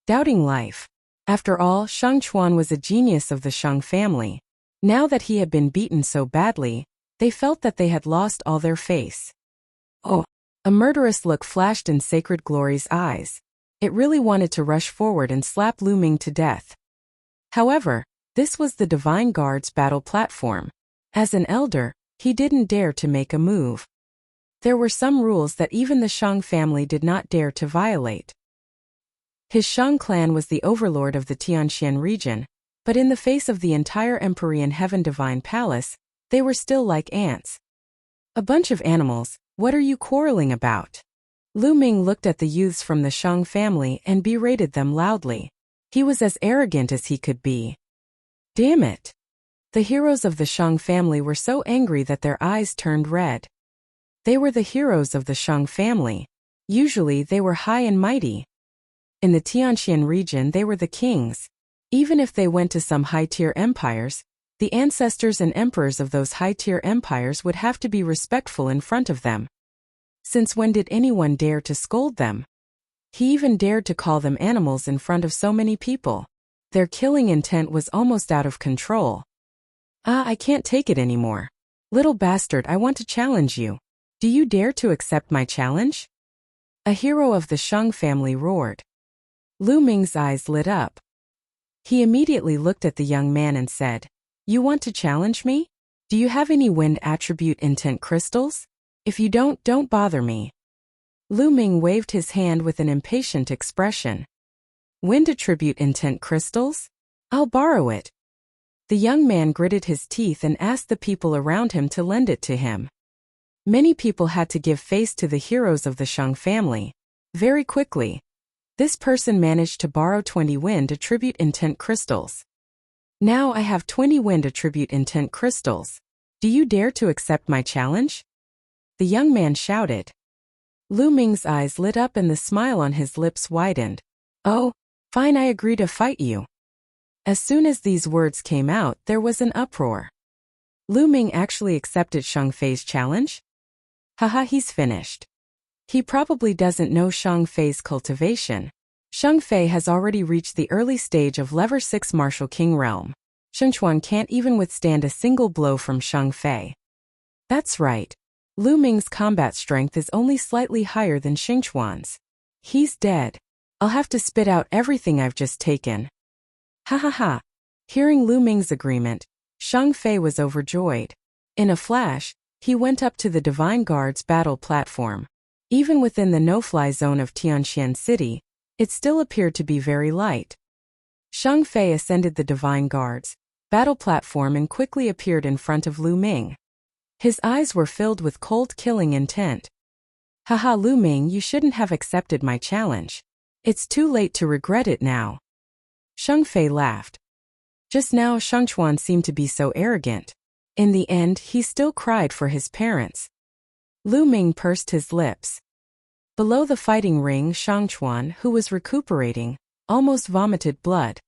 doubting life. After all, Shang Chuan was a genius of the Shang family. Now that he had been beaten so badly, they felt that they had lost all their faith. Oh! A murderous look flashed in Sacred Glory's eyes. It really wanted to rush forward and slap Lu Ming to death. However, this was the Divine Guard's battle platform. As an elder, he didn't dare to make a move. There were some rules that even the Shang family did not dare to violate. His Shang clan was the overlord of the Tianxian region, but in the face of the entire Empyrean Heaven Divine Palace, they were still like ants. A bunch of animals, what are you quarreling about? Lu Ming looked at the youths from the Shang family and berated them loudly. He was as arrogant as he could be. Damn it! The heroes of the Shang family were so angry that their eyes turned red. They were the heroes of the Shang family. Usually they were high and mighty. In the Tianxian region they were the kings. Even if they went to some high-tier empires, the ancestors and emperors of those high-tier empires would have to be respectful in front of them. Since when did anyone dare to scold them? He even dared to call them animals in front of so many people. Their killing intent was almost out of control. I can't take it anymore. Little bastard, I want to challenge you. Do you dare to accept my challenge? A hero of the Shang family roared. Lu Ming's eyes lit up. He immediately looked at the young man and said, "You want to challenge me? Do you have any wind attribute intent crystals? If you don't bother me." Lu Ming waved his hand with an impatient expression. Wind attribute intent crystals? I'll borrow it. The young man gritted his teeth and asked the people around him to lend it to him. Many people had to give face to the heroes of the Shang family. Very quickly, this person managed to borrow 20 wind attribute intent crystals. Now I have 20 wind attribute intent crystals. Do you dare to accept my challenge? The young man shouted. Lu Ming's eyes lit up and the smile on his lips widened. Oh, fine, I agree to fight you. As soon as these words came out, there was an uproar. Lu Ming actually accepted Shang Fei's challenge? Haha, he's finished. He probably doesn't know Shang Fei's cultivation. Shang Fei has already reached the early stage of Level 6 Martial King realm. Shang Chuan can't even withstand a single blow from Shang Fei. That's right. Lu Ming's combat strength is only slightly higher than Shang Chuan's. He's dead. I'll have to spit out everything I've just taken. Ha ha ha. Hearing Lu Ming's agreement, Shang Fei was overjoyed. In a flash, he went up to the Divine Guard's battle platform. Even within the no-fly zone of Tianxian City, it still appeared to be very light. Shang Fei ascended the Divine Guard's battle platform and quickly appeared in front of Lu Ming. His eyes were filled with cold killing intent. Haha, Lu Ming, you shouldn't have accepted my challenge. It's too late to regret it now. Shang Fei laughed. Just now Shang Chuan seemed to be so arrogant. In the end, he still cried for his parents. Lu Ming pursed his lips. Below the fighting ring, Shang Chuan, who was recuperating, almost vomited blood.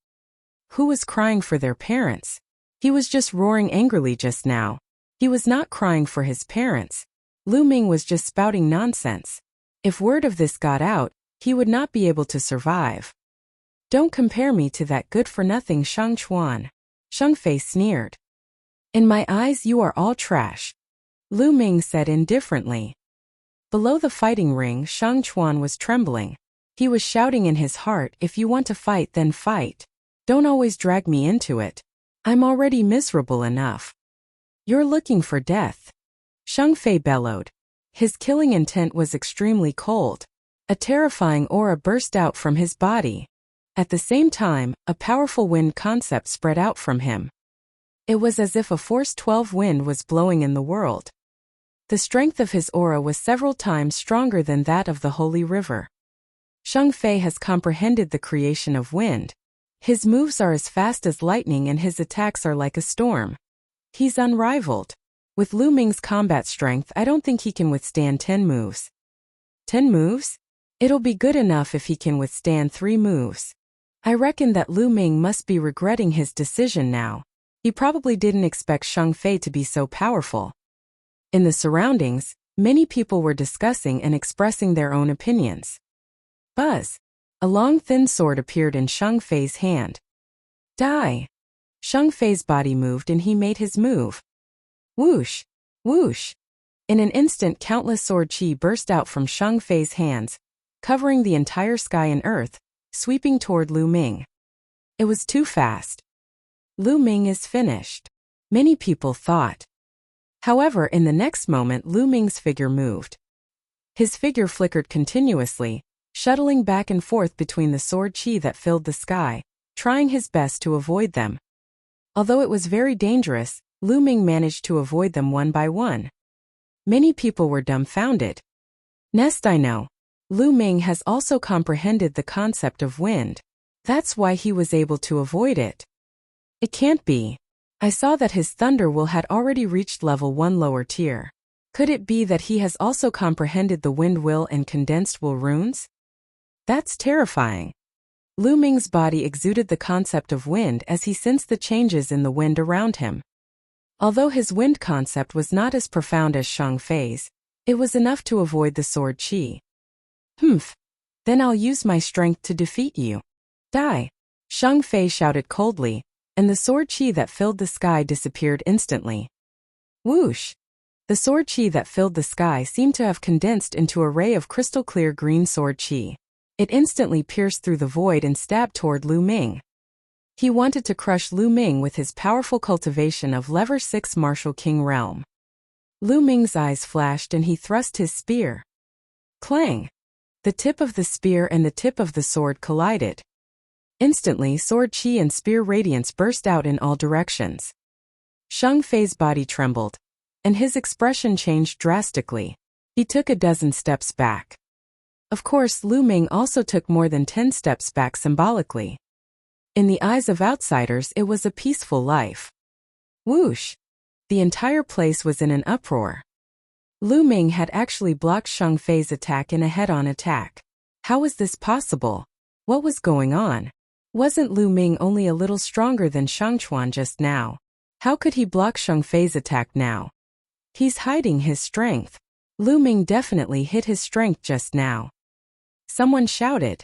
Who was crying for their parents? He was just roaring angrily just now. He was not crying for his parents. Lu Ming was just spouting nonsense. If word of this got out, he would not be able to survive. Don't compare me to that good-for-nothing Shang Chuan. Shang Fei sneered. In my eyes you are all trash. Lu Ming said indifferently. Below the fighting ring, Shang Chuan was trembling. He was shouting in his heart, if you want to fight then fight. Don't always drag me into it. I'm already miserable enough. You're looking for death. Shang Fei bellowed. His killing intent was extremely cold. A terrifying aura burst out from his body. At the same time, a powerful wind concept spread out from him. It was as if a force 12 wind was blowing in the world. The strength of his aura was several times stronger than that of the Holy River. Shang Fei has comprehended the creation of wind. His moves are as fast as lightning and his attacks are like a storm. He's unrivaled. With Lu Ming's combat strength, I don't think he can withstand 10 moves. 10 moves? It'll be good enough if he can withstand 3 moves. I reckon that Lu Ming must be regretting his decision now. He probably didn't expect Shang Fei to be so powerful. In the surroundings, many people were discussing and expressing their own opinions. Buzz! A long thin sword appeared in Shang Fei's hand. Die! Shang Fei's body moved and he made his move. Whoosh! Whoosh! In an instant countless sword chi burst out from Shang Fei's hands, covering the entire sky and earth, sweeping toward Lu Ming. It was too fast. Lu Ming is finished. Many people thought. However, in the next moment Lu Ming's figure moved. His figure flickered continuously, shuttling back and forth between the sword chi that filled the sky, trying his best to avoid them. Although it was very dangerous, Lu Ming managed to avoid them one by one. Many people were dumbfounded. Next I know, Lu Ming has also comprehended the concept of wind. That's why he was able to avoid it. It can't be. I saw that his thunder will had already reached level 1 lower tier. Could it be that he has also comprehended the wind will and condensed will runes? That's terrifying. Lu Ming's body exuded the concept of wind as he sensed the changes in the wind around him. Although his wind concept was not as profound as Shang Fei's, it was enough to avoid the sword chi. Then I'll use my strength to defeat you. Die! Shang Fei shouted coldly, and the sword chi that filled the sky disappeared instantly. Whoosh! The sword chi that filled the sky seemed to have condensed into a ray of crystal-clear green sword chi. It instantly pierced through the void and stabbed toward Lu Ming. He wanted to crush Lu Ming with his powerful cultivation of Lever 6 Martial King Realm. Lu Ming's eyes flashed and he thrust his spear. Clang! The tip of the spear and the tip of the sword collided. Instantly sword chi and spear radiance burst out in all directions. Shang Fei's body trembled, and his expression changed drastically. He took a dozen steps back. Of course, Lu Ming also took more than 10 steps back symbolically. In the eyes of outsiders, it was a peaceful life. Whoosh! The entire place was in an uproar. Lu Ming had actually blocked Shang Fei's attack in a head-on attack. How was this possible? What was going on? Wasn't Lu Ming only a little stronger than Shang Chuan just now? How could he block Shang Fei's attack now? He's hiding his strength. Lu Ming definitely hid his strength just now. Someone shouted.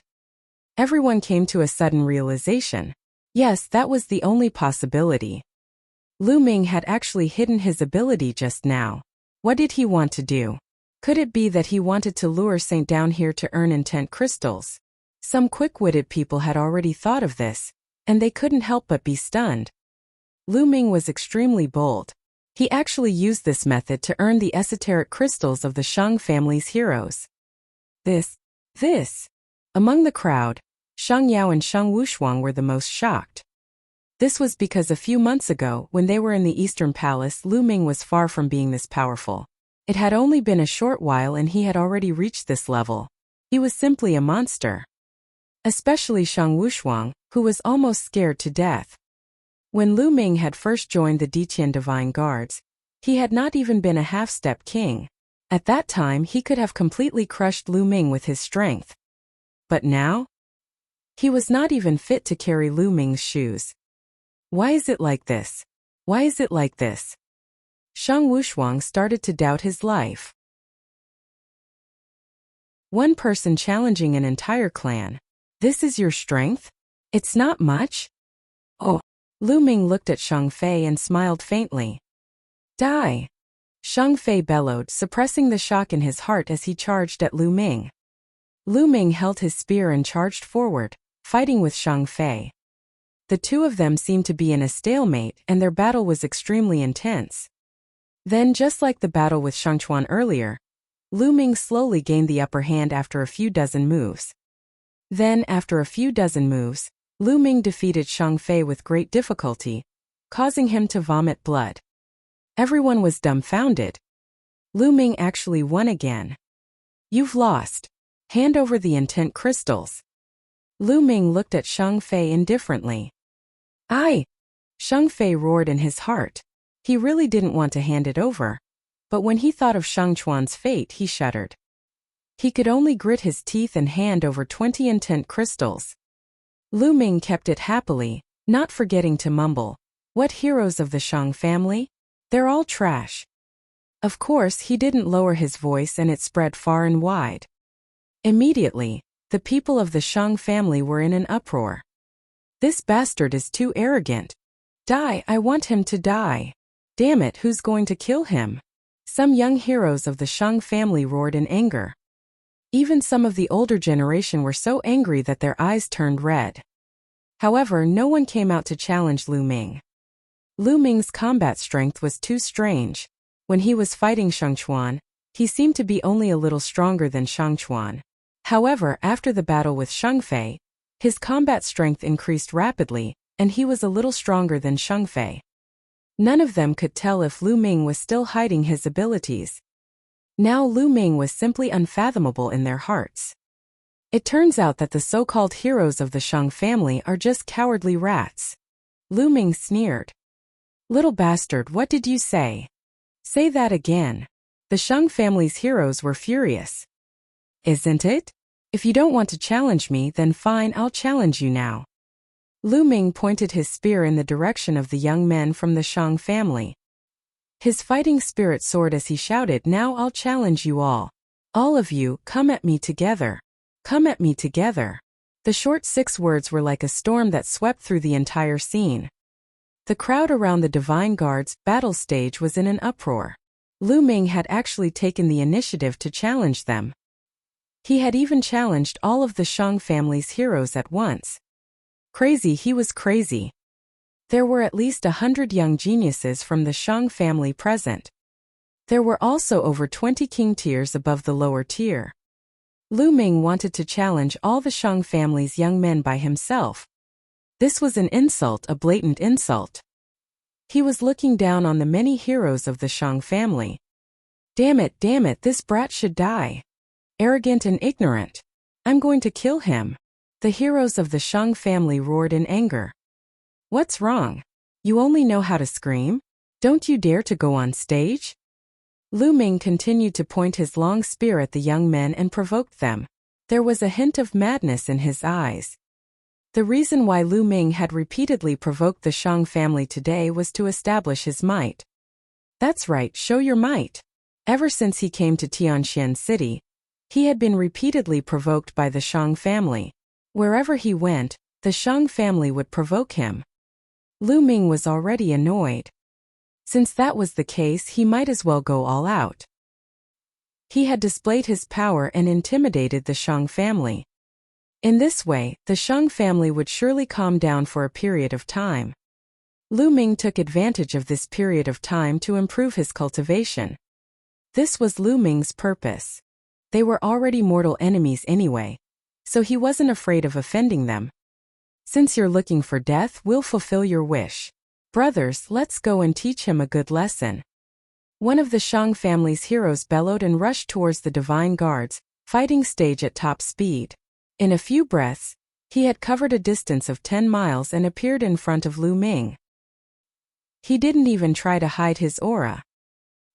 Everyone came to a sudden realization. Yes, that was the only possibility. Lu Ming had actually hidden his ability just now. What did he want to do? Could it be that he wanted to lure Saint down here to earn intent crystals? Some quick-witted people had already thought of this, and they couldn't help but be stunned. Lu Ming was extremely bold. He actually used this method to earn the esoteric crystals of the Shang family's heroes. This. Among the crowd, Shang Yao and Shang Wushuang were the most shocked. This was because a few months ago, when they were in the Eastern Palace, Lu Ming was far from being this powerful. It had only been a short while and he had already reached this level. He was simply a monster. Especially Shang Wushuang, who was almost scared to death. When Lu Ming had first joined the Diqian Divine Guards, he had not even been a half-step king. At that time he could have completely crushed Lu Ming with his strength. But now? He was not even fit to carry Lu Ming's shoes. Why is it like this? Why is it like this? Shang Wushuang started to doubt his life. One person challenging an entire clan. This is your strength? It's not much? Oh. Lu Ming looked at Shang Fei and smiled faintly. Die! Shang Fei bellowed, suppressing the shock in his heart as he charged at Lu Ming. Lu Ming held his spear and charged forward, fighting with Shang Fei. The two of them seemed to be in a stalemate and their battle was extremely intense. Then, just like the battle with Shang Chuan earlier, Lu Ming slowly gained the upper hand after a few dozen moves. Then, after a few dozen moves, Lu Ming defeated Shang Fei with great difficulty, causing him to vomit blood. Everyone was dumbfounded. Lu Ming actually won again. You've lost. Hand over the intent crystals. Lu Ming looked at Shang Fei indifferently. Aye! Shang Fei roared in his heart. He really didn't want to hand it over. But when he thought of Shang Chuan's fate, he shuddered. He could only grit his teeth and hand over 20 intent crystals. Lu Ming kept it happily, not forgetting to mumble. What heroes of the Shang family? They're all trash. Of course, he didn't lower his voice and it spread far and wide. Immediately, The people of the Shang family were in an uproar. This bastard is too arrogant. Die, I want him to die. Damn it, who's going to kill him? Some young heroes of the Shang family roared in anger. Even some of the older generation were so angry that their eyes turned red. However, no one came out to challenge Lu Ming. Lu Ming's combat strength was too strange. When he was fighting Shang Chuan, he seemed to be only a little stronger than Shang Chuan. However, after the battle with Shang Fei, his combat strength increased rapidly, and he was a little stronger than Shang Fei. None of them could tell if Lu Ming was still hiding his abilities. Now Lu Ming was simply unfathomable in their hearts. It turns out that the so-called heroes of the Shang family are just cowardly rats. Lu Ming sneered. Little bastard, what did you say? Say that again. The Shang family's heroes were furious. Isn't it? If you don't want to challenge me, then fine, I'll challenge you now. Lu Ming pointed his spear in the direction of the young men from the Shang family. His fighting spirit soared as he shouted, now I'll challenge you all. All of you, come at me together. Come at me together. The short 6 words were like a storm that swept through the entire scene. The crowd around the Divine Guard's battle stage was in an uproar. Lu Ming had actually taken the initiative to challenge them. He had even challenged all of the Shang family's heroes at once. Crazy, he was crazy. There were at least 100 young geniuses from the Shang family present. There were also over 20 king tiers above the lower tier. Lu Ming wanted to challenge all the Shang family's young men by himself. This was an insult, a blatant insult. He was looking down on the many heroes of the Shang family. Damn it, this brat should die. Arrogant and ignorant. I'm going to kill him. The heroes of the Shang family roared in anger. What's wrong? You only know how to scream? Don't you dare to go on stage? Lu Ming continued to point his long spear at the young men and provoked them. There was a hint of madness in his eyes. The reason why Lu Ming had repeatedly provoked the Shang family today was to establish his might. That's right, show your might. Ever since he came to Tianxian City, he had been repeatedly provoked by the Shang family. Wherever he went, the Shang family would provoke him. Lu Ming was already annoyed. Since that was the case, he might as well go all out. He had displayed his power and intimidated the Shang family. In this way, the Shang family would surely calm down for a period of time. Lu Ming took advantage of this period of time to improve his cultivation. This was Lu Ming's purpose. They were already mortal enemies anyway, so he wasn't afraid of offending them. Since you're looking for death, we'll fulfill your wish. Brothers, let's go and teach him a good lesson. One of the Shang family's heroes bellowed and rushed towards the Divine Guard's fighting stage at top speed. In a few breaths, he had covered a distance of 10 miles and appeared in front of Lu Ming. He didn't even try to hide his aura.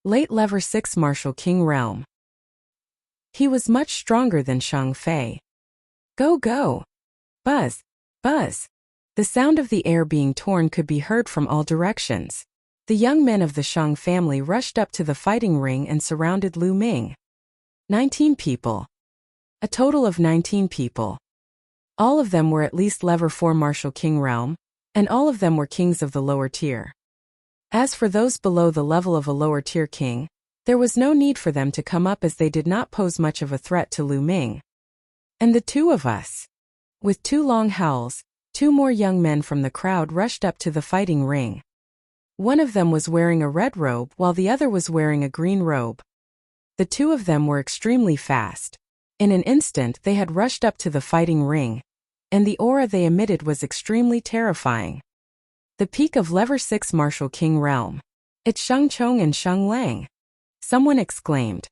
Late Level 6 Martial King Realm. He was much stronger than Shang Fei. Go, go! Buzz! Buzz! The sound of the air being torn could be heard from all directions. The young men of the Shang family rushed up to the fighting ring and surrounded Lu Ming. 19 people. A total of 19 people. All of them were at least Level 4 Martial King Realm, and all of them were kings of the lower tier. As for those below the level of a lower tier king, there was no need for them to come up as they did not pose much of a threat to Lu Ming. And the two of us. With 2 long howls, 2 more young men from the crowd rushed up to the fighting ring. One of them was wearing a red robe while the other was wearing a green robe. The 2 of them were extremely fast. In an instant they had rushed up to the fighting ring, and the aura they emitted was extremely terrifying. The peak of Level 6 Martial King Realm. It's Shang Chong and Shang Lang. Someone exclaimed.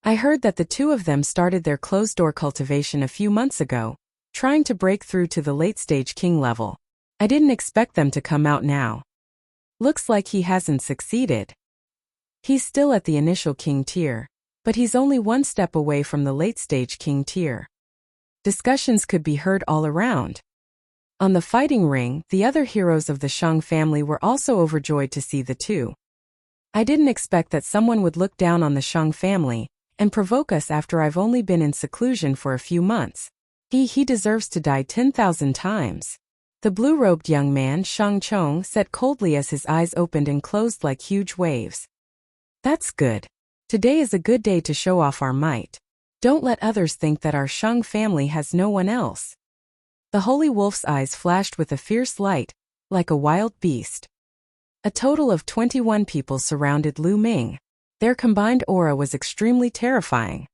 I heard that the 2 of them started their closed-door cultivation a few months ago, trying to break through to the late-stage king level. I didn't expect them to come out now. Looks like he hasn't succeeded. He's still at the initial king tier, but he's only 1 step away from the late-stage king tier. Discussions could be heard all around. On the fighting ring, the other heroes of the Shang family were also overjoyed to see the 2. I didn't expect that someone would look down on the Shang family and provoke us after I've only been in seclusion for a few months. He deserves to die 10,000 times. The blue-robed young man Shang Chong said coldly as his eyes opened and closed like huge waves. That's good. Today is a good day to show off our might. Don't let others think that our Shang family has no one else. The holy wolf's eyes flashed with a fierce light, like a wild beast. A total of 21 people surrounded Lu Ming. Their combined aura was extremely terrifying.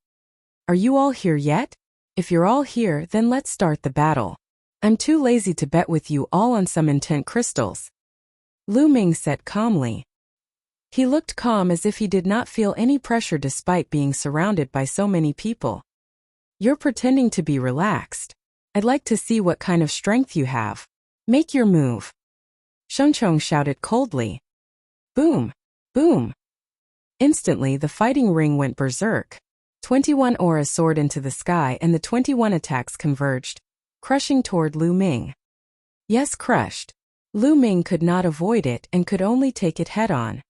Are you all here yet? If you're all here, then let's start the battle. I'm too lazy to bet with you all on some intent crystals. Lu Ming said calmly. He looked calm as if he did not feel any pressure despite being surrounded by so many people. You're pretending to be relaxed. I'd like to see what kind of strength you have. Make your move. Shang Chong shouted coldly. Boom! Boom! Instantly the fighting ring went berserk. 21 auras soared into the sky and the 21 attacks converged, crushing toward Lu Ming. Yes, crushed. Lu Ming could not avoid it and could only take it head-on.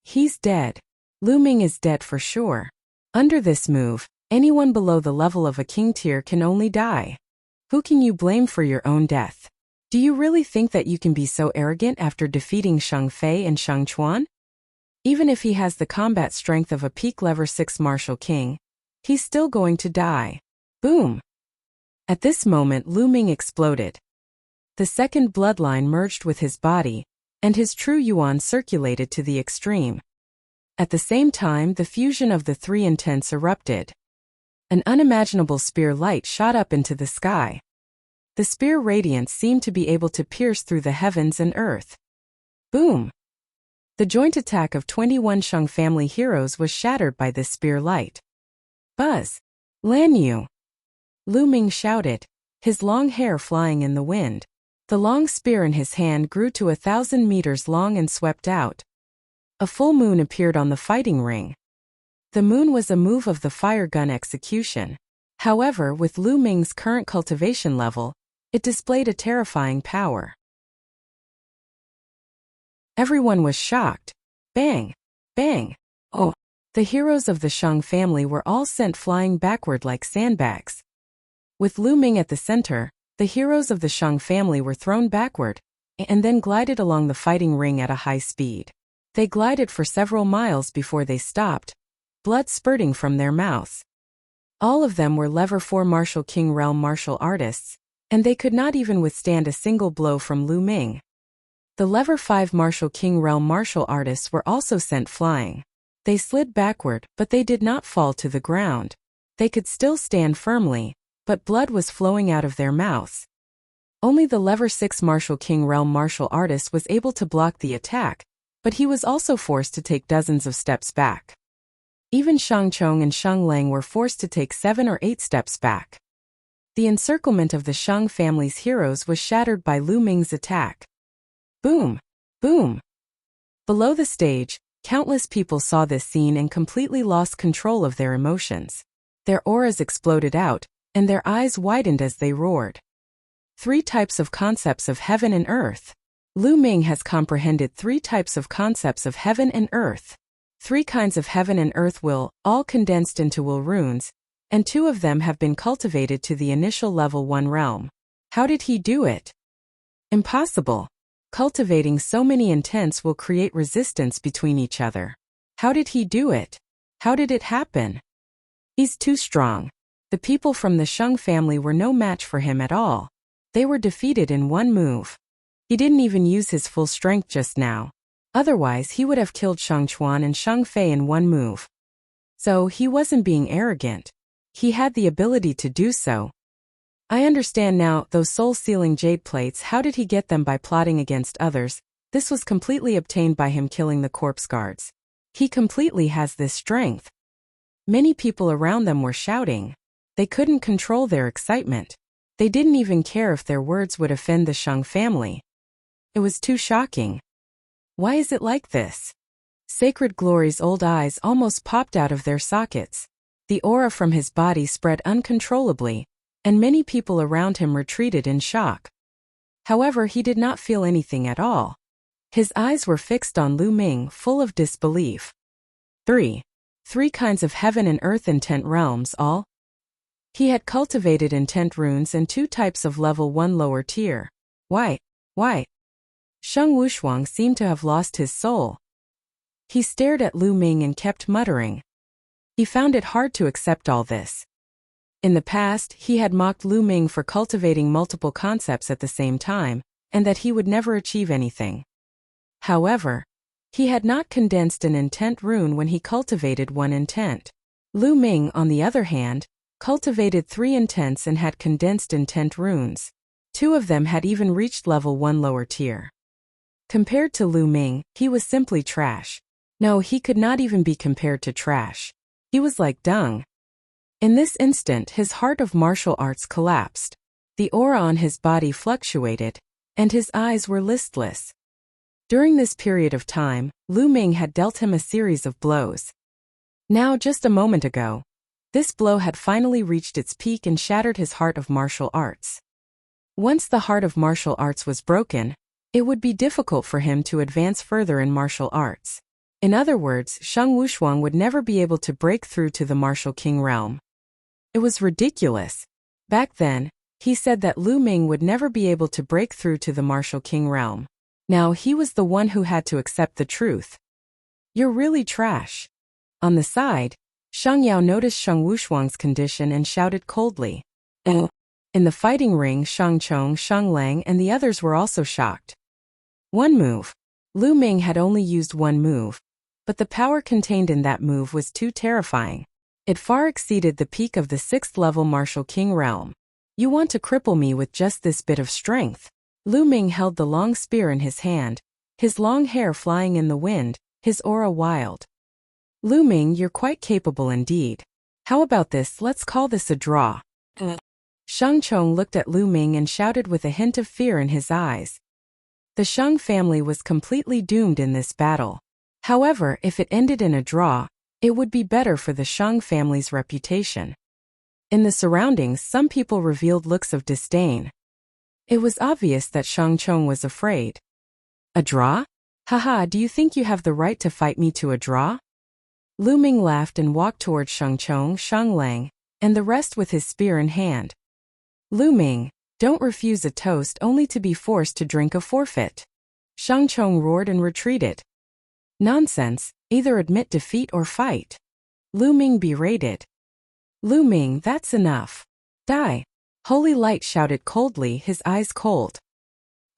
He's dead. Lu Ming is dead for sure. Under this move, anyone below the level of a king tier can only die. Who can you blame for your own death? Do you really think that you can be so arrogant after defeating Shang Fei and Shang Chuan? Even if he has the combat strength of a peak level 6 martial king, he's still going to die. Boom! At this moment Lu Ming exploded. The second bloodline merged with his body, and his true yuan circulated to the extreme. At the same time the fusion of the three intents erupted. An unimaginable spear light shot up into the sky. The spear radiance seemed to be able to pierce through the heavens and earth. Boom! The joint attack of 21 Shang family heroes was shattered by this spear light. Buzz! Lan Yu! Lu Ming shouted, his long hair flying in the wind. The long spear in his hand grew to 1,000 meters long and swept out. A full moon appeared on the fighting ring. The moon was a move of the fire gun execution. However, with Lu Ming's current cultivation level, it displayed a terrifying power. Everyone was shocked. Bang! Bang! Oh! The heroes of the Shang family were all sent flying backward like sandbags. With Lu Ming at the center, the heroes of the Shang family were thrown backward, and then glided along the fighting ring at a high speed. They glided for several miles before they stopped, blood spurting from their mouths. All of them were level 4 martial king realm martial artists, and they could not even withstand a single blow from Lu Ming. The level 5 martial king realm martial artists were also sent flying. They slid backward, but they did not fall to the ground. They could still stand firmly, but blood was flowing out of their mouths. Only the level 6 martial king realm martial artist was able to block the attack, but he was also forced to take dozens of steps back. Even Shang Chong and Shang Lang were forced to take 7 or 8 steps back. The encirclement of the Shang family's heroes was shattered by Lu Ming's attack. Boom! Boom! Below the stage, countless people saw this scene and completely lost control of their emotions. Their auras exploded out, and their eyes widened as they roared. 3 types of concepts of heaven and earth. Lu Ming has comprehended 3 types of concepts of heaven and earth. 3 kinds of heaven and earth will, all condensed into will runes, and 2 of them have been cultivated to the initial level 1 realm. How did he do it? Impossible. Cultivating so many intents will create resistance between each other. How did he do it? How did it happen? He's too strong. The people from the Shang family were no match for him at all. They were defeated in one move. He didn't even use his full strength just now. Otherwise he would have killed Shang Chuan and Shang Fei in one move. So he wasn't being arrogant. He had the ability to do so. I understand now, those soul-sealing jade plates, how did he get them? By plotting against others. This was completely obtained by him killing the corpse guards. He completely has this strength. Many people around them were shouting. They couldn't control their excitement. They didn't even care if their words would offend the Shang family. It was too shocking. Why is it like this? Sacred Glory's old eyes almost popped out of their sockets. The aura from his body spread uncontrollably, and many people around him retreated in shock. However, he did not feel anything at all. His eyes were fixed on Lu Ming, full of disbelief. 3 kinds of heaven and earth intent realms, all He had cultivated intent runes and 2 types of level 1 lower tier. Why? Sheng Wushuang seemed to have lost his soul. He stared at Lu Ming and kept muttering. He found it hard to accept all this. In the past, he had mocked Lu Ming for cultivating multiple concepts at the same time, and that he would never achieve anything. However, he had not condensed an intent rune when he cultivated 1 intent. Lu Ming, on the other hand, cultivated 3 intents and had condensed intent runes. 2 of them had even reached level 1 lower tier. Compared to Lu Ming, he was simply trash. No, he could not even be compared to trash. He was like dung. In this instant, his heart of martial arts collapsed. The aura on his body fluctuated, and his eyes were listless. During this period of time, Lu Ming had dealt him a series of blows. Now, just a moment ago, this blow had finally reached its peak and shattered his heart of martial arts. Once the heart of martial arts was broken, it would be difficult for him to advance further in martial arts. In other words, Sheng Wushuang would never be able to break through to the martial king realm. It was ridiculous. Back then, he said that Lu Ming would never be able to break through to the martial king realm. Now he was the one who had to accept the truth. You're really trash. On the side, Sheng Yao noticed Sheng Wushuang's condition and shouted coldly. In the fighting ring, Shang Chong, Shang Lang, and the others were also shocked. 1 move. Lu Ming had only used 1 move, but the power contained in that move was too terrifying. It far exceeded the peak of the 6th level martial king realm. You want to cripple me with just this bit of strength? Lu Ming held the long spear in his hand, his long hair flying in the wind, his aura wild. Lu Ming, you're quite capable indeed. How about this? Let's call this a draw. Shang Chong looked at Lu Ming and shouted with a hint of fear in his eyes. The Shang family was completely doomed in this battle. However, if it ended in a draw, it would be better for the Shang family's reputation. In the surroundings, some people revealed looks of disdain. It was obvious that Shang Chong was afraid. A draw? Haha, do you think you have the right to fight me to a draw? Lu Ming laughed and walked towards Shang Chong, Shang Lang, and the rest with his spear in hand. Lu Ming, don't refuse a toast only to be forced to drink a forfeit. Shang Chong roared and retreated. Nonsense, either admit defeat or fight. Lu Ming berated. Lu Ming, that's enough. Die. Holy Light shouted coldly, his eyes cold.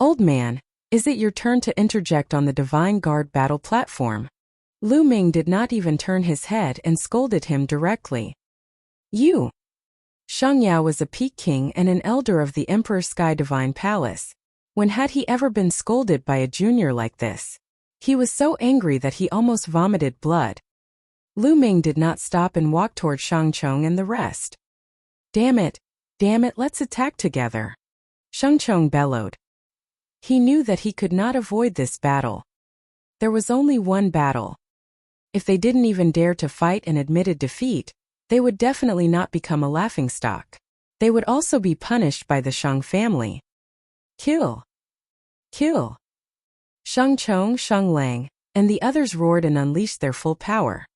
Old man, is it your turn to interject on the Divine Guard battle platform? Lu Ming did not even turn his head and scolded him directly. You. Sheng Yao was a peak king and an elder of the Emperor Sky Divine Palace. When had he ever been scolded by a junior like this? He was so angry that he almost vomited blood. Lu Ming did not stop and walked toward Shang Chong and the rest. Damn it, let's attack together. Shang Chong bellowed. He knew that he could not avoid this battle. There was only one battle. If they didn't even dare to fight and admitted defeat, they would definitely not become a laughingstock. They would also be punished by the Shang family. Kill. Kill. Shang Chong, Shang Lang, and the others roared and unleashed their full power.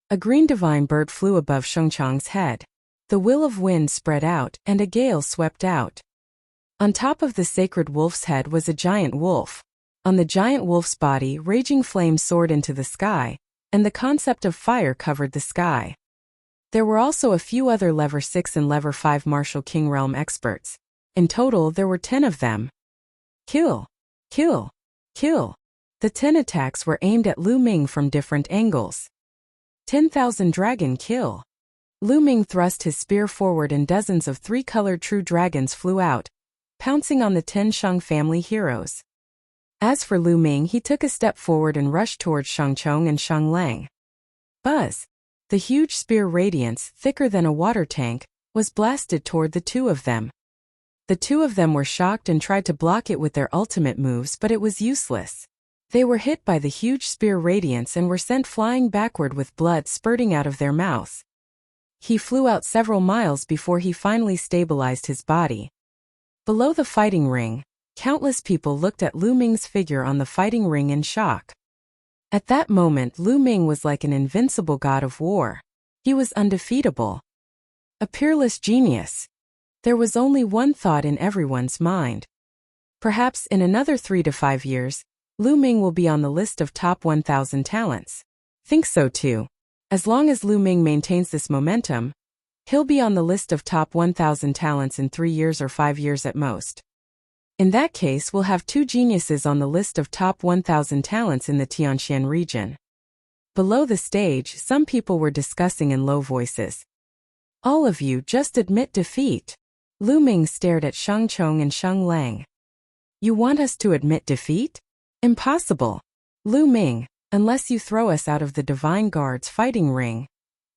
A green divine bird flew above Shang Chong's head. The will of wind spread out, and a gale swept out. On top of the sacred wolf's head was a giant wolf. On the giant wolf's body, raging flames soared into the sky, and the concept of fire covered the sky. There were also a few other Level 6 and Level 5 Martial King Realm experts. In total, there were 10 of them. Kill. Kill. Kill. The 10 attacks were aimed at Lu Ming from different angles. 10,000 dragon kill. Lu Ming thrust his spear forward and dozens of 3-colored true dragons flew out, pouncing on the 10 Shang family heroes. As for Lu Ming, he took a step forward and rushed towards Shang Chong and Shang Lang. Buzz! The huge spear radiance, thicker than a water tank, was blasted toward the 2 of them. The 2 of them were shocked and tried to block it with their ultimate moves, but it was useless. They were hit by the huge spear radiance and were sent flying backward with blood spurting out of their mouths. He flew out several miles before he finally stabilized his body. Below the fighting ring, countless people looked at Lu Ming's figure on the fighting ring in shock. At that moment, Lu Ming was like an invincible god of war. He was undefeatable. A peerless genius. There was only one thought in everyone's mind. Perhaps in another 3 to 5 years, Lu Ming will be on the list of top 1,000 talents. Think so too. As long as Lu Ming maintains this momentum, he'll be on the list of top 1,000 talents in 3 years or 5 years at most. In that case, we'll have 2 geniuses on the list of top 1,000 talents in the Tianxian region. Below the stage, some people were discussing in low voices. All of you just admit defeat. Lu Ming stared at Sheng Chong and Sheng Lang. You want us to admit defeat? Impossible. Lu Ming, unless you throw us out of the Divine Guard's fighting ring,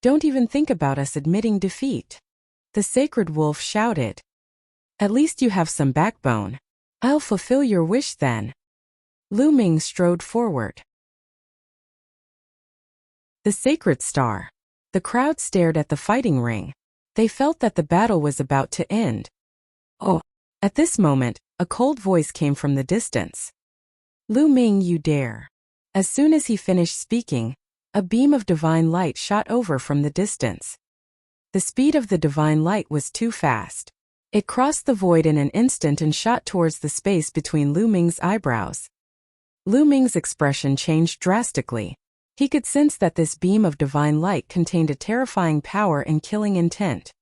don't even think about us admitting defeat. The Sacred Wolf shouted. At least you have some backbone. I'll fulfill your wish then. Lu Ming strode forward. The Sacred Star. The crowd stared at the fighting ring. They felt that the battle was about to end. Oh! At this moment, a cold voice came from the distance. Lu Ming, you dare. As soon as he finished speaking, a beam of divine light shot over from the distance. The speed of the divine light was too fast. It crossed the void in an instant and shot towards the space between Lu Ming's eyebrows. Lu Ming's expression changed drastically. He could sense that this beam of divine light contained a terrifying power and killing intent.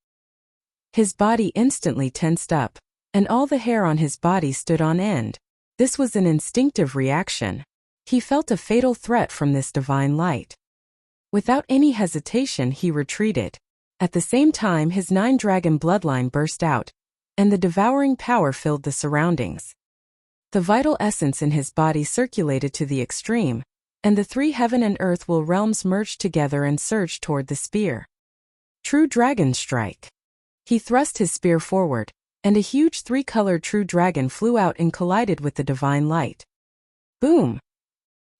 His body instantly tensed up, and all the hair on his body stood on end. This was an instinctive reaction. He felt a fatal threat from this divine light. Without any hesitation, he retreated. At the same time, his 9-dragon bloodline burst out, and the devouring power filled the surroundings. The vital essence in his body circulated to the extreme, and the 3 heaven and earth will realms merged together and surged toward the spear. True Dragon Strike. He thrust his spear forward, and a huge 3-colored true dragon flew out and collided with the divine light. Boom!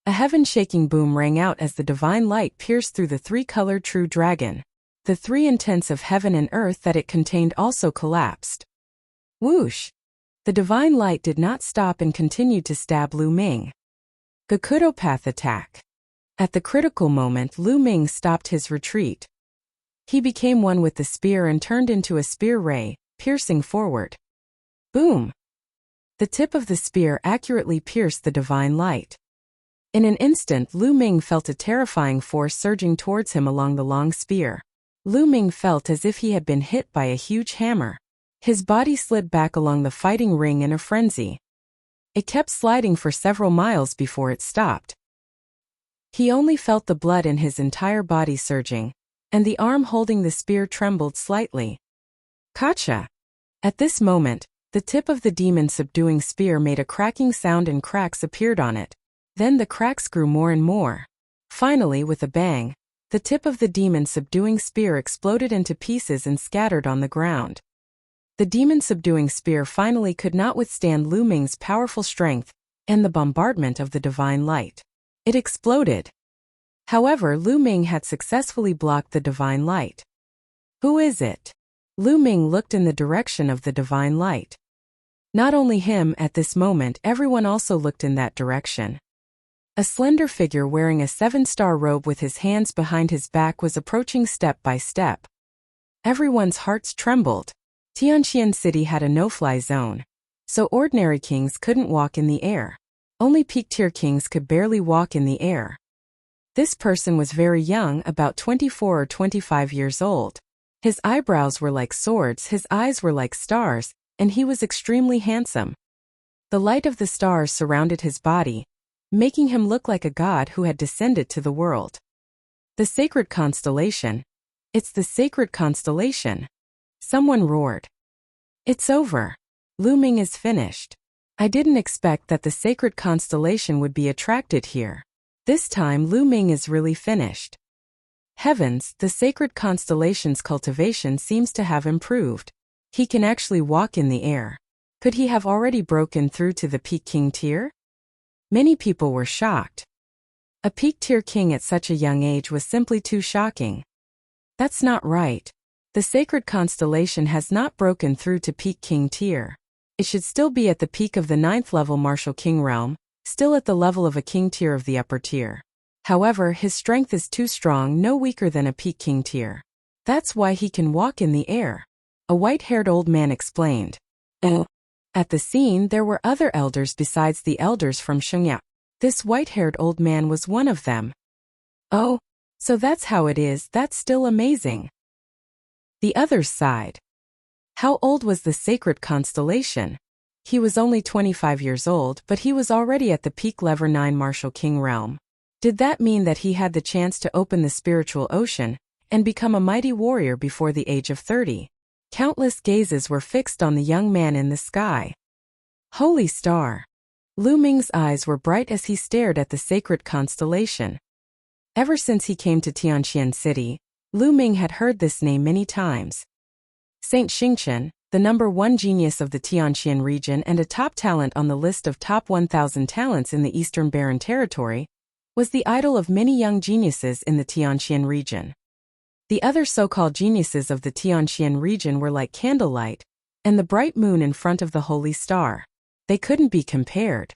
A heaven-shaking boom rang out as the divine light pierced through the 3-colored true dragon. The 3 intents of heaven and earth that it contained also collapsed. Whoosh! The divine light did not stop and continued to stab Lu Ming. Gakudopath attack. At the critical moment, Lu Ming stopped his retreat. He became one with the spear and turned into a spear ray, piercing forward. Boom! The tip of the spear accurately pierced the divine light. In an instant, Lu Ming felt a terrifying force surging towards him along the long spear. Lu Ming felt as if he had been hit by a huge hammer. His body slid back along the fighting ring in a frenzy. It kept sliding for several miles before it stopped. He only felt the blood in his entire body surging, and the arm holding the spear trembled slightly. Kacha! At this moment, the tip of the demon-subduing spear made a cracking sound and cracks appeared on it. Then the cracks grew more and more. Finally, with a bang, the tip of the demon-subduing spear exploded into pieces and scattered on the ground. The demon-subduing spear finally could not withstand Lu Ming's powerful strength and the bombardment of the divine light. It exploded. However, Lu Ming had successfully blocked the divine light. Who is it? Lu Ming looked in the direction of the divine light. Not only him, at this moment everyone also looked in that direction. A slender figure wearing a 7-star robe with his hands behind his back was approaching step by step. Everyone's hearts trembled. Tianxian City had a no-fly zone, so ordinary kings couldn't walk in the air. Only peak-tier kings could barely walk in the air. This person was very young, about 24 or 25 years old. His eyebrows were like swords, his eyes were like stars, and he was extremely handsome. The light of the stars surrounded his body, making him look like a god who had descended to the world. The sacred constellation. It's the sacred constellation. Someone roared. It's over. Lu Ming is finished. I didn't expect that the sacred constellation would be attracted here. This time Lu Ming is really finished. Heavens, the sacred constellation's cultivation seems to have improved. He can actually walk in the air. Could he have already broken through to the peak king tier? Many people were shocked. A peak tier king at such a young age was simply too shocking. That's not right. The sacred constellation has not broken through to peak king tier. It should still be at the peak of the 9th level martial king realm, still at the level of a king tier of the upper tier. However, his strength is too strong, no weaker than a peak king tier. That's why he can walk in the air, a white-haired old man explained. Oh. At the scene there were other elders besides the elders from Shengya. This white-haired old man was one of them. Oh, so that's how it is. That's still amazing. The others sighed. How old was the sacred constellation? He was only 25 years old, but he was already at the peak level 9 Martial King realm. Did that mean that he had the chance to open the spiritual ocean and become a mighty warrior before the age of 30? Countless gazes were fixed on the young man in the sky. Holy Star! Lu Ming's eyes were bright as he stared at the sacred constellation. Ever since he came to Tianqian City, Lu Ming had heard this name many times. Saint Xingchen, the #1 genius of the Tianqian region and a top talent on the list of top 1,000 talents in the Eastern Barren Territory, was the idol of many young geniuses in the Tianqian region. The other so-called geniuses of the Tianqian region were like candlelight and the bright moon in front of the Holy Star. They couldn't be compared.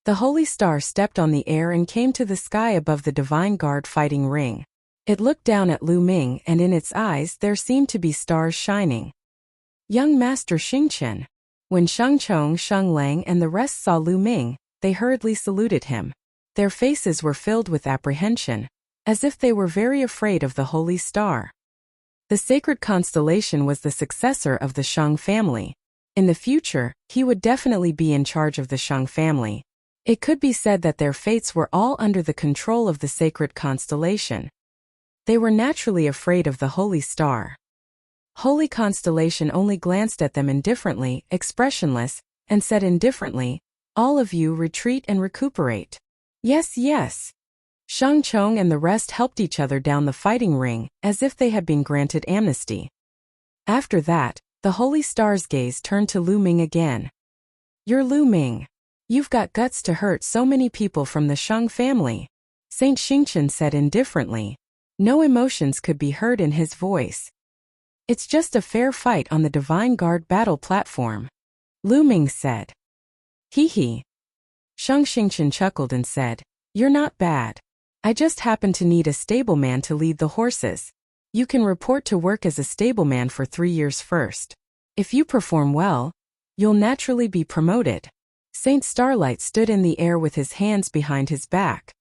The Holy Star stepped on the air and came to the sky above the Divine Guard fighting ring. It looked down at Lu Ming, and in its eyes there seemed to be stars shining. Young Master Xingchen. When Sheng Chong, Sheng Lang and the rest saw Lu Ming, they hurriedly saluted him. Their faces were filled with apprehension, as if they were very afraid of the Holy Star. The sacred constellation was the successor of the Sheng family. In the future, he would definitely be in charge of the Sheng family. It could be said that their fates were all under the control of the sacred constellation. They were naturally afraid of the Holy Star. Holy Constellation only glanced at them indifferently, expressionless, and said indifferently, "All of you retreat and recuperate." Yes, yes. Sheng Chong and the rest helped each other down the fighting ring, as if they had been granted amnesty. After that, the Holy Star's gaze turned to Lu Ming again. "You're Lu Ming. You've got guts to hurt so many people from the Sheng family," Saint Xingchen said indifferently. No emotions could be heard in his voice. "It's just a fair fight on the Divine Guard battle platform," Lu Ming said. Hee. Sheng Xingchen chuckled and said, "You're not bad. I just happen to need a stableman to lead the horses. You can report to work as a stableman for 3 years first. If you perform well, you'll naturally be promoted." Saint Starlight stood in the air with his hands behind his back.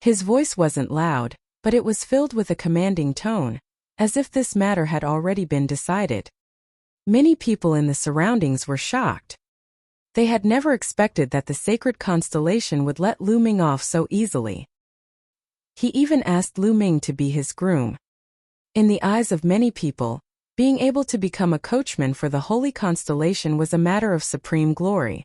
His voice wasn't loud, but it was filled with a commanding tone, as if this matter had already been decided. Many people in the surroundings were shocked. They had never expected that the sacred constellation would let Lu Ming off so easily. He even asked Lu Ming to be his groom. In the eyes of many people, being able to become a coachman for the Holy Constellation was a matter of supreme glory.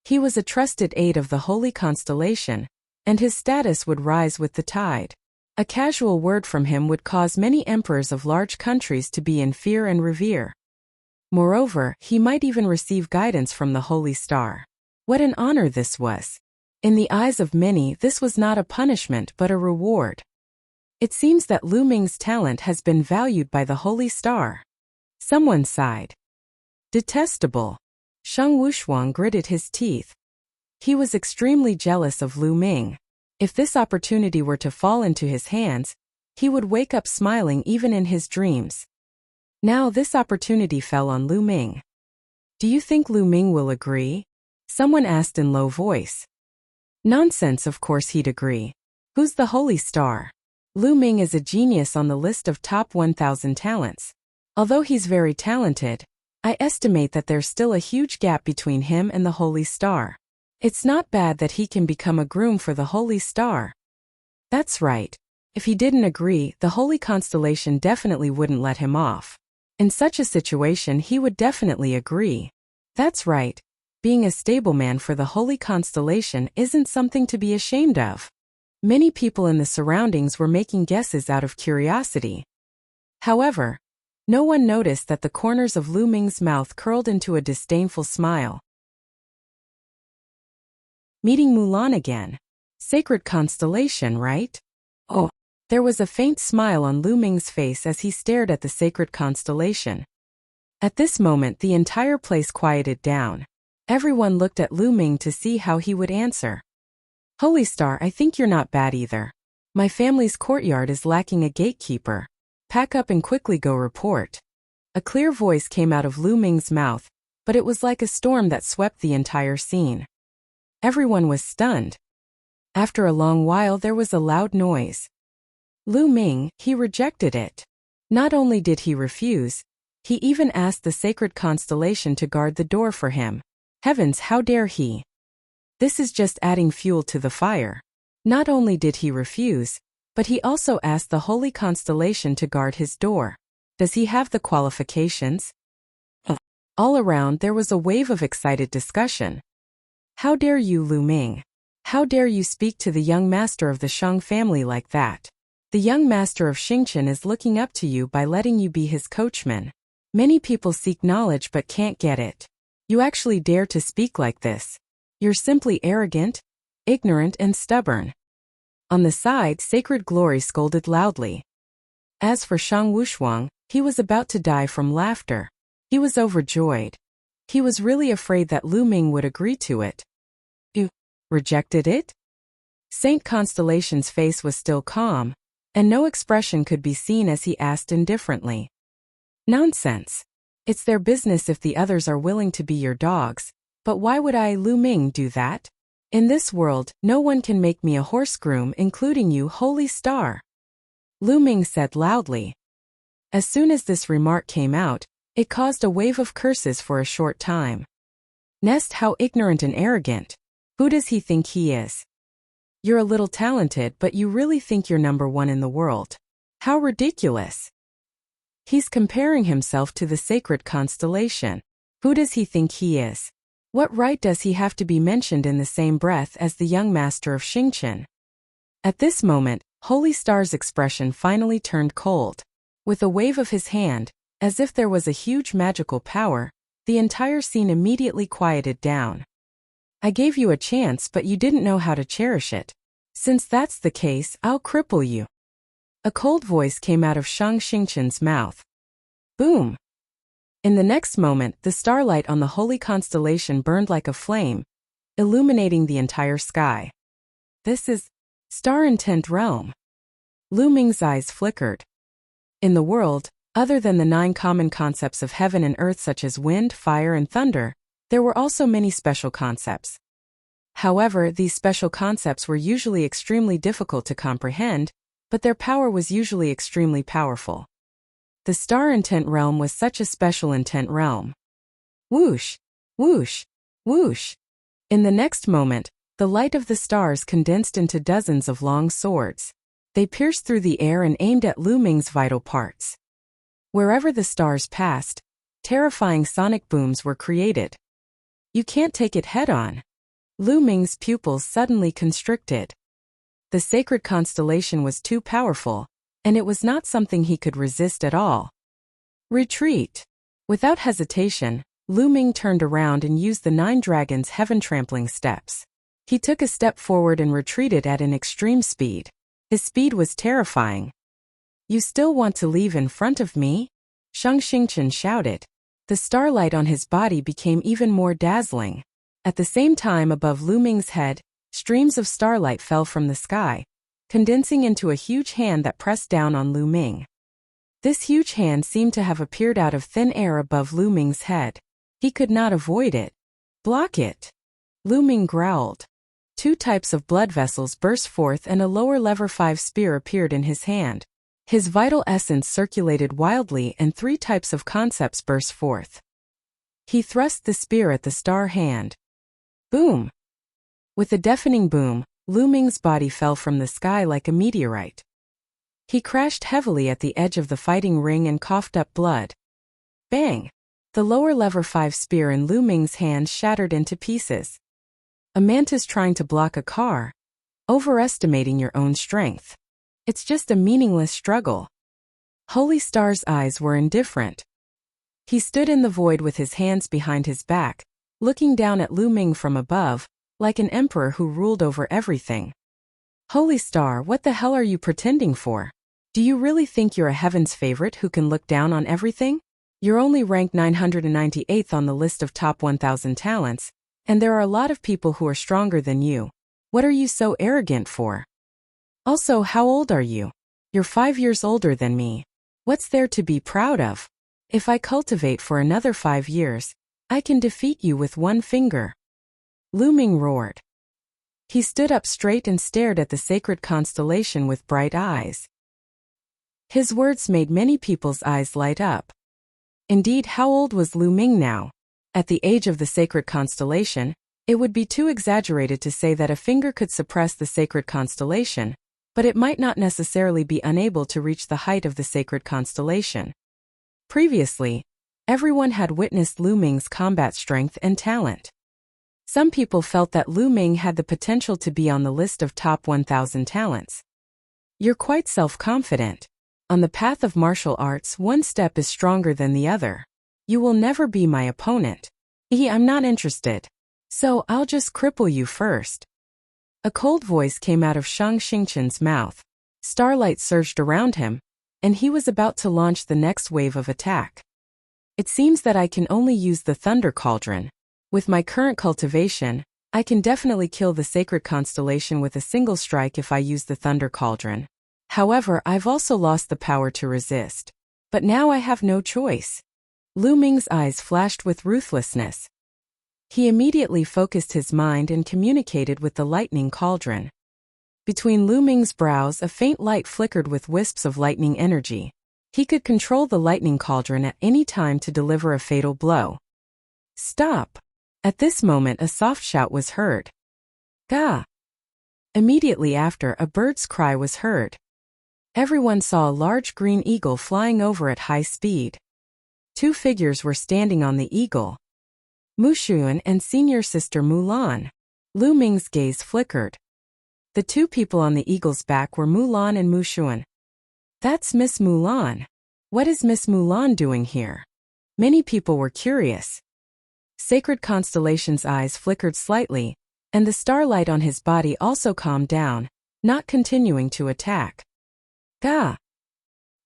He was a trusted aide of the Holy Constellation, and his status would rise with the tide. A casual word from him would cause many emperors of large countries to be in fear and revere. Moreover, he might even receive guidance from the Holy Star. What an honor this was! In the eyes of many, this was not a punishment but a reward. It seems that Lu Ming's talent has been valued by the Holy Star. Someone sighed. Detestable. Sheng Wushuang gritted his teeth. He was extremely jealous of Lu Ming. If this opportunity were to fall into his hands, he would wake up smiling even in his dreams. Now this opportunity fell on Lu Ming. "Do you think Lu Ming will agree?" someone asked in low voice. "Nonsense, of course he'd agree. Who's the Holy Star? Lu Ming is a genius on the list of top 1,000 talents. Although he's very talented, I estimate that there's still a huge gap between him and the Holy Star. It's not bad that he can become a groom for the Holy Star." That's right. If he didn't agree, the Holy Constellation definitely wouldn't let him off. In such a situation he would definitely agree. That's right. Being a stableman for the Holy Constellation isn't something to be ashamed of. Many people in the surroundings were making guesses out of curiosity. However, no one noticed that the corners of Lu Ming's mouth curled into a disdainful smile. Meeting Mulan again. Sacred constellation, right? Oh. There was a faint smile on Lu Ming's face as he stared at the sacred constellation. At this moment the entire place quieted down. Everyone looked at Lu Ming to see how he would answer. "Holy Star, I think you're not bad either. My family's courtyard is lacking a gatekeeper. Pack up and quickly go report. A clear voice came out of Lu Ming's mouth, but it was like a storm that swept the entire scene. Everyone was stunned. After a long while there was a loud noise. Lu Ming, he rejected it. Not only did he refuse, he even asked the sacred constellation to guard the door for him. Heavens, how dare he! This is just adding fuel to the fire. Not only did he refuse, but he also asked the holy constellation to guard his door. Does he have the qualifications? All around there was a wave of excited discussion. How dare you, Lu Ming? How dare you speak to the young master of the Shang family like that? The young master of Xingqian is looking up to you by letting you be his coachman. Many people seek knowledge but can't get it. You actually dare to speak like this. You're simply arrogant, ignorant and stubborn. On the side, Sacred Glory scolded loudly. As for Shang Wushuang, he was about to die from laughter. He was overjoyed. He was really afraid that Lu Ming would agree to it. You rejected it? Saint Constellation's face was still calm, and no expression could be seen as he asked indifferently. Nonsense. It's their business if the others are willing to be your dogs, but why would I, Lu Ming, do that? In this world, no one can make me a horse groom, including you, Holy Star. Lu Ming said loudly. As soon as this remark came out, it caused a wave of curses for a short time. Nest, how ignorant and arrogant. Who does he think he is? You're a little talented, but you really think you're number one in the world. How ridiculous. He's comparing himself to the sacred constellation. Who does he think he is? What right does he have to be mentioned in the same breath as the young master of Xingqian? At this moment, Holy Star's expression finally turned cold. With a wave of his hand, as if there was a huge magical power, the entire scene immediately quieted down. I gave you a chance, but you didn't know how to cherish it. Since that's the case, I'll cripple you. A cold voice came out of Shang Xingqian's mouth. Boom! In the next moment, the starlight on the holy constellation burned like a flame, illuminating the entire sky. This is Star Intent Realm. Lu Ming's eyes flickered. In the world, other than the 9 common concepts of heaven and earth such as wind, fire and thunder, there were also many special concepts. However, these special concepts were usually extremely difficult to comprehend, but their power was usually extremely powerful. The Star Intent Realm was such a special intent realm. Whoosh! Whoosh! Whoosh! In the next moment, the light of the stars condensed into dozens of long swords. They pierced through the air and aimed at Lu Ming's vital parts. Wherever the stars passed, terrifying sonic booms were created. You can't take it head-on. Lu Ming's pupils suddenly constricted. The sacred constellation was too powerful, and it was not something he could resist at all. Retreat! Without hesitation, Lu Ming turned around and used the 9 dragons' heaven-trampling steps. He took a step forward and retreated at an extreme speed. His speed was terrifying. You still want to leave in front of me? Shang Xingqian shouted. The starlight on his body became even more dazzling. At the same time, above Lu Ming's head, streams of starlight fell from the sky, condensing into a huge hand that pressed down on Lu Ming. This huge hand seemed to have appeared out of thin air above Lu Ming's head. He could not avoid it. Block it! Lu Ming growled. 2 types of blood vessels burst forth and a lower lever 5 spear appeared in his hand. His vital essence circulated wildly and 3 types of concepts burst forth. He thrust the spear at the star hand. Boom! With a deafening boom, Lu Ming's body fell from the sky like a meteorite. He crashed heavily at the edge of the fighting ring and coughed up blood. Bang! The lower lever 5 spear in Lu Ming's hand shattered into pieces. A mantis trying to block a car. Overestimating your own strength. It's just a meaningless struggle. Holy Star's eyes were indifferent. He stood in the void with his hands behind his back, looking down at Lu Ming from above, like an emperor who ruled over everything. Holy Star, what the hell are you pretending for? Do you really think you're a heaven's favorite who can look down on everything? You're only ranked 998th on the list of top 1,000 talents, and there are a lot of people who are stronger than you. What are you so arrogant for? Also, how old are you? You're 5 years older than me. What's there to be proud of? If I cultivate for another 5 years, I can defeat you with one finger. Lu Ming roared. He stood up straight and stared at the sacred constellation with bright eyes. His words made many people's eyes light up. Indeed, how old was Lu Ming now? At the age of the sacred constellation, it would be too exaggerated to say that a finger could suppress the sacred constellation, but it might not necessarily be unable to reach the height of the sacred constellation. Previously, everyone had witnessed Lu Ming's combat strength and talent. Some people felt that Lu Ming had the potential to be on the list of top 1,000 talents. You're quite self-confident. On the path of martial arts, one step is stronger than the other. You will never be my opponent. I'm not interested. So I'll just cripple you first. A cold voice came out of Shang Xingqian's mouth. Starlight surged around him, and he was about to launch the next wave of attack. It seems that I can only use the Thunder Cauldron. With my current cultivation, I can definitely kill the sacred constellation with a single strike if I use the Thunder Cauldron. However, I've also lost the power to resist. But now I have no choice. Lu Ming's eyes flashed with ruthlessness. He immediately focused his mind and communicated with the lightning cauldron. Between Lu Ming's brows, a faint light flickered with wisps of lightning energy. He could control the lightning cauldron at any time to deliver a fatal blow. Stop! At this moment, a soft shout was heard. Gah! Immediately after, a bird's cry was heard. Everyone saw a large green eagle flying over at high speed. 2 figures were standing on the eagle. Mu Xuan and senior sister Mulan. Lu Ming's gaze flickered. The 2 people on the eagle's back were Mulan and Mu Xuan. That's Miss Mulan. What is Miss Mulan doing here? Many people were curious. Sacred Constellation's eyes flickered slightly, and the starlight on his body also calmed down, not continuing to attack. Gah!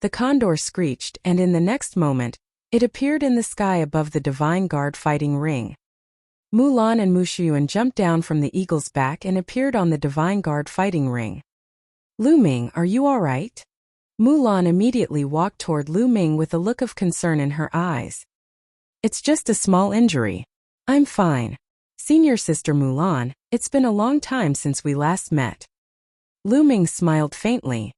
The condor screeched, and in the next moment, it appeared in the sky above the Divine Guard fighting ring. Mulan and Mu Xuan jumped down from the eagle's back and appeared on the Divine Guard fighting ring. Lu Ming, are you all right? Mulan immediately walked toward Lu Ming with a look of concern in her eyes. It's just a small injury. I'm fine. Senior sister Mulan, it's been a long time since we last met. Lu Ming smiled faintly.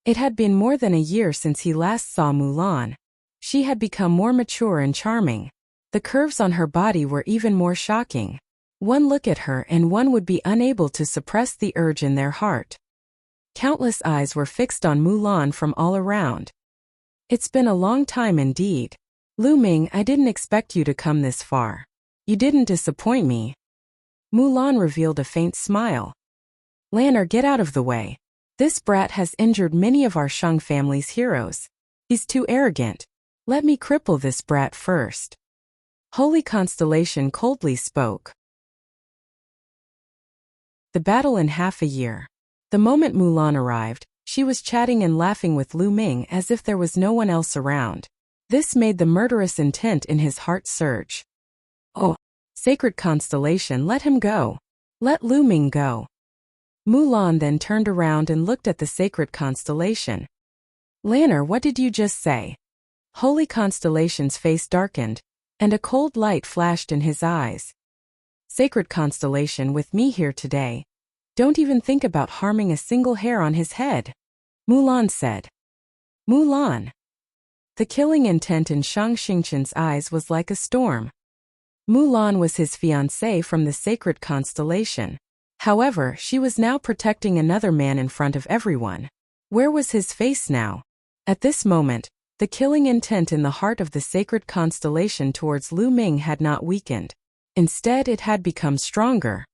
It had been more than a year since he last saw Mulan. She had become more mature and charming. The curves on her body were even more shocking. One look at her and one would be unable to suppress the urge in their heart. Countless eyes were fixed on Mulan from all around. It's been a long time indeed. Lu Ming, I didn't expect you to come this far. You didn't disappoint me. Mulan revealed a faint smile. Lanner, get out of the way. This brat has injured many of our Shang family's heroes. He's too arrogant. Let me cripple this brat first. Holy Constellation coldly spoke. The battle in half a year. The moment Mulan arrived, she was chatting and laughing with Lu Ming as if there was no one else around. This made the murderous intent in his heart surge. Oh, sacred constellation, let him go. Let Lu Ming go. Mulan then turned around and looked at the sacred constellation. Lanner, what did you just say? Holy Constellation's face darkened, and a cold light flashed in his eyes. Sacred Constellation, with me here today. Don't even think about harming a single hair on his head. Mulan said. Mulan. The killing intent in Shang Xingqian's eyes was like a storm. Mulan was his fiancée from the sacred constellation. However, she was now protecting another man in front of everyone. Where was his face now? At this moment, the killing intent in the heart of the sacred constellation towards Lu Ming had not weakened. Instead, it had become stronger.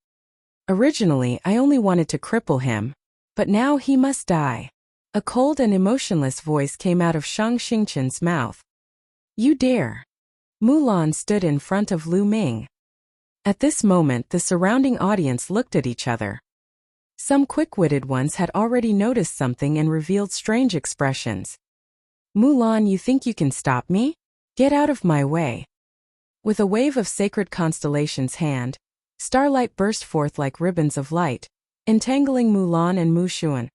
Originally, I only wanted to cripple him, but now he must die. A cold and emotionless voice came out of Shang Xingqian's mouth. You dare. Mulan stood in front of Lu Ming. At this moment, the surrounding audience looked at each other. Some quick-witted ones had already noticed something and revealed strange expressions. Mulan, you think you can stop me? Get out of my way. With a wave of sacred constellation's hand, starlight burst forth like ribbons of light, entangling Mulan and Mu Xuan.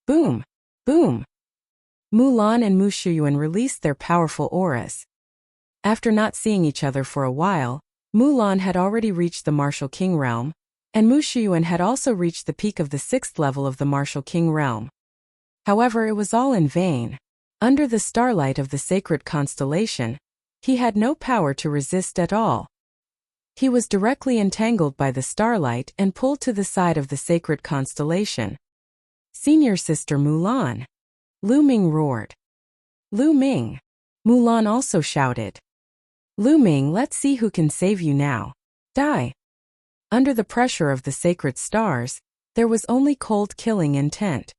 Boom! Boom! Mulan and Mushuyuan released their powerful auras. After not seeing each other for a while, Mulan had already reached the Martial King realm, and Mushuyuan had also reached the peak of the 6th level of the Martial King realm. However, it was all in vain. Under the starlight of the sacred constellation, he had no power to resist at all. He was directly entangled by the starlight and pulled to the side of the sacred constellation. Senior sister Mulan! Lu Ming roared. Lu Ming! Mulan also shouted. Lu Ming, let's see who can save you now. Die! Under the pressure of the sacred stars, there was only cold killing intent.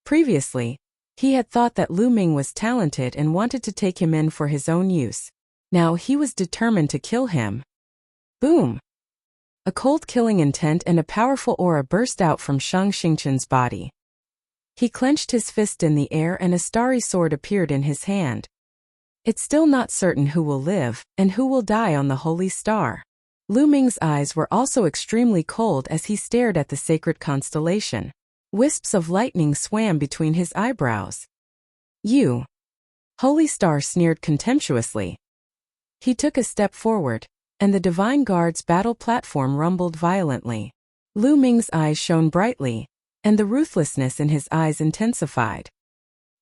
Previously, he had thought that Lu Ming was talented and wanted to take him in for his own use. Now he was determined to kill him. Boom! A cold killing intent and a powerful aura burst out from Shang Xingchen's body. He clenched his fist in the air and a starry sword appeared in his hand. It's still not certain who will live and who will die on the holy star. Lu Ming's eyes were also extremely cold as he stared at the sacred constellation. Wisps of lightning swam between his eyebrows. You! Holy Star sneered contemptuously. He took a step forward, and the Divine Guard's battle platform rumbled violently. Lu Ming's eyes shone brightly, and the ruthlessness in his eyes intensified.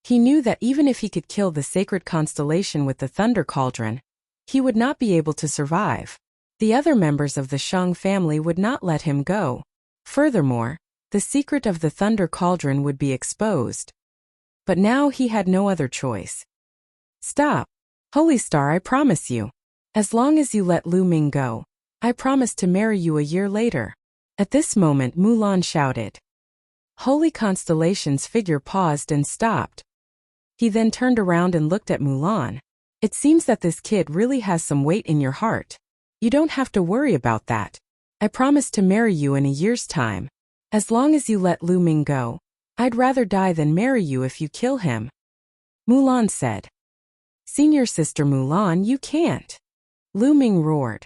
He knew that even if he could kill the sacred constellation with the Thunder Cauldron, he would not be able to survive. The other members of the Shang family would not let him go. Furthermore, the secret of the Thunder Cauldron would be exposed. But now he had no other choice. Stop! Holy Star, I promise you. As long as you let Lu Ming go, I promise to marry you a year later. At this moment Mulan shouted. Holy Constellation's figure paused and stopped. He then turned around and looked at Mulan. It seems that this kid really has some weight in your heart. You don't have to worry about that. I promise to marry you in a year's time. As long as you let Lu Ming go, I'd rather die than marry you if you kill him. Mulan said. Senior sister Mulan, you can't. Lu Ming roared.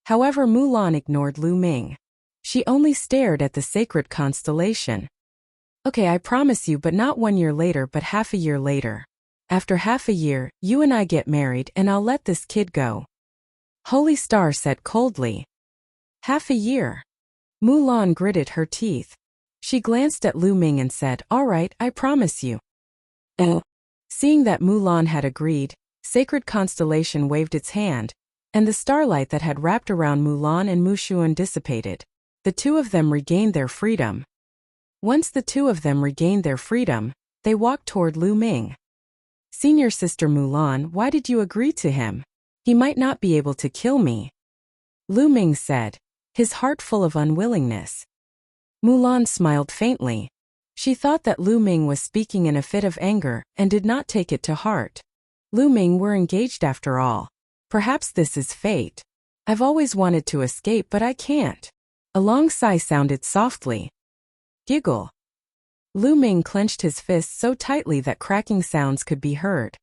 However, Mulan ignored Lu Ming. She only stared at the sacred constellation. Okay, I promise you, but not 1 year later, but half a year later. After half a year, you and I get married and I'll let this kid go. Holy Star said coldly. Half a year. Mulan gritted her teeth. She glanced at Lu Ming and said, all right, I promise you. Seeing that Mulan had agreed, Sacred Constellation waved its hand, and the starlight that had wrapped around Mulan and Mushuyuan dissipated. The two of them regained their freedom. Once the two of them regained their freedom, they walked toward Lu Ming. Senior sister Mulan, why did you agree to him? He might not be able to kill me. Lu Ming said, his heart full of unwillingness. Mulan smiled faintly. She thought that Lu Ming was speaking in a fit of anger and did not take it to heart. Lu Ming, we're engaged after all. Perhaps this is fate. I've always wanted to escape, but I can't. A long sigh sounded softly. Giggle. Lu Ming clenched his fists so tightly that cracking sounds could be heard.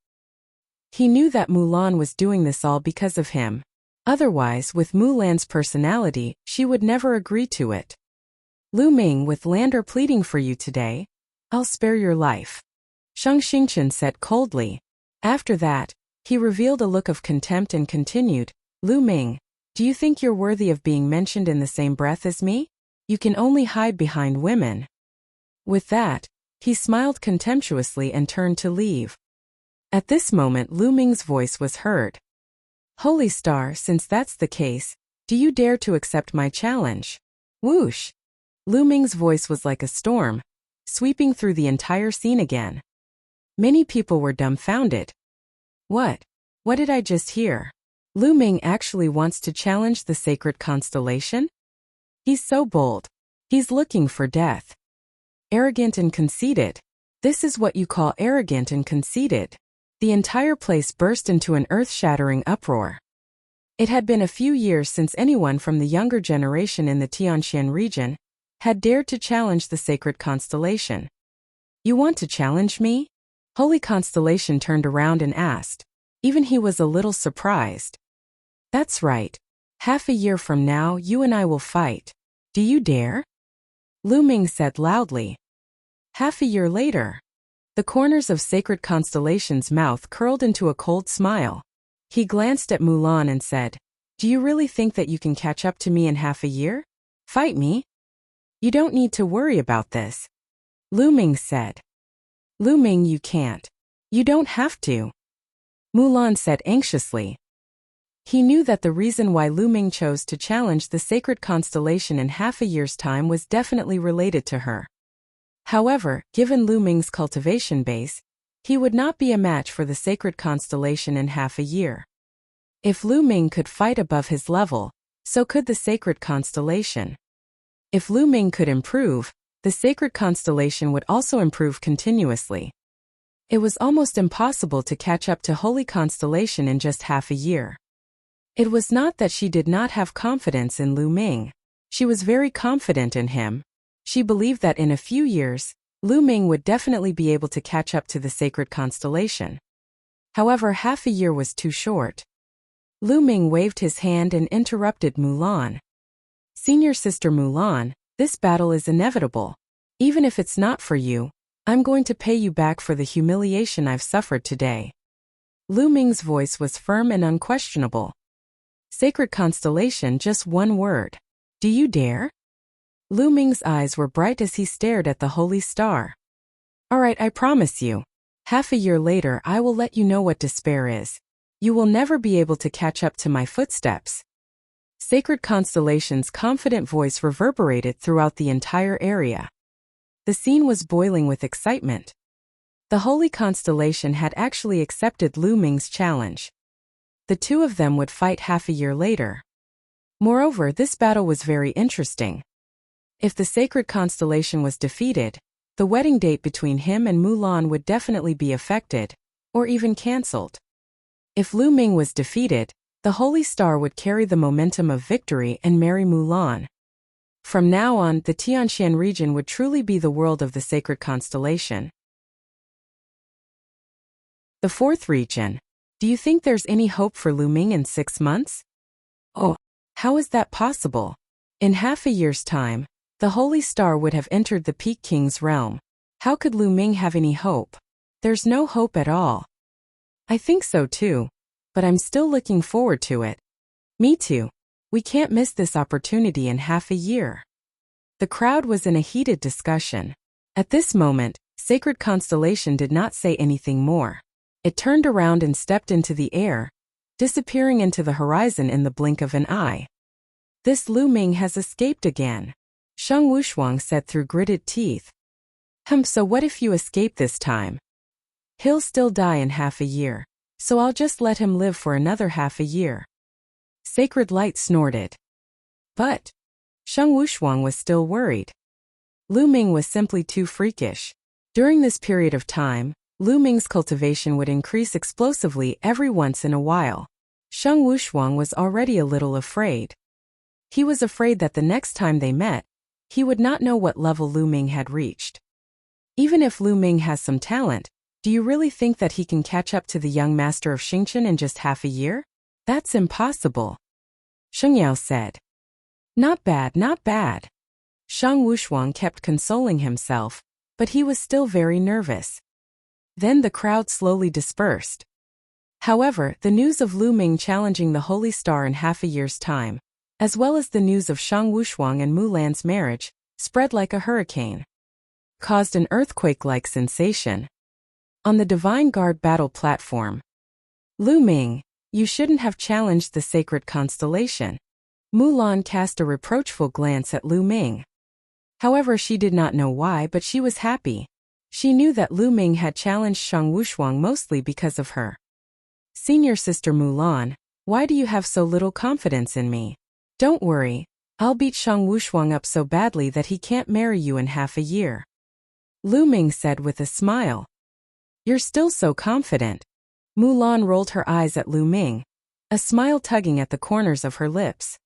He knew that Mulan was doing this all because of him. Otherwise, with Mulan's personality, she would never agree to it. Lu Ming, with Lander pleading for you today, I'll spare your life. Shang Xingchen said coldly. After that, he revealed a look of contempt and continued, Lu Ming, do you think you're worthy of being mentioned in the same breath as me? You can only hide behind women. With that, he smiled contemptuously and turned to leave. At this moment Lu Ming's voice was heard. Holy Star, since that's the case, do you dare to accept my challenge? Whoosh! Lu Ming's voice was like a storm, sweeping through the entire scene again. Many people were dumbfounded. What? What did I just hear? Lu Ming actually wants to challenge the sacred constellation? He's so bold. He's looking for death. Arrogant and conceited. This is what you call arrogant and conceited. The entire place burst into an earth-shattering uproar. It had been a few years since anyone from the younger generation in the Tianxian region had dared to challenge the sacred constellation. You want to challenge me? Holy Constellation turned around and asked. Even he was a little surprised. That's right. Half a year from now you and I will fight. Do you dare? Lu Ming said loudly. Half a year later. The corners of Sacred Constellation's mouth curled into a cold smile. He glanced at Mulan and said, "Do you really think that you can catch up to me in half a year? Fight me? You don't need to worry about this." Lu Ming said. "Lu Ming, you can't. You don't have to," Mulan said anxiously. He knew that the reason why Lu Ming chose to challenge the Sacred Constellation in half a year's time was definitely related to her. However, given Lu Ming's cultivation base, he would not be a match for the Sacred Constellation in half a year. If Lu Ming could fight above his level, so could the Sacred Constellation. If Lu Ming could improve, the Sacred Constellation would also improve continuously. It was almost impossible to catch up to Holy Constellation in just half a year. It was not that she did not have confidence in Lu Ming. She was very confident in him. She believed that in a few years, Lu Ming would definitely be able to catch up to the Sacred Constellation. However, half a year was too short. Lu Ming waved his hand and interrupted Mulan. "Senior Sister Mulan, this battle is inevitable. Even if it's not for you, I'm going to pay you back for the humiliation I've suffered today." Lu Ming's voice was firm and unquestionable. "Sacred Constellation, just one word. Do you dare?" Lu Ming's eyes were bright as he stared at the holy star. "All right, I promise you. Half a year later I will let you know what despair is. You will never be able to catch up to my footsteps." Sacred Constellation's confident voice reverberated throughout the entire area. The scene was boiling with excitement. The Holy Constellation had actually accepted Lu Ming's challenge. The two of them would fight half a year later. Moreover, this battle was very interesting. If the Sacred Constellation was defeated, the wedding date between him and Mulan would definitely be affected, or even cancelled. If Lu Ming was defeated, the Holy Star would carry the momentum of victory and marry Mulan. From now on, the Tianxian region would truly be the world of the Sacred Constellation. The fourth region. Do you think there's any hope for Lu Ming in 6 months? Oh, how is that possible? In half a year's time, the Holy Star would have entered the Peak King's realm. How could Lu Ming have any hope? There's no hope at all. I think so too, but I'm still looking forward to it. Me too. We can't miss this opportunity in half a year. The crowd was in a heated discussion. At this moment, Sacred Constellation did not say anything more. It turned around and stepped into the air, disappearing into the horizon in the blink of an eye. "This Lu Ming has escaped again," Sheng Wushuang said through gritted teeth. So what if you escape this time? He'll still die in half a year, so I'll just let him live for another half a year." Sacred Light snorted. But Sheng Wushuang was still worried. Lu Ming was simply too freakish. During this period of time, Lu Ming's cultivation would increase explosively every once in a while. Sheng Wushuang was already a little afraid. He was afraid that the next time they met, he would not know what level Lu Ming had reached. Even if Lu Ming has some talent, do you really think that he can catch up to the young master of Xingqian in just half a year? That's impossible. Sheng Yao said. Not bad, not bad. Sheng Wushuang kept consoling himself, but he was still very nervous. Then the crowd slowly dispersed. However, the news of Lu Ming challenging the Holy Star in half a year's time, as well as the news of Sheng Wushuang and Mulan's marriage, spread like a hurricane. Caused an earthquake-like sensation. On the Divine Guard battle platform. Lu Ming, you shouldn't have challenged the sacred constellation. Mulan cast a reproachful glance at Lu Ming. However, she did not know why, but she was happy. She knew that Lu Ming had challenged Sheng Wushuang mostly because of her. Senior Sister Mulan, why do you have so little confidence in me? Don't worry, I'll beat Sheng Wushuang up so badly that he can't marry you in half a year. Lu Ming said with a smile. You're still so confident. Mulan rolled her eyes at Lu Ming, a smile tugging at the corners of her lips.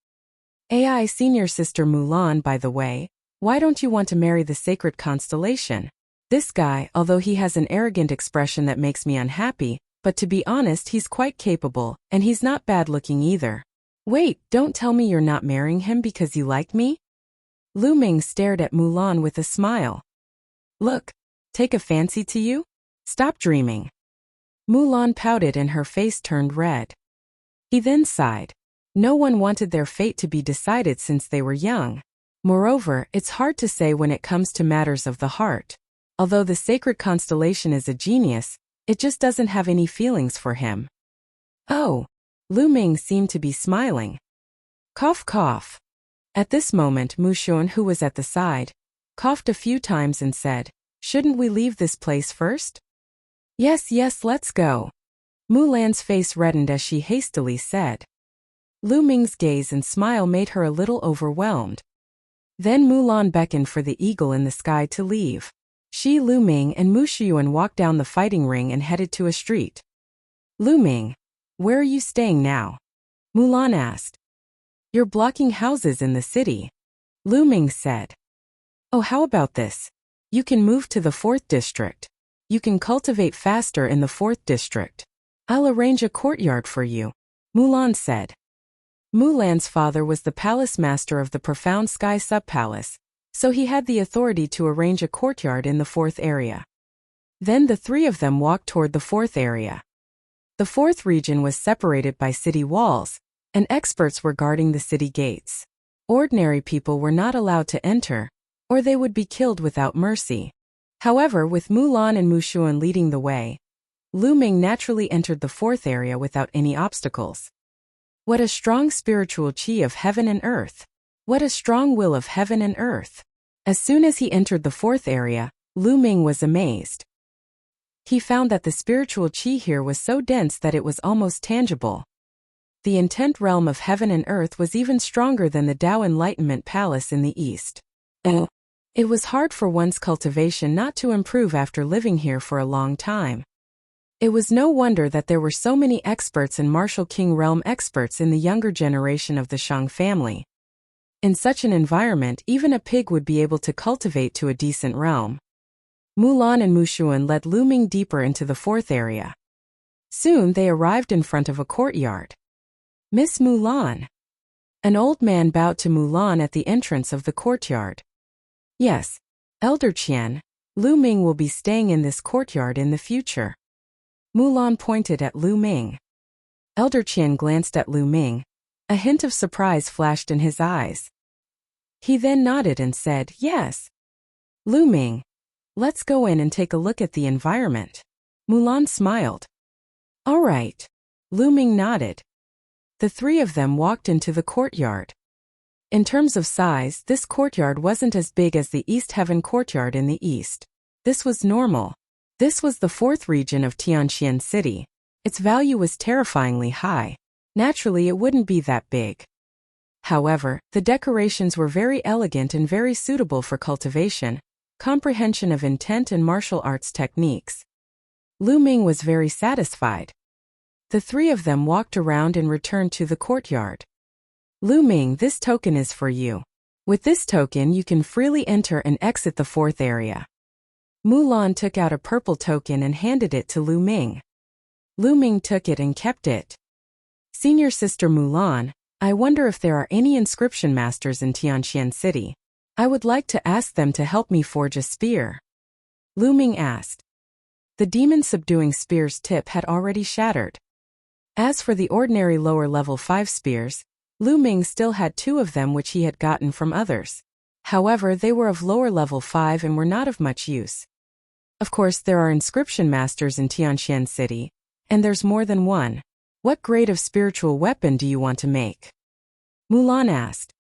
AI Senior Sister Mulan, by the way, why don't you want to marry the sacred constellation? This guy, although he has an arrogant expression that makes me unhappy, but to be honest, he's quite capable, and he's not bad looking either. Wait, don't tell me you're not marrying him because you like me? Lu Ming stared at Mulan with a smile. Look, take a fancy to you? Stop dreaming. Mulan pouted and her face turned red. He then sighed. No one wanted their fate to be decided since they were young. Moreover, it's hard to say when it comes to matters of the heart. Although the sacred constellation is a genius, it just doesn't have any feelings for him. Oh. Lu Ming seemed to be smiling. Cough cough. At this moment Mu Xuan, who was at the side, coughed a few times and said, "Shouldn't we leave this place first?" Yes, let's go. Mulan's face reddened as she hastily said. Lu Ming's gaze and smile made her a little overwhelmed. Then Mulan beckoned for the eagle in the sky to leave. She, Lu Ming, and Mu Xuan walked down the fighting ring and headed to a street. Lu Ming, where are you staying now? Mulan asked. You're blocking houses in the city. Lu Ming said. Oh, how about this? You can move to the 4th district. You can cultivate faster in the 4th district. I'll arrange a courtyard for you, Mulan said. Mulan's father was the palace master of the Profound Sky Sub-Palace, so he had the authority to arrange a courtyard in the 4th area. Then the three of them walked toward the 4th area. The 4th region was separated by city walls, and experts were guarding the city gates. Ordinary people were not allowed to enter, or they would be killed without mercy. However, with Mulan and Mu Xuan leading the way, Lu Ming naturally entered the 4th area without any obstacles. What a strong spiritual chi of heaven and earth! What a strong will of heaven and earth! As soon as he entered the 4th area, Lu Ming was amazed. He found that the spiritual chi here was so dense that it was almost tangible. The intent realm of heaven and earth was even stronger than the Tao Enlightenment Palace in the east. It was hard for one's cultivation not to improve after living here for a long time. It was no wonder that there were so many experts and martial king realm experts in the younger generation of the Shang family. In such an environment, even a pig would be able to cultivate to a decent realm. Mulan and Mu Xuan led Lu Ming deeper into the 4th area. Soon they arrived in front of a courtyard. Miss Mulan. An old man bowed to Mulan at the entrance of the courtyard. Yes, Elder Qian, Lu Ming will be staying in this courtyard in the future. Mulan pointed at Lu Ming. Elder Qian glanced at Lu Ming. A hint of surprise flashed in his eyes. He then nodded and said, Yes. Lu Ming, let's go in and take a look at the environment. Mulan smiled. All right. Lu Ming nodded. The three of them walked into the courtyard. In terms of size, this courtyard wasn't as big as the East Heaven courtyard in the east. This was normal. This was the 4th region of Tianxian City. Its value was terrifyingly high. Naturally, it wouldn't be that big. However, the decorations were very elegant and very suitable for cultivation, comprehension of intent and martial arts techniques. Lu Ming was very satisfied. The three of them walked around and returned to the courtyard. Lu Ming, this token is for you. With this token you can freely enter and exit the 4th area. Mulan took out a purple token and handed it to Lu Ming. Lu Ming took it and kept it. Senior Sister Mulan, I wonder if there are any inscription masters in Tianxian City. I would like to ask them to help me forge a spear. Lu Ming asked. The demon subduing spear's tip had already shattered. As for the ordinary lower level 5 spears, Lu Ming still had 2 of them which he had gotten from others. However, they were of lower level 5 and were not of much use. Of course, there are inscription masters in Tianxian City, and there's more than one. What grade of spiritual weapon do you want to make? Mulan asked.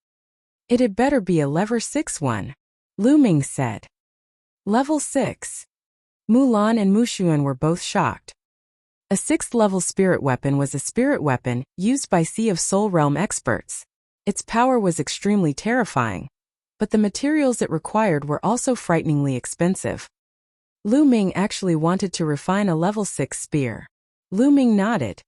It had better be a level 6 one, Lu Ming said. Level 6. Mulan and Mu Xuan were both shocked. A 6th level spirit weapon was a spirit weapon used by Sea of Soul Realm experts. Its power was extremely terrifying, but the materials it required were also frighteningly expensive. Lu Ming actually wanted to refine a level 6 spear. Lu Ming nodded.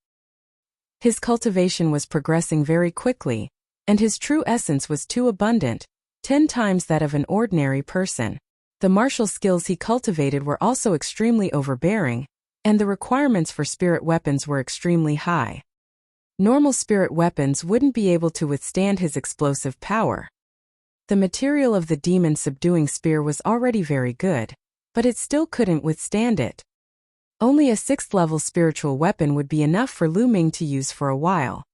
His cultivation was progressing very quickly, and his true essence was too abundant, 10 times that of an ordinary person. The martial skills he cultivated were also extremely overbearing, and the requirements for spirit weapons were extremely high. Normal spirit weapons wouldn't be able to withstand his explosive power. The material of the demon subduing spear was already very good, but it still couldn't withstand it. Only a 6th-level spiritual weapon would be enough for Lu Ming to use for a while.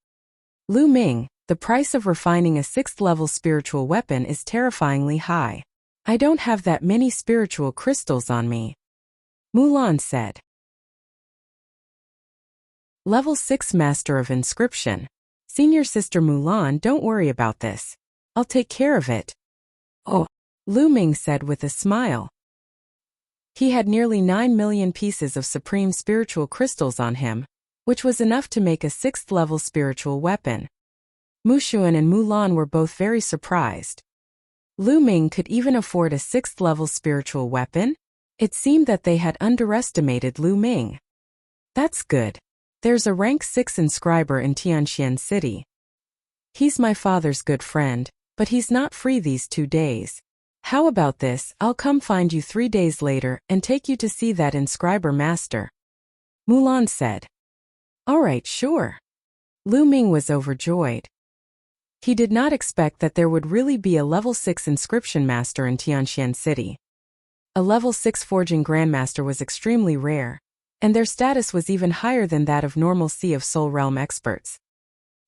Lu Ming, the price of refining a 6th-level spiritual weapon is terrifyingly high. I don't have that many spiritual crystals on me, Mulan said. Level 6 Master of Inscription. Senior Sister Mulan, don't worry about this. I'll take care of it. Oh, Lu Ming said with a smile. He had nearly 9 million pieces of supreme spiritual crystals on him, which was enough to make a 6th-level spiritual weapon. Mushuan and Mulan were both very surprised. Lu Ming could even afford a 6th-level spiritual weapon? It seemed that they had underestimated Lu Ming. That's good. There's a rank 6 inscriber in Tianxian City. He's my father's good friend, but he's not free these 2 days. How about this, I'll come find you 3 days later and take you to see that inscriber master, Mulan said. All right, sure. Lu Ming was overjoyed. He did not expect that there would really be a level 6 inscription master in Tianxian City. A level 6 forging grandmaster was extremely rare, and their status was even higher than that of normal Sea of Soul Realm experts.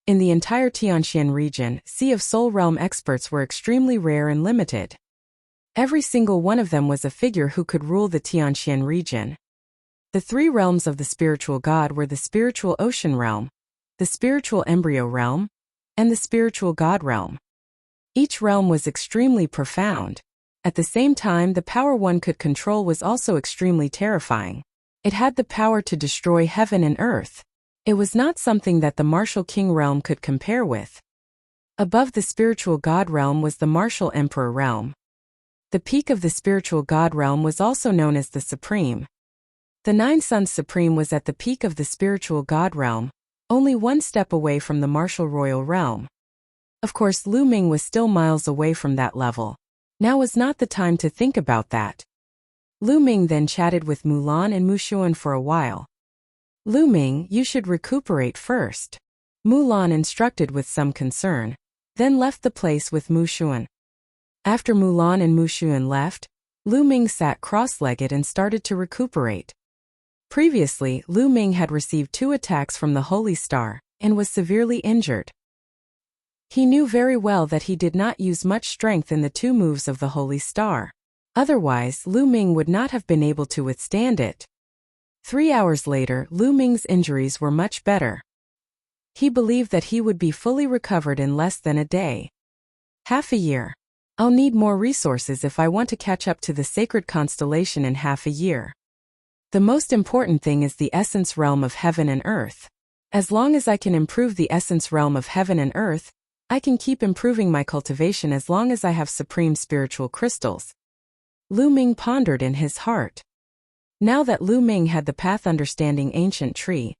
In the entire Tianxian region, Sea of Soul Realm experts were extremely rare and limited. Every single one of them was a figure who could rule the Tianxian region. The 3 realms of the spiritual god were the spiritual ocean realm, the spiritual embryo realm, and the spiritual god realm. Each realm was extremely profound. At the same time, the power one could control was also extremely terrifying. It had the power to destroy heaven and earth. It was not something that the martial king realm could compare with. Above the spiritual god realm was the martial emperor realm. The peak of the spiritual god realm was also known as the Supreme. The 9 Suns Supreme was at the peak of the spiritual god realm, only 1 step away from the martial royal realm. Of course, Lu Ming was still miles away from that level. Now was not the time to think about that. Lu Ming then chatted with Mulan and Mushuan for a while. Lu Ming, you should recuperate first, Mulan instructed with some concern, then left the place with Mushuan. After Mulan and Mushuan left, Lu Ming sat cross-legged and started to recuperate. Previously, Lu Ming had received 2 attacks from the Holy Star, and was severely injured. He knew very well that he did not use much strength in the 2 moves of the Holy Star. Otherwise, Lu Ming would not have been able to withstand it. 3 hours later, Lu Ming's injuries were much better. He believed that he would be fully recovered in less than a day. Half a year. I'll need more resources if I want to catch up to the sacred constellation in half a year. The most important thing is the essence realm of heaven and earth. As long as I can improve the essence realm of heaven and earth, I can keep improving my cultivation as long as I have supreme spiritual crystals. Lu Ming pondered in his heart. Now that Lu Ming had the path understanding ancient tree,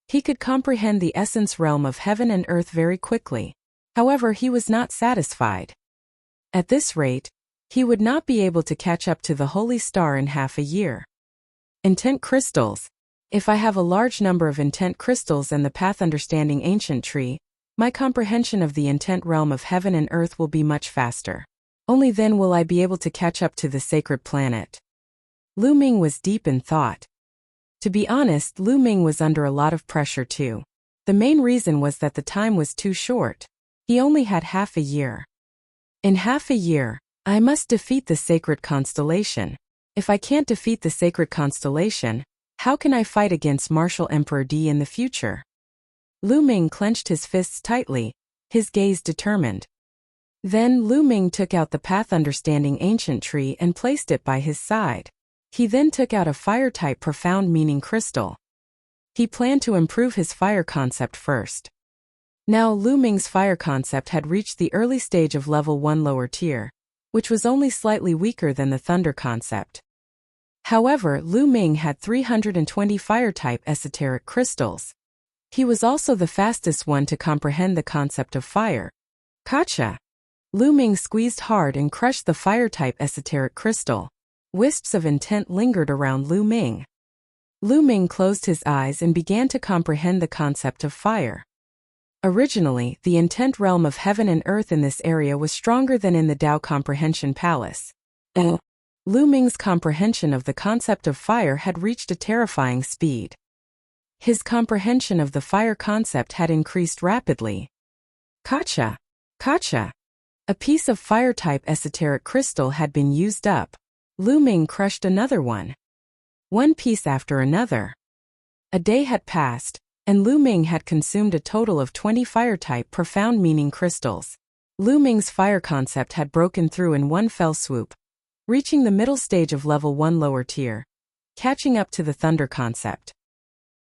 he could comprehend the essence realm of heaven and earth very quickly. However, he was not satisfied. At this rate, he would not be able to catch up to the Holy Star in half a year. Intent crystals. If I have a large number of intent crystals and the path understanding ancient tree, my comprehension of the intent realm of heaven and earth will be much faster. Only then will I be able to catch up to the sacred planet. Lu Ming was deep in thought. To be honest, Lu Ming was under a lot of pressure too. The main reason was that the time was too short. He only had half a year. In half a year, I must defeat the sacred constellation. If I can't defeat the sacred constellation, how can I fight against Martial Emperor D in the future? Lu Ming clenched his fists tightly, his gaze determined. Then Lu Ming took out the path understanding ancient tree and placed it by his side. He then took out a fire-type profound meaning crystal. He planned to improve his fire concept first. Now Lu Ming's fire concept had reached the early stage of level 1 lower tier, which was only slightly weaker than the thunder concept. However, Lu Ming had 320 fire-type esoteric crystals. He was also the fastest one to comprehend the concept of fire. Gotcha! Lu Ming squeezed hard and crushed the fire-type esoteric crystal. Wisps of intent lingered around Lu Ming. Lu Ming closed his eyes and began to comprehend the concept of fire. Originally, the intent realm of heaven and earth in this area was stronger than in the Tao Comprehension Palace. Lu Ming's comprehension of the concept of fire had reached a terrifying speed. His comprehension of the fire concept had increased rapidly. Gotcha! Gotcha! A piece of fire-type esoteric crystal had been used up. Lu Ming crushed another one. One piece after another. A day had passed, and Lu Ming had consumed a total of 20 fire-type profound meaning crystals. Lu Ming's fire concept had broken through in one fell swoop, reaching the middle stage of level 1 lower tier, catching up to the thunder concept.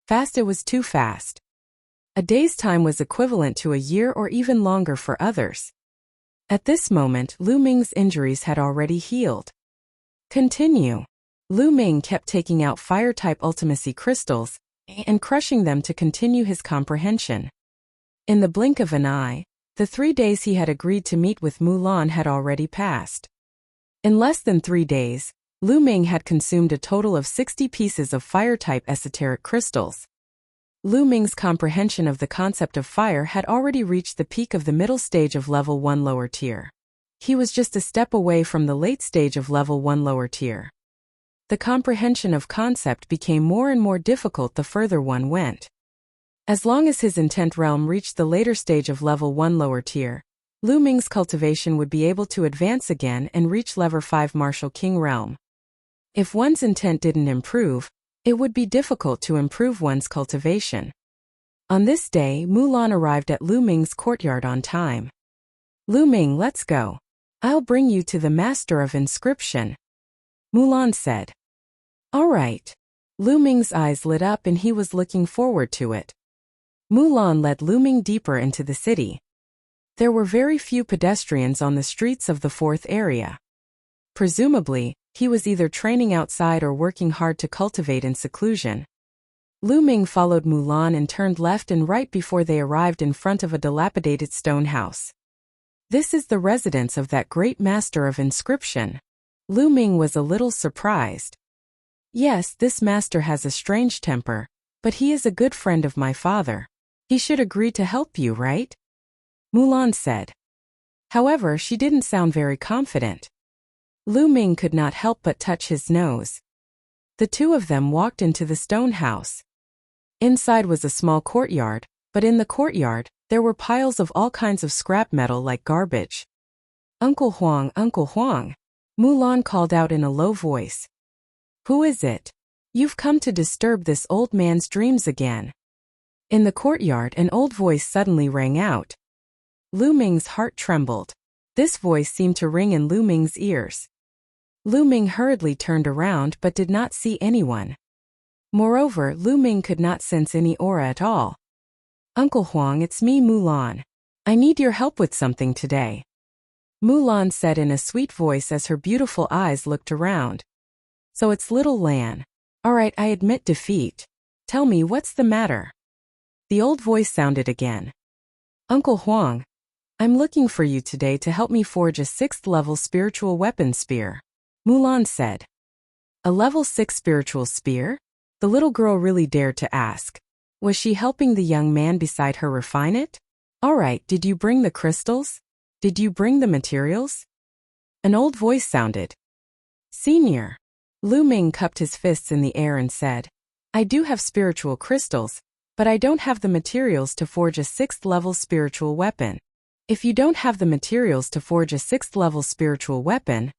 Fast, it was too fast. A day's time was equivalent to a year or even longer for others. At this moment, Lu Ming's injuries had already healed. Continue. Lu Ming kept taking out fire-type ultimacy crystals and crushing them to continue his comprehension. In the blink of an eye, the 3 days he had agreed to meet with Mulan had already passed. In less than 3 days, Lu Ming had consumed a total of 60 pieces of fire-type esoteric crystals. Lu Ming's comprehension of the concept of fire had already reached the peak of the middle stage of level 1 lower tier. He was just a step away from the late stage of level 1 lower tier. The comprehension of concept became more and more difficult the further one went. As long as his intent realm reached the later stage of level 1 lower tier, Lu Ming's cultivation would be able to advance again and reach level 5 Martial King realm. If one's intent didn't improve, it would be difficult to improve one's cultivation. On this day, Mulan arrived at Lu Ming's courtyard on time. Lu Ming, let's go. I'll bring you to the Master of Inscription, Mulan said. All right. Lu Ming's eyes lit up and he was looking forward to it. Mulan led Lu Ming deeper into the city. There were very few pedestrians on the streets of the fourth area. Presumably, he was either training outside or working hard to cultivate in seclusion. Lu Ming followed Mulan and turned left and right before they arrived in front of a dilapidated stone house. This is the residence of that great master of inscription. Lu Ming was a little surprised. Yes, this master has a strange temper, but he is a good friend of my father. He should agree to help you, right? Mulan said. However, she didn't sound very confident. Lu Ming could not help but touch his nose. The two of them walked into the stone house. Inside was a small courtyard, but in the courtyard, there were piles of all kinds of scrap metal like garbage. Uncle Huang, Mulan called out in a low voice. Who is it? You've come to disturb this old man's dreams again. In the courtyard, an old voice suddenly rang out. Lu Ming's heart trembled. This voice seemed to ring in Lu Ming's ears. Lu Ming hurriedly turned around but did not see anyone. Moreover, Lu Ming could not sense any aura at all. Uncle Huang, it's me, Mulan. I need your help with something today, Mulan said in a sweet voice as her beautiful eyes looked around. So it's little Lan. Alright, I admit defeat. Tell me, what's the matter? The old voice sounded again. Uncle Huang, I'm looking for you today to help me forge a 6th level spiritual weapon spear, Mulan said. A level 6 spiritual spear? The little girl really dared to ask. Was she helping the young man beside her refine it? Alright, did you bring the crystals? Did you bring the materials? An old voice sounded. Senior. Lu Ming cupped his fists in the air and said, I do have spiritual crystals, but I don't have the materials to forge a 6th level spiritual weapon. If you don't have the materials to forge a 6th level spiritual weapon,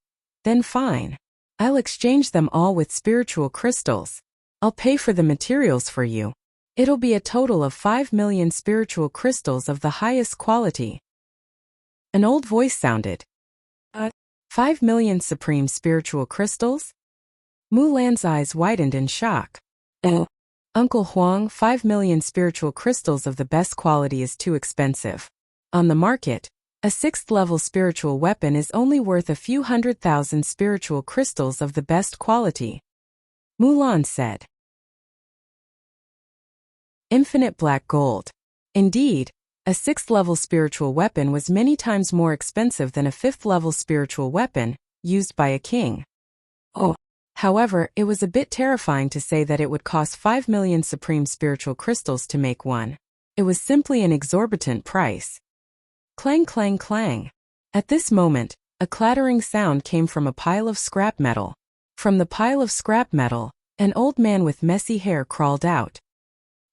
then fine. I'll exchange them all with spiritual crystals. I'll pay for the materials for you. It'll be a total of 5 million spiritual crystals of the highest quality. An old voice sounded. 5 million supreme spiritual crystals? Mulan's eyes widened in shock. Uncle Huang, 5 million spiritual crystals of the best quality is too expensive. On the market, a 6th level spiritual weapon is only worth a few 100,000 spiritual crystals of the best quality, Mulan said. Infinite black gold. Indeed, a 6th level spiritual weapon was many times more expensive than a 5th level spiritual weapon, used by a king. However, it was a bit terrifying to say that it would cost 5 million supreme spiritual crystals to make one. It was simply an exorbitant price. Clang, clang, clang. At this moment, A clattering sound came from a pile of scrap metal. From the pile of scrap metal, an old man with messy hair crawled out.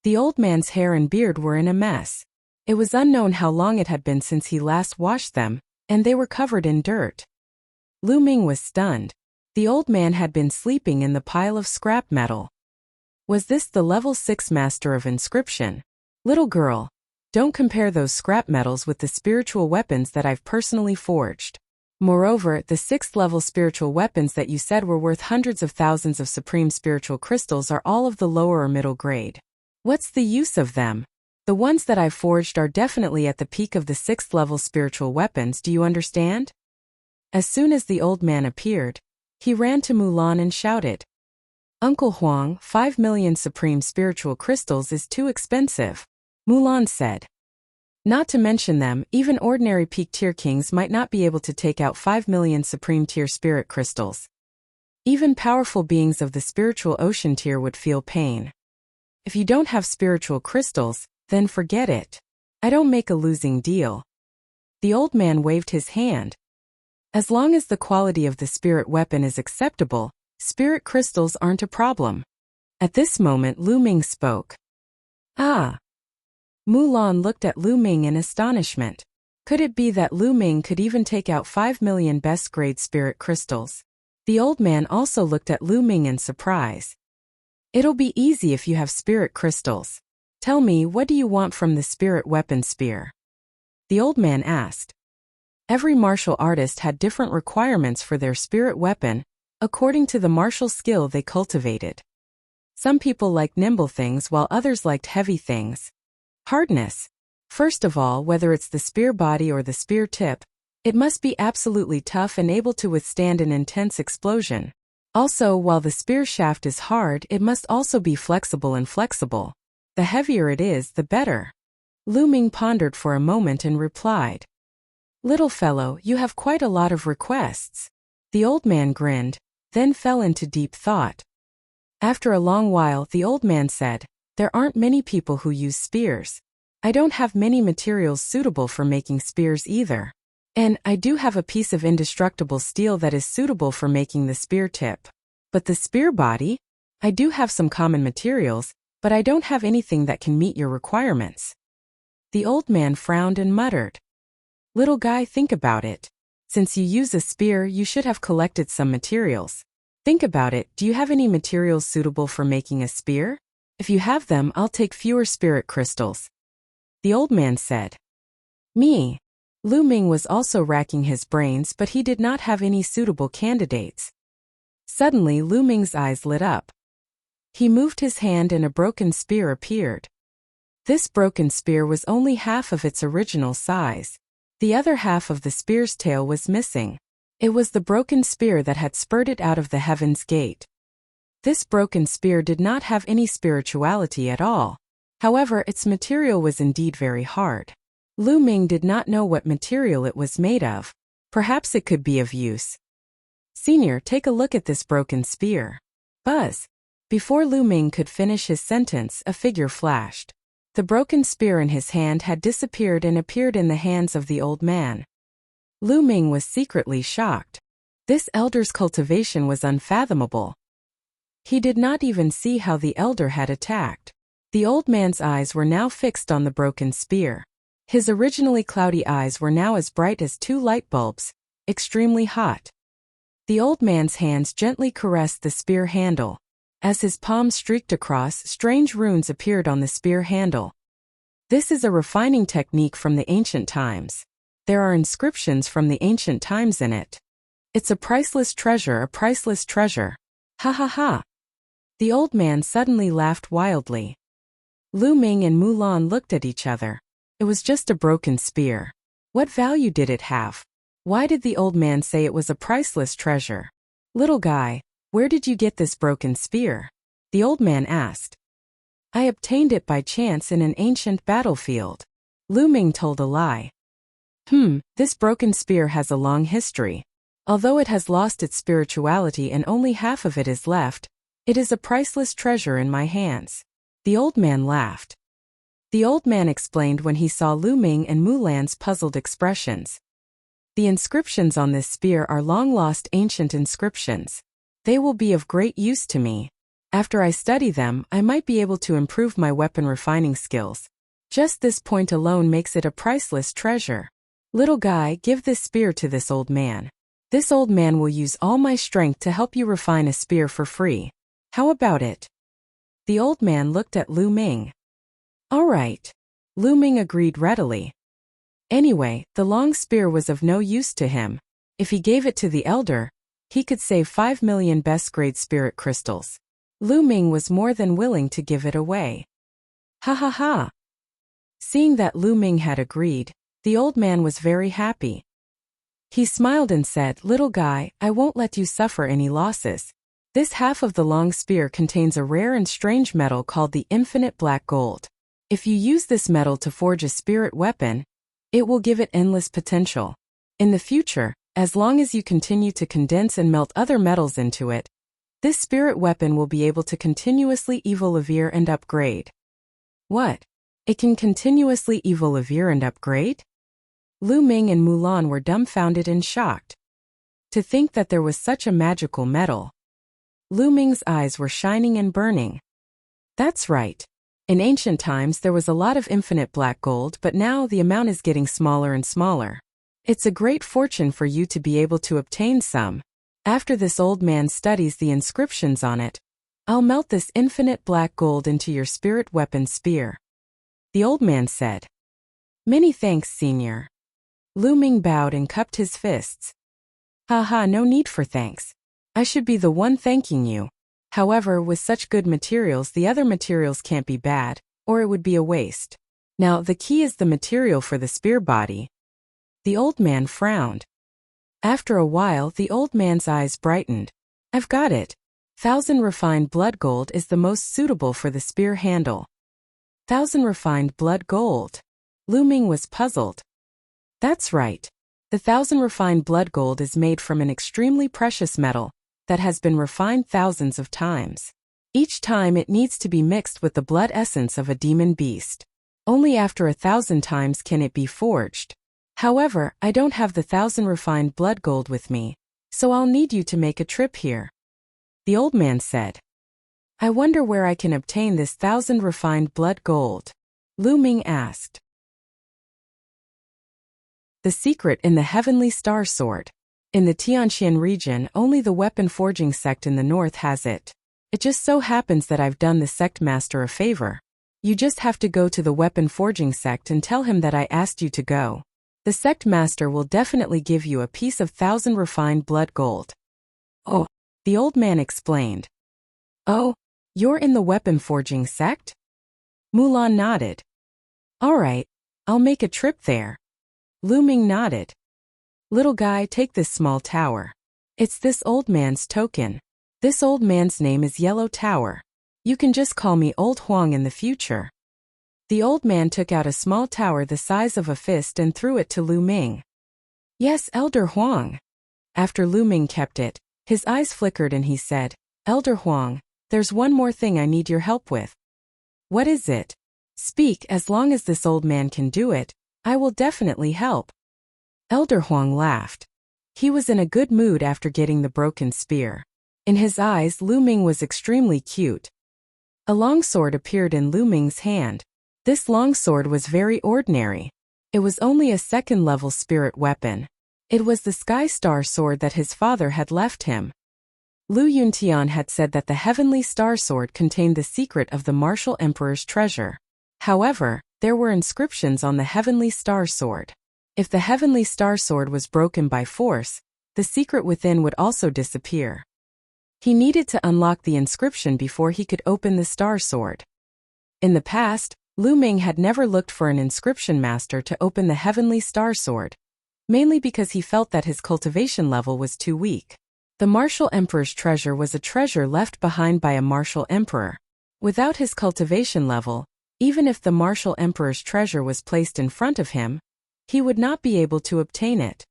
The old man's hair and beard were in a mess. It was unknown how long it had been since he last washed them, and they were covered in dirt. Lu Ming was stunned. The old man had been sleeping in the pile of scrap metal. Was this the level 6 master of inscription? Little girl, don't compare those scrap metals with the spiritual weapons that I've personally forged. Moreover, the 6th level spiritual weapons that you said were worth hundreds of thousands of supreme spiritual crystals are all of the lower or middle grade. What's the use of them? The ones that I've forged are definitely at the peak of the 6th level spiritual weapons, do you understand? As soon as the old man appeared, he ran to Mulan and shouted, Uncle Huang, 5 million supreme spiritual crystals is too expensive. Mulan said. Not to mention them, even ordinary peak-tier kings might not be able to take out 5 million supreme-tier spirit crystals. Even powerful beings of the spiritual ocean tier would feel pain. If you don't have spiritual crystals, then forget it. I don't make a losing deal. The old man waved his hand. As long as the quality of the spirit weapon is acceptable, spirit crystals aren't a problem. At this moment Lu Ming spoke. Ah! Mulan looked at Lu Ming in astonishment. Could it be that Lu Ming could even take out 5 million best-grade spirit crystals? The old man also looked at Lu Ming in surprise. It'll be easy if you have spirit crystals. Tell me, what do you want from the spirit weapon spear? The old man asked. Every martial artist had different requirements for their spirit weapon, according to the martial skill they cultivated. Some people liked nimble things while others liked heavy things. Hardness. First of all, whether it's the spear body or the spear tip, it must be absolutely tough and able to withstand an intense explosion. Also, while the spear shaft is hard, it must also be flexible and flexible. The heavier it is, the better. Lu Ming pondered for a moment and replied. Little fellow, you have quite a lot of requests. The old man grinned, then fell into deep thought. After a long while, the old man said, There aren't many people who use spears. I don't have many materials suitable for making spears either. And I do have a piece of indestructible steel that is suitable for making the spear tip. But the spear body? I do have some common materials, but I don't have anything that can meet your requirements. The old man frowned and muttered. Little guy, think about it. Since you use a spear, you should have collected some materials. Think about it, do you have any materials suitable for making a spear? If you have them, I'll take fewer spirit crystals. The old man said. Me. Lu Ming was also racking his brains, but he did not have any suitable candidates. Suddenly Lu Ming's eyes lit up. He moved his hand and a broken spear appeared. This broken spear was only half of its original size. The other half of the spear's tail was missing. It was the broken spear that had spurted out of the Heaven's Gate. This broken spear did not have any spirituality at all. However, its material was indeed very hard. Lu Ming did not know what material it was made of. Perhaps it could be of use. Senior, take a look at this broken spear. Buzz. Before Lu Ming could finish his sentence, a figure flashed. The broken spear in his hand had disappeared and appeared in the hands of the old man. Lu Ming was secretly shocked. This elder's cultivation was unfathomable. He did not even see how the elder had attacked. The old man's eyes were now fixed on the broken spear. His originally cloudy eyes were now as bright as 2 light bulbs, extremely hot. The old man's hands gently caressed the spear handle. As his palms streaked across, strange runes appeared on the spear handle. This is a refining technique from the ancient times. There are inscriptions from the ancient times in it. It's a priceless treasure, a priceless treasure. Ha ha ha. The old man suddenly laughed wildly. Lu Ming and Mulan looked at each other. It was just a broken spear. What value did it have? Why did the old man say it was a priceless treasure? Little guy, where did you get this broken spear? The old man asked. I obtained it by chance in an ancient battlefield. Lu Ming told a lie. This broken spear has a long history. Although it has lost its spirituality and only half of it is left, it is a priceless treasure in my hands. The old man laughed. The old man explained when he saw Lu Ming and Mulan's puzzled expressions. The inscriptions on this spear are long-lost ancient inscriptions. They will be of great use to me. After I study them, I might be able to improve my weapon refining skills. Just this point alone makes it a priceless treasure. Little guy, give this spear to this old man. This old man will use all my strength to help you refine a spear for free. How about it? The old man looked at Lu Ming. All right. Lu Ming agreed readily. Anyway, the long spear was of no use to him. If he gave it to the elder, he could save 5 million best-grade spirit crystals. Lu Ming was more than willing to give it away. Ha ha ha. Seeing that Lu Ming had agreed, the old man was very happy. He smiled and said, Little guy, I won't let you suffer any losses. This half of the long spear contains a rare and strange metal called the infinite black gold. If you use this metal to forge a spirit weapon, it will give it endless potential. In the future, as long as you continue to condense and melt other metals into it, this spirit weapon will be able to continuously evolve and upgrade. What? It can continuously evolve and upgrade? Lu Ming and Mulan were dumbfounded and shocked. To think that there was such a magical metal. Lu Ming's eyes were shining and burning. That's right. In ancient times there was a lot of infinite black gold, but now the amount is getting smaller and smaller. It's a great fortune for you to be able to obtain some. After this old man studies the inscriptions on it, I'll melt this infinite black gold into your spirit weapon spear. The old man said. Many thanks, Senior. Lu Ming bowed and cupped his fists. Haha, no need for thanks. I should be the one thanking you. However, with such good materials, the other materials can't be bad, or it would be a waste. Now, the key is the material for the spear body. The old man frowned. After a while, the old man's eyes brightened. I've got it. 1,000 refined blood gold is the most suitable for the spear handle. 1,000 refined blood gold. Lu Ming was puzzled. That's right. The 1,000 refined blood gold is made from an extremely precious metal that has been refined thousands of times. Each time it needs to be mixed with the blood essence of a demon beast. Only after 1,000 times can it be forged. However, I don't have the 1,000 refined blood gold with me, so I'll need you to make a trip here. The old man said. I wonder where I can obtain this 1,000 refined blood gold. Lu Ming asked. The secret in the Heavenly Star Sword. In the Tianxian region, only the weapon forging sect in the north has it. It just so happens that I've done the sect master a favor. You just have to go to the weapon forging sect and tell him that I asked you to go. The sect master will definitely give you a piece of 1,000 refined blood gold. Oh, the old man explained. Oh, you're in the weapon forging sect? Mulan nodded. All right, I'll make a trip there. Lu Ming nodded. Little guy, take this small tower. It's this old man's token. This old man's name is Yellow Tower. You can just call me Old Huang in the future. The old man took out a small tower the size of a fist and threw it to Lu Ming. Yes, Elder Huang. After Lu Ming kept it, his eyes flickered and he said, Elder Huang, there's one more thing I need your help with. What is it? Speak, as long as this old man can do it, I will definitely help. Elder Huang laughed. He was in a good mood after getting the broken spear. In his eyes, Lu Ming was extremely cute. A longsword appeared in Lu Ming's hand. This longsword was very ordinary. It was only a second-level spirit weapon. It was the Sky Star sword that his father had left him. Lu Yuntian had said that the Heavenly Star Sword contained the secret of the Martial Emperor's treasure. However, there were inscriptions on the Heavenly Star Sword. If the Heavenly Star Sword was broken by force, the secret within would also disappear. He needed to unlock the inscription before he could open the Star Sword. In the past, Lu Ming had never looked for an inscription master to open the Heavenly Star Sword, mainly because he felt that his cultivation level was too weak. The Martial Emperor's treasure was a treasure left behind by a Martial Emperor. Without his cultivation level, even if the Martial Emperor's treasure was placed in front of him, he would not be able to obtain it.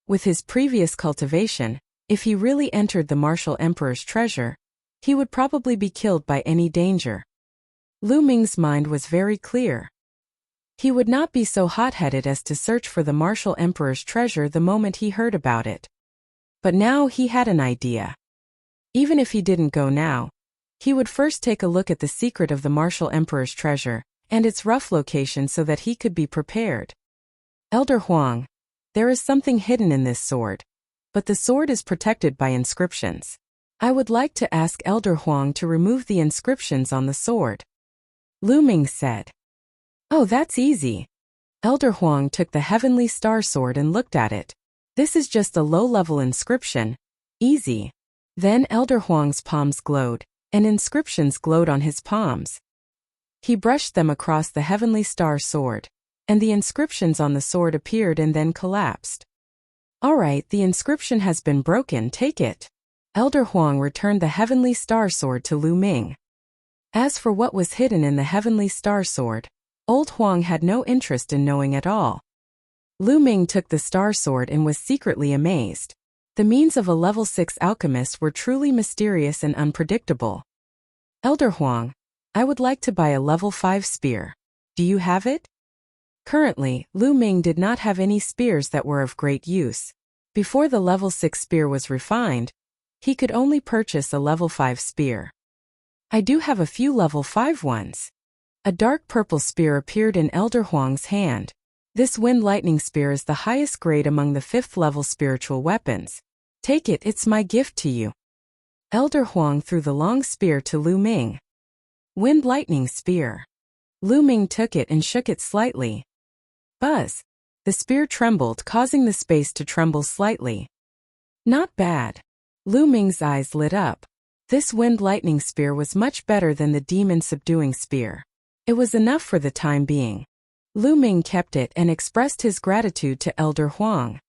With his previous cultivation, if he really entered the Martial Emperor's treasure, he would probably be killed by any danger. Lu Ming's mind was very clear. He would not be so hot-headed as to search for the martial emperor's treasure the moment he heard about it. But now he had an idea. Even if he didn't go now, he would first take a look at the secret of the martial emperor's treasure and its rough location so that he could be prepared. Elder Huang, there is something hidden in this sword, but the sword is protected by inscriptions. I would like to ask Elder Huang to remove the inscriptions on the sword. Lu Ming said. Oh, that's easy. Elder Huang took the heavenly star sword and looked at it. This is just a low-level inscription. Easy. Then Elder Huang's palms glowed, and inscriptions glowed on his palms. He brushed them across the heavenly star sword, and the inscriptions on the sword appeared and then collapsed. All right, the inscription has been broken, take it. Elder Huang returned the heavenly star sword to Lu Ming. As for what was hidden in the heavenly star sword, Old Huang had no interest in knowing at all. Lu Ming took the star sword and was secretly amazed. The means of a level 6 alchemist were truly mysterious and unpredictable. Elder Huang, I would like to buy a level 5 spear. Do you have it? Currently, Lu Ming did not have any spears that were of great use. Before the level 6 spear was refined, he could only purchase a level 5 spear. I do have a few level 5 ones. A dark purple spear appeared in Elder Huang's hand. This wind lightning spear is the highest grade among the 5th level spiritual weapons. Take it, it's my gift to you. Elder Huang threw the long spear to Lu Ming. Wind lightning spear. Lu Ming took it and shook it slightly. Buzz. The spear trembled, causing the space to tremble slightly. Not bad. Lu Ming's eyes lit up. This wind lightning spear was much better than the demon subduing spear. It was enough for the time being. Lu Ming kept it and expressed his gratitude to Elder Huang.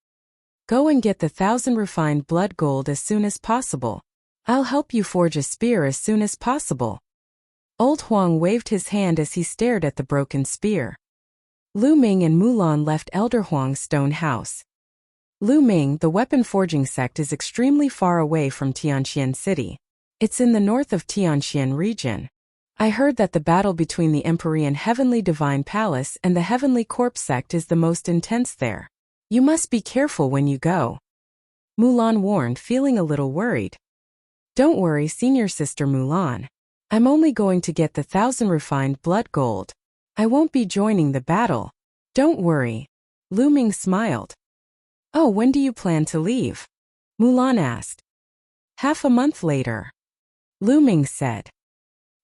Go and get the 1,000 refined blood gold as soon as possible. I'll help you forge a spear as soon as possible. Old Huang waved his hand as he stared at the broken spear. Lu Ming and Mulan left Elder Huang's stone house. Lu Ming, the weapon forging sect, is extremely far away from Tianxian City. It's in the north of Tianxian region. I heard that the battle between the Empyrean Heavenly Divine Palace and the Heavenly Corpse sect is the most intense there. You must be careful when you go. Mulan warned, feeling a little worried. Don't worry, senior sister Mulan. I'm only going to get the 1,000 refined blood gold. I won't be joining the battle. Don't worry. Lu Ming smiled. Oh, when do you plan to leave? Mulan asked. Half a month later. Lu Ming said.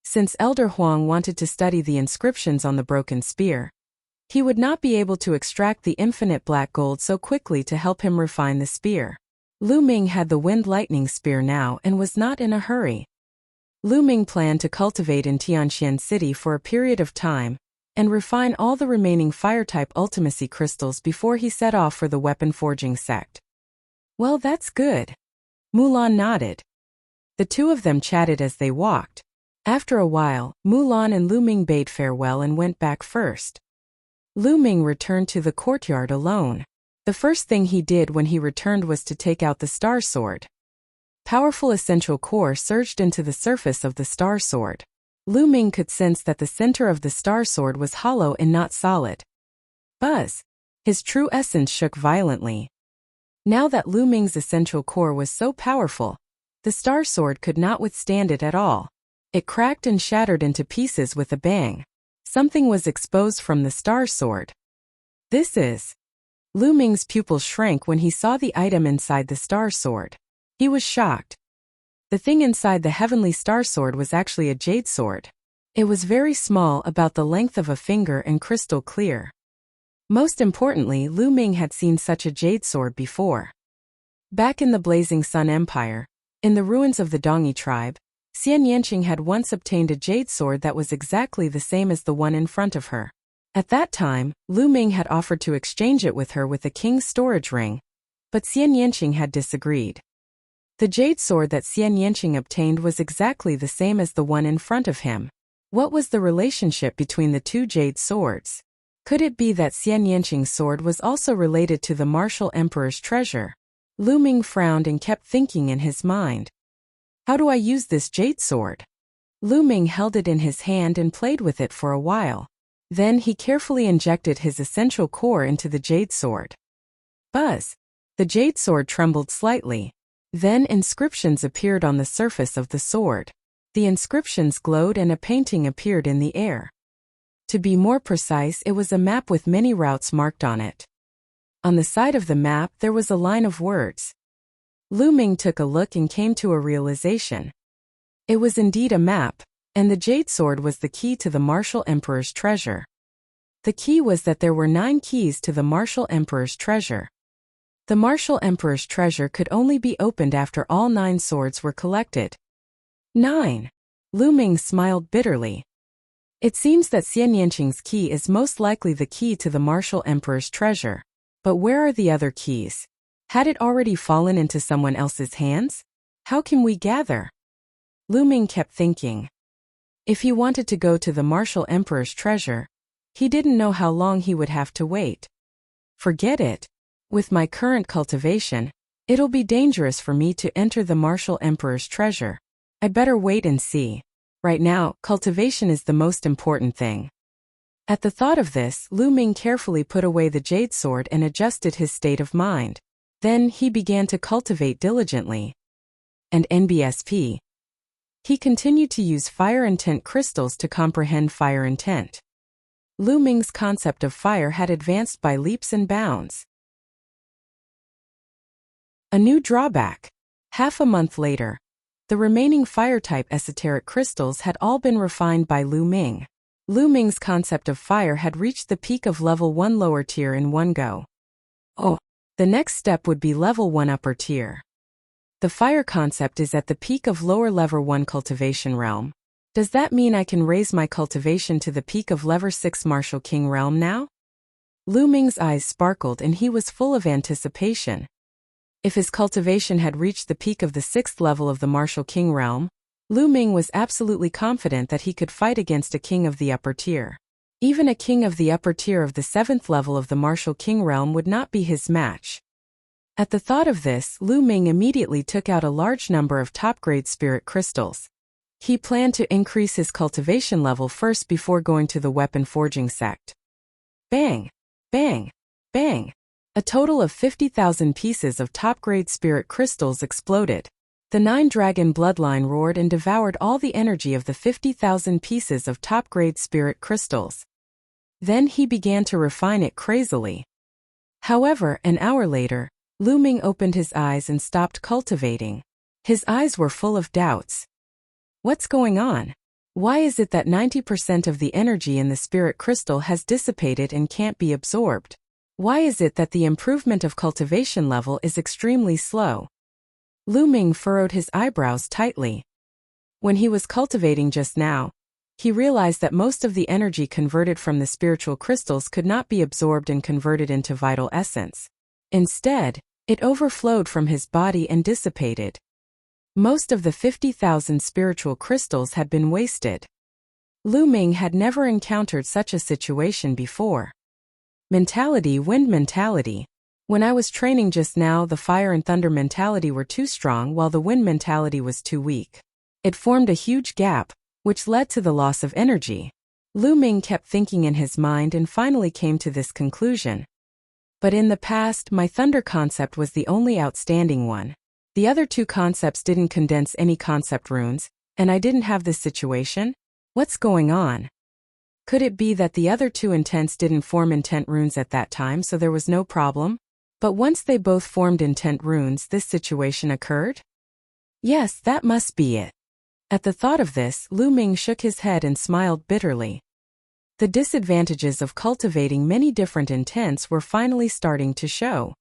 Since Elder Huang wanted to study the inscriptions on the broken spear, he would not be able to extract the infinite black gold so quickly to help him refine the spear. Lu Ming had the wind lightning spear now and was not in a hurry. Lu Ming planned to cultivate in Tianxian City for a period of time and refine all the remaining fire-type ultimacy crystals before he set off for the weapon forging sect. Well, that's good. Mulan nodded. The two of them chatted as they walked. After a while, Mulan and Lu Ming bade farewell and went back first. Lu Ming returned to the courtyard alone. The first thing he did when he returned was to take out the star sword. Powerful essential core surged into the surface of the star sword. Lu Ming could sense that the center of the star sword was hollow and not solid. Buzz. His true essence shook violently. Now that Lu Ming's essential core was so powerful, the star sword could not withstand it at all. It cracked and shattered into pieces with a bang. Something was exposed from the star sword. This is. Lu Ming's pupils shrank when he saw the item inside the star sword. He was shocked. The thing inside the heavenly star sword was actually a jade sword. It was very small, about the length of a finger, and crystal clear. Most importantly, Lu Ming had seen such a jade sword before. Back in the Blazing Sun Empire, in the ruins of the Dongyi tribe, Xian Yanqing had once obtained a jade sword that was exactly the same as the one in front of her. At that time, Lu Ming had offered to exchange it with her with the king's storage ring, but Xian Yanqing had disagreed. The jade sword that Xian Yanqing obtained was exactly the same as the one in front of him. What was the relationship between the two jade swords? Could it be that Xian Yanqing's sword was also related to the martial emperor's treasure? Lu Ming frowned and kept thinking in his mind. How do I use this jade sword? Lu Ming held it in his hand and played with it for a while. Then he carefully injected his essential core into the jade sword. Buzz! The jade sword trembled slightly. Then inscriptions appeared on the surface of the sword. The inscriptions glowed and a painting appeared in the air. To be more precise, it was a map with many routes marked on it. On the side of the map there was a line of words. Lu Ming took a look and came to a realization. It was indeed a map, and the jade sword was the key to the Martial Emperor's treasure. The key was that there were 9 keys to the Martial Emperor's treasure. The Martial Emperor's treasure could only be opened after all 9 swords were collected. 9. Lu Ming smiled bitterly. It seems that Xian Yanqing's key is most likely the key to the Martial Emperor's treasure. But where are the other keys? Had it already fallen into someone else's hands? How can we gather? Lu Ming kept thinking. If he wanted to go to the Martial Emperor's treasure, he didn't know how long he would have to wait. Forget it. With my current cultivation, it'll be dangerous for me to enter the Martial Emperor's treasure. I'd better wait and see. Right now, cultivation is the most important thing. At the thought of this, Lu Ming carefully put away the jade sword and adjusted his state of mind. Then he began to cultivate diligently. And NBSP. He continued to use fire intent crystals to comprehend fire intent. Lu Ming's concept of fire had advanced by leaps and bounds. A new drawback. Half a month later, the remaining fire-type esoteric crystals had all been refined by Lu Ming. Lu Ming's concept of fire had reached the peak of level 1 lower tier in one go. Oh, the next step would be level 1 upper tier. The fire concept is at the peak of lower level 1 cultivation realm. Does that mean I can raise my cultivation to the peak of level 6 Martial King realm now? Lu Ming's eyes sparkled and he was full of anticipation. If his cultivation had reached the peak of the 6th level of the Martial King realm, Lu Ming was absolutely confident that he could fight against a king of the upper tier. Even a king of the upper tier of the 7th level of the Martial King realm would not be his match. At the thought of this, Lu Ming immediately took out a large number of top-grade spirit crystals. He planned to increase his cultivation level first before going to the weapon forging sect. Bang! Bang! Bang! A total of 50,000 pieces of top-grade spirit crystals exploded. The 9-dragon bloodline roared and devoured all the energy of the 50,000 pieces of top-grade spirit crystals. Then he began to refine it crazily. However, an hour later, Lu Ming opened his eyes and stopped cultivating. His eyes were full of doubts. What's going on? Why is it that 90% of the energy in the spirit crystal has dissipated and can't be absorbed? Why is it that the improvement of cultivation level is extremely slow? Lu Ming furrowed his eyebrows tightly. When he was cultivating just now, he realized that most of the energy converted from the spiritual crystals could not be absorbed and converted into vital essence. Instead, it overflowed from his body and dissipated. Most of the 50,000 spiritual crystals had been wasted. Lu Ming had never encountered such a situation before. Mentality, wind mentality. When I was training just now, the fire and thunder mentality were too strong while the wind mentality was too weak. It formed a huge gap, which led to the loss of energy. Lu Ming kept thinking in his mind and finally came to this conclusion. But in the past, my thunder concept was the only outstanding one. The other 2 concepts didn't condense any concept runes, and I didn't have this situation? What's going on? Could it be that the other 2 intents didn't form intent runes at that time, so there was no problem? But once they both formed intent runes, this situation occurred? Yes, that must be it. At the thought of this, Lu Ming shook his head and smiled bitterly. The disadvantages of cultivating many different intents were finally starting to show.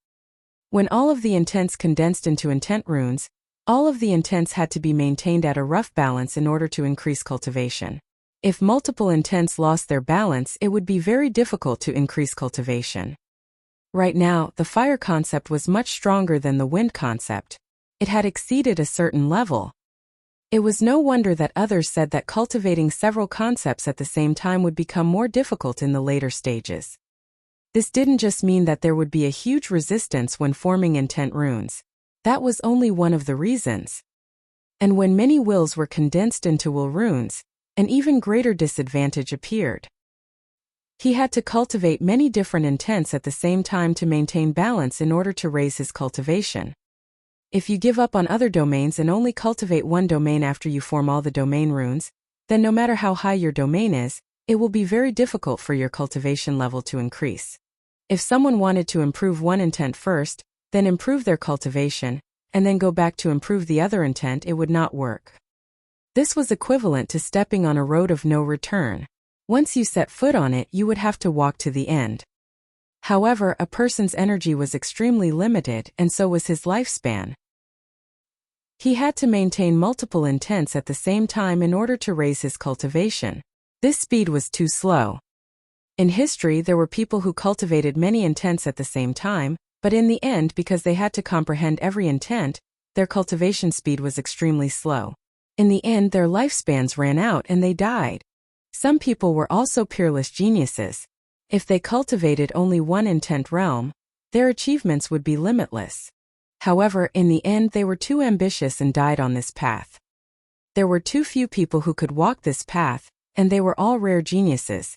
When all of the intents condensed into intent runes, all of the intents had to be maintained at a rough balance in order to increase cultivation. If multiple intents lost their balance, it would be very difficult to increase cultivation. Right now, the fire concept was much stronger than the wind concept. It had exceeded a certain level. It was no wonder that others said that cultivating several concepts at the same time would become more difficult in the later stages. This didn't just mean that there would be a huge resistance when forming intent runes. That was only one of the reasons. And when many wills were condensed into will runes, an even greater disadvantage appeared. He had to cultivate many different intents at the same time to maintain balance in order to raise his cultivation. If you give up on other domains and only cultivate one domain after you form all the domain runes, then no matter how high your domain is, it will be very difficult for your cultivation level to increase. If someone wanted to improve one intent first, then improve their cultivation, and then go back to improve the other intent, it would not work. This was equivalent to stepping on a road of no return. Once you set foot on it, you would have to walk to the end. However, a person's energy was extremely limited, and so was his lifespan. He had to maintain multiple intents at the same time in order to raise his cultivation. This speed was too slow. In history, there were people who cultivated many intents at the same time, but in the end, because they had to comprehend every intent, their cultivation speed was extremely slow. In the end, their lifespans ran out and they died. Some people were also peerless geniuses. If they cultivated only one intent realm, their achievements would be limitless. However, in the end, they were too ambitious and died on this path. There were too few people who could walk this path, and they were all rare geniuses.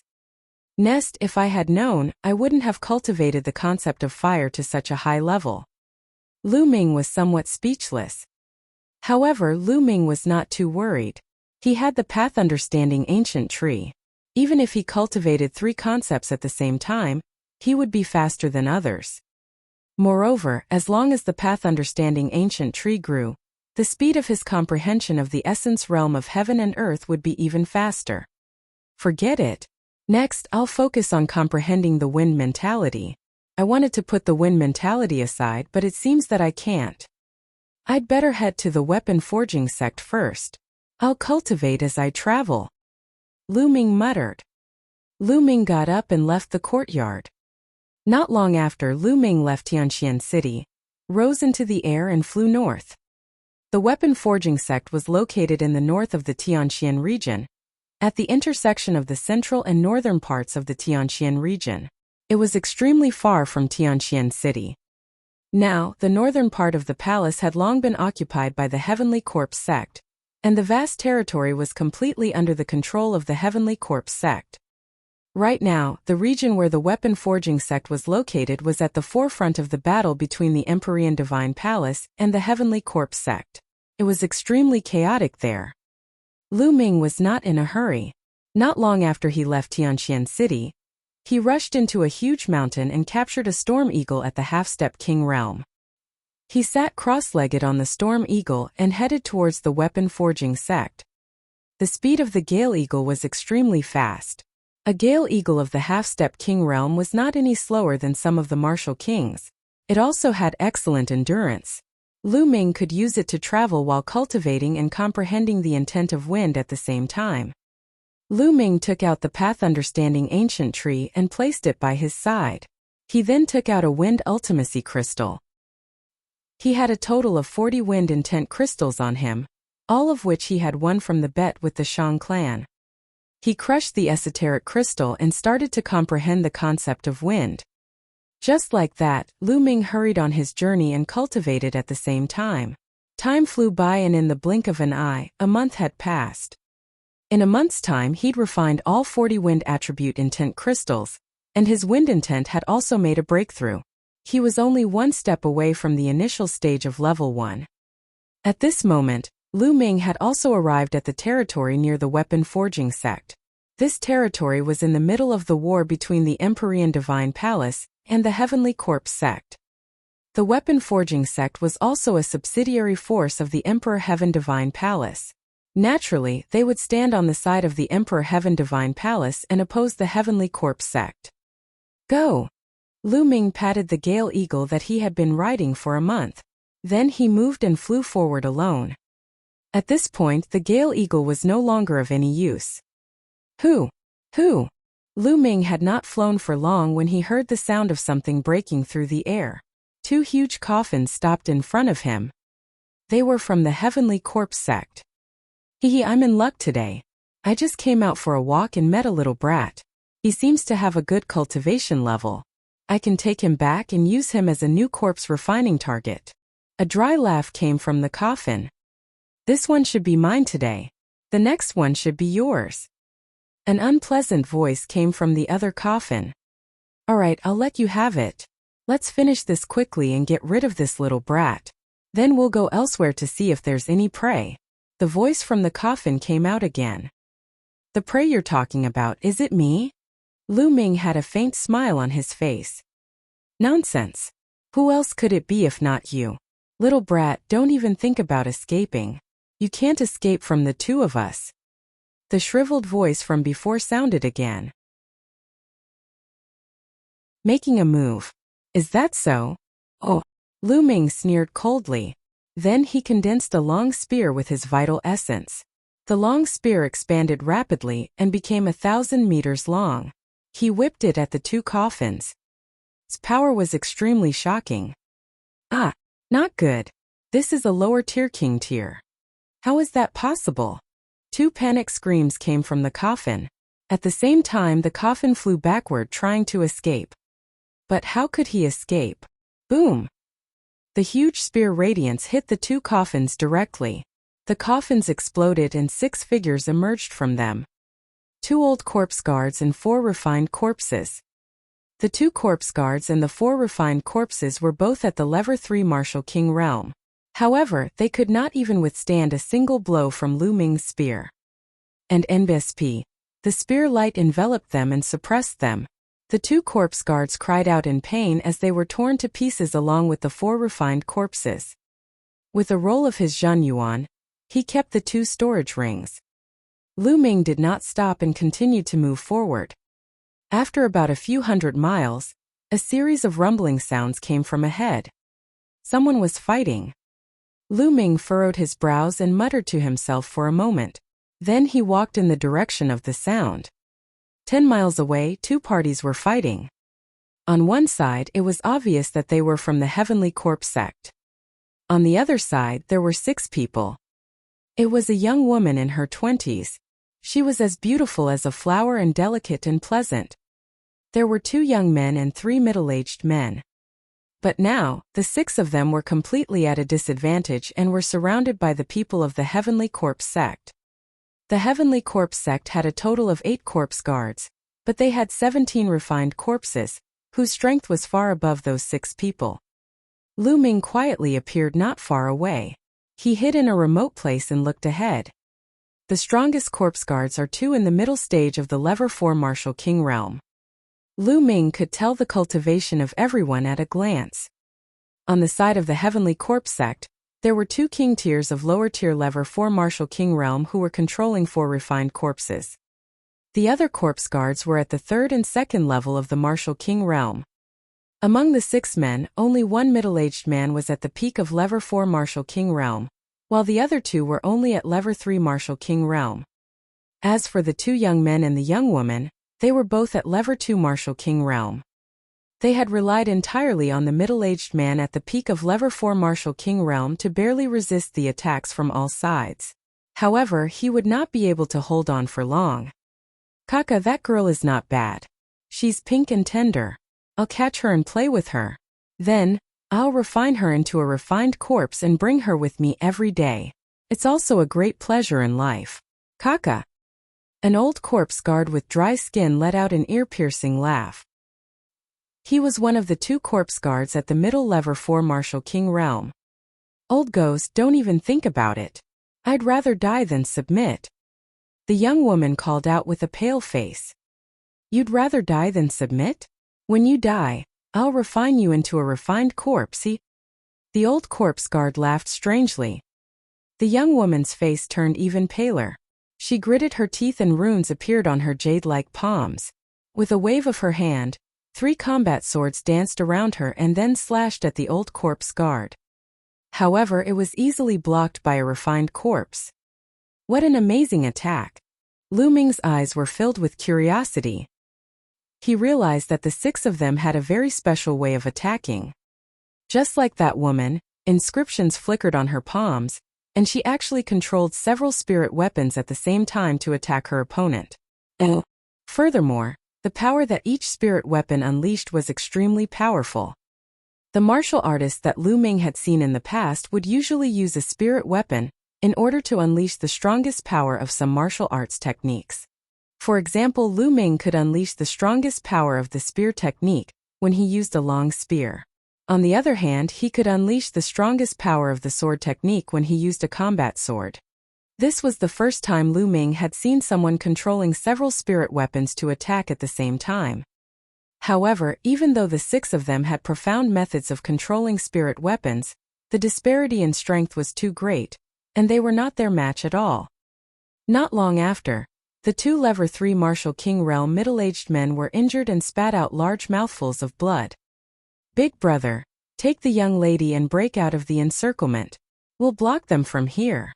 Next, if I had known, I wouldn't have cultivated the concept of fire to such a high level. Lu Ming was somewhat speechless. However, Lu Ming was not too worried. He had the path understanding ancient tree. Even if he cultivated 3 concepts at the same time, he would be faster than others. Moreover, as long as the path understanding ancient tree grew, the speed of his comprehension of the essence realm of heaven and earth would be even faster. Forget it. Next, I'll focus on comprehending the wind mentality. I wanted to put the wind mentality aside, but it seems that I can't. I'd better head to the weapon forging sect first. I'll cultivate as I travel. Lu Ming muttered. Lu Ming got up and left the courtyard. Not long after, Lu Ming left Tianxian City, rose into the air and flew north. The weapon forging sect was located in the north of the Tianxian region, at the intersection of the central and northern parts of the Tianxian region. It was extremely far from Tianxian City. Now, the northern part of the palace had long been occupied by the Heavenly Corpse sect, and the vast territory was completely under the control of the Heavenly Corpse sect. Right now, the region where the weapon forging sect was located was at the forefront of the battle between the Empyrean Divine Palace and the Heavenly Corpse sect. It was extremely chaotic there. Lu Ming was not in a hurry. Not long after he left Tianxian City, he rushed into a huge mountain and captured a storm eagle at the half-step king realm. He sat cross-legged on the storm eagle and headed towards the weapon forging sect. The speed of the gale eagle was extremely fast. A gale eagle of the half-step king realm was not any slower than some of the martial kings. It also had excellent endurance. Lu Ming could use it to travel while cultivating and comprehending the intent of wind at the same time. Lu Ming took out the path understanding ancient tree and placed it by his side. He then took out a wind ultimacy crystal. He had a total of 40 wind intent crystals on him, all of which he had won from the bet with the Shang clan. He crushed the esoteric crystal and started to comprehend the concept of wind. Just like that, Lu Ming hurried on his journey and cultivated at the same time. Time flew by and in the blink of an eye, a month had passed. In a month's time, he'd refined all 40 wind attribute intent crystals, and his wind intent had also made a breakthrough. He was only one step away from the initial stage of level 1. At this moment, Lu Ming had also arrived at the territory near the weapon forging sect. This territory was in the middle of the war between the Empyrean Divine Palace and the Heavenly Corpse sect. The weapon forging sect was also a subsidiary force of the Emperor Heaven Divine Palace. Naturally, they would stand on the side of the Emperor Heaven Divine Palace and oppose the Heavenly Corpse sect. Go! Lu Ming patted the gale eagle that he had been riding for a month. Then he moved and flew forward alone. At this point, the gale eagle was no longer of any use. Who? Lu Ming had not flown for long when he heard the sound of something breaking through the air. 2 huge coffins stopped in front of him. They were from the Heavenly Corpse sect. I'm in luck today. I just came out for a walk and met a little brat. He seems to have a good cultivation level. I can take him back and use him as a new corpse refining target. A dry laugh came from the coffin. This one should be mine today. The next one should be yours. An unpleasant voice came from the other coffin. All right, I'll let you have it. Let's finish this quickly and get rid of this little brat. Then we'll go elsewhere to see if there's any prey. The voice from the coffin came out again. The prey you're talking about, is it me? Lu Ming had a faint smile on his face. Nonsense. Who else could it be if not you? Little brat, don't even think about escaping. You can't escape from the two of us. The shriveled voice from before sounded again. Making a move. Is that so? Oh. Lu Ming sneered coldly. Then he condensed a long spear with his vital essence. The long spear expanded rapidly and became 1,000 meters long. He whipped it at the two coffins. Its power was extremely shocking. Ah, not good. This is a lower tier king tier. How is that possible? Two panic screams came from the coffin. At the same time, the coffin flew backward trying to escape. But how could he escape? Boom! The huge spear radiance hit the two coffins directly. The coffins exploded and 6 figures emerged from them. 2 old corpse guards and 4 refined corpses. The 2 corpse guards and the 4 refined corpses were both at the level 3 Martial King realm. However, they could not even withstand a single blow from Lu Ming's spear. And NBSP. The spear light enveloped them and suppressed them. The 2 corpse guards cried out in pain as they were torn to pieces along with the 4 refined corpses. With a roll of his Zhan Yuan, he kept the 2 storage rings. Lu Ming did not stop and continued to move forward. After about a few hundred miles, a series of rumbling sounds came from ahead. Someone was fighting. Lu Ming furrowed his brows and muttered to himself for a moment. Then he walked in the direction of the sound. 10 miles away, 2 parties were fighting. On one side, it was obvious that they were from the Heavenly Corpse sect. On the other side, there were 6 people. It was a young woman in her 20s. She was as beautiful as a flower and delicate and pleasant. There were 2 young men and 3 middle-aged men. But now, the 6 of them were completely at a disadvantage and were surrounded by the people of the Heavenly Corpse sect. The Heavenly Corpse sect had a total of 8 corpse guards, but they had 17 refined corpses, whose strength was far above those 6 people. Lu Ming quietly appeared not far away. He hid in a remote place and looked ahead. The strongest corpse guards are 2 in the middle stage of the level 4 Martial King realm. Lu Ming could tell the cultivation of everyone at a glance. On the side of the Heavenly Corpse sect, there were 2 king tiers of lower tier level 4 Martial King realm who were controlling 4 refined corpses. The other corpse guards were at the 3rd and 2nd level of the Martial King realm. Among the 6 men, only 1 middle-aged man was at the peak of level 4 Martial King realm, while the other 2 were only at level 3 Martial King realm. As for the 2 young men and the young woman, they were both at level 2 Martial King realm. They had relied entirely on the middle-aged man at the peak of level 4 Martial King realm to barely resist the attacks from all sides. However, he would not be able to hold on for long. Kaka, that girl is not bad. She's pink and tender. I'll catch her and play with her. Then, I'll refine her into a refined corpse and bring her with me every day. It's also a great pleasure in life. Kaka. An old corpse guard with dry skin let out an ear-piercing laugh. He was one of the 2 corpse guards at the middle level 4 Martial King realm. Old ghost, don't even think about it. I'd rather die than submit. The young woman called out with a pale face. You'd rather die than submit? When you die, I'll refine you into a refined corpse. The old corpse guard laughed strangely. The young woman's face turned even paler. She gritted her teeth and runes appeared on her jade-like palms. With a wave of her hand, 3 combat swords danced around her and then slashed at the old corpse guard. However, it was easily blocked by a refined corpse. What an amazing attack! Lu Ming's eyes were filled with curiosity. He realized that the 6 of them had a very special way of attacking. Just like that woman, inscriptions flickered on her palms, and she actually controlled several spirit weapons at the same time to attack her opponent. Furthermore, the power that each spirit weapon unleashed was extremely powerful. The martial artists that Lu Ming had seen in the past would usually use a spirit weapon in order to unleash the strongest power of some martial arts techniques. For example, Lu Ming could unleash the strongest power of the spear technique when he used a long spear. On the other hand, he could unleash the strongest power of the sword technique when he used a combat sword. This was the first time Lu Ming had seen someone controlling several spirit weapons to attack at the same time. However, even though the six of them had profound methods of controlling spirit weapons, the disparity in strength was too great, and they were not their match at all. Not long after, the two Level 3 Martial King Realm middle-aged men were injured and spat out large mouthfuls of blood. "Big brother, take the young lady and break out of the encirclement. We'll block them from here,"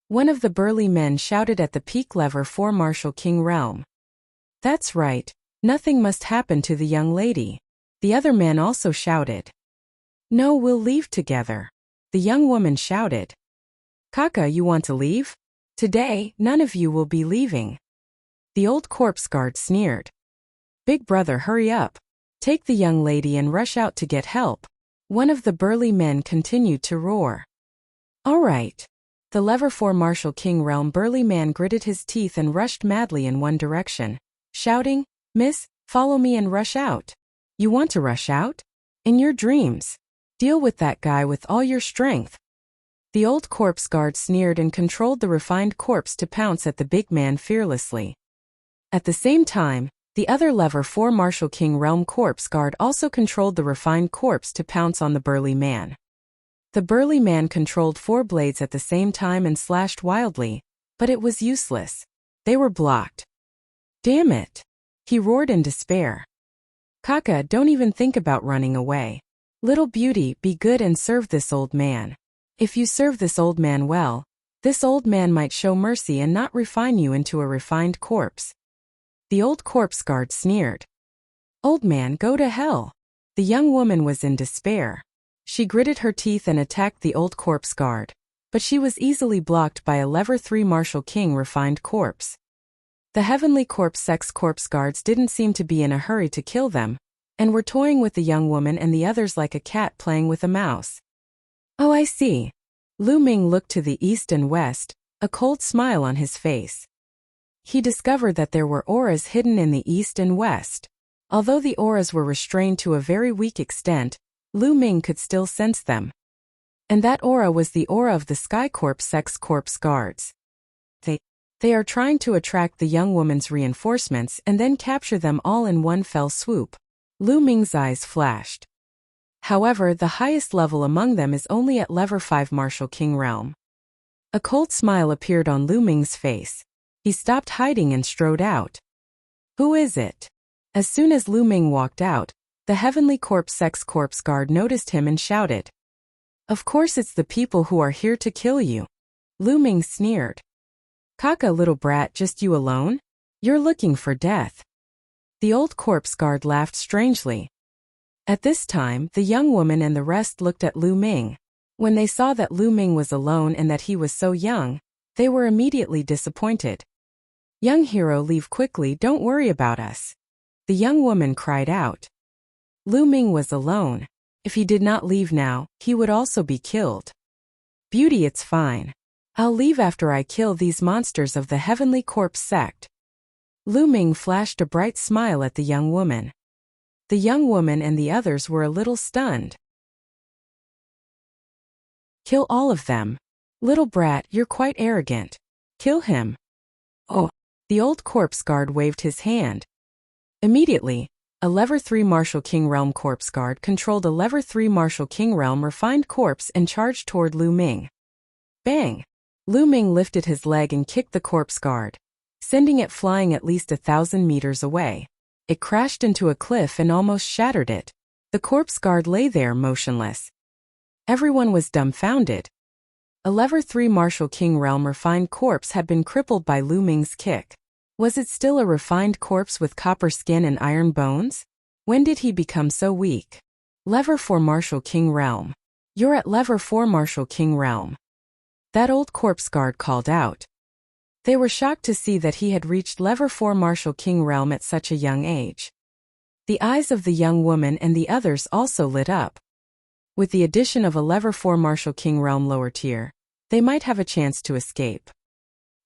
one of the burly men shouted at the peak Level 4 Martial King Realm. "That's right, nothing must happen to the young lady," the other man also shouted. "No, we'll leave together," the young woman shouted. "Kaka, you want to leave? Today, none of you will be leaving," the old corpse guard sneered. "Big brother, hurry up. Take the young lady and rush out to get help," one of the burly men continued to roar. "All right." The Level 4 Martial King Realm burly man gritted his teeth and rushed madly in one direction, shouting, "Miss, follow me and rush out." "You want to rush out? In your dreams. Deal with that guy with all your strength." The old corpse guard sneered and controlled the refined corpse to pounce at the big man fearlessly. At the same time, the other Level 4 Martial King Realm corpse guard also controlled the refined corpse to pounce on the burly man. The burly man controlled 4 blades at the same time and slashed wildly, but it was useless. They were blocked. "Damn it!" he roared in despair. "Kaka, don't even think about running away. Little beauty, be good and serve this old man. If you serve this old man well, this old man might show mercy and not refine you into a refined corpse." The old corpse guard sneered. "Old man, go to hell." The young woman was in despair. She gritted her teeth and attacked the old corpse guard, but she was easily blocked by a Level 3 Martial King refined corpse. The Heavenly Corpse Sex corpse guards didn't seem to be in a hurry to kill them, and were toying with the young woman and the others like a cat playing with a mouse. "Oh, I see." Lu Ming looked to the east and west, a cold smile on his face. He discovered that there were auras hidden in the east and west. Although the auras were restrained to a very weak extent, Lu Ming could still sense them. And that aura was the aura of the Sky Corps Sex Corps guards. They are trying to attract the young woman's reinforcements and then capture them all in one fell swoop. Lu Ming's eyes flashed. However, the highest level among them is only at Level 5 Martial King Realm. A cold smile appeared on Lu Ming's face. He stopped hiding and strode out. "Who is it?" As soon as Lu Ming walked out, the Heavenly Corps Sex Corps guard noticed him and shouted, "Of course it's the people who are here to kill you." Lu Ming sneered. "Kaka, little brat, just you alone? You're looking for death." The old corpse guard laughed strangely. At this time, the young woman and the rest looked at Lu Ming. When they saw that Lu Ming was alone and that he was so young, they were immediately disappointed. "Young hero, leave quickly, don't worry about us," the young woman cried out. Lu Ming was alone. If he did not leave now, he would also be killed. "Beauty, it's fine. I'll leave after I kill these monsters of the Heavenly Corpse sect." Lu Ming flashed a bright smile at the young woman. The young woman and the others were a little stunned. "Kill all of them. Little brat, you're quite arrogant. Kill him." "Oh." The old corpse guard waved his hand. Immediately, a Level 3 Martial King Realm corpse guard controlled a Level 3 Martial King Realm refined corpse and charged toward Lu Ming. Bang! Lu Ming lifted his leg and kicked the corpse guard, sending it flying at least 1,000 meters away. It crashed into a cliff and almost shattered it. The corpse guard lay there motionless. Everyone was dumbfounded. A Level 3 Martial King Realm refined corpse had been crippled by Lu Ming's kick. Was it still a refined corpse with copper skin and iron bones? When did he become so weak? Level 4 Martial King Realm. "You're at Level 4 Martial King Realm." That old corpse guard called out. They were shocked to see that he had reached Level 4 Martial King Realm at such a young age. The eyes of the young woman and the others also lit up. With the addition of a Level 4 Martial King Realm lower tier, they might have a chance to escape.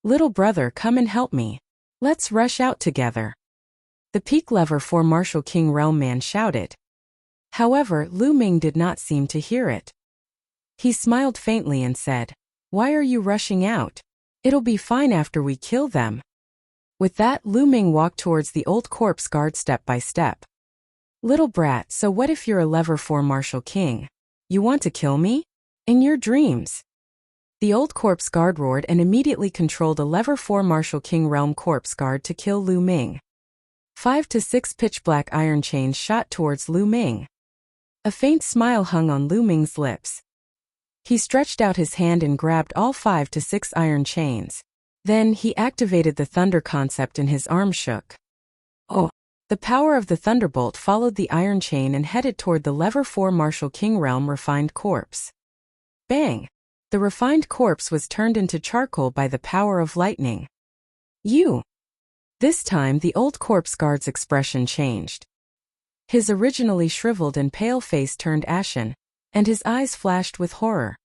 "Little brother, come and help me." Let's rush out together. The peak lever 4 Martial King Realm man shouted. However, Lu Ming did not seem to hear it. He smiled faintly and said, "Why are you rushing out? It'll be fine after we kill them." With that, Lu Ming walked towards the old corpse guard step by step. "Little brat, so what if you're a lever 4 Martial King? You want to kill me? In your dreams." The old corpse guard roared and immediately controlled a lever 4 Martial King Realm corpse guard to kill Lu Ming. 5 to 6 pitch-black iron chains shot towards Lu Ming. A faint smile hung on Lu Ming's lips. He stretched out his hand and grabbed all 5 to 6 iron chains. Then, he activated the thunder concept and his arm shook. Oh! The power of the thunderbolt followed the iron chain and headed toward the lever 4 Martial King Realm refined corpse. Bang! The refined corpse was turned into charcoal by the power of lightning. You! This time the old corpse guard's expression changed. His originally shriveled and pale face turned ashen, and his eyes flashed with horror.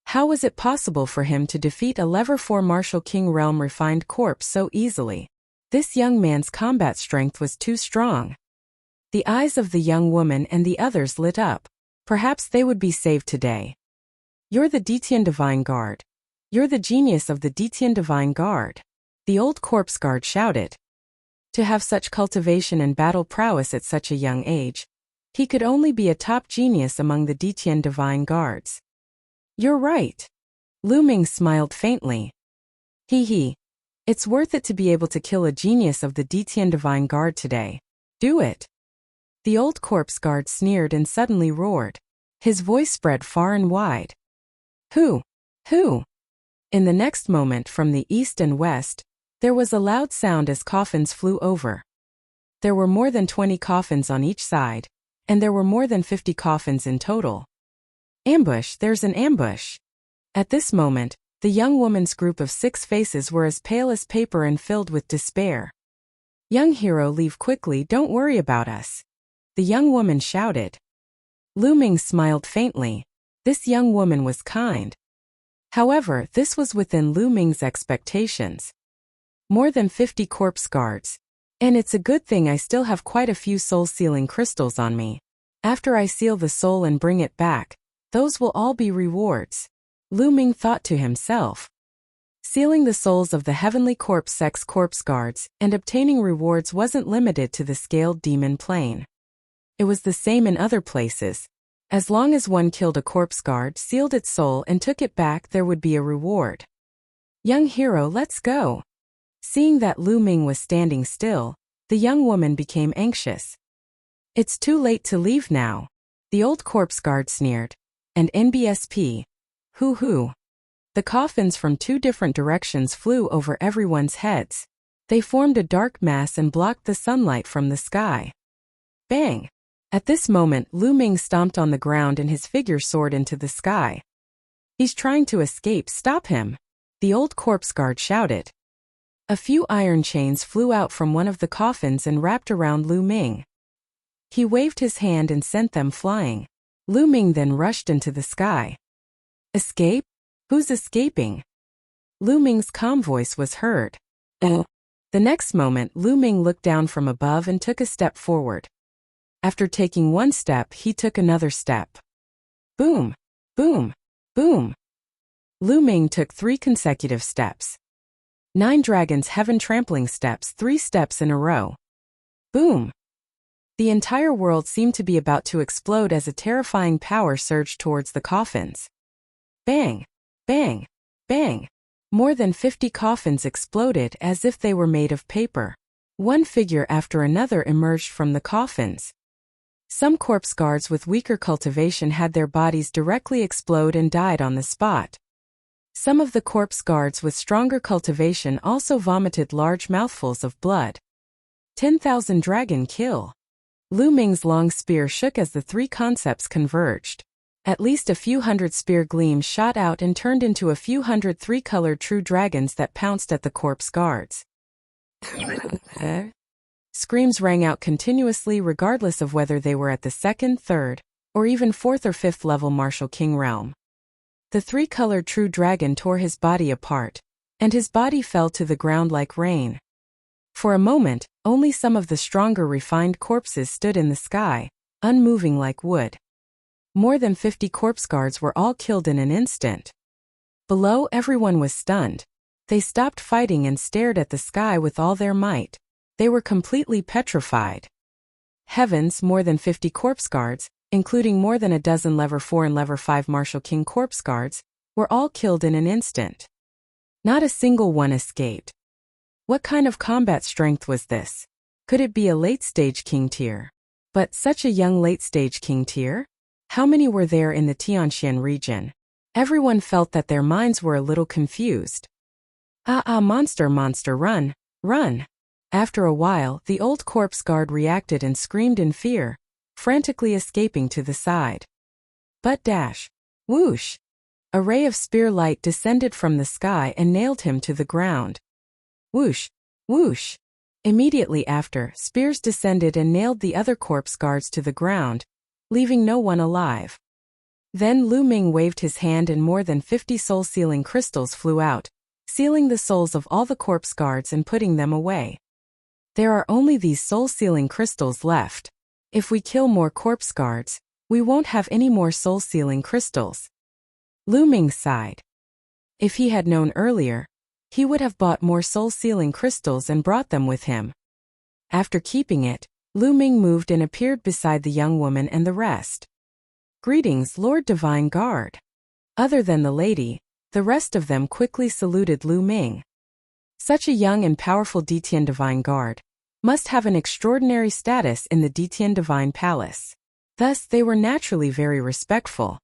How was it possible for him to defeat a lever 4 Martial King Realm refined corpse so easily? This young man's combat strength was too strong. The eyes of the young woman and the others lit up. Perhaps they would be saved today. "You're the Detian Divine Guard. You're the genius of the Detian Divine Guard," the old corpse guard shouted. To have such cultivation and battle prowess at such a young age, he could only be a top genius among the Detian Divine Guards. "You're right." Lu Ming smiled faintly. Hee. It's worth it to be able to kill a genius of the Detian Divine Guard today. Do it. The old corpse guard sneered and suddenly roared. His voice spread far and wide. Who? In the next moment, from the east and west, there was a loud sound as coffins flew over. There were more than 20 coffins on each side, and there were more than 50 coffins in total. Ambush, there's an ambush. At this moment, the young woman's group of 6 faces were as pale as paper and filled with despair. "Young hero, leave quickly, don't worry about us," the young woman shouted. Lu Ming smiled faintly. This young woman was kind. However, this was within Lu Ming's expectations. More than 50 corpse guards. And it's a good thing I still have quite a few soul-sealing crystals on me. After I seal the soul and bring it back, those will all be rewards. Lu Ming thought to himself. Sealing the souls of the heavenly corpse-sex corpse guards and obtaining rewards wasn't limited to the scaled demon plane. It was the same in other places. As long as one killed a corpse guard, sealed its soul and took it back, there would be a reward. "Young hero, let's go." Seeing that Lu Ming was standing still, the young woman became anxious. "It's too late to leave now," the old corpse guard sneered. "And NBSP. Hoo. The coffins from 2 different directions flew over everyone's heads. They formed a dark mass and blocked the sunlight from the sky. Bang! At this moment, Lu Ming stomped on the ground and his figure soared into the sky. "He's trying to escape, stop him!" the old corpse guard shouted. A few iron chains flew out from one of the coffins and wrapped around Lu Ming. He waved his hand and sent them flying. Lu Ming then rushed into the sky. "Escape? Who's escaping?" Lu Ming's calm voice was heard. The next moment, Lu Ming looked down from above and took a step forward. After taking one step, he took another step. Boom! Boom! Boom! Lu Ming took 3 consecutive steps. 9 dragons heaven trampling steps, 3 steps in a row. Boom! The entire world seemed to be about to explode as a terrifying power surged towards the coffins. Bang! Bang! Bang! More than 50 coffins exploded as if they were made of paper. One figure after another emerged from the coffins. Some corpse guards with weaker cultivation had their bodies directly explode and died on the spot. Some of the corpse guards with stronger cultivation also vomited large mouthfuls of blood. 10,000 dragon kill. Lu Ming's long spear shook as the 3 concepts converged. At least a few hundred spear gleams shot out and turned into a few hundred 3-colored true dragons that pounced at the corpse guards. Screams rang out continuously regardless of whether they were at the 2nd, 3rd, or even 4th or 5th level Martial King realm. The 3-colored true dragon tore his body apart, and his body fell to the ground like rain. For a moment, only some of the stronger refined corpses stood in the sky, unmoving like wood. More than 50 corpse guards were all killed in an instant. Below, everyone was stunned. They stopped fighting and stared at the sky with all their might. They were completely petrified. Heavens, more than 50 corpse guards, including more than a dozen Lever 4 and Lever 5 Marshal King corpse guards, were all killed in an instant. Not a single one escaped. What kind of combat strength was this? Could it be a late-stage king tier? But such a young late-stage king tier? How many were there in the Tianxian region? Everyone felt that their minds were a little confused. Monster, monster, run, run. After a while, the old corpse guard reacted and screamed in fear, frantically escaping to the side. But dash! Whoosh! A ray of spear light descended from the sky and nailed him to the ground. Whoosh! Whoosh! Immediately after, spears descended and nailed the other corpse guards to the ground, leaving no one alive. Then Lu Ming waved his hand and more than 50 soul-sealing crystals flew out, sealing the souls of all the corpse guards and putting them away. There are only these soul-sealing crystals left. If we kill more corpse guards, we won't have any more soul-sealing crystals. Lu Ming sighed. If he had known earlier, he would have bought more soul-sealing crystals and brought them with him. After keeping it, Lu Ming moved and appeared beside the young woman and the rest. Greetings, Lord Divine Guard. Other than the lady, the rest of them quickly saluted Lu Ming. Such a young and powerful Detian Divine Guard must have an extraordinary status in the Detian Divine Palace. Thus, they were naturally very respectful.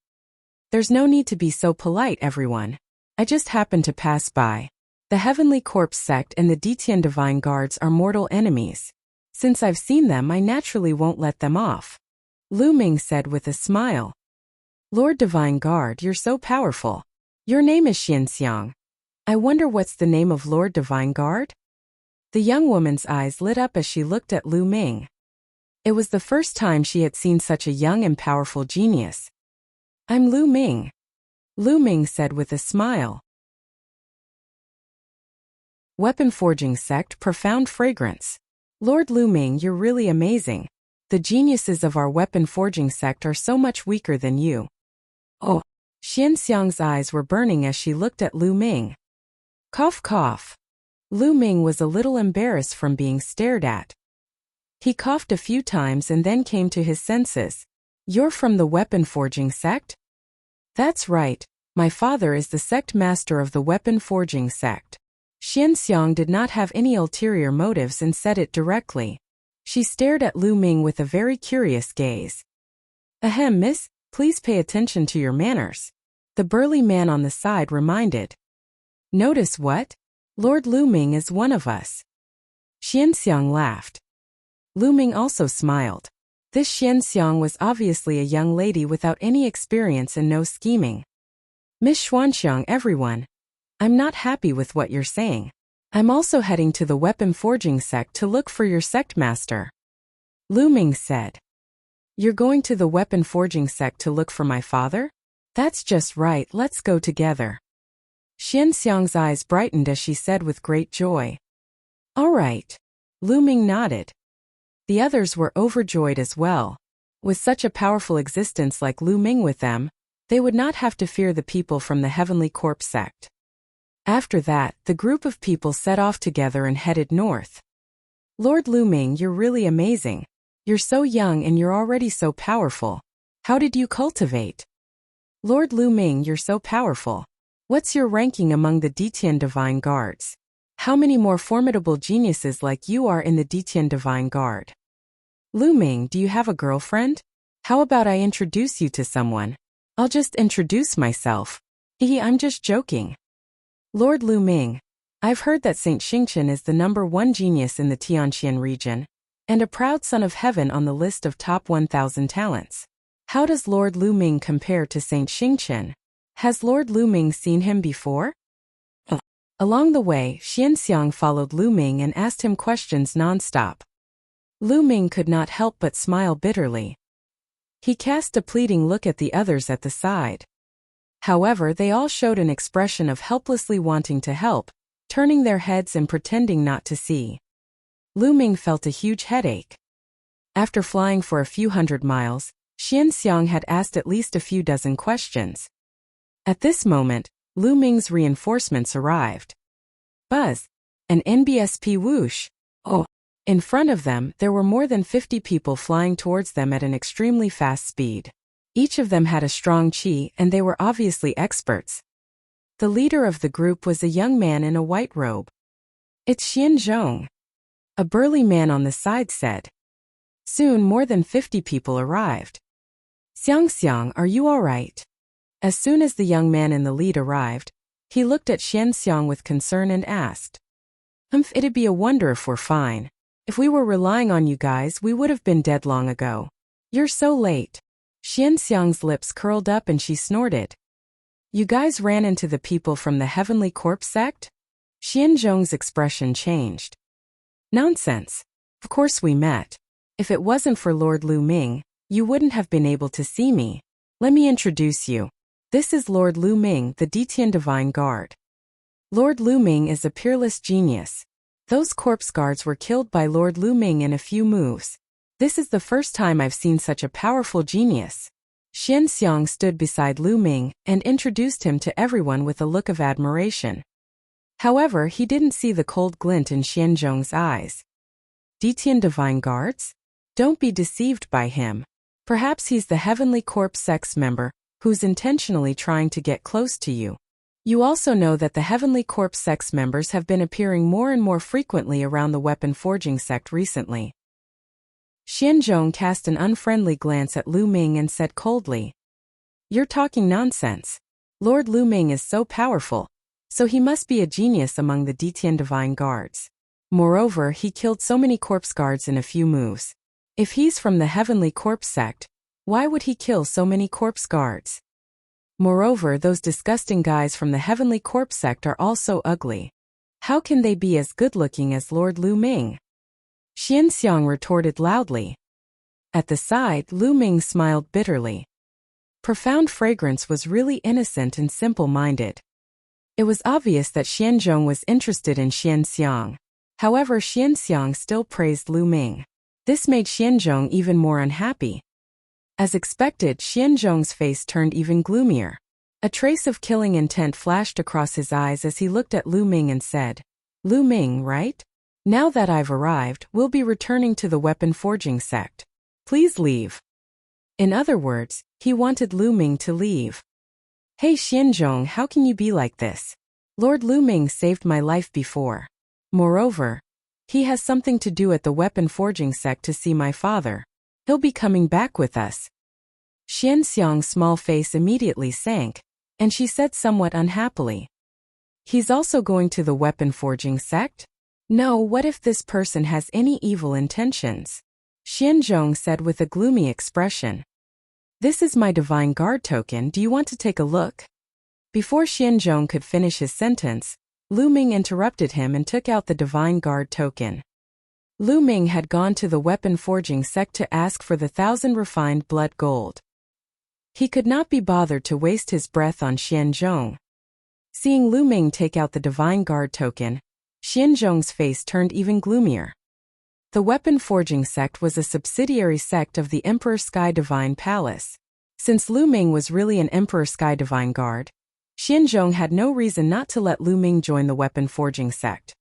There's no need to be so polite, everyone. I just happened to pass by. The Heavenly Corpse sect and the Detian Divine Guards are mortal enemies. Since I've seen them, I naturally won't let them off. Lu Ming said with a smile. Lord Divine Guard, you're so powerful. Your name is Xianxiang. I wonder what's the name of Lord Divine Guard? The young woman's eyes lit up as she looked at Lu Ming. It was the first time she had seen such a young and powerful genius. I'm Lu Ming. Lu Ming said with a smile. Weapon Forging Sect, Profound Fragrance. Lord Lu Ming, you're really amazing. The geniuses of our weapon forging sect are so much weaker than you. Oh. Xianxiang's eyes were burning as she looked at Lu Ming. Cough, cough. Lu Ming was a little embarrassed from being stared at. He coughed a few times and then came to his senses. You're from the weapon forging sect? That's right. My father is the sect master of the weapon forging sect. Xianxiang did not have any ulterior motives and said it directly. She stared at Lu Ming with a very curious gaze. Ahem, miss, please pay attention to your manners. The burly man on the side reminded. Notice what? Lord Lu Ming is one of us. Xianxiang laughed. Lu Ming also smiled. This Xianxiang was obviously a young lady without any experience and no scheming. Miss Xuanxiang, everyone. I'm not happy with what you're saying. I'm also heading to the weapon forging sect to look for your sect master. Lu Ming said. You're going to the weapon forging sect to look for my father? That's just right, let's go together. Xianxiang's eyes brightened as she said with great joy. All right. Lu Ming nodded. The others were overjoyed as well. With such a powerful existence like Lu Ming with them, they would not have to fear the people from the Heavenly Corpse sect. After that, the group of people set off together and headed north. Lord Lu Ming, you're really amazing. You're so young and you're already so powerful. How did you cultivate? Lord Lu Ming, you're so powerful. What's your ranking among the Detian Divine Guards? How many more formidable geniuses like you are in the Detian Divine Guard? Lu Ming, do you have a girlfriend? How about I introduce you to someone? I'll just introduce myself. I'm just joking. Lord Lu Ming, I've heard that Saint Xingqian is the #1 genius in the Tianxian region, and a proud son of heaven on the list of top 1,000 talents. How does Lord Lu Ming compare to Saint Xingqian? Has Lord Lu Ming seen him before? Along the way, Xianxiang followed Lu Ming and asked him questions non-stop. Lu Ming could not help but smile bitterly. He cast a pleading look at the others at the side. However, they all showed an expression of helplessly wanting to help, turning their heads and pretending not to see. Lu Ming felt a huge headache. After flying for a few hundred miles, Xian Xiang had asked at least a few dozen questions. At this moment, Lu Ming's reinforcements arrived. Buzz! An NBSP whoosh! Oh! In front of them, there were more than 50 people flying towards them at an extremely fast speed. Each of them had a strong qi and they were obviously experts. The leader of the group was a young man in a white robe. It's Xian Zhong. A burly man on the side said. Soon more than 50 people arrived. Xiang Xiang, are you all right? As soon as the young man in the lead arrived, he looked at Xian Xiang with concern and asked. It'd be a wonder if we're fine. If we were relying on you guys, we would have been dead long ago. You're so late. Xian Xiang's lips curled up and she snorted. You guys ran into the people from the Heavenly Corpse sect? Xian Zhong's expression changed. Nonsense. Of course we met. If it wasn't for Lord Lu Ming, you wouldn't have been able to see me. Let me introduce you. This is Lord Lu Ming, the Detian Divine Guard. Lord Lu Ming is a peerless genius. Those corpse guards were killed by Lord Lu Ming in a few moves. This is the first time I've seen such a powerful genius. Xian Xiang stood beside Lu Ming and introduced him to everyone with a look of admiration. However, he didn't see the cold glint in Xian Zhong's eyes. Detian Divine Guards? Don't be deceived by him. Perhaps he's the Heavenly Corpse sex member who's intentionally trying to get close to you. You also know that the Heavenly Corpse sex members have been appearing more and more frequently around the weapon forging sect recently. Xian Zhong cast an unfriendly glance at Lu Ming and said coldly. You're talking nonsense. Lord Lu Ming is so powerful, so he must be a genius among the Detian Divine Guards. Moreover, he killed so many corpse guards in a few moves. If he's from the Heavenly Corpse sect, why would he kill so many corpse guards? Moreover, those disgusting guys from the Heavenly Corpse sect are all so ugly. How can they be as good-looking as Lord Lu Ming? Xian Xiang retorted loudly. At the side, Lu Ming smiled bitterly. Profound Fragrance was really innocent and simple-minded. It was obvious that Xian Zhong was interested in Xian Xiang. However, Xian Xiang still praised Lu Ming. This made Xian Zhong even more unhappy. As expected, Xian Zhong's face turned even gloomier. A trace of killing intent flashed across his eyes as he looked at Lu Ming and said, Lu Ming, right? Now that I've arrived, we'll be returning to the weapon forging sect. Please leave. In other words, he wanted Lu Ming to leave. Hey Xian Zhong, how can you be like this? Lord Lu Ming saved my life before. Moreover, he has something to do at the weapon forging sect to see my father. He'll be coming back with us. Xian Xiang's small face immediately sank, and she said somewhat unhappily. He's also going to the weapon forging sect? No, what if this person has any evil intentions? Xian Zhong said with a gloomy expression. This is my Divine Guard token, do you want to take a look? Before Xian Zhong could finish his sentence, Lu Ming interrupted him and took out the Divine Guard token. Lu Ming had gone to the weapon forging sect to ask for the 1,000 refined blood gold. He could not be bothered to waste his breath on Xian Zhong. Seeing Lu Ming take out the Divine Guard token, Xian Zhong's face turned even gloomier. The weapon forging sect was a subsidiary sect of the Emperor Sky Divine Palace. Since Lu Ming was really an Emperor Sky Divine Guard, Xian Zhong had no reason not to let Lu Ming join the weapon forging sect.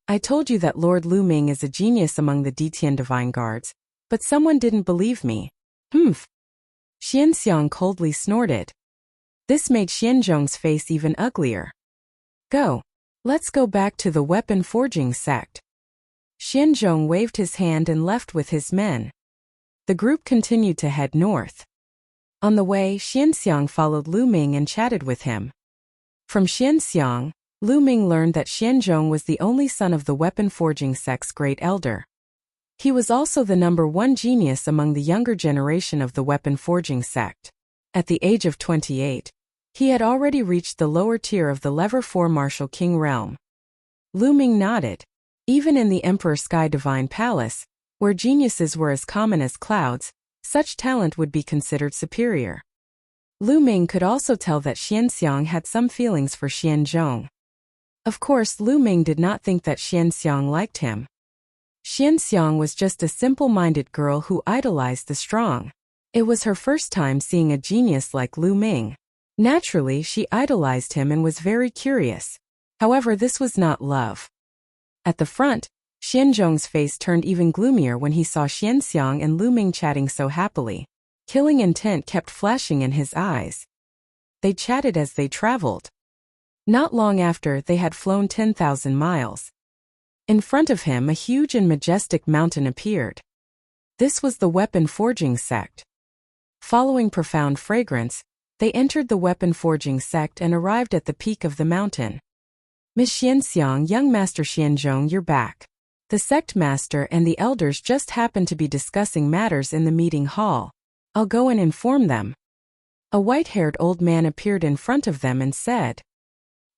I told you that Lord Lu Ming is a genius among the Detian Divine Guards, but someone didn't believe me. Xian Xiang coldly snorted. This made Xian Zhong's face even uglier. Go. Let's go back to the weapon forging sect. Xian Zhong waved his hand and left with his men. The group continued to head north. On the way, Xian Xiang followed Lu Ming and chatted with him. From Xian Xiang, Lu Ming learned that Xian Zhong was the only son of the weapon forging sect's great elder. He was also the #1 genius among the younger generation of the weapon forging sect. At the age of 28, he had already reached the lower tier of the Lever 4 Martial King realm. Lu Ming nodded. Even in the Emperor Sky Divine Palace, where geniuses were as common as clouds, such talent would be considered superior. Lu Ming could also tell that Xian Xiang had some feelings for Xian Zhong. Of course, Lu Ming did not think that Xian Xiang liked him. Xianxiang was just a simple-minded girl who idolized the strong. It was her first time seeing a genius like Lu Ming. Naturally, she idolized him and was very curious. However, this was not love. At the front, Xianzhong's face turned even gloomier when he saw Xianxiang and Lu Ming chatting so happily. Killing intent kept flashing in his eyes. They chatted as they traveled. Not long after, they had flown 10,000 miles. In front of him, a huge and majestic mountain appeared. This was the weapon forging sect. Following profound fragrance, they entered the weapon forging sect and arrived at the peak of the mountain. Miss Xianxiang, young Master Xianzhong, you're back. The sect master and the elders just happened to be discussing matters in the meeting hall. I'll go and inform them. A white-haired old man appeared in front of them and said,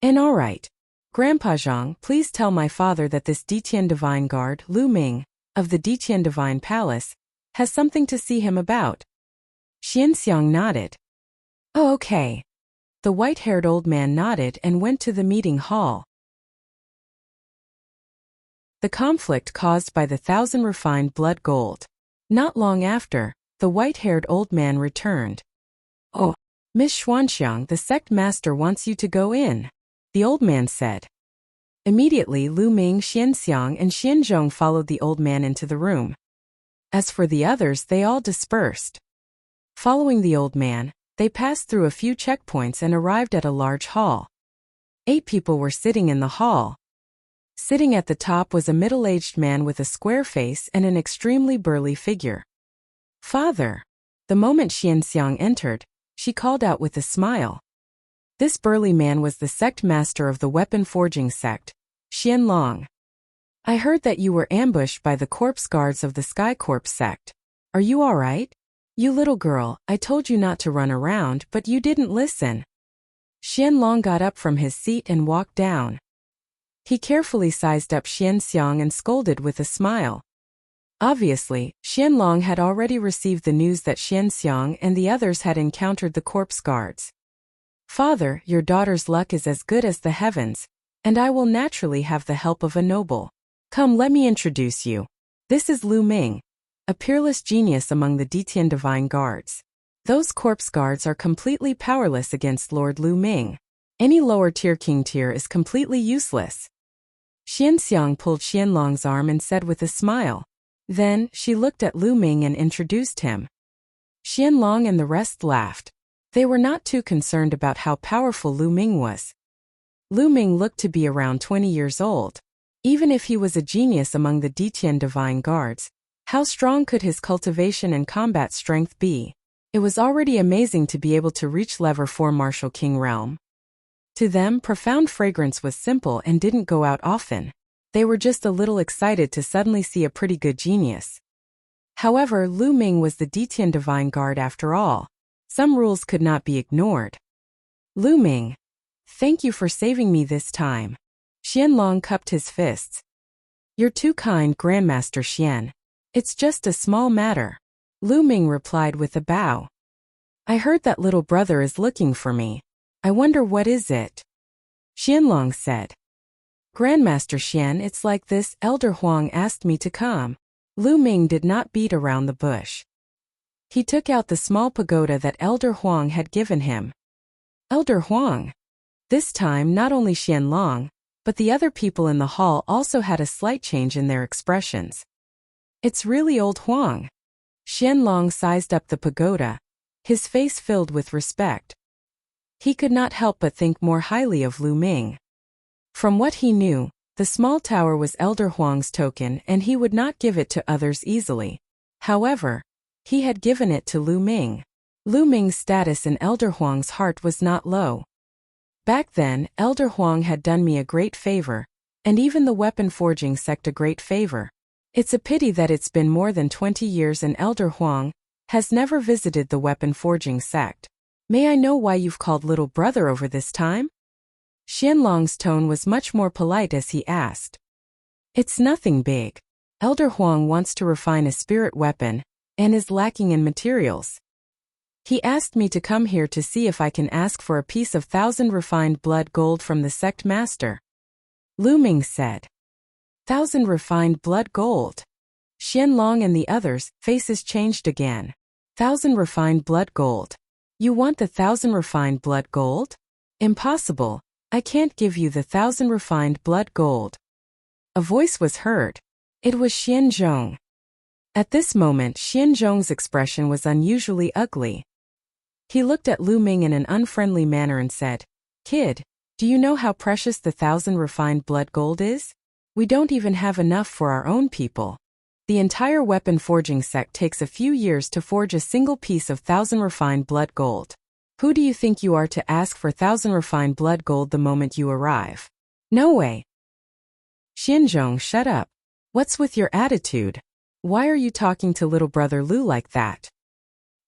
"And all right. Grandpa Zhang, please tell my father that this Ditian Divine Guard, Lu Ming, of the Ditian Divine Palace, has something to see him about." Xianxiang nodded. "Oh, okay." The white-haired old man nodded and went to the meeting hall. The conflict caused by the 1,000 refined blood gold. Not long after, the white-haired old man returned. "Oh, Miss Xuanxiang, the sect master wants you to go in," the old man said. Immediately, Lu Ming, Xianxiang, and Xianzhong followed the old man into the room. As for the others, they all dispersed. Following the old man, they passed through a few checkpoints and arrived at a large hall. 8 people were sitting in the hall. Sitting at the top was a middle-aged man with a square face and an extremely burly figure. "Father." The moment Xianxiang entered, she called out with a smile. This burly man was the sect master of the weapon forging sect, Xianlong. "I heard that you were ambushed by the corpse guards of the Sky Corps sect. Are you all right? You little girl, I told you not to run around, but you didn't listen." Xianlong got up from his seat and walked down. He carefully sized up Xianxiang and scolded with a smile. Obviously, Xianlong had already received the news that Xianxiang and the others had encountered the corpse guards. "Father, your daughter's luck is as good as the heavens, and I will naturally have the help of a noble. Come, let me introduce you. This is Lu Ming, a peerless genius among the Ditian Divine Guards. Those corpse guards are completely powerless against Lord Lu Ming. Any lower-tier king tier is completely useless." Xianxiang pulled Xianlong's arm and said with a smile. Then, she looked at Lu Ming and introduced him. Xianlong and the rest laughed. They were not too concerned about how powerful Lu Ming was. Lu Ming looked to be around 20 years old. Even if he was a genius among the Ditian Divine Guards, how strong could his cultivation and combat strength be? It was already amazing to be able to reach level 4 Martial King realm. To them, profound fragrance was simple and didn't go out often. They were just a little excited to suddenly see a pretty good genius. However, Lu Ming was the Ditian Divine Guard after all. Some rules could not be ignored. "Lu Ming, thank you for saving me this time." Xianlong cupped his fists. "You're too kind, Grandmaster Xian. It's just a small matter." Lu Ming replied with a bow. "I heard that little brother is looking for me. I wonder what is it?" Xianlong said. "Grandmaster Xian, it's like this, Elder Huang asked me to come." Lu Ming did not beat around the bush. He took out the small pagoda that Elder Huang had given him. Elder Huang. This time not only Xianlong, but the other people in the hall also had a slight change in their expressions. "It's really old Huang." Xianlong sized up the pagoda, his face filled with respect. He could not help but think more highly of Lu Ming. From what he knew, the small tower was Elder Huang's token and he would not give it to others easily. However, he had given it to Lu Ming. Lu Ming's status in Elder Huang's heart was not low. Back then, Elder Huang had done me a great favor, and even the weapon forging sect a great favor. It's a pity that it's been more than 20 years and Elder Huang has never visited the weapon forging sect. "May I know why you've called little brother over this time?" Xianlong's tone was much more polite as he asked. "It's nothing big. Elder Huang wants to refine a spirit weapon, and is lacking in materials. He asked me to come here to see if I can ask for a piece of 1,000 refined blood gold from the sect master." Lu Ming said. 1,000 refined blood gold. Xianlong and the others' faces changed again. 1,000 refined blood gold. You want the 1,000 refined blood gold? Impossible. I can't give you the 1,000 refined blood gold. A voice was heard. It was Xianzhong. At this moment, Xianzhong's expression was unusually ugly. He looked at Lu Ming in an unfriendly manner and said, "Kid, do you know how precious the 1,000 refined blood gold is? We don't even have enough for our own people. The entire weapon forging sect takes a few years to forge a single piece of 1,000 refined blood gold. Who do you think you are to ask for 1,000 refined blood gold the moment you arrive? No way." Xianzhong, shut up. What's with your attitude? Why are you talking to little brother Lu like that?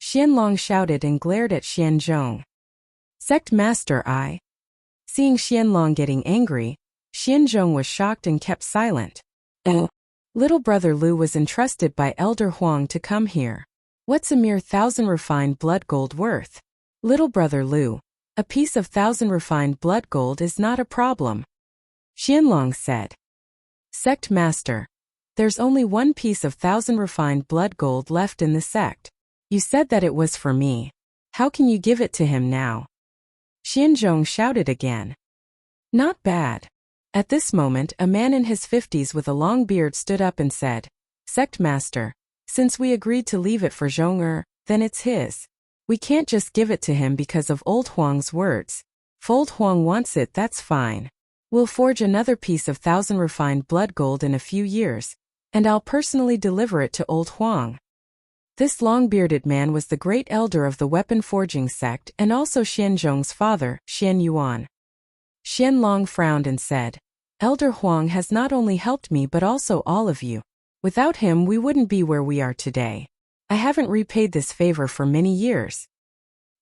Xianlong shouted and glared at Xianzhong. Sect Master, I. Seeing Xianlong getting angry, Xianzhong was shocked and kept silent. Little brother Lu was entrusted by Elder Huang to come here. What's a mere 1,000 refined blood gold worth? Little brother Lu, a piece of 1,000 refined blood gold is not a problem. Xianlong said. Sect Master, there's only one piece of 1,000 refined blood gold left in the sect. You said that it was for me. How can you give it to him now? Xianzhong shouted again. Not bad. At this moment, a man in his 50s with a long beard stood up and said, Sect Master, since we agreed to leave it for Zhong, then it's his. We can't just give it to him because of old Huang's words. If old Huang wants it, that's fine. We'll forge another piece of 1,000 refined blood gold in a few years, and I'll personally deliver it to old Huang. This long-bearded man was the great elder of the weapon forging sect and also Xianzhong's father, Xian Yuan. Xianlong frowned and said, Elder Huang has not only helped me but also all of you. Without him we wouldn't be where we are today. I haven't repaid this favor for many years.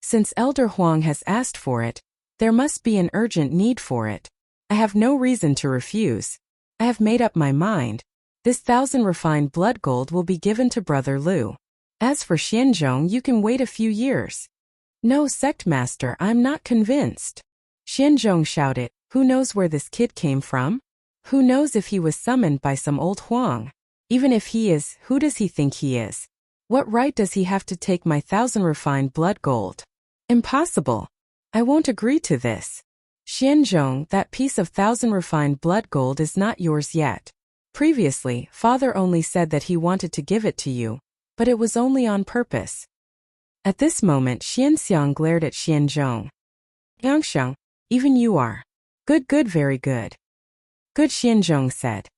Since Elder Huang has asked for it, there must be an urgent need for it. I have no reason to refuse. I have made up my mind. This 1,000 refined blood gold will be given to Brother Lu. As for Xianzhong, you can wait a few years. No, Sect Master, I'm not convinced. Xianzhong shouted, who knows where this kid came from? Who knows if he was summoned by some old Huang? Even if he is, who does he think he is? What right does he have to take my 1,000 refined blood gold? Impossible. I won't agree to this. Xianzhong, that piece of 1,000 refined blood gold is not yours yet. Previously, Father only said that he wanted to give it to you, but it was only on purpose. At this moment, Xianxiang glared at Xianzhong. Yangsheng, even you are. Good, very good. Good, Xianzhong said.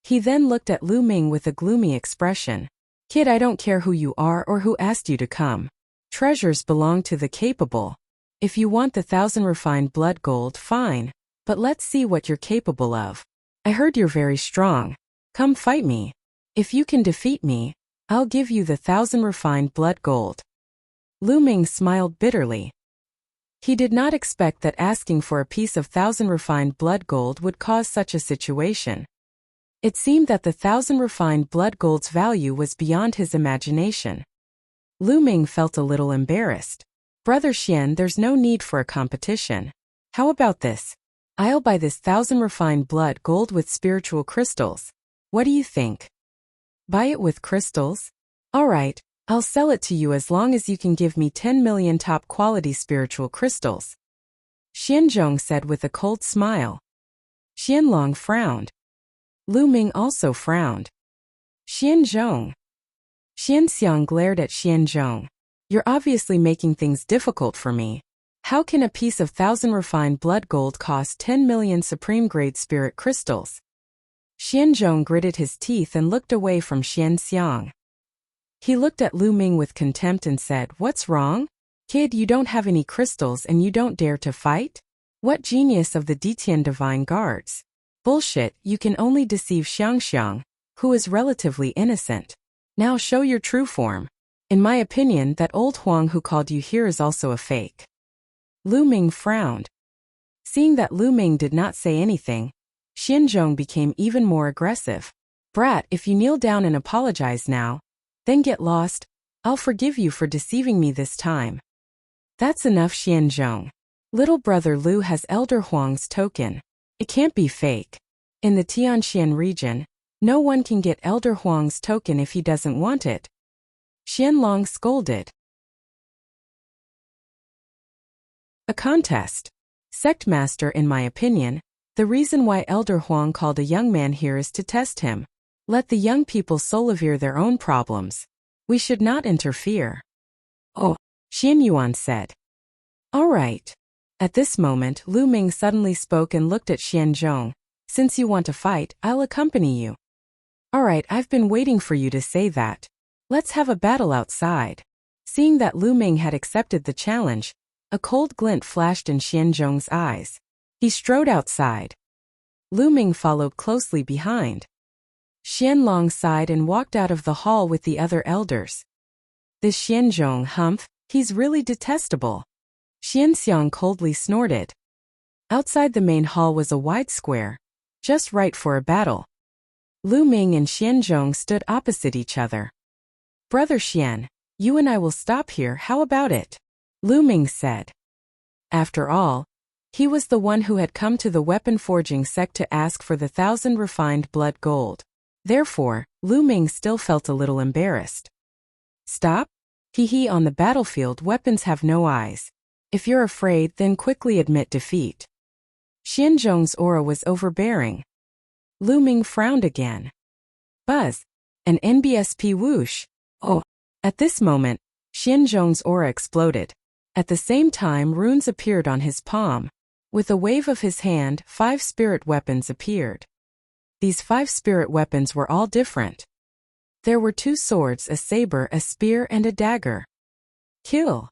He then looked at Lu Ming with a gloomy expression. Kid, I don't care who you are or who asked you to come. Treasures belong to the capable. If you want the 1,000 refined blood gold, fine, but let's see what you're capable of. I heard you're very strong. Come fight me. If you can defeat me, I'll give you the 1,000 refined blood gold. Lu Ming smiled bitterly. He did not expect that asking for a piece of 1,000 refined blood gold would cause such a situation. It seemed that the 1,000 refined blood gold's value was beyond his imagination. Lu Ming felt a little embarrassed. Brother Xian, there's no need for a competition. How about this? I'll buy this 1,000 refined blood gold with spiritual crystals. What do you think? Buy it with crystals? Alright, I'll sell it to you as long as you can give me 10 million top-quality spiritual crystals. Xianzhong said with a cold smile. Xianlong frowned. Lu Ming also frowned. Xianzhong. Xianxiang glared at Xianzhong. You're obviously making things difficult for me. How can a piece of 1,000 refined blood gold cost 10 million supreme-grade spirit crystals? Xianzhong gritted his teeth and looked away from Xianxiang. He looked at Lu Ming with contempt and said, What's wrong? Kid, you don't have any crystals and you don't dare to fight? What genius of the Ditian Divine Guards? Bullshit, you can only deceive Xiangxiang, who is relatively innocent. Now show your true form. In my opinion, that old Huang who called you here is also a fake. Lu Ming frowned. Seeing that Lu Ming did not say anything, Xianzhong became even more aggressive. Brat, if you kneel down and apologize now, then get lost, I'll forgive you for deceiving me this time. That's enough, Xianzhong. Little brother Lu has Elder Huang's token. It can't be fake. In the Tianxian region, no one can get Elder Huang's token if he doesn't want it. Xianlong scolded. A contest. Sect master, in my opinion, the reason why Elder Huang called a young man here is to test him. Let the young people solve their own problems. We should not interfere. Oh, Xian Yuan said. All right. At this moment, Lu Ming suddenly spoke and looked at Xian Zhong. Since you want to fight, I'll accompany you. All right, I've been waiting for you to say that. Let's have a battle outside. Seeing that Lu Ming had accepted the challenge, a cold glint flashed in Xian Zhong's eyes. He strode outside. Lu Ming followed closely behind. Xianlong sighed and walked out of the hall with the other elders. This Xian Zhong humph, he's really detestable. Xianxiang coldly snorted. Outside the main hall was a wide square, just right for a battle. Lu Ming and Xian Zhong stood opposite each other. Brother Xian, you and I will stop here, how about it? Lu Ming said. After all, he was the one who had come to the weapon forging sect to ask for the 1,000 refined blood gold. Therefore, Lu Ming still felt a little embarrassed. Stop? Hee on the battlefield weapons have no eyes. If you're afraid, then quickly admit defeat. Xian Zhong's aura was overbearing. Lu Ming frowned again. Buzz. An NBSP whoosh. Oh. At this moment, Xian Zhong's aura exploded. At the same time, runes appeared on his palm. With a wave of his hand, 5 spirit weapons appeared. These 5 spirit weapons were all different. There were 2 swords, a saber, a spear, and a dagger. Kill!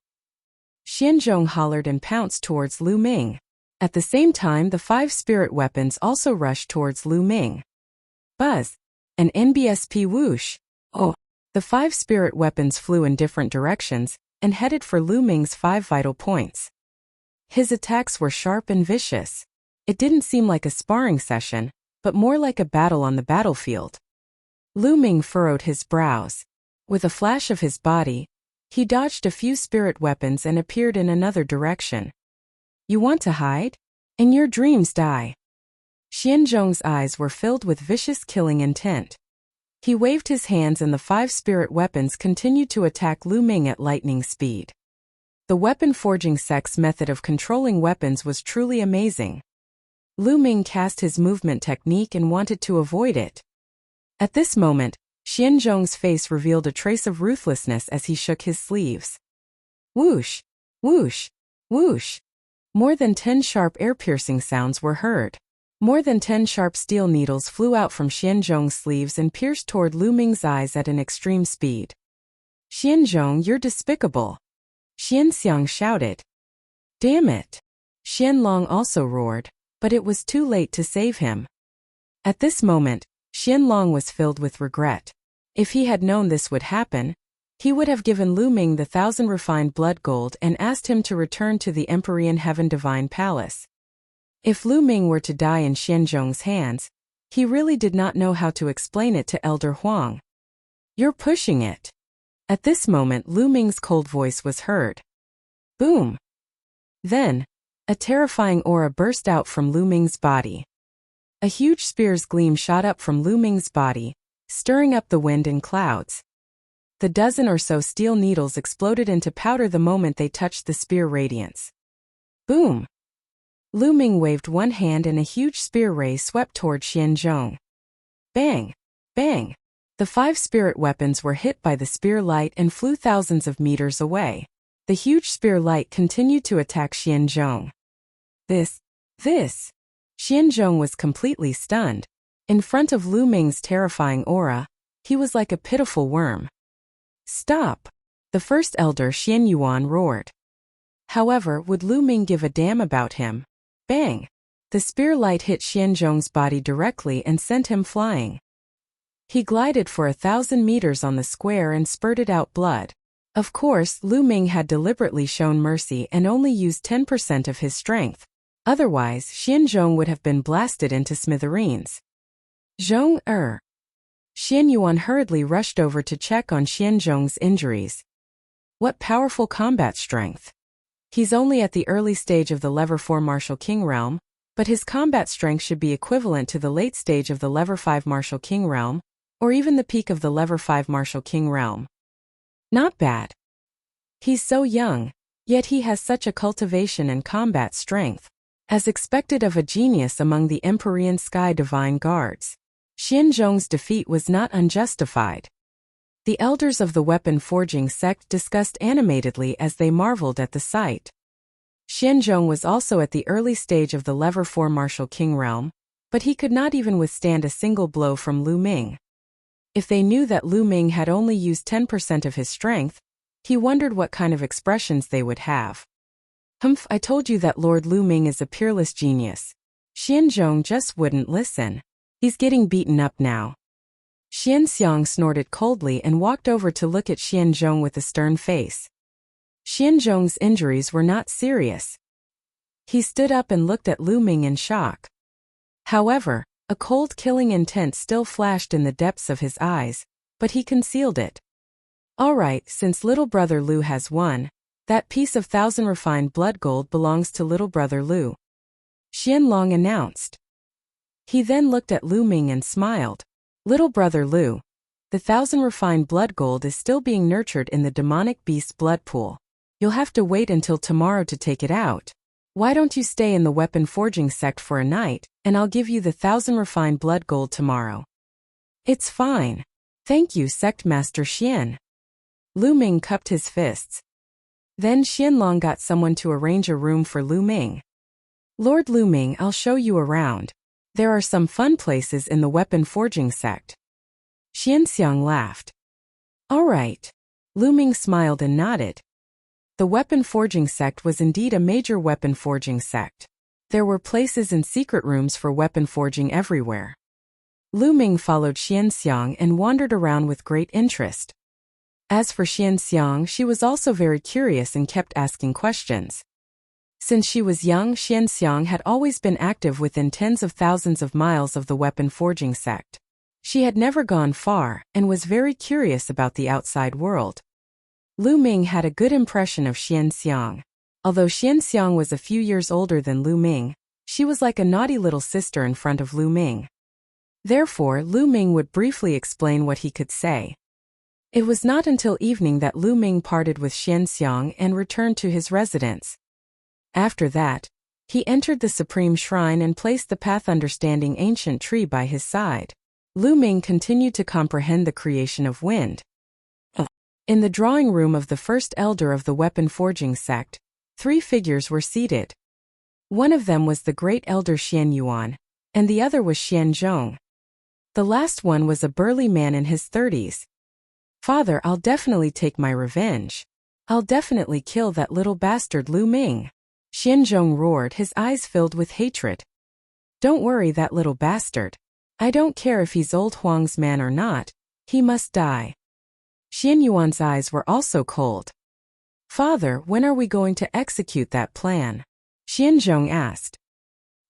Xian Zhong hollered and pounced towards Lu Ming. At the same time, the 5 spirit weapons also rushed towards Lu Ming. Buzz! An NBSP whoosh! Oh! The 5 spirit weapons flew in different directions and headed for Lu Ming's 5 vital points. His attacks were sharp and vicious. It didn't seem like a sparring session, but more like a battle on the battlefield. Lu Ming furrowed his brows. With a flash of his body, he dodged a few spirit weapons and appeared in another direction. You want to hide? In your dreams die. Xian Zhong's eyes were filled with vicious killing intent. He waved his hands and the 5 spirit weapons continued to attack Lu Ming at lightning speed. The weapon forging sect's method of controlling weapons was truly amazing. Lu Ming cast his movement technique and wanted to avoid it. At this moment, Xian Zhong's face revealed a trace of ruthlessness as he shook his sleeves. Whoosh! Whoosh! Whoosh! More than 10 sharp air-piercing sounds were heard. More than 10 sharp steel needles flew out from Xian Zhong's sleeves and pierced toward Lu Ming's eyes at an extreme speed. Xian Zhong, you're despicable! Xianxiang shouted. Damn it! Xianlong also roared, but it was too late to save him. At this moment, Xianlong was filled with regret. If he had known this would happen, he would have given Lu Ming the 1,000 refined blood gold and asked him to return to the Empyrean Heaven Divine Palace. If Lu Ming were to die in Xian Zhong's hands, he really did not know how to explain it to Elder Huang. You're pushing it. At this moment, Lu Ming's cold voice was heard. Boom! Then, a terrifying aura burst out from Lu Ming's body. A huge spear's gleam shot up from Lu Ming's body, stirring up the wind and clouds. The dozen or so steel needles exploded into powder the moment they touched the spear radiance. Boom! Lu Ming waved one hand and a huge spear ray swept toward Xian Zhong. Bang! Bang! The 5 spirit weapons were hit by the spear light and flew thousands of meters away. The huge spear light continued to attack Xian Zhong. This! Xian Zhong was completely stunned. In front of Lu Ming's terrifying aura, he was like a pitiful worm. Stop! The first elder Xian Yuan roared. However, would Lu Ming give a damn about him? Bang! The spear light hit Xian Zhong's body directly and sent him flying. He glided for 1,000 meters on the square and spurted out blood. Of course, Lu Ming had deliberately shown mercy and only used 10% of his strength. Otherwise, Xian Zhong would have been blasted into smithereens. Zhong. Xian Yuan hurriedly rushed over to check on Xian Zhong's injuries. What powerful combat strength! He's only at the early stage of the Lever 4 Martial King realm, but his combat strength should be equivalent to the late stage of the Lever 5 Martial King realm, or even the peak of the Lever 5 Martial King realm. Not bad. He's so young, yet he has such a cultivation and combat strength, as expected of a genius among the Empyrean Sky Divine Guards. Xianzhong's defeat was not unjustified. The elders of the weapon forging sect discussed animatedly as they marveled at the sight. Xianzhong was also at the early stage of the Lever 4 Martial King realm, but he could not even withstand a single blow from Lu Ming. If they knew that Lu Ming had only used 10% of his strength, he wondered what kind of expressions they would have. Humph, I told you that Lord Lu Ming is a peerless genius. Xianzhong just wouldn't listen. He's getting beaten up now. Xianxiang snorted coldly and walked over to look at Xianzhong with a stern face. Xianzhong's injuries were not serious. He stood up and looked at Lu Ming in shock. However, a cold killing intent still flashed in the depths of his eyes, but he concealed it. All right, since little brother Lu has won, that piece of 1,000 refined blood gold belongs to little brother Lu, Xianlong announced. He then looked at Lu Ming and smiled. Little brother Lu, the 1,000 refined blood gold is still being nurtured in the demonic beast's blood pool. You'll have to wait until tomorrow to take it out. Why don't you stay in the weapon forging sect for a night, and I'll give you the 1,000 refined blood gold tomorrow. It's fine. Thank you, Sect Master Xian. Lu Ming cupped his fists. Then Xianlong got someone to arrange a room for Lu Ming. Lord Lu Ming, I'll show you around. There are some fun places in the weapon forging sect. Xianxiang laughed. All right. Lu Ming smiled and nodded. The weapon forging sect was indeed a major weapon forging sect. There were places and secret rooms for weapon forging everywhere. Lu Ming followed Xianxiang and wandered around with great interest. As for Xianxiang, she was also very curious and kept asking questions. Since she was young, Xianxiang had always been active within tens of thousands of miles of the weapon forging sect. She had never gone far and was very curious about the outside world. Lu Ming had a good impression of Xianxiang. Although Xianxiang was a few years older than Lu Ming, she was like a naughty little sister in front of Lu Ming. Therefore, Lu Ming would briefly explain what he could say. It was not until evening that Lu Ming parted with Xianxiang and returned to his residence. After that, he entered the Supreme Shrine and placed the path understanding ancient tree by his side. Lu Ming continued to comprehend the creation of wind. In the drawing room of the first elder of the weapon forging sect, 3 figures were seated. One of them was the great elder Xian Yuan, and the other was Xianzhong. The last one was a burly man in his 30s. Father, I'll definitely take my revenge. I'll definitely kill that little bastard Lu Ming. Xianzhong roared, his eyes filled with hatred. Don't worry, that little bastard. I don't care if he's old Huang's man or not, he must die. Xian Yuan's eyes were also cold. Father, when are we going to execute that plan? Xianzhong asked.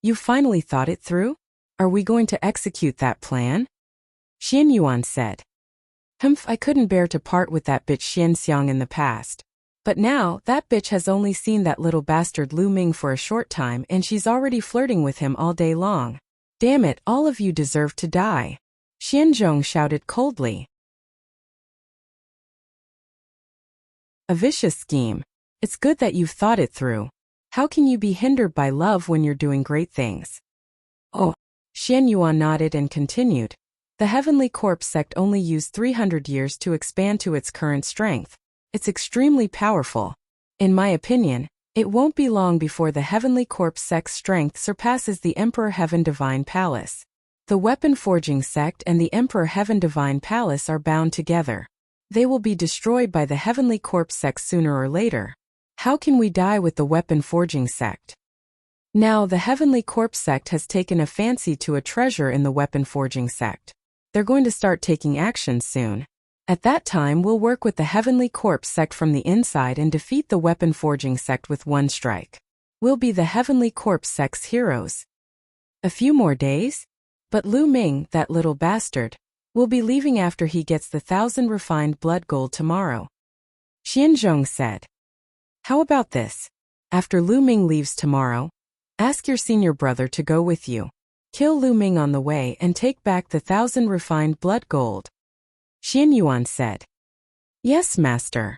You finally thought it through? Are we going to execute that plan? Xian Yuan said. Humph, I couldn't bear to part with that bitch Xianxiang in the past. But now, that bitch has only seen that little bastard Lu Ming for a short time and she's already flirting with him all day long. Damn it, all of you deserve to die. Xianzhong shouted coldly. A vicious scheme. It's good that you've thought it through. How can you be hindered by love when you're doing great things? Oh. Xian Yuan nodded and continued. The Heavenly Corpse sect only used 300 years to expand to its current strength. It's extremely powerful. In my opinion, it won't be long before the Heavenly Corpse sect's strength surpasses the Emperor Heaven Divine Palace. The weapon forging sect and the Emperor Heaven Divine Palace are bound together. They will be destroyed by the Heavenly Corpse sect sooner or later. How can we die with the weapon forging sect? Now the Heavenly Corpse sect has taken a fancy to a treasure in the weapon forging sect. They're going to start taking action soon. At that time we'll work with the Heavenly Corpse sect from the inside and defeat the weapon forging sect with one strike. We'll be the Heavenly Corpse sect's heroes. A few more days? But Lu Ming, that little bastard, will be leaving after he gets the 1,000 refined blood gold tomorrow. Xianzhong said. How about this? After Lu Ming leaves tomorrow, Ask your senior brother to go with you. Kill Lu Ming on the way and take back the 1,000 refined blood gold. Xian Yuan said. Yes, master.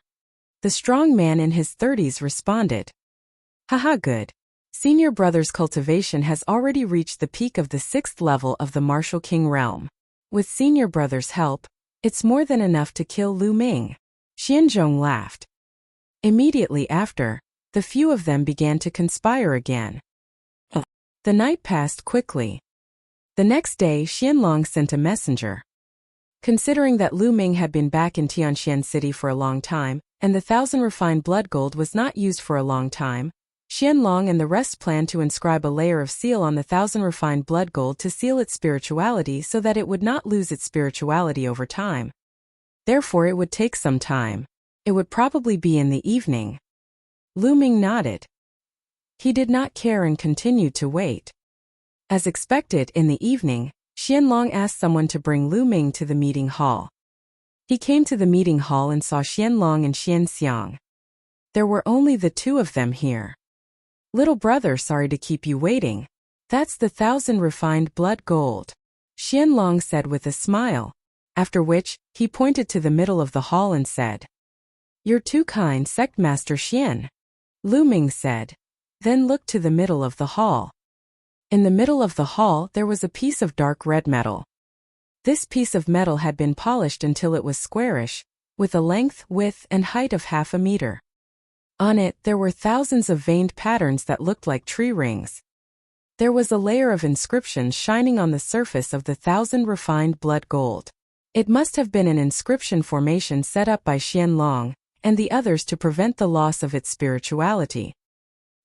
The strong man in his 30s responded. Haha, good. Senior brother's cultivation has already reached the peak of the 6th level of the Martial King realm. With senior brother's help, it's more than enough to kill Lu Ming. Xianzhong laughed. Immediately after, the few of them began to conspire again. The night passed quickly. The next day, Xianlong sent a messenger. Considering that Lu Ming had been back in Tianxian City for a long time, and the 1,000 refined blood gold was not used for a long time, Xianlong and the rest planned to inscribe a layer of seal on the 1,000 refined blood gold to seal its spirituality so that it would not lose its spirituality over time. Therefore it would take some time. It would probably be in the evening. Lu Ming nodded. He did not care and continued to wait. As expected, in the evening, Xianlong asked someone to bring Lu Ming to the meeting hall. He came to the meeting hall and saw Xianlong and Xianxiang. There were only the two of them here. Little brother, sorry to keep you waiting. That's the 1,000 refined blood gold, Xianlong said with a smile, after which, he pointed to the middle of the hall and said, You're too kind, Sect Master Xian. Lu Ming said. Then looked to the middle of the hall. In the middle of the hall there was a piece of dark red metal. This piece of metal had been polished until it was squarish, with a length, width, and height of 1/2 meter. On it there were thousands of veined patterns that looked like tree rings. There was a layer of inscriptions shining on the surface of the 1,000 refined blood gold. It must have been an inscription formation set up by Xianlong and the others to prevent the loss of its spirituality.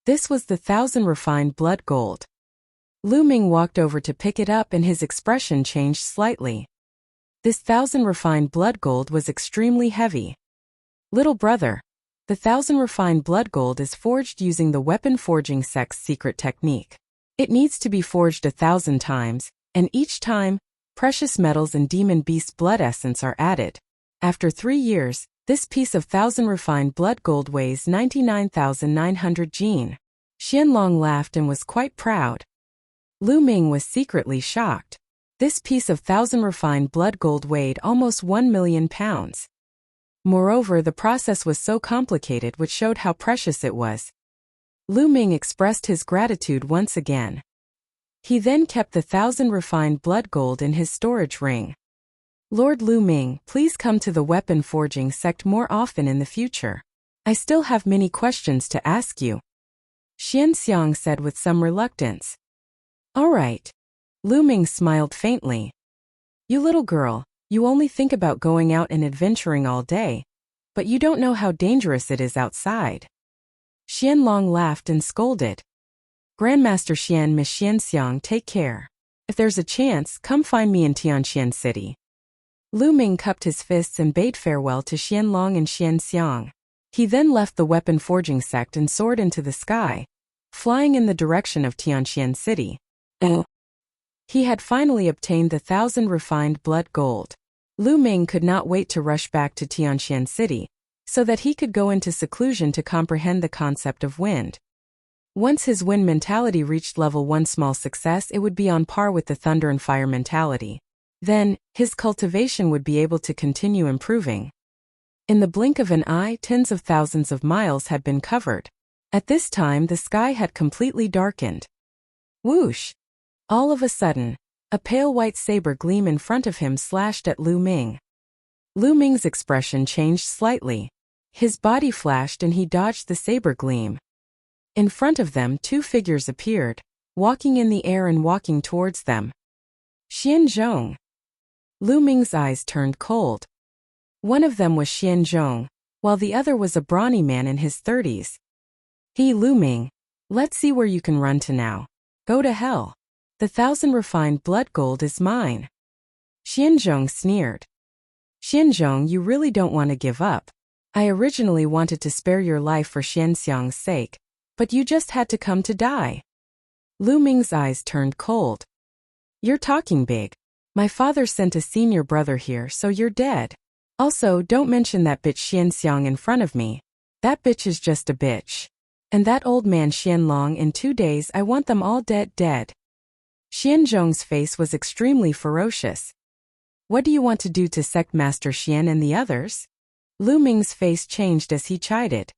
This was the 1,000 refined blood gold. Lu Ming walked over to pick it up and his expression changed slightly. This 1,000 refined blood gold was extremely heavy. Little brother, the 1,000 refined blood gold is forged using the weapon forging sect's secret technique. It needs to be forged 1,000 times, and each time, precious metals and demon beast blood essence are added. After 3 years, this piece of 1,000 refined blood gold weighs 99,900 jin. Xianlong laughed and was quite proud. Lu Ming was secretly shocked. This piece of 1,000 refined blood gold weighed almost 1 million pounds. Moreover, the process was so complicated, which showed how precious it was. Lu Ming expressed his gratitude once again. He then kept the 1,000 refined blood gold in his storage ring. Lord Lu Ming, please come to the weapon forging sect more often in the future. I still have many questions to ask you. Xianxiang said with some reluctance. All right. Lu Ming smiled faintly. You little girl, you only think about going out and adventuring all day, but you don't know how dangerous it is outside. Xianlong laughed and scolded. Grandmaster Xian, Miss Xianxiang, take care. If there's a chance, come find me in Tianxian City. Lu Ming cupped his fists and bade farewell to Xianlong and Xianxiang. He then left the weapon forging sect and soared into the sky, flying in the direction of Tianxian City. He had finally obtained the 1,000 refined blood gold. Lu Ming could not wait to rush back to Tianxian City, so that he could go into seclusion to comprehend the concept of wind. Once his wind mentality reached level 1 small success, it would be on par with the thunder and fire mentality. Then, his cultivation would be able to continue improving. In the blink of an eye, tens of thousands of miles had been covered. At this time the sky had completely darkened. Whoosh! All of a sudden, a pale white saber gleam in front of him slashed at Lu Ming. Lu Ming's expression changed slightly. His body flashed and he dodged the saber gleam. In front of them 2 figures appeared, walking in the air and walking towards them. Xianzhong. Lu Ming's eyes turned cold. One of them was Xianzhong, while the other was a brawny man in his 30s. Hey Lu Ming, let's see where you can run to now. Go to hell. The 1,000 refined blood gold is mine. Xianzhong sneered. Xianzhong, you really don't want to give up. I originally wanted to spare your life for Xianxiang's sake, but you just had to come to die. Lu Ming's eyes turned cold. You're talking big. My father sent a senior brother here, so you're dead. Also, don't mention that bitch Xianxiang in front of me. That bitch is just a bitch. And that old man Xianlong in 2 days I want them all dead. Xianzhong's face was extremely ferocious. What do you want to do to sect Master Xian and the others? Lu Ming's face changed as he chided.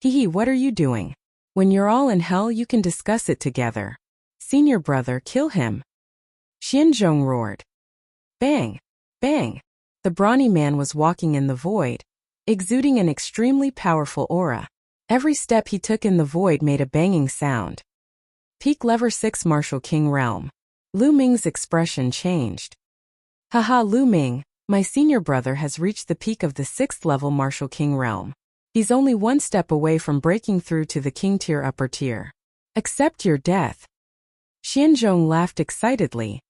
Hehe, what are you doing? When you're all in hell you can discuss it together. Senior brother, kill him. Xianzhong roared. Bang! Bang! The brawny man was walking in the void, exuding an extremely powerful aura. Every step he took in the void made a banging sound. Peak Lever 6 Martial King Realm. Lu Ming's expression changed. Haha, Lu Ming, my senior brother has reached the peak of the 6th level Martial King Realm. He's only one step away from breaking through to the King Tier upper tier. Accept your death. Xianzhong laughed excitedly.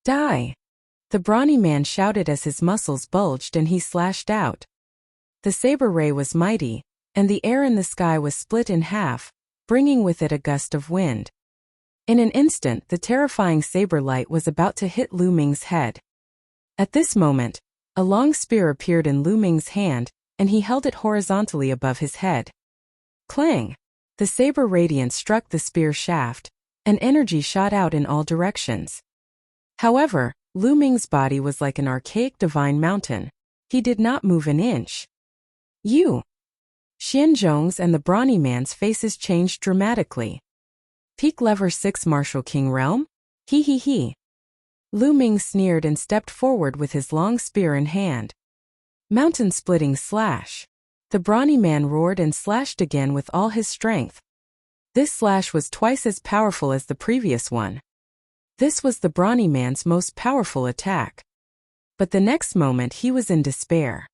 Die! The brawny man shouted as his muscles bulged and he slashed out. The saber ray was mighty, and the air in the sky was split in half, bringing with it a gust of wind. In an instant, the terrifying saber light was about to hit Lu Ming's head. At this moment, a long spear appeared in Lu Ming's hand, and he held it horizontally above his head. Clang! The saber radiance struck the spear shaft, and energy shot out in all directions. However, Lu Ming's body was like an archaic divine mountain. He did not move an inch. You! Xianzhong's and the brawny man's faces changed dramatically. Peak Lever 6 Martial King Realm? He. Lu Ming sneered and stepped forward with his long spear in hand. Mountain-splitting slash. The brawny man roared and slashed again with all his strength. This slash was twice as powerful as the previous one. This was the brawny man's most powerful attack. But the next moment he was in despair.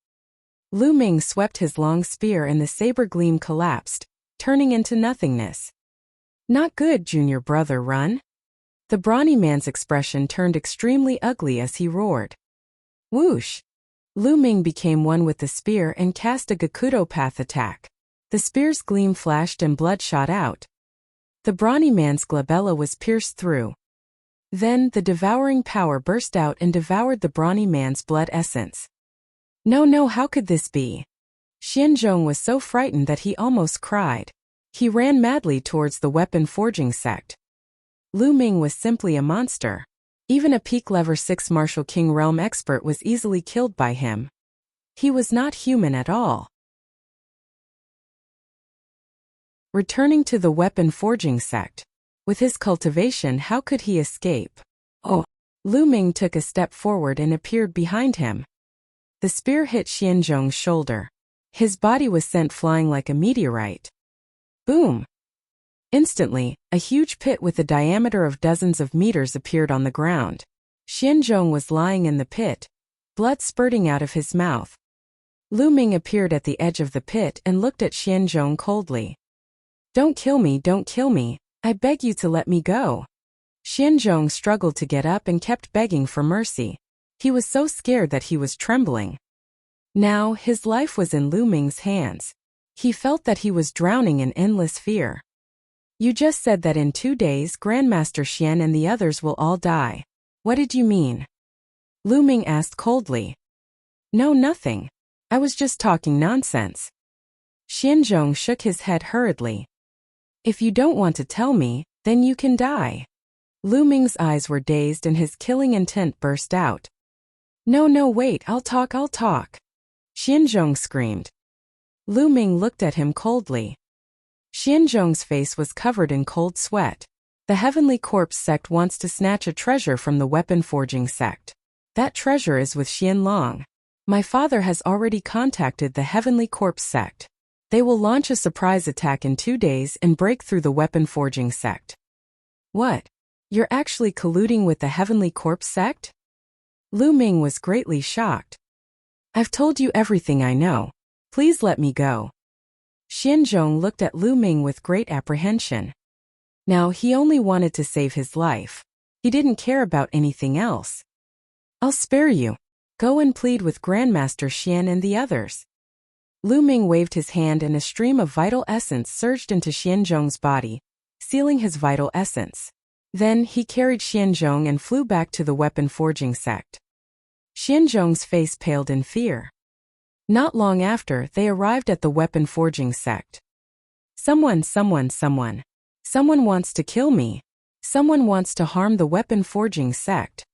Lu Ming swept his long spear and the saber gleam collapsed, turning into nothingness. Not good, junior brother, run. The brawny man's expression turned extremely ugly as he roared. Whoosh! Lu Ming became one with the spear and cast a Gakudo Path attack. The spear's gleam flashed and blood shot out. The brawny man's glabella was pierced through. Then the devouring power burst out and devoured the brawny man's blood essence. No, how could this be? Xianzhong was so frightened that he almost cried. He ran madly towards the weapon forging sect. Lu Ming was simply a monster. Even a Peak Lever 6 Martial King Realm expert was easily killed by him. He was not human at all. Returning to the weapon forging sect. With his cultivation, how could he escape? Oh! Lu Ming took a step forward and appeared behind him. The spear hit Xianzhong's shoulder. His body was sent flying like a meteorite. Boom! Instantly, a huge pit with a diameter of dozens of meters appeared on the ground. Xianzhong was lying in the pit, blood spurting out of his mouth. Lu Ming appeared at the edge of the pit and looked at Xianzhong coldly. Don't kill me, I beg you to let me go. Xianzhong struggled to get up and kept begging for mercy. He was so scared that he was trembling. Now, his life was in Lu Ming's hands. He felt that he was drowning in endless fear. You just said that in 2 days Grandmaster Xian and the others will all die. What did you mean? Lu Ming asked coldly. No, nothing. I was just talking nonsense. Xianzhong shook his head hurriedly. If you don't want to tell me, then you can die. Lu Ming's eyes were dazed and his killing intent burst out. No, wait, I'll talk. Xianzhong screamed. Lu Ming looked at him coldly. Xianzhong's face was covered in cold sweat. The Heavenly Corpse sect wants to snatch a treasure from the weapon forging sect. That treasure is with Xianlong. My father has already contacted the Heavenly Corpse sect. They will launch a surprise attack in 2 days and break through the weapon forging sect. What? You're actually colluding with the Heavenly Corpse sect? Lu Ming was greatly shocked. I've told you everything I know. Please let me go. Xianzhong looked at Lu Ming with great apprehension. Now he only wanted to save his life. He didn't care about anything else. I'll spare you. Go and plead with Grandmaster Xian and the others. Lu Ming waved his hand and a stream of vital essence surged into Xianzhong's body, sealing his vital essence. Then he carried Xianzhong and flew back to the weapon forging sect. Xianzhong's face paled in fear. Not long after, they arrived at the weapon forging sect. Someone. Someone wants to kill me. Someone wants to harm the weapon-forging sect.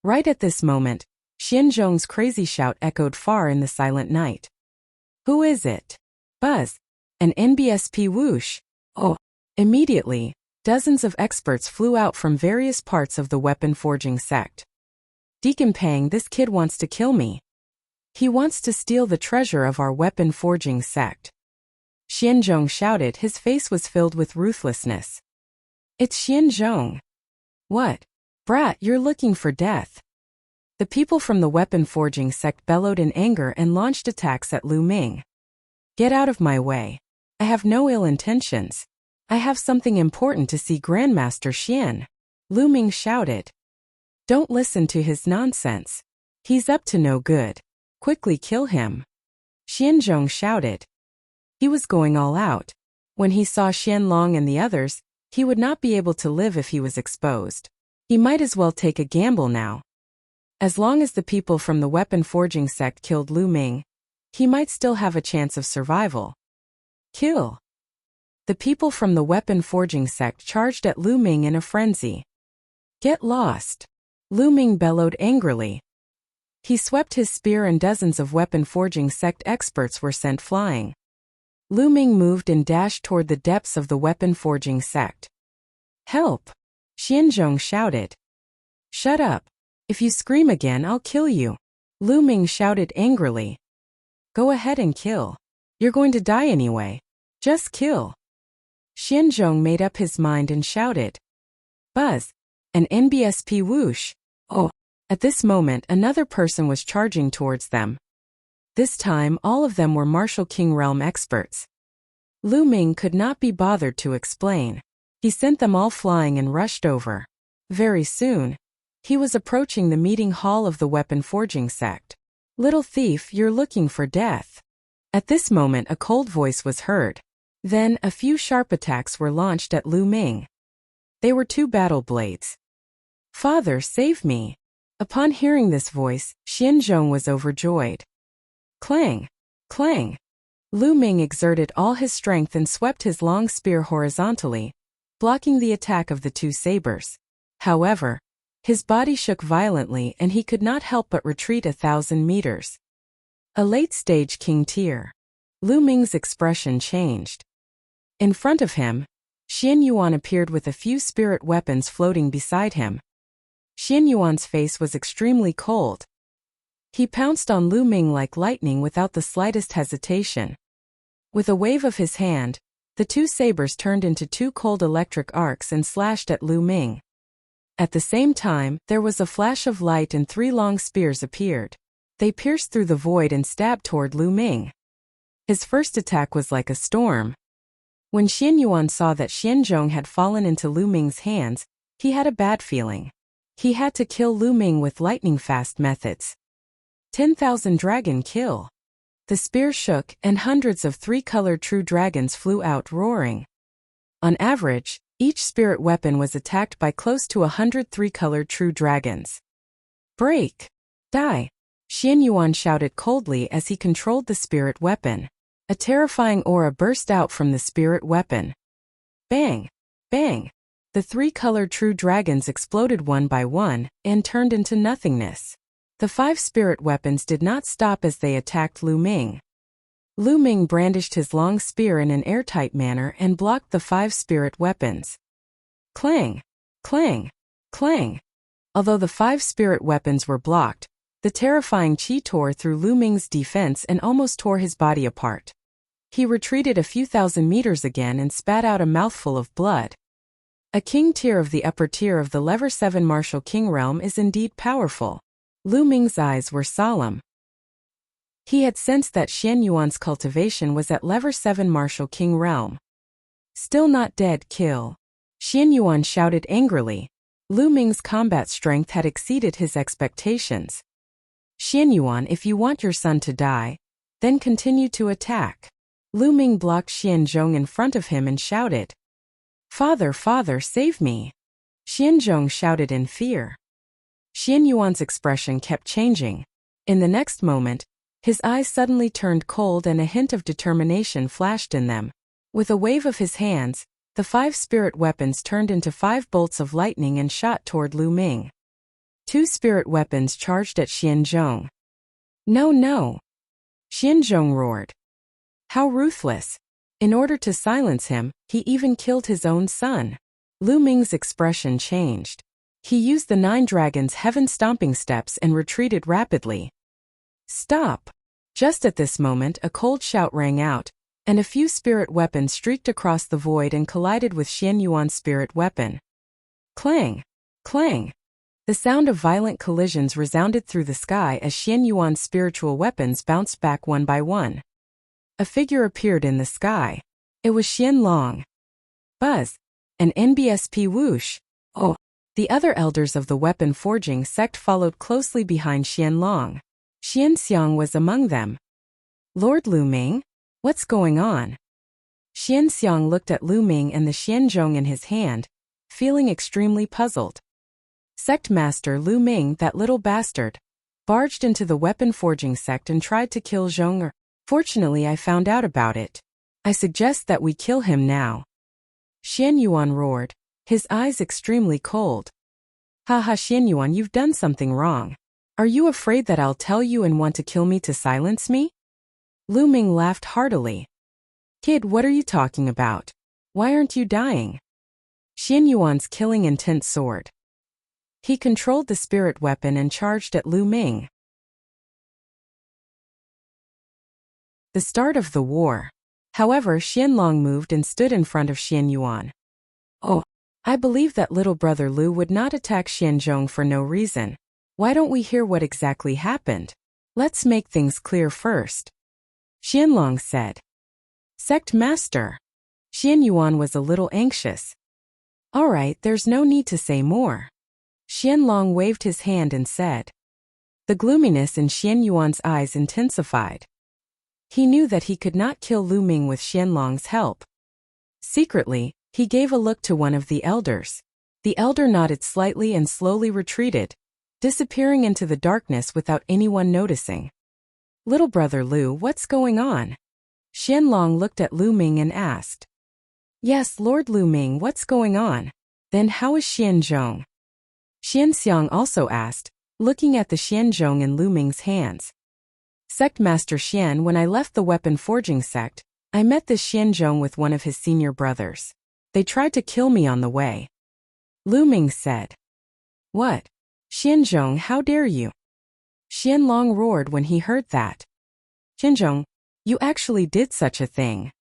Right at this moment, Xianzhong's crazy shout echoed far in the silent night. Who is it? Buzz. An NBSP whoosh. Oh. Immediately, dozens of experts flew out from various parts of the weapon-forging sect. Deacon Pang, this kid wants to kill me. He wants to steal the treasure of our weapon-forging sect. Xianzhong shouted. His face was filled with ruthlessness. It's Xianzhong. What? Brat, you're looking for death. The people from the weapon-forging sect bellowed in anger and launched attacks at Lu Ming. Get out of my way. I have no ill intentions. I have something important to see Grandmaster Xian. Lu Ming shouted. Don't listen to his nonsense. He's up to no good. Quickly kill him. Xianzhong shouted. He was going all out. When he saw Xianlong and the others, he would not be able to live if he was exposed. He might as well take a gamble now. As long as the people from the weapon-forging sect killed Lu Ming, he might still have a chance of survival. Kill. The people from the weapon-forging sect charged at Lu Ming in a frenzy. Get lost. Lu Ming bellowed angrily. He swept his spear and dozens of weapon-forging sect experts were sent flying. Lu Ming moved and dashed toward the depths of the weapon-forging sect. Help! Xianzhong shouted. Shut up. If you scream again, I'll kill you. Lu Ming shouted angrily. Go ahead and kill. You're going to die anyway. Just kill. Xianzhong made up his mind and shouted. Buzz. An NBSP whoosh. Oh. At this moment, another person was charging towards them. This time, all of them were Martial King Realm experts. Lu Ming could not be bothered to explain. He sent them all flying and rushed over. Very soon, he was approaching the meeting hall of the weapon-forging sect. Little thief, you're looking for death. At this moment, a cold voice was heard. Then, a few sharp attacks were launched at Lu Ming. They were two battle blades. Father, save me. Upon hearing this voice, Xianzhong was overjoyed. Clang! Clang! Lu Ming exerted all his strength and swept his long spear horizontally, blocking the attack of the two sabers. However, his body shook violently and he could not help but retreat 1,000 meters. A late-stage king tier. Lu Ming's expression changed. In front of him, Xian Yuan appeared with a few spirit weapons floating beside him. Xian Yuan's face was extremely cold. He pounced on Lu Ming like lightning without the slightest hesitation. With a wave of his hand, the two sabers turned into two cold electric arcs and slashed at Lu Ming. At the same time, there was a flash of light and three long spears appeared. They pierced through the void and stabbed toward Lu Ming. His first attack was like a storm. When Xian Yuan saw that Xianzhong had fallen into Lu Ming's hands, he had a bad feeling. He had to kill Lu Ming with lightning-fast methods. 10,000 dragon kill. The spear shook and hundreds of three-colored true dragons flew out roaring. On average, each spirit weapon was attacked by close to 100 three-colored true dragons. Break! Die! Xian Yuan shouted coldly as he controlled the spirit weapon. A terrifying aura burst out from the spirit weapon. Bang! Bang! The three-colored true dragons exploded one by one and turned into nothingness. The 5 spirit weapons did not stop as they attacked Lu Ming. Lu Ming brandished his long spear in an airtight manner and blocked the 5 spirit weapons. Clang! Clang! Clang! Although the 5 spirit weapons were blocked, the terrifying qi tore through Lu Ming's defense and almost tore his body apart. He retreated a few thousand meters again and spat out a mouthful of blood. A king tier of the upper tier of the Level 7 Martial King Realm is indeed powerful. Lu Ming's eyes were solemn. He had sensed that Xian Yuan's cultivation was at Level 7 Martial King Realm. Still not dead, kill. Xian Yuan shouted angrily. Lu Ming's combat strength had exceeded his expectations. Xian Yuan, if you want your son to die, then continue to attack. Lu Ming blocked Xianzhong in front of him and shouted. Father, father, save me! Xianzhong shouted in fear. Xian Yuan's expression kept changing. In the next moment, his eyes suddenly turned cold and a hint of determination flashed in them. With a wave of his hands, the 5 spirit weapons turned into 5 bolts of lightning and shot toward Lu Ming. 2 spirit weapons charged at Xianzhong. No, no! Xianzhong roared. How ruthless! In order to silence him, he even killed his own son. Lu Ming's expression changed. He used the 9 dragons' heaven-stomping steps and retreated rapidly. Stop! Just at this moment a cold shout rang out, and a few spirit weapons streaked across the void and collided with Xian Yuan's spirit weapon. Clang! Clang! The sound of violent collisions resounded through the sky as Xian Yuan's spiritual weapons bounced back one by one. A figure appeared in the sky. It was Xian Long. Buzz! An NBSP whoosh! Oh! The other elders of the weapon forging sect followed closely behind Xian Long. Xian Xiang was among them. Lord Lu Ming? What's going on? Xian Xiang looked at Lu Ming and the Xianzhong in his hand, feeling extremely puzzled. Sect Master Lu Ming, that little bastard, barged into the weapon forging sect and tried to kill Zhong. Fortunately, I found out about it. I suggest that we kill him now. Xian Yuan roared, his eyes extremely cold. Haha, Xian Yuan, you've done something wrong. Are you afraid that I'll tell you and want to kill me to silence me? Lu Ming laughed heartily. Kid, what are you talking about? Why aren't you dying? Xian Yuan's killing intent soared. He controlled the spirit weapon and charged at Lu Ming. The start of the war. However, Xian Long moved and stood in front of Xian Yuan. Oh, I believe that little brother Lu would not attack Xianzhong for no reason. Why don't we hear what exactly happened? Let's make things clear first. Xian Long said. Sect Master. Xian Yuan was a little anxious. All right, there's no need to say more. Xian Long waved his hand and said. The gloominess in Xian Yuan's eyes intensified. He knew that he could not kill Lu Ming with Xian Long's help. Secretly, he gave a look to one of the elders. The elder nodded slightly and slowly retreated, disappearing into the darkness without anyone noticing. Little brother Lu, what's going on? Xian Long looked at Lu Ming and asked. Yes, Lord Lu Ming, what's going on? Then how is Xianzhong? Xian Xiang also asked, looking at the Xianzhong in Lu Ming's hands. Sect Master Xian, when I left the weapon forging sect, I met this Xianzhong with one of his senior brothers. They tried to kill me on the way. Lu Ming said. What? Xianzhong, how dare you? Xian Long roared when he heard that. Xianzhong, you actually did such a thing.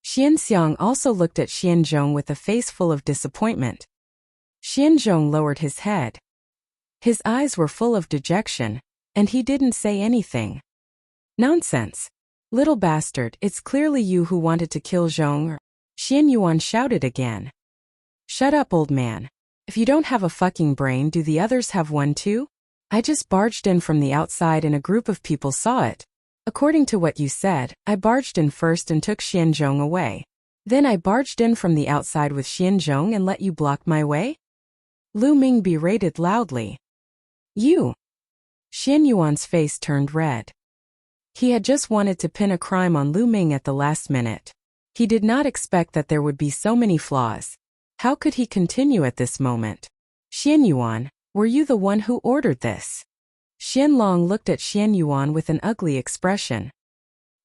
Xian Xiang also looked at Xianzhong with a face full of disappointment. Xianzhong lowered his head. His eyes were full of dejection, and he didn't say anything. Nonsense. Little bastard, it's clearly you who wanted to kill Zhong. Xian Yuan shouted again. Shut up, old man. If you don't have a fucking brain, do the others have one too? I just barged in from the outside and a group of people saw it. According to what you said, I barged in first and took Xianzhong away. Then I barged in from the outside with Xianzhong and let you block my way? Lu Ming berated loudly. You! Xian Yuan's face turned red. He had just wanted to pin a crime on Lu Ming at the last minute. He did not expect that there would be so many flaws. How could he continue at this moment? Xian Yuan, were you the one who ordered this? Xian Long looked at Xian Yuan with an ugly expression.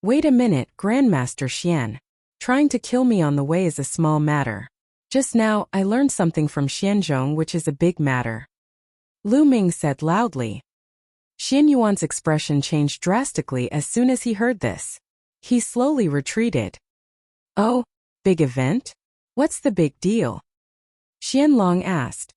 Wait a minute, Grandmaster Xian. Trying to kill me on the way is a small matter. Just now, I learned something from Xianzhong which is a big matter. Lu Ming said loudly. Xian Yuan's expression changed drastically as soon as he heard this. He slowly retreated. Oh, big event? What's the big deal? Xian Long asked.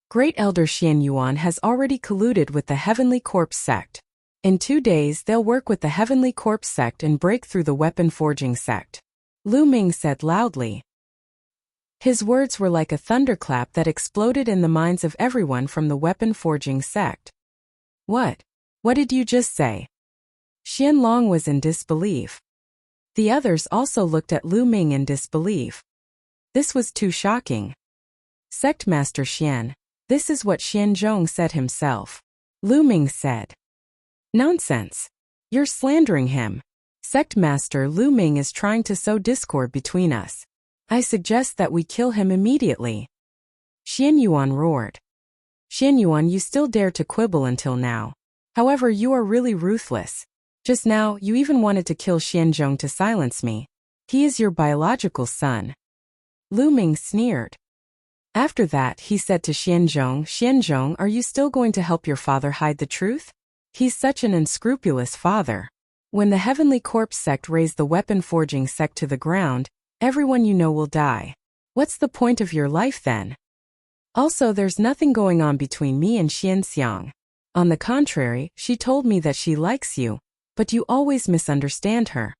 Great Elder Xian Yuan has already colluded with the Heavenly Corpse sect. In 2 days they'll work with the Heavenly Corpse sect and break through the weapon forging sect. Lu Ming said loudly. His words were like a thunderclap that exploded in the minds of everyone from the weapon forging sect. What? What did you just say? Xian Long was in disbelief. The others also looked at Lu Ming in disbelief. This was too shocking. Sect Master Xian, this is what Xianzhong said himself. Lu Ming said. Nonsense. You're slandering him. Sect Master Lu Ming is trying to sow discord between us. I suggest that we kill him immediately. Xian Yuan roared. Xian Yuan, you still dare to quibble until now. However, you are really ruthless. Just now, you even wanted to kill Xianzhong to silence me. He is your biological son. Lu Ming sneered. After that, he said to Xianzhong, Xianzhong, are you still going to help your father hide the truth? He's such an unscrupulous father. When the Heavenly Corpse sect raised the weapon-forging sect to the ground, everyone you know will die. What's the point of your life then? Also, there's nothing going on between me and Xianxiang. On the contrary, she told me that she likes you, but you always misunderstand her.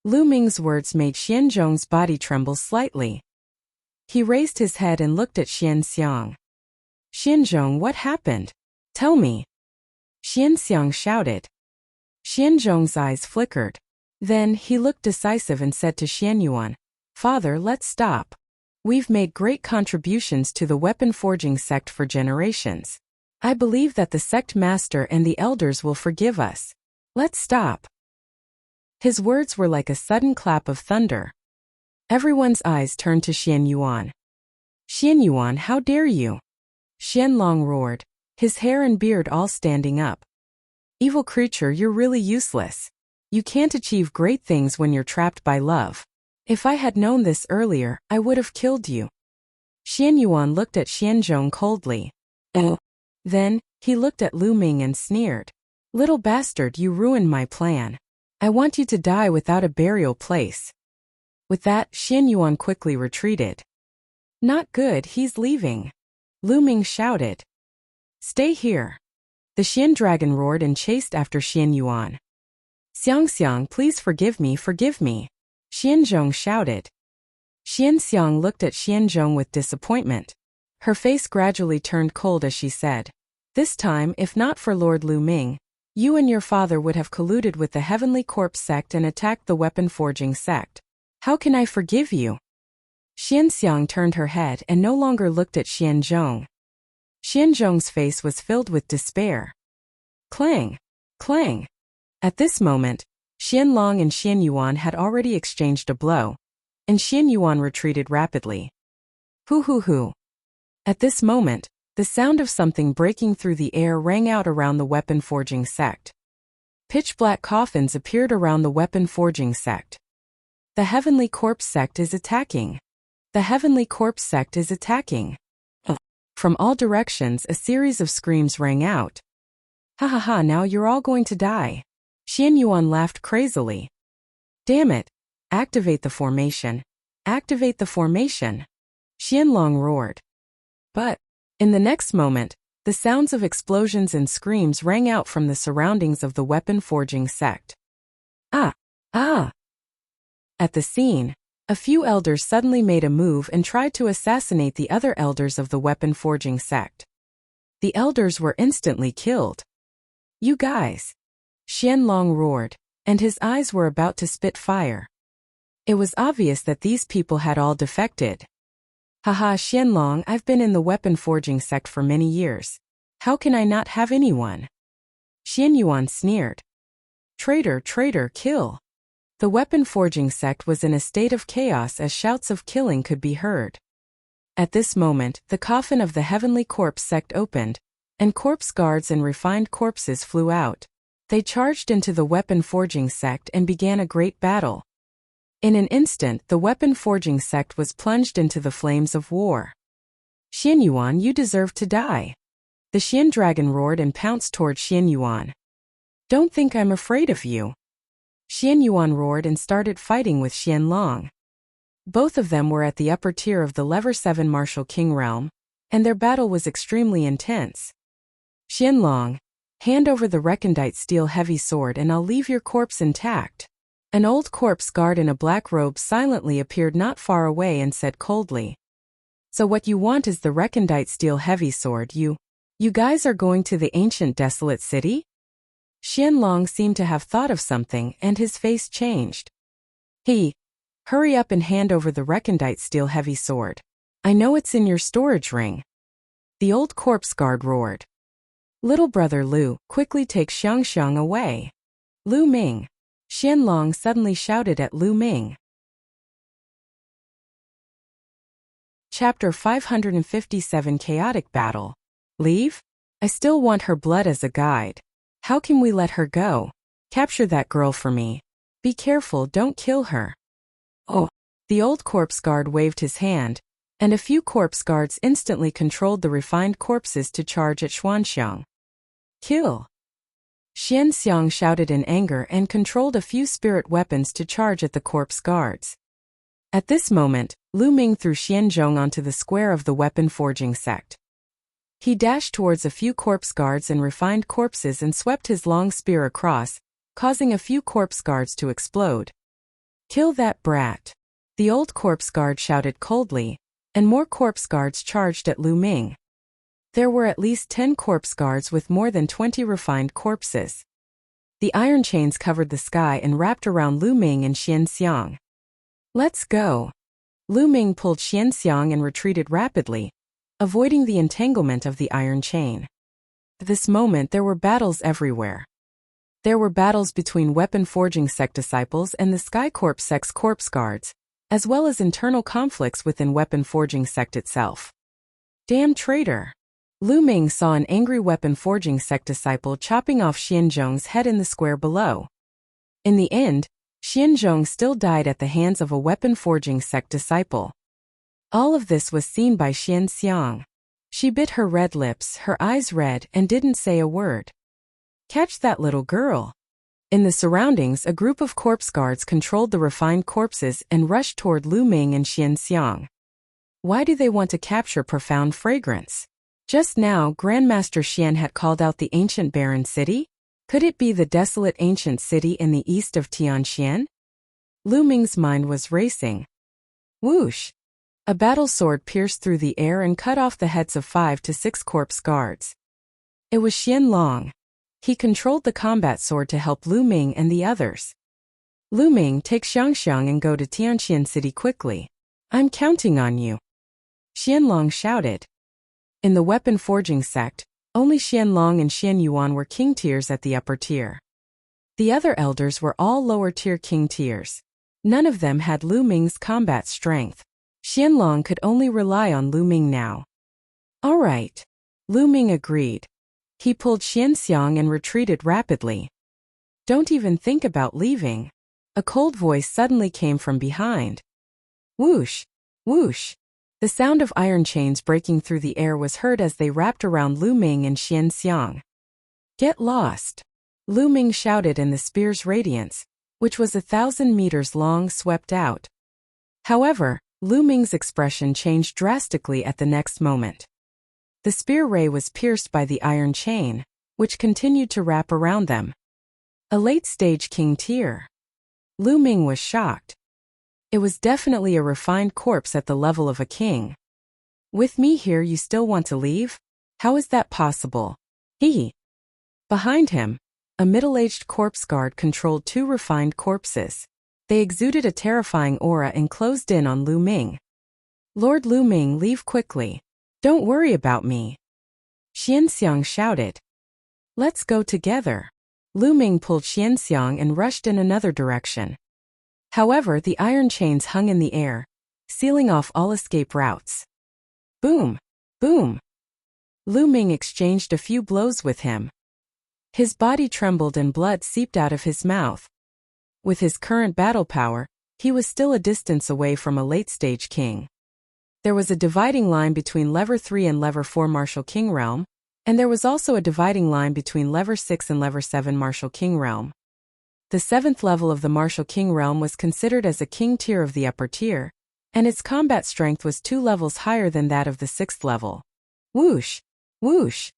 Lu Ming's words made Xianzhong's body tremble slightly. He raised his head and looked at Xianxiang. Xianzhong, what happened? Tell me. Xianxiang shouted. Xianzhong's eyes flickered. Then, he looked decisive and said to Xianyuan, Father, let's stop. We've made great contributions to the weapon-forging sect for generations. I believe that the sect master and the elders will forgive us. Let's stop. His words were like a sudden clap of thunder. Everyone's eyes turned to Xianyuan. Xianyuan, how dare you? Xianlong roared, his hair and beard all standing up. Evil creature, you're really useless. You can't achieve great things when you're trapped by love. If I had known this earlier, I would have killed you. Xianyuan looked at Xianzhong coldly. Oh. Then, he looked at Lu Ming and sneered. Little bastard, you ruined my plan. I want you to die without a burial place. With that, Xianyuan quickly retreated. Not good, he's leaving. Lu Ming shouted. Stay here. The Xian dragon roared and chased after Xianyuan. Xiangxiang, please forgive me, forgive me. Xianzhong shouted. Xianxiang looked at Xianzhong with disappointment. Her face gradually turned cold as she said, This time, if not for Lord Lu Ming, you and your father would have colluded with the Heavenly Corpse sect and attacked the weapon-forging sect. How can I forgive you? Xianxiang turned her head and no longer looked at Xianzhong. Xianzhong's face was filled with despair. Clang! Clang! At this moment, Xianlong and Xianyuan had already exchanged a blow, and Xianyuan retreated rapidly. Hoo hoo hoo! At this moment, the sound of something breaking through the air rang out around the weapon-forging sect. Pitch-black coffins appeared around the weapon-forging sect. The Heavenly Corpse sect is attacking. The Heavenly Corpse sect is attacking. From all directions, a series of screams rang out. Ha ha ha, now you're all going to die. Xianyuan laughed crazily. Damn it! Activate the formation. Activate the formation. Xianlong roared. But, in the next moment, the sounds of explosions and screams rang out from the surroundings of the weapon-forging sect. Ah! Ah! At the scene, a few elders suddenly made a move and tried to assassinate the other elders of the weapon-forging sect. The elders were instantly killed. You guys! Xianlong roared, and his eyes were about to spit fire. It was obvious that these people had all defected. Haha, Xianlong, I've been in the weapon-forging sect for many years. How can I not have anyone? Xianyuan sneered. Traitor, traitor, kill! The weapon-forging sect was in a state of chaos as shouts of killing could be heard. At this moment, the coffin of the Heavenly Corpse sect opened, and corpse guards and refined corpses flew out. They charged into the weapon-forging sect and began a great battle. In an instant, the weapon-forging sect was plunged into the flames of war. Xianyuan, you deserve to die. The Xian dragon roared and pounced toward Xianyuan. Don't think I'm afraid of you. Xianyuan roared and started fighting with Xianlong. Both of them were at the upper tier of the Lever 7 Martial King realm, and their battle was extremely intense. Xianlong, hand over the recondite steel heavy sword and I'll leave your corpse intact. An old corpse guard in a black robe silently appeared not far away and said coldly. So what you want is the recondite steel heavy sword, you guys are going to the ancient desolate city? Xianlong seemed to have thought of something and his face changed. Hurry up and hand over the recondite steel heavy sword. I know it's in your storage ring. The old corpse guard roared. Little brother Lu, quickly take Xiangxiang away. Lu Ming. Qianlong suddenly shouted at Lu Ming. Chapter 557 Chaotic Battle. Leave? I still want her blood as a guide. How can we let her go? Capture that girl for me. Be careful, don't kill her. Oh. The old corpse guard waved his hand, and a few corpse guards instantly controlled the refined corpses to charge at Xuanxiang. Kill! Xianxiang shouted in anger and controlled a few spirit weapons to charge at the corpse guards. At this moment, Lu Ming threw Xianzhong onto the square of the weapon forging sect. He dashed towards a few corpse guards and refined corpses and swept his long spear across, causing a few corpse guards to explode. Kill that brat! The old corpse guard shouted coldly, and more corpse guards charged at Lu Ming. There were at least 10 corpse guards with more than 20 refined corpses. The iron chains covered the sky and wrapped around Lu Ming and Xianxiang. Let's go! Lu Ming pulled Xianxiang and retreated rapidly, avoiding the entanglement of the iron chain. At this moment there were battles everywhere. There were battles between weapon forging sect disciples and the Sky Corps sect's corpse guards, as well as internal conflicts within weapon forging sect itself. Damn traitor! Lu Ming saw an angry weapon forging sect disciple chopping off Xianzhong's head in the square below. In the end, Xianzhong still died at the hands of a weapon forging sect disciple. All of this was seen by Xianxiang. She bit her red lips, her eyes red, and didn't say a word. Catch that little girl! In the surroundings, a group of corpse guards controlled the refined corpses and rushed toward Lu Ming and Xianxiang. Why do they want to capture Profound Fragrance? Just now, Grandmaster Xian had called out the ancient barren city? Could it be the desolate ancient city in the east of Tianxian? Lu Ming's mind was racing. Whoosh! A battle sword pierced through the air and cut off the heads of 5 to 6 corpse guards. It was Qianlong. He controlled the combat sword to help Lu Ming and the others. Lu Ming, take Xiangxiang and go to Tianxian City quickly. I'm counting on you. Qianlong shouted. In the weapon forging sect, only Qianlong and Xianyuan were king tiers at the upper tier. The other elders were all lower tier king tiers. None of them had Lu Ming's combat strength. Qianlong could only rely on Lu Ming now. All right. Lu Ming agreed. He pulled Xianxiang and retreated rapidly. Don't even think about leaving. A cold voice suddenly came from behind. Whoosh! Whoosh! The sound of iron chains breaking through the air was heard as they wrapped around Lu Ming and Xianxiang. Get lost! Lu Ming shouted, and the spear's radiance, which was 1,000 meters long, swept out. However, Lu Ming's expression changed drastically at the next moment. The spear ray was pierced by the iron chain, which continued to wrap around them. A late-stage king tier. Lu Ming was shocked. It was definitely a refined corpse at the level of a king. With me here, you still want to leave? How is that possible? He. Behind him, a middle-aged corpse guard controlled 2 refined corpses. They exuded a terrifying aura and closed in on Lu Ming. Lord Lu Ming, leave quickly. Don't worry about me. Xianxiang shouted. Let's go together. Lu Ming pulled Xianxiang and rushed in another direction. However, the iron chains hung in the air, sealing off all escape routes. Boom! Boom! Lu Ming exchanged a few blows with him. His body trembled and blood seeped out of his mouth. With his current battle power, he was still a distance away from a late-stage king. There was a dividing line between Lever 3 and Lever 4 Martial King Realm, and there was also a dividing line between Lever 6 and Lever 7 Martial King Realm. The 7th level of the Martial King Realm was considered as a king tier of the upper tier, and its combat strength was 2 levels higher than that of the 6th level. Whoosh! Whoosh!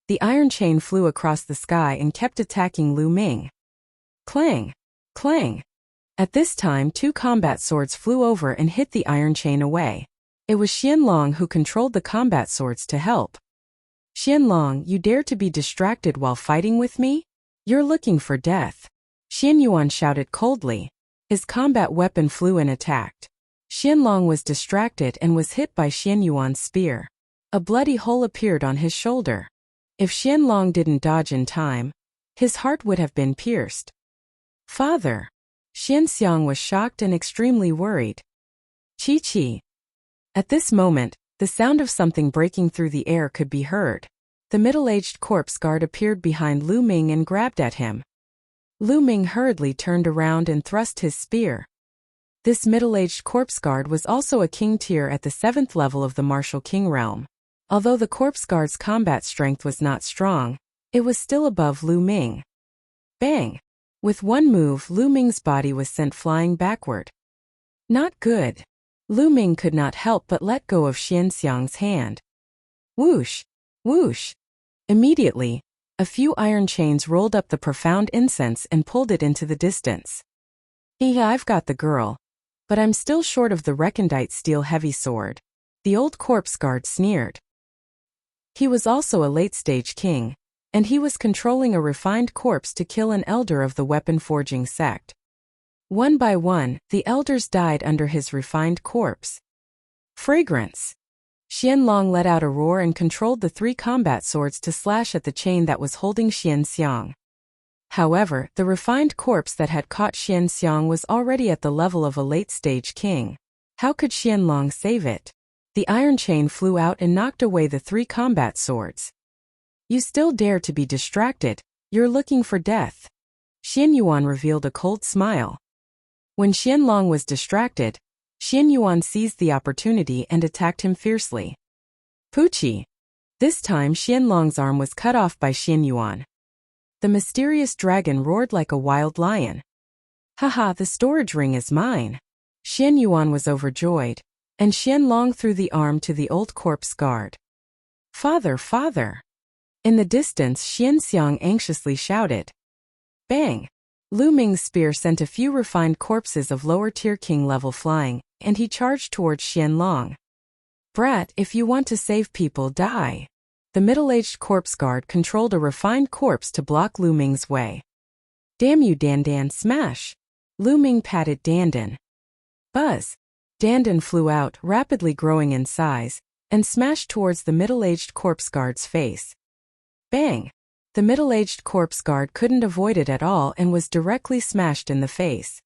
The iron chain flew across the sky and kept attacking Lu Ming. Clang! Clang! At this time, 2 combat swords flew over and hit the iron chain away. It was Qianlong who controlled the combat swords to help. Qianlong, you dare to be distracted while fighting with me? You're looking for death. Xianyuan shouted coldly. His combat weapon flew and attacked. Qianlong was distracted and was hit by Xianyuan's spear. A bloody hole appeared on his shoulder. If Qianlong didn't dodge in time, his heart would have been pierced. Father! Xianxiang was shocked and extremely worried. Chi-chi. At this moment, the sound of something breaking through the air could be heard. The middle-aged corpse guard appeared behind Lu Ming and grabbed at him. Lu Ming hurriedly turned around and thrust his spear. This middle-aged corpse guard was also a king tier at the 7th level of the martial king realm. Although the corpse guard's combat strength was not strong, it was still above Lu Ming. Bang! With one move, Lu Ming's body was sent flying backward. Not good. Lu Ming could not help but let go of Xianxiang's hand. Whoosh! Whoosh! Immediately, a few iron chains rolled up the profound incense and pulled it into the distance. I've got the girl. But I'm still short of the recondite steel heavy sword. The old corpse guard sneered. He was also a late-stage king, and he was controlling a refined corpse to kill an elder of the weapon-forging sect. One by one, the elders died under his refined corpse. Fragrance! Xianlong let out a roar and controlled the 3 combat swords to slash at the chain that was holding Xianxiang. However, the refined corpse that had caught Xianxiang was already at the level of a late-stage king. How could Xianlong save it? The iron chain flew out and knocked away the 3 combat swords. You still dare to be distracted? You're looking for death. Xianyuan revealed a cold smile. When Xianlong was distracted, Xianyuan seized the opportunity and attacked him fiercely. Poochie! This time Xianlong's arm was cut off by Xianyuan. The mysterious dragon roared like a wild lion. Haha, the storage ring is mine. Xianyuan was overjoyed, and Xianlong threw the arm to the old corpse guard. Father, father! In the distance, Xianxiang anxiously shouted. Bang! Lu Ming's spear sent a few refined corpses of lower-tier king level flying, and he charged towards Xianlong. Brat, if you want to save people, die. The middle-aged corpse guard controlled a refined corpse to block Lu Ming's way. Damn you, Dandan, smash! Lu Ming patted Dandan. Buzz! Dandan flew out, rapidly growing in size, and smashed towards the middle-aged corpse guard's face. Bang! The middle-aged corpse guard couldn't avoid it at all and was directly smashed in the face.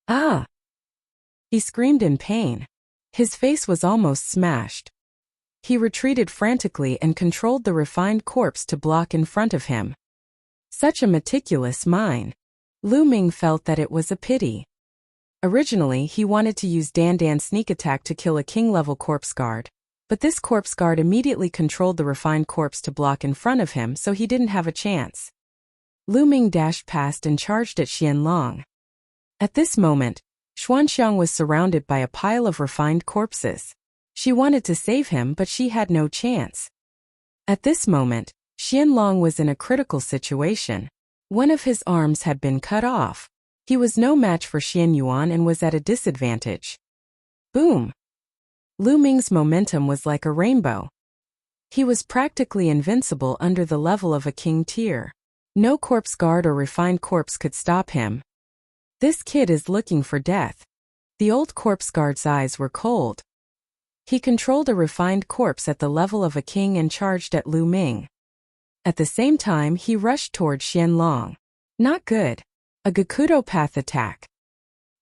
Ah! He screamed in pain. His face was almost smashed. He retreated frantically and controlled the refined corpse to block in front of him. Such a meticulous mind. Lu Ming felt that it was a pity. Originally, he wanted to use Dandan's sneak attack to kill a king-level corpse guard, but this corpse guard immediately controlled the refined corpse to block in front of him, so he didn't have a chance. Lu Ming dashed past and charged at Xianlong. At this moment, Xuanxiang was surrounded by a pile of refined corpses. She wanted to save him, but she had no chance. At this moment, Xianlong was in a critical situation. One of his arms had been cut off. He was no match for Xianyuan and was at a disadvantage. Boom! Lu Ming's momentum was like a rainbow. He was practically invincible under the level of a king tier. No corpse guard or refined corpse could stop him. This kid is looking for death. The old corpse guard's eyes were cold. He controlled a refined corpse at the level of a king and charged at Lu Ming. At the same time, he rushed toward Xianlong. Not good. A Gakudo path attack.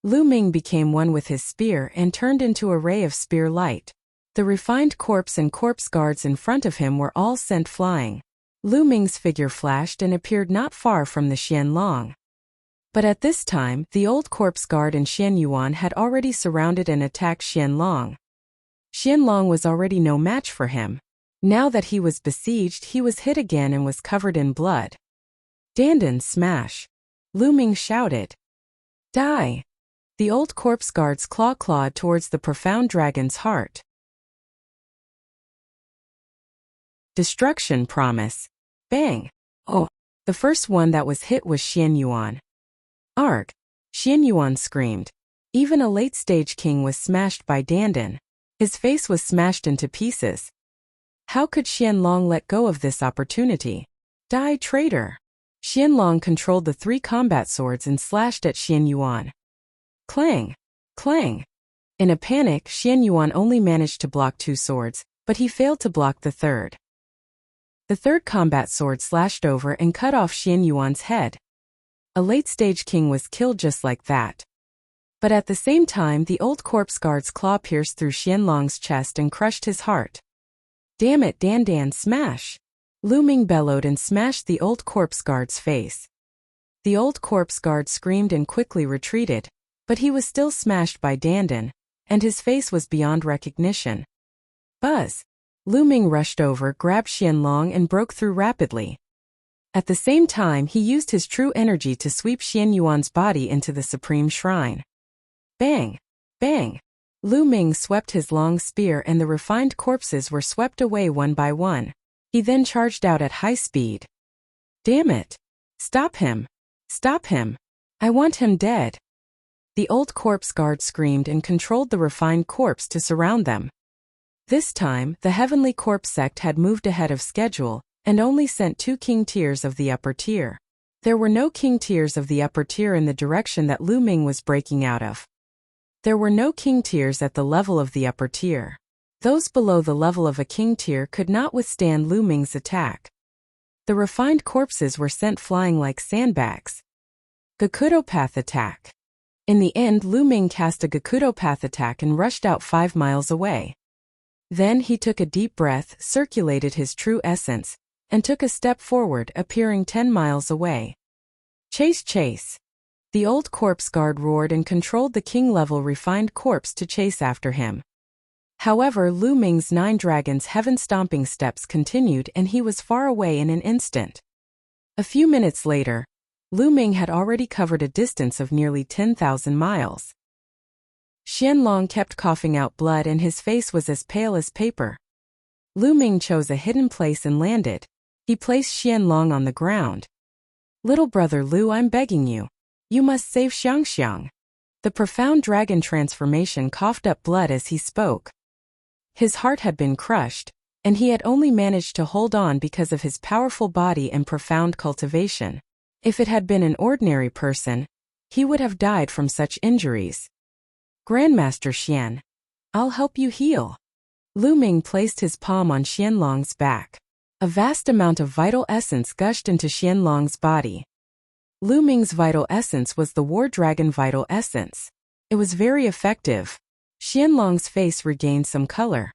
Lu Ming became one with his spear and turned into a ray of spear light. The refined corpse and corpse guards in front of him were all sent flying. Lu Ming's figure flashed and appeared not far from the Xianlong. But at this time, the old corpse guard and Xianyuan had already surrounded and attacked Xianlong. Xianlong was already no match for him. Now that he was besieged, he was hit again and was covered in blood. Dandan smash! Lu Ming shouted. Die! The old corpse guard's claw clawed towards the profound dragon's heart. Destruction promise. Bang! Oh! The first one that was hit was Xianyuan. Arg! Xianyuan screamed. Even a late-stage king was smashed by Dandan. His face was smashed into pieces. How could Xianlong let go of this opportunity? Die, traitor! Xianlong controlled the 3 combat swords and slashed at Xianyuan. Clang! Clang! In a panic, Xianyuan only managed to block 2 swords, but he failed to block the third. The third combat sword slashed over and cut off Xianyuan's head. A late-stage king was killed just like that. But at the same time, the old corpse guard's claw pierced through Xianlong's chest and crushed his heart. "Damn it, Dan Dan, smash!" Lu Ming bellowed and smashed the old corpse guard's face. The old corpse guard screamed and quickly retreated, but he was still smashed by Dandan, and his face was beyond recognition. Buzz! Lu Ming rushed over, grabbed Xianlong and broke through rapidly. At the same time, he used his true energy to sweep Xian Yuan's body into the supreme shrine. Bang! Bang! Lu Ming swept his long spear and the refined corpses were swept away one by one. He then charged out at high speed. "Damn it! Stop him! Stop him! I want him dead!" The old corpse guard screamed and controlled the refined corpse to surround them. This time, the heavenly corpse sect had moved ahead of schedule and only sent 2 king tiers of the upper tier. There were no king tiers of the upper tier in the direction that Lu Ming was breaking out of. There were no king tiers at the level of the upper tier. Those below the level of a king tier could not withstand Lu Ming's attack. The refined corpses were sent flying like sandbags. Gakudopath attack. In the end, Lu Ming cast a Gakudopath attack and rushed out 5 miles away. Then he took a deep breath, circulated his true essence, and took a step forward, appearing 10 miles away. "Chase, chase!" The old corpse guard roared and controlled the king-level refined corpse to chase after him. However, Lu Ming's 9 dragons' heaven-stomping steps continued and he was far away in an instant. A few minutes later, Lu Ming had already covered a distance of nearly 10,000 miles. Xianlong kept coughing out blood and his face was as pale as paper. Lu Ming chose a hidden place and landed. He placed Xianlong on the ground. "Little brother Lu, I'm begging you. You must save Xiangxiang." The profound dragon transformation coughed up blood as he spoke. His heart had been crushed, and he had only managed to hold on because of his powerful body and profound cultivation. If it had been an ordinary person, he would have died from such injuries. "Grandmaster Xian, I'll help you heal." Lu Ming placed his palm on Xianlong's back. A vast amount of vital essence gushed into Xianlong's body. Lu Ming's vital essence was the War Dragon vital essence. It was very effective. Xianlong's face regained some color.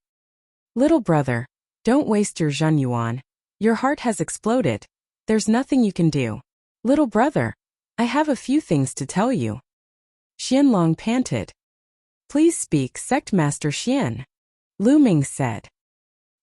"Little brother, don't waste your Zhenyuan. Your heart has exploded. There's nothing you can do." "Little brother, I have a few things to tell you." Xianlong panted. "Please speak, Sect Master Xian," Lu Ming said.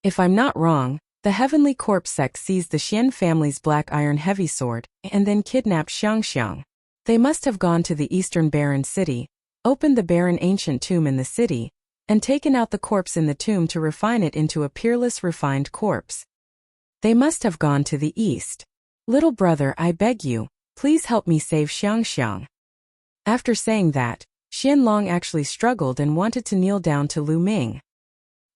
"If I'm not wrong, the Heavenly Corpse sect seized the Xian family's black iron heavy sword and then kidnapped Xiangxiang. They must have gone to the eastern barren city, opened the barren ancient tomb in the city, and taken out the corpse in the tomb to refine it into a peerless refined corpse. They must have gone to the east. Little brother, I beg you, please help me save Xiangxiang." After saying that, Xianlong actually struggled and wanted to kneel down to Lu Ming.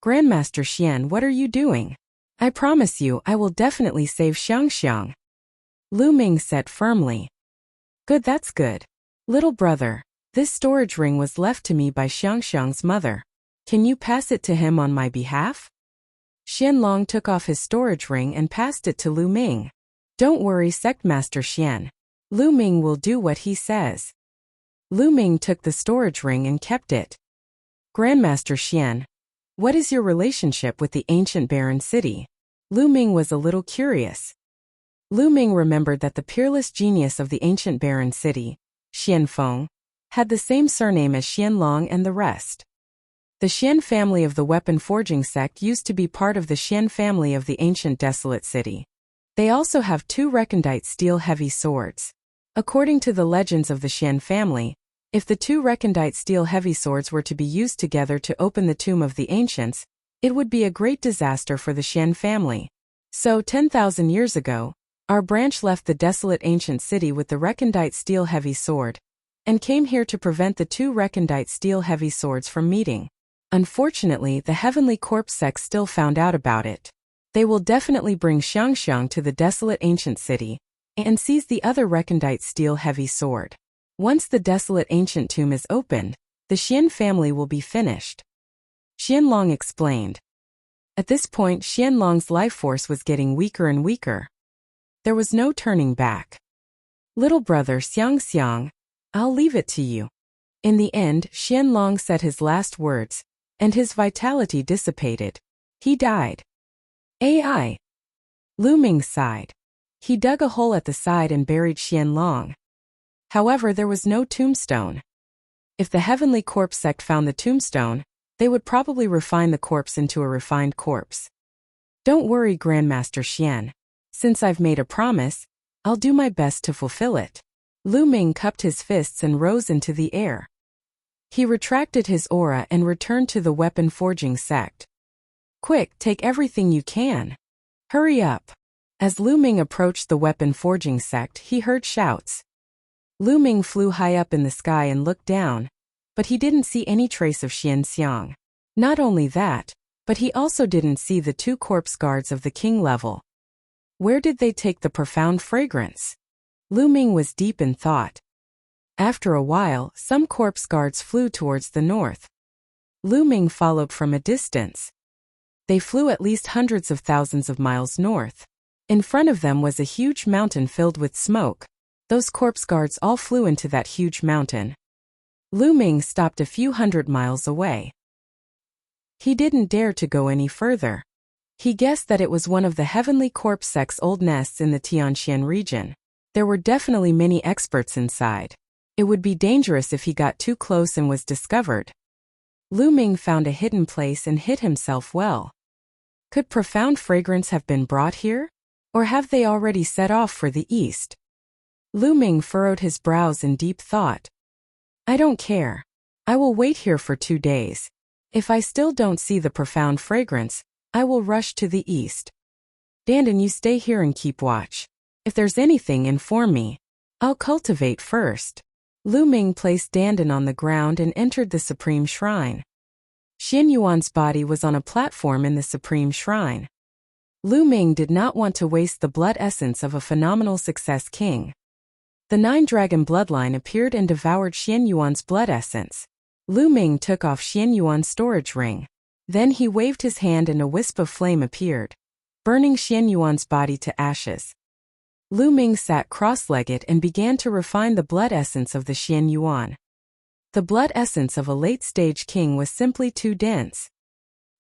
"Grandmaster Xian, what are you doing? I promise you I will definitely save Xiangxiang," Lu Ming said firmly. "Good, that's good. Little brother, this storage ring was left to me by Xiangxiang's mother. Can you pass it to him on my behalf?" Xianlong took off his storage ring and passed it to Lu Ming. "Don't worry, Sect Master Xian. Lu Ming will do what he says." Lu Ming took the storage ring and kept it. "Grandmaster Xian, what is your relationship with the ancient barren city?" Lu Ming was a little curious. Lu Ming remembered that the peerless genius of the ancient barren city, Xianfeng, had the same surname as Xianlong and the rest. The Xian family of the weapon forging sect used to be part of the Xian family of the ancient desolate city. They also have 2 recondite steel heavy swords. According to the legends of the Xian family, if the 2 recondite steel heavy swords were to be used together to open the tomb of the ancients, it would be a great disaster for the Xian family. So 10,000 years ago, our branch left the desolate ancient city with the recondite steel heavy sword, and came here to prevent the 2 recondite steel heavy swords from meeting. Unfortunately, the Heavenly Corpse sect still found out about it. They will definitely bring Xiangxiang to the desolate ancient city, and seize the other recondite steel heavy sword. Once the desolate ancient tomb is opened, the Xian family will be finished. Xianlong explained. At this point, Xianlong's life force was getting weaker and weaker. There was no turning back. Little brother Xiang Xiang, I'll leave it to you. In the end, Xianlong said his last words, and his vitality dissipated. He died. AI. Lu Ming sighed. He dug a hole at the side and buried Xianlong. However, there was no tombstone. If the Heavenly Corpse sect found the tombstone, they would probably refine the corpse into a refined corpse. Don't worry, Grandmaster Xian. Since I've made a promise, I'll do my best to fulfill it. Lu Ming cupped his fists and rose into the air. He retracted his aura and returned to the weapon forging sect. Quick, take everything you can. Hurry up. As Lu Ming approached the weapon forging sect, he heard shouts. Lu Ming flew high up in the sky and looked down, but he didn't see any trace of Xian Xiang. Not only that, but he also didn't see the 2 corpse guards of the king level. Where did they take the profound fragrance? Lu Ming was deep in thought. After a while, some corpse guards flew towards the north. Lu Ming followed from a distance. They flew at least hundreds of thousands of miles north. In front of them was a huge mountain filled with smoke. Those corpse guards all flew into that huge mountain. Lu Ming stopped a few hundred miles away. He didn't dare to go any further. He guessed that it was one of the Heavenly Corpse sect's old nests in the Tianxian region. There were definitely many experts inside. It would be dangerous if he got too close and was discovered. Lu Ming found a hidden place and hid himself well. Could profound fragrance have been brought here? Or have they already set off for the east? Lu Ming furrowed his brows in deep thought. I don't care. I will wait here for 2 days. If I still don't see the profound fragrance, I will rush to the east. Dandan, you stay here and keep watch. If there's anything, inform me. I'll cultivate first. Lu Ming placed Dandan on the ground and entered the Supreme Shrine. Xian Yuan's body was on a platform in the Supreme Shrine. Lu Ming did not want to waste the blood essence of a phenomenal success king. The 9-dragon bloodline appeared and devoured Xian Yuan's blood essence. Lu Ming took off Xian Yuan's storage ring. Then he waved his hand and a wisp of flame appeared, burning Xian Yuan's body to ashes. Lu Ming sat cross-legged and began to refine the blood essence of the Xian Yuan. The blood essence of a late-stage king was simply too dense.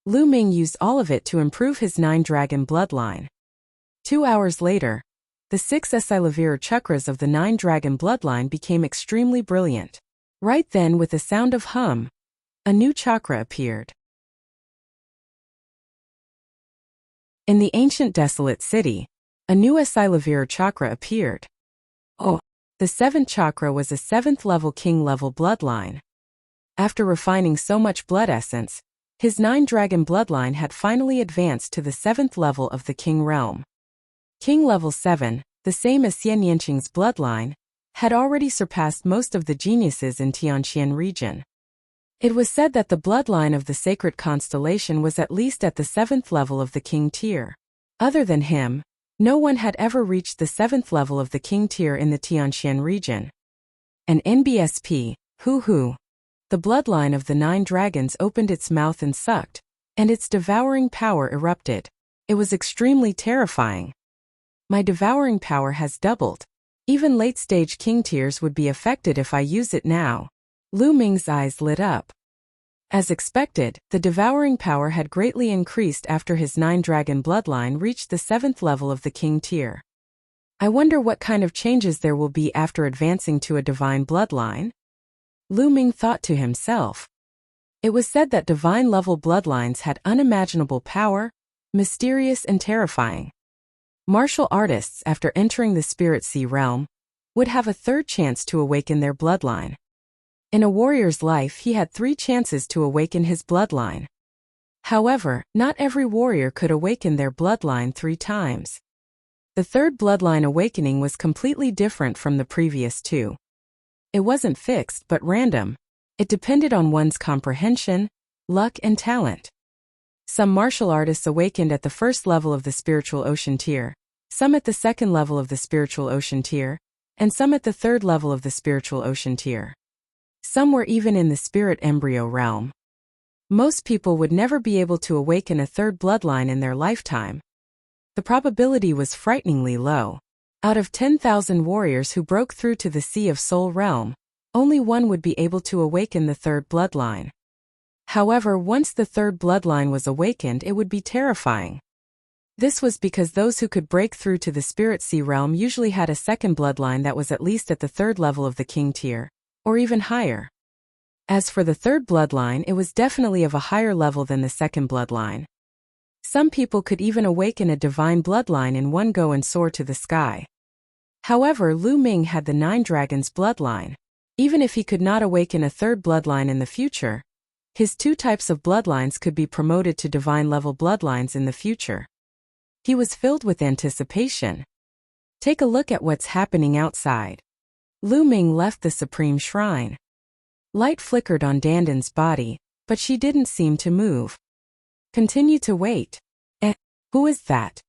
Lu Ming used all of it to improve his 9-dragon bloodline. 2 hours later, the 6 Esilavir chakras of the 9-dragon bloodline became extremely brilliant. Right then, with a sound of hum, a new chakra appeared. In the ancient desolate city, a new Esilavir chakra appeared. Oh, the 7th chakra was a 7th-level king-level bloodline. After refining so much blood essence, his 9-dragon bloodline had finally advanced to the 7th level of the king realm. King level 7, the same as Xian Yanqing's bloodline, had already surpassed most of the geniuses in Tianxian region. It was said that the bloodline of the sacred constellation was at least at the 7th level of the king tier. Other than him, no one had ever reached the 7th level of the king tier in the Tianxian region. An NBSP, hoo. The bloodline of the 9 dragons opened its mouth and sucked, and its devouring power erupted. It was extremely terrifying. My devouring power has doubled. Even late-stage king tiers would be affected if I use it now. Lu Ming's eyes lit up. As expected, the devouring power had greatly increased after his 9-dragon bloodline reached the 7th level of the king tier. I wonder what kind of changes there will be after advancing to a divine bloodline? Lu Ming thought to himself. It was said that divine-level bloodlines had unimaginable power, mysterious and terrifying. Martial artists, after entering the Spirit Sea realm, would have a 3rd chance to awaken their bloodline. In a warrior's life, he had 3 chances to awaken his bloodline. However, not every warrior could awaken their bloodline 3 times. The 3rd bloodline awakening was completely different from the previous 2. It wasn't fixed but random. It depended on one's comprehension, luck and talent. Some martial artists awakened at the 1st level of the spiritual ocean tier, some at the 2nd level of the spiritual ocean tier, and some at the 3rd level of the spiritual ocean tier. Some were even in the spirit embryo realm. Most people would never be able to awaken a 3rd bloodline in their lifetime. The probability was frighteningly low. Out of 10,000 warriors who broke through to the Sea of Soul realm, only one would be able to awaken the third bloodline. However, once the third bloodline was awakened, it would be terrifying. This was because those who could break through to the Spirit Sea realm usually had a second bloodline that was at least at the third level of the king tier, or even higher. As for the third bloodline, it was definitely of a higher level than the second bloodline. Some people could even awaken a divine bloodline in one go and soar to the sky. However, Lu Ming had the 9 dragons bloodline. Even if he could not awaken a third bloodline in the future, his 2 types of bloodlines could be promoted to divine level bloodlines in the future. He was filled with anticipation. Take a look at what's happening outside. Lu Ming left the Supreme Shrine. Light flickered on Dandan's body, but she didn't seem to move. Continue to wait. Who is that?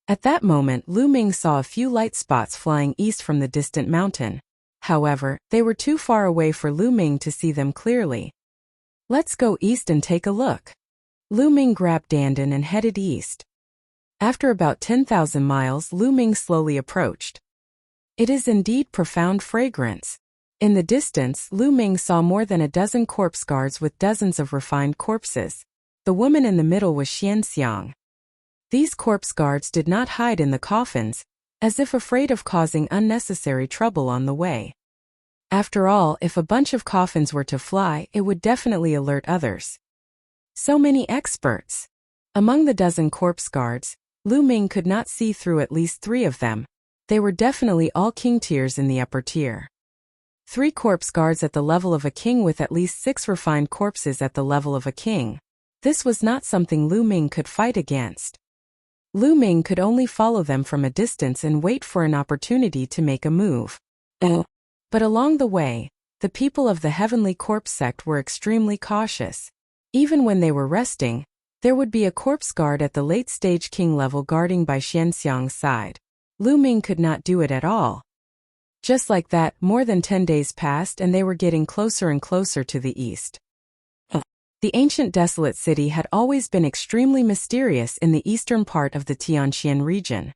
At that moment, Lu Ming saw a few light spots flying east from the distant mountain. However, they were too far away for Lu Ming to see them clearly. Let's go east and take a look. Lu Ming grabbed Dandan and headed east. After about 10,000 miles, Lu Ming slowly approached. It is indeed profound fragrance. In the distance, Lu Ming saw more than a dozen corpse guards with dozens of refined corpses. The woman in the middle was Xian Xiang. These corpse guards did not hide in the coffins, as if afraid of causing unnecessary trouble on the way. After all, if a bunch of coffins were to fly, it would definitely alert others. So many experts. Among the dozen corpse guards, Lu Ming could not see through at least 3 of them. They were definitely all king tiers in the upper tier. 3 corpse guards at the level of a king with at least 6 refined corpses at the level of a king. This was not something Lu Ming could fight against. Lu Ming could only follow them from a distance and wait for an opportunity to make a move. But along the way, the people of the Heavenly Corpse sect were extremely cautious. Even when they were resting, there would be a corpse guard at the late-stage king level guarding by Xian Xiang's side. Lu Ming could not do it at all. Just like that, more than 10 days passed and they were getting closer and closer to the east. The ancient desolate city had always been extremely mysterious in the eastern part of the Tianxian region.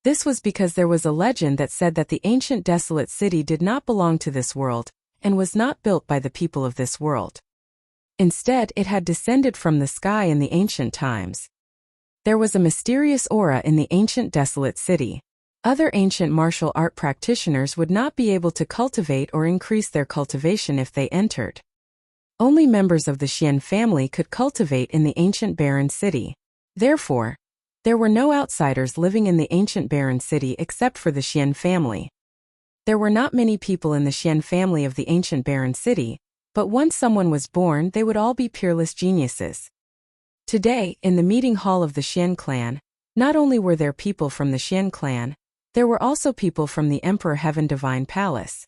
This was because there was a legend that said that the ancient desolate city did not belong to this world, and was not built by the people of this world. Instead, it had descended from the sky in the ancient times. There was a mysterious aura in the ancient desolate city. Other ancient martial art practitioners would not be able to cultivate or increase their cultivation if they entered. Only members of the Xian family could cultivate in the ancient barren city. Therefore, there were no outsiders living in the ancient barren city except for the Xian family. There were not many people in the Xian family of the ancient barren city, but once someone was born, they would all be peerless geniuses. Today, in the meeting hall of the Xian clan, not only were there people from the Xian clan, there were also people from the Emperor Heaven Divine Palace.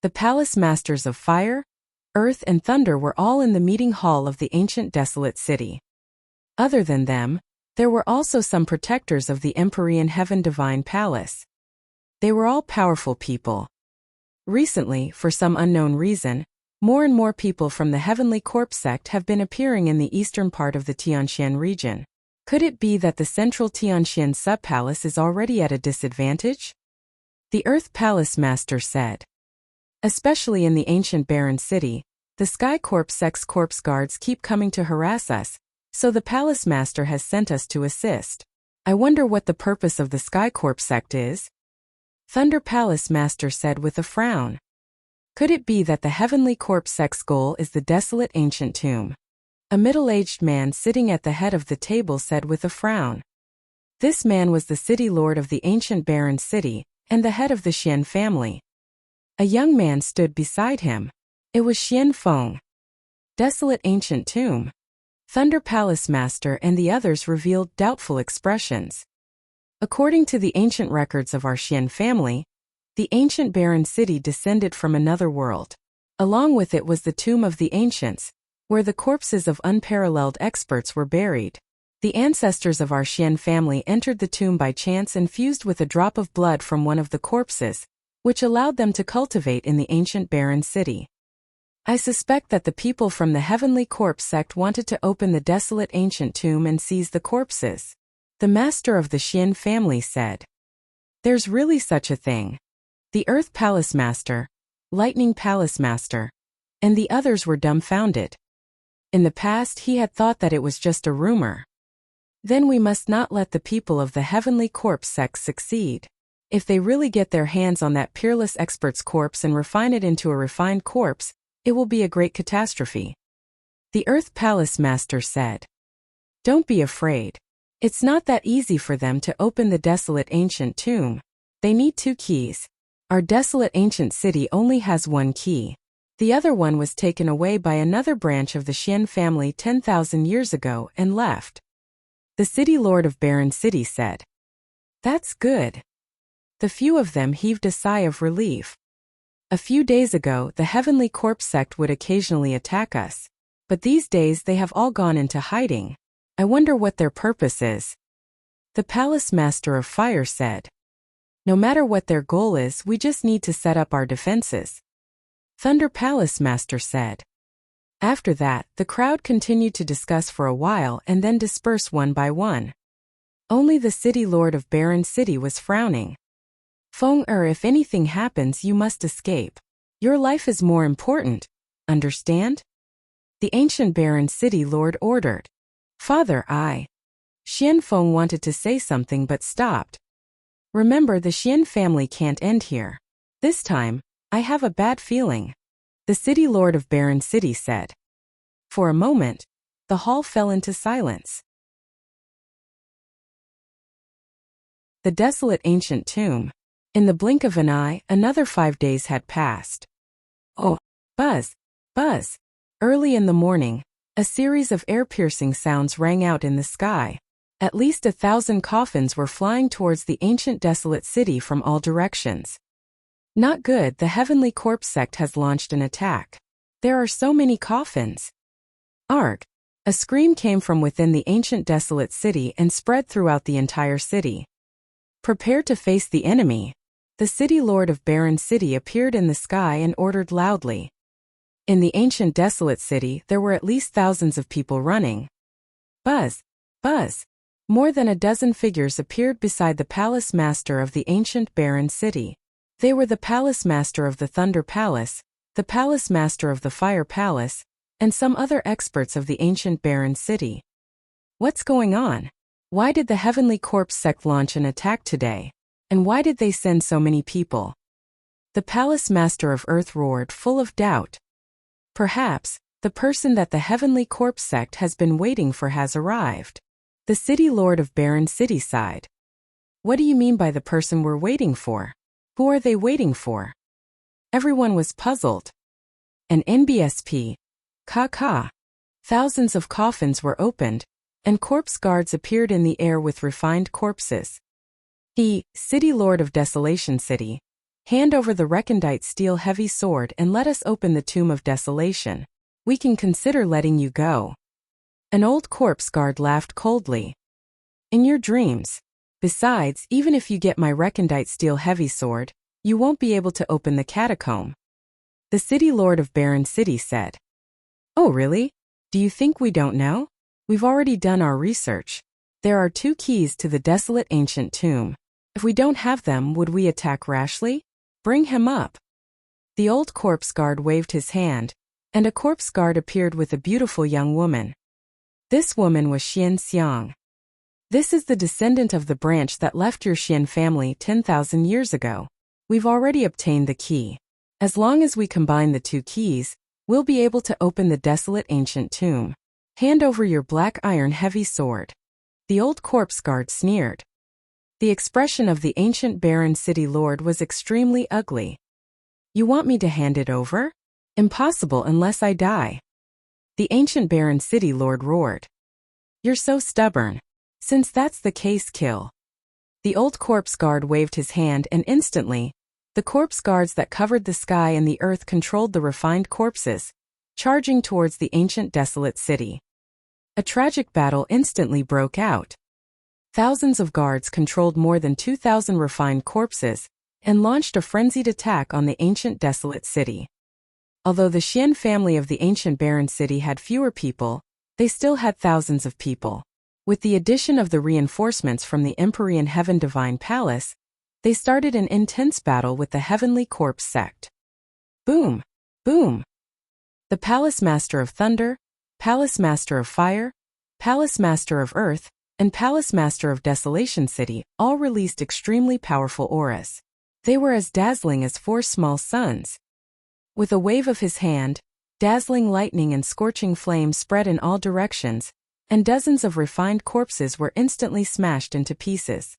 The palace masters of fire, earth and thunder were all in the meeting hall of the ancient desolate city. Other than them, there were also some protectors of the Empyrean Heaven Divine Palace. They were all powerful people. Recently, for some unknown reason, more and more people from the Heavenly Corpse sect have been appearing in the eastern part of the Tianxian region. Could it be that the central Tianxian sub-palace is already at a disadvantage? The Earth Palace Master said. Especially in the ancient barren city, the Sky Corpse sect's corpse guards keep coming to harass us, so the Palace Master has sent us to assist. I wonder what the purpose of the Sky Corpse sect is? Thunder Palace Master said with a frown. Could it be that the Heavenly Corpse sect's goal is the desolate ancient tomb? A middle-aged man sitting at the head of the table said with a frown. This man was the city lord of the ancient barren city, and the head of the Xian family. A young man stood beside him. It was Xian Feng. Desolate ancient tomb. Thunder Palace Master and the others revealed doubtful expressions. According to the ancient records of our Xian family, the ancient barren city descended from another world. Along with it was the tomb of the ancients, where the corpses of unparalleled experts were buried. The ancestors of our Xian family entered the tomb by chance and fused with a drop of blood from one of the corpses, which allowed them to cultivate in the ancient barren city. I suspect that the people from the Heavenly Corpse sect wanted to open the desolate ancient tomb and seize the corpses. The master of the Xian family said. There's really such a thing. The Earth Palace Master, Lightning Palace Master, and the others were dumbfounded. In the past he had thought that it was just a rumor. Then we must not let the people of the Heavenly Corpse sect succeed. If they really get their hands on that peerless expert's corpse and refine it into a refined corpse, it will be a great catastrophe. The Earth Palace Master said. Don't be afraid. It's not that easy for them to open the desolate ancient tomb. They need 2 keys. Our desolate ancient city only has 1 key. The other one was taken away by another branch of the Xian family 10,000 years ago and left. The city lord of Barren City said. That's good. The few of them heaved a sigh of relief. A few days ago, the Heavenly Corpse sect would occasionally attack us. But these days they have all gone into hiding. I wonder what their purpose is. The Palace Master of Fire said. No matter what their goal is, we just need to set up our defenses. Thunder Palace Master said. After that, the crowd continued to discuss for a while and then disperse one by one. Only the city lord of Barren City was frowning. Feng if anything happens, you must escape. Your life is more important. Understand? The ancient Barren City lord ordered. Father, Xian Feng wanted to say something but stopped. Remember, the Xian family can't end here. This time, I have a bad feeling. The city lord of Barren City said. For a moment, the hall fell into silence. The desolate ancient tomb. In the blink of an eye, another 5 days had passed. Oh, buzz, buzz. Early in the morning, a series of air-piercing sounds rang out in the sky. At least 1,000 coffins were flying towards the ancient desolate city from all directions. Not good, the Heavenly Corpse sect has launched an attack. There are so many coffins. Arg! A scream came from within the ancient desolate city and spread throughout the entire city. Prepare to face the enemy. The city lord of Barren City appeared in the sky and ordered loudly. In the ancient desolate city, there were at least thousands of people running. Buzz! Buzz! More than a dozen figures appeared beside the palace master of the ancient Barren City. They were the palace master of the Thunder Palace, the palace master of the Fire Palace, and some other experts of the ancient Barren City. What's going on? Why did the Heavenly Corpse sect launch an attack today? And why did they send so many people? The palace master of Earth roared, full of doubt. Perhaps, the person that the Heavenly Corpse sect has been waiting for has arrived. The city lord of Barren City sighed. What do you mean by the person we're waiting for? Who are they waiting for? Everyone was puzzled. An NBSP. Thousands of coffins were opened, and corpse guards appeared in the air with refined corpses. City lord of Desolation City, hand over the recondite steel heavy sword and let us open the tomb of desolation. We can consider letting you go. An old corpse guard laughed coldly. In your dreams. Besides, even if you get my recondite steel heavy sword, you won't be able to open the catacomb. The city lord of Barren City said. Oh really? Do you think we don't know? We've already done our research. There are 2 keys to the desolate ancient tomb. If we don't have them, would we attack rashly? Bring him up. The old corpse guard waved his hand, and a corpse guard appeared with a beautiful young woman. This woman was Xian Xiang. This is the descendant of the branch that left your Xian family 10,000 years ago. We've already obtained the key. As long as we combine the 2 keys, we'll be able to open the desolate ancient tomb. Hand over your black iron heavy sword. The old corpse guard sneered. The expression of the ancient Barren City lord was extremely ugly. You want me to hand it over? Impossible unless I die. The ancient Barren City lord roared. You're so stubborn. Since that's the case, kill. The old corpse guard waved his hand and instantly, the corpse guards that covered the sky and the earth controlled the refined corpses, charging towards the ancient desolate city. A tragic battle instantly broke out. Thousands of guards controlled more than 2,000 refined corpses and launched a frenzied attack on the ancient desolate city. Although the Xian family of the ancient Barren City had fewer people, they still had thousands of people. With the addition of the reinforcements from the Empyrean Heaven Divine Palace, They started an intense battle with the Heavenly Corpse sect. Boom! Boom! The Palace Master of Thunder, Palace Master of Fire, Palace Master of Earth, and Palace Master of Desolation City all released extremely powerful auras. They were as dazzling as 4 small suns. With a wave of his hand, dazzling lightning and scorching flames spread in all directions, and dozens of refined corpses were instantly smashed into pieces.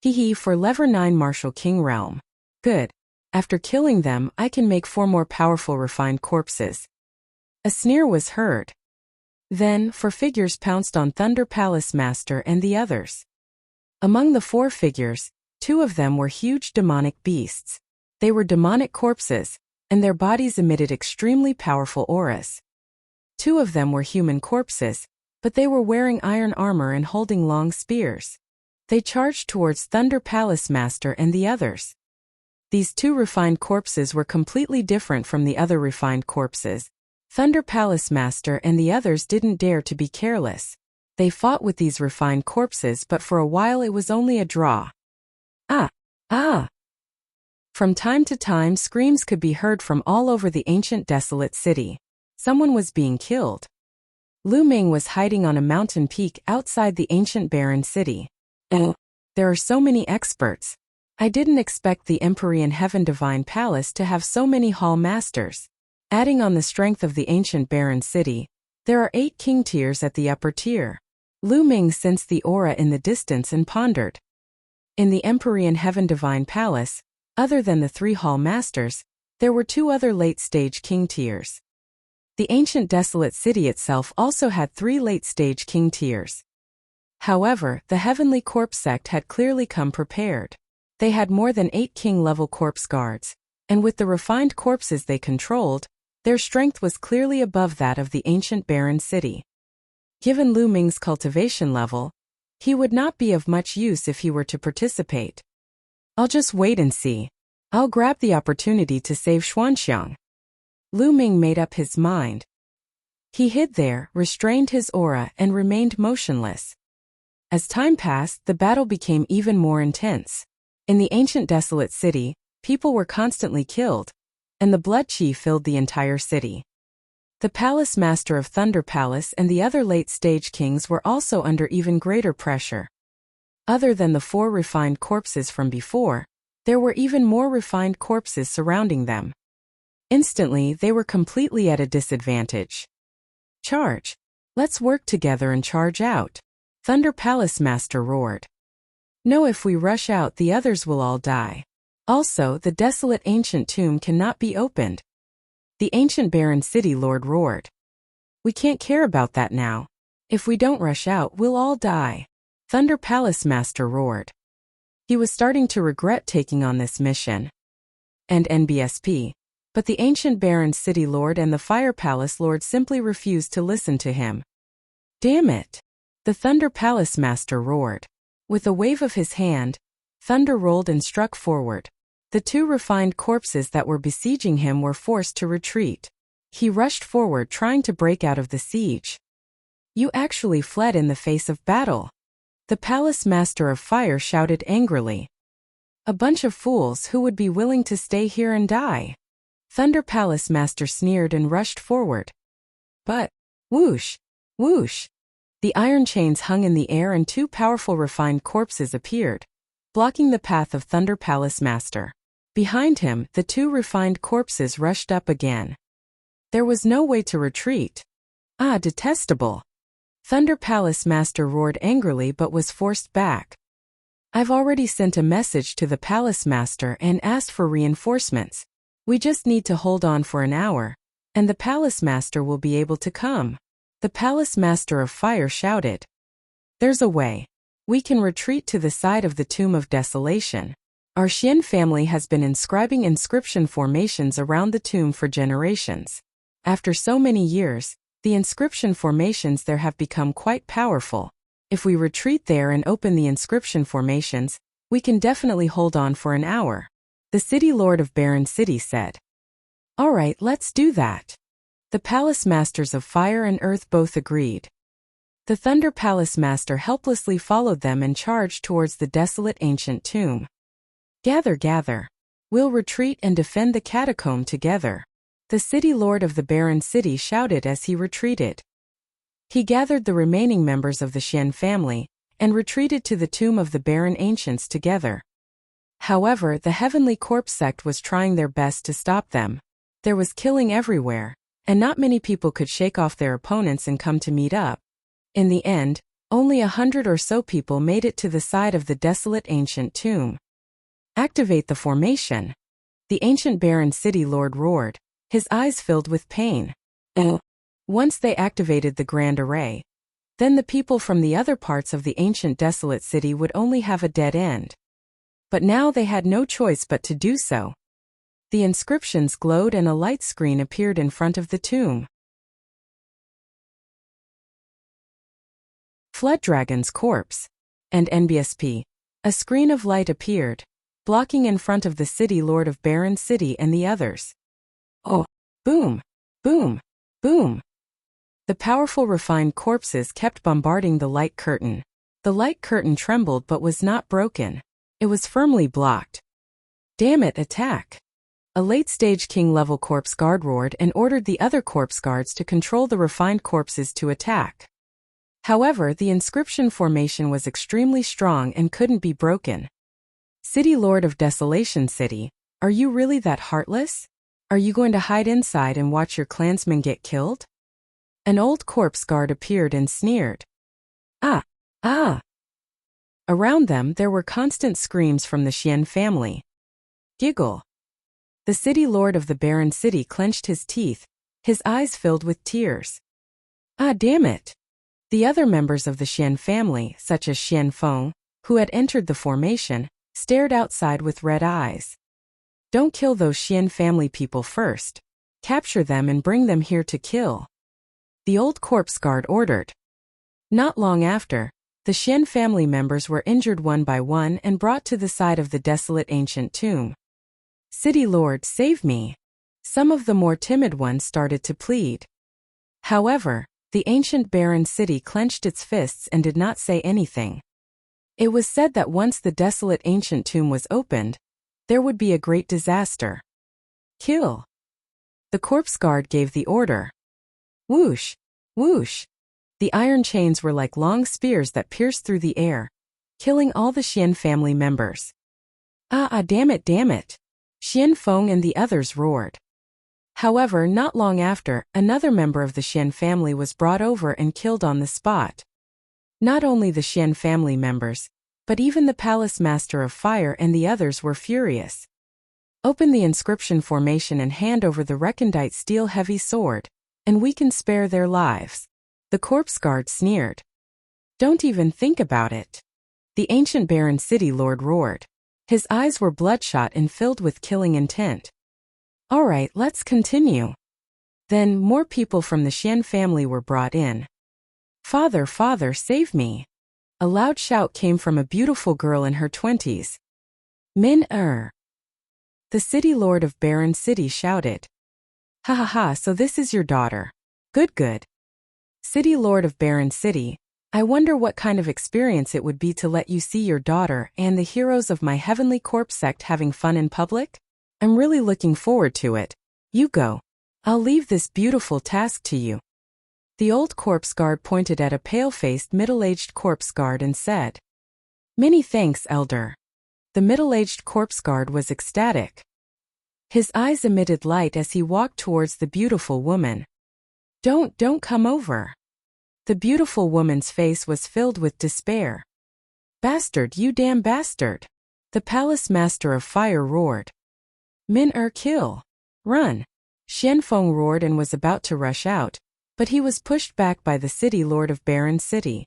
Hee for lever 9 Martial King Realm. Good. After killing them, I can make 4 more powerful refined corpses. A sneer was heard. Then, 4 figures pounced on Thunder Palace Master and the others. Among the 4 figures, 2 of them were huge demonic beasts. They were demonic corpses, and their bodies emitted extremely powerful auras. 2 of them were human corpses, but they were wearing iron armor and holding long spears. They charged towards Thunder Palace Master and the others. These 2 refined corpses were completely different from the other refined corpses. Thunder Palace Master and the others didn't dare to be careless. They fought with these refined corpses, but for a while it was only a draw. Ah! Ah! From time to time screams could be heard from all over the ancient desolate city. Someone was being killed. Lu Ming was hiding on a mountain peak outside the ancient barren city. Oh, there are so many experts. I didn't expect the Empyrean Heaven Divine Palace to have so many hall masters. Adding on the strength of the ancient barren city, there are 8 king tiers at the upper tier. Lu Ming sensed the aura in the distance and pondered. In the Empyrean Heaven Divine Palace, other than the 3 hall masters, there were 2 other late-stage king tiers. The ancient desolate city itself also had 3 late-stage king tiers. However, the Heavenly Corpse sect had clearly come prepared. They had more than 8 king-level corpse guards, and with the refined corpses they controlled, their strength was clearly above that of the ancient barren city. Given Lu Ming's cultivation level, he would not be of much use if he were to participate. I'll just wait and see. I'll grab the opportunity to save Xuanxiang. Lu Ming made up his mind. He hid there, restrained his aura, and remained motionless. As time passed, the battle became even more intense. In the ancient desolate city, people were constantly killed, and the blood qi filled the entire city. The Palace Master of Thunder Palace and the other late-stage kings were also under even greater pressure. Other than the 4 refined corpses from before, there were even more refined corpses surrounding them. Instantly, they were completely at a disadvantage. Charge! Let's work together and charge out, Thunder Palace Master roared. No, if we rush out, the others will all die. Also, the desolate ancient tomb cannot be opened. The ancient barren city lord roared. We can't care about that now. If we don't rush out, we'll all die, Thunder Palace Master roared. He was starting to regret taking on this mission. And NBSP. But the ancient barren city lord and the fire palace lord simply refused to listen to him. Damn it! The Thunder Palace Master roared. With a wave of his hand, thunder rolled and struck forward. The 2 refined corpses that were besieging him were forced to retreat. He rushed forward trying to break out of the siege. You actually fled in the face of battle. The Palace Master of Fire shouted angrily. A bunch of fools who would be willing to stay here and die. Thunder Palace Master sneered and rushed forward. But, whoosh, whoosh. The iron chains hung in the air and 2 powerful refined corpses appeared, blocking the path of Thunder Palace Master. Behind him, the 2 refined corpses rushed up again. There was no way to retreat. Ah, detestable! Thunder Palace Master roared angrily but was forced back. I've already sent a message to the Palace Master and asked for reinforcements. We just need to hold on for an hour, and the Palace Master will be able to come. The Palace Master of Fire shouted. There's a way. We can retreat to the side of the Tomb of Desolation. Our Xian family has been inscribing inscription formations around the tomb for generations. After so many years, the inscription formations there have become quite powerful. If we retreat there and open the inscription formations, we can definitely hold on for an hour, the City Lord of Barren City said. All right, let's do that. The Palace Masters of Fire and Earth both agreed. The Thunder Palace Master helplessly followed them and charged towards the desolate ancient tomb. Gather, gather. We'll retreat and defend the catacomb together. The city lord of the barren city shouted as he retreated. He gathered the remaining members of the Xian family and retreated to the tomb of the barren ancients together. However, the heavenly corpse sect was trying their best to stop them. There was killing everywhere, and not many people could shake off their opponents and come to meet up. In the end, only 100 or so people made it to the side of the desolate ancient tomb. Activate the formation. The ancient barren city lord roared, his eyes filled with pain. Once they activated the grand array, then the people from the other parts of the ancient desolate city would only have a dead end. But now they had no choice but to do so. The inscriptions glowed and a light screen appeared in front of the tomb. Flood Dragon's corpse. And NBSP. A screen of light appeared, blocking in front of the city lord of barren city and the others. Oh! Boom! Boom! Boom! The powerful refined corpses kept bombarding the light curtain. The light curtain trembled but was not broken. It was firmly blocked. Damn it, attack! A late-stage king-level corpse guard roared and ordered the other corpse guards to control the refined corpses to attack. However, the inscription formation was extremely strong and couldn't be broken. City Lord of Desolation City, are you really that heartless? Are you going to hide inside and watch your clansmen get killed? An old corpse guard appeared and sneered. Ah! Ah! Around them there were constant screams from the Xian family. Giggle. The city lord of the barren city clenched his teeth, his eyes filled with tears. Ah, damn it! The other members of the Xian family, such as Xian Feng, who had entered the formation, stared outside with red eyes. Don't kill those Xian family people first. Capture them and bring them here to kill. The old corpse guard ordered. Not long after, the Xian family members were injured one by one and brought to the side of the desolate ancient tomb. City Lord, save me. Some of the more timid ones started to plead. However, the ancient barren city clenched its fists and did not say anything. It was said that once the desolate ancient tomb was opened, there would be a great disaster. Kill. The corpse guard gave the order. Whoosh! Whoosh! The iron chains were like long spears that pierced through the air, killing all the Xian family members. Ah, damn it, damn it! Xian Feng and the others roared. However, not long after, another member of the Xian family was brought over and killed on the spot. Not only the Xian family members, but even the palace master of fire and the others were furious. Open the inscription formation and hand over the recondite steel heavy sword, and we can spare their lives. The corpse guard sneered. Don't even think about it. The ancient barren city lord roared. His eyes were bloodshot and filled with killing intent. All right, let's continue. Then, more people from the Xian family were brought in. Father, father, save me. A loud shout came from a beautiful girl in her 20s. Min-er. The city lord of barren city shouted. Ha ha ha, so this is your daughter. Good, good. City lord of barren city, I wonder what kind of experience it would be to let you see your daughter and the heroes of my heavenly corpse sect having fun in public? I'm really looking forward to it. You go. I'll leave this beautiful task to you. The old corpse guard pointed at a pale-faced middle-aged corpse guard and said, Many thanks, elder. The middle-aged corpse guard was ecstatic. His eyes emitted light as he walked towards the beautiful woman. Don't come over. The beautiful woman's face was filled with despair. Bastard, you damn bastard! The palace master of fire roared. Min-er, kill! Run! Xian Feng roared and was about to rush out, but he was pushed back by the city lord of barren city.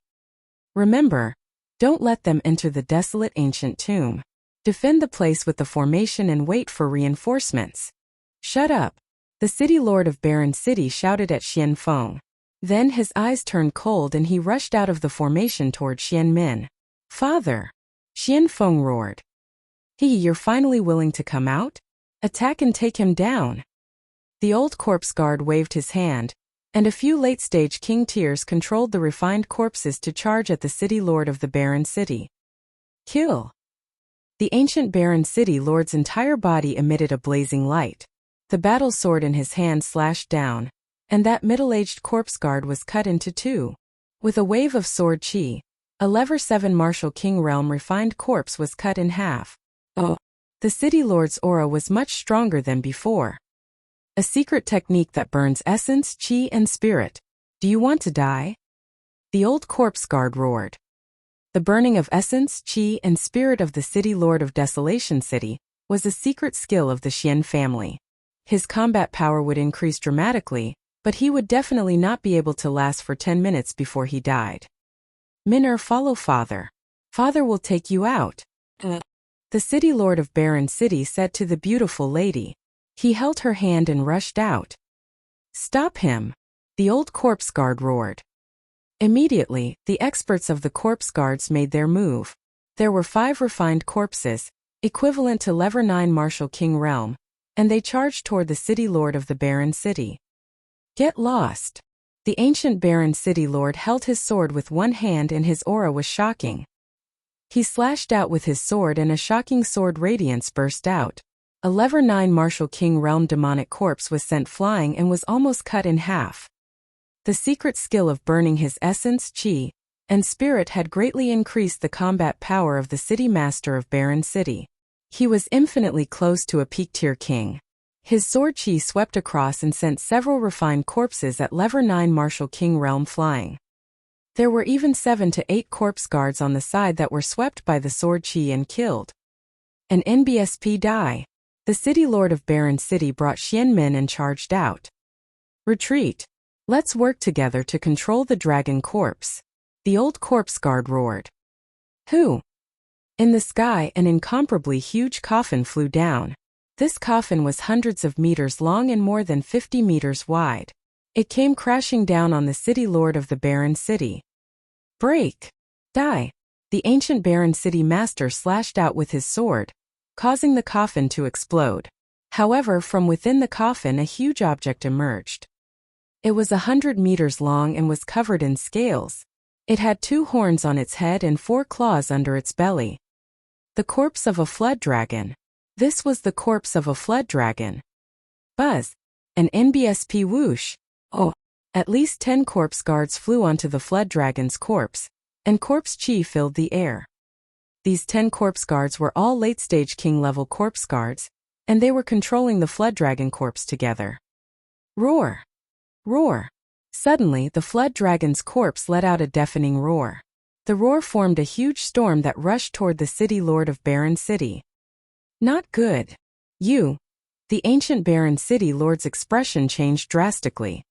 Remember, don't let them enter the desolate ancient tomb. Defend the place with the formation and wait for reinforcements. Shut up! The city lord of barren city shouted at Xian Feng. Then his eyes turned cold and he rushed out of the formation toward Xian Min. Father! Xian Feng roared. You're finally willing to come out? Attack and take him down. The old corpse guard waved his hand, and a few late-stage king tears controlled the refined corpses to charge at the city lord of the barren city. Kill! The ancient barren city lord's entire body emitted a blazing light. The battle sword in his hand slashed down, and that middle-aged corpse guard was cut into two. With a wave of sword chi, a lever 7 Martial King realm refined corpse was cut in half. Oh! The city lord's aura was much stronger than before. A secret technique that burns essence, chi, and spirit. Do you want to die? The old corpse guard roared. The burning of essence, chi, and spirit of the city lord of Desolation City was a secret skill of the Xian family. His combat power would increase dramatically, but he would definitely not be able to last for 10 minutes before he died. Min'er, follow father. Father will take you out. The city lord of Barren City said to the beautiful lady. He held her hand and rushed out. Stop him! The old corpse guard roared. Immediately, the experts of the corpse guards made their move. There were 5 refined corpses, equivalent to lever 9 Martial King realm, and they charged toward the city lord of the barren city. Get lost! The ancient barren city lord held his sword with one hand and his aura was shocking. He slashed out with his sword and a shocking sword radiance burst out. A lever 9 Martial King realm demonic corpse was sent flying and was almost cut in half. The secret skill of burning his essence, chi, and spirit had greatly increased the combat power of the city master of Barren City. He was infinitely close to a peak-tier king. His sword chi swept across and sent several refined corpses at lever 9 Martial King realm flying. There were even 7 to 8 corpse guards on the side that were swept by the sword chi and killed. An NBSP die. The city lord of Barren City brought Xian Min and charged out. Retreat. Let's work together to control the dragon corpse. The old corpse guard roared. Who? In the sky, an incomparably huge coffin flew down. This coffin was hundreds of meters long and more than 50 meters wide. It came crashing down on the city lord of the barren city. Break! Die! The ancient barren city master slashed out with his sword, causing the coffin to explode. However, from within the coffin a huge object emerged. It was 100 meters long and was covered in scales. It had 2 horns on its head and 4 claws under its belly. The corpse of a flood dragon. This was the corpse of a flood dragon. Buzz! An NBSP whoosh! Oh! At least 10 corpse guards flew onto the flood dragon's corpse, and corpse chi filled the air. These 10 corpse guards were all late-stage king-level corpse guards, and they were controlling the flood dragon corpse together. Roar! Roar! Suddenly, the flood dragon's corpse let out a deafening roar. The roar formed a huge storm that rushed toward the city lord of Barren City. Not good. You. The ancient Barren City lord's expression changed drastically.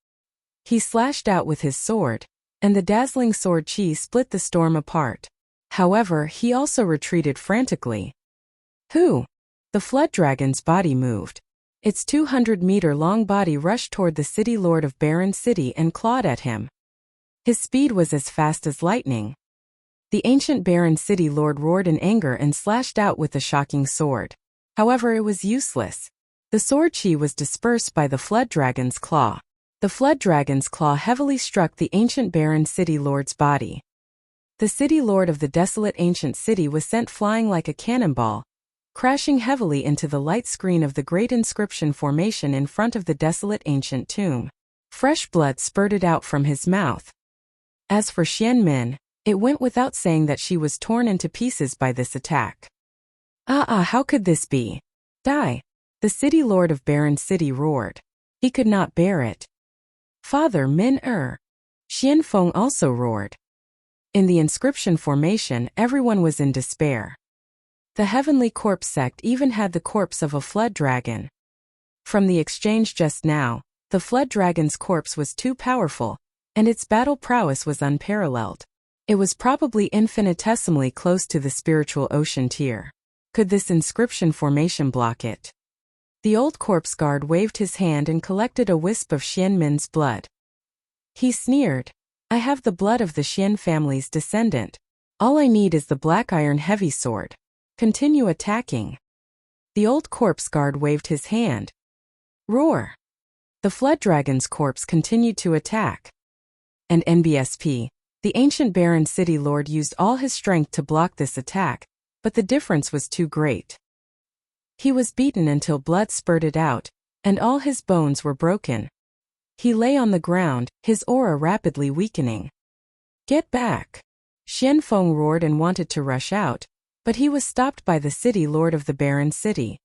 He slashed out with his sword, and the dazzling sword chi split the storm apart. However, he also retreated frantically. Who? The flood dragon's body moved. Its 200-meter-long body rushed toward the city lord of Barren City and clawed at him. His speed was as fast as lightning. The ancient Barren City lord roared in anger and slashed out with the shocking sword. However, it was useless. The sword chi was dispersed by the flood dragon's claw. The flood dragon's claw heavily struck the ancient Barren City lord's body. The city lord of the desolate ancient city was sent flying like a cannonball, crashing heavily into the light screen of the great inscription formation in front of the desolate ancient tomb. Fresh blood spurted out from his mouth. As for Xian Min, it went without saying that she was torn into pieces by this attack. How could this be? Die! The city lord of Barren City roared. He could not bear it. Father Min-er! Xian Feng also roared. In the inscription formation, everyone was in despair. The heavenly corpse sect even had the corpse of a flood dragon. From the exchange just now, the flood dragon's corpse was too powerful, and its battle prowess was unparalleled. It was probably infinitesimally close to the spiritual ocean tier. Could this inscription formation block it? The old corpse guard waved his hand and collected a wisp of Xian Min's blood. He sneered. I have the blood of the Xian family's descendant. All I need is the black iron heavy sword. Continue attacking. The old corpse guard waved his hand. Roar! The flood dragon's corpse continued to attack. And NBSP, the ancient Barren City lord used all his strength to block this attack, but the difference was too great. He was beaten until blood spurted out, and all his bones were broken. He lay on the ground, his aura rapidly weakening. "Get back!" Xianfeng roared and wanted to rush out, but he was stopped by the city lord of the barren city.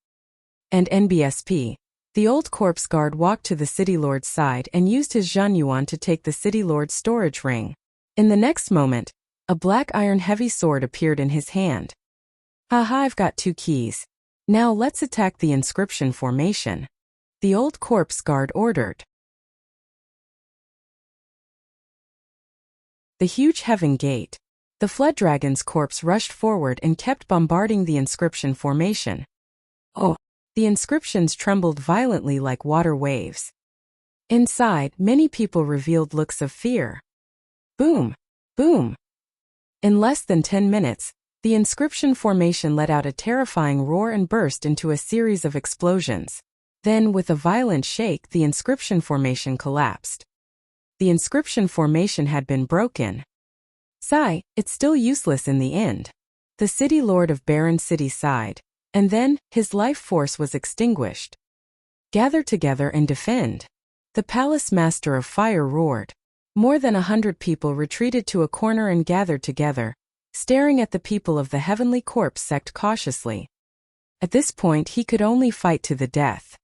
And NBSP, the old corpse guard, walked to the city lord's side and used his Zhanyuan to take the city lord's storage ring. In the next moment, a black iron heavy sword appeared in his hand. "Haha, I've got 2 keys. Now let's attack the inscription formation," the old corpse guard ordered. The huge heaven gate. The flood dragon's corpse rushed forward and kept bombarding the inscription formation. Oh! The inscriptions trembled violently like water waves. Inside, many people revealed looks of fear. Boom! Boom! In less than 10 minutes, the inscription formation let out a terrifying roar and burst into a series of explosions. Then, with a violent shake, the inscription formation collapsed. The inscription formation had been broken. Sigh, it's still useless in the end. The city lord of Barren City sighed, and then, his life force was extinguished. "Gather together and defend." The palace master of fire roared. More than 100 people retreated to a corner and gathered together, staring at the people of the heavenly corpse sect cautiously. At this point he could only fight to the death.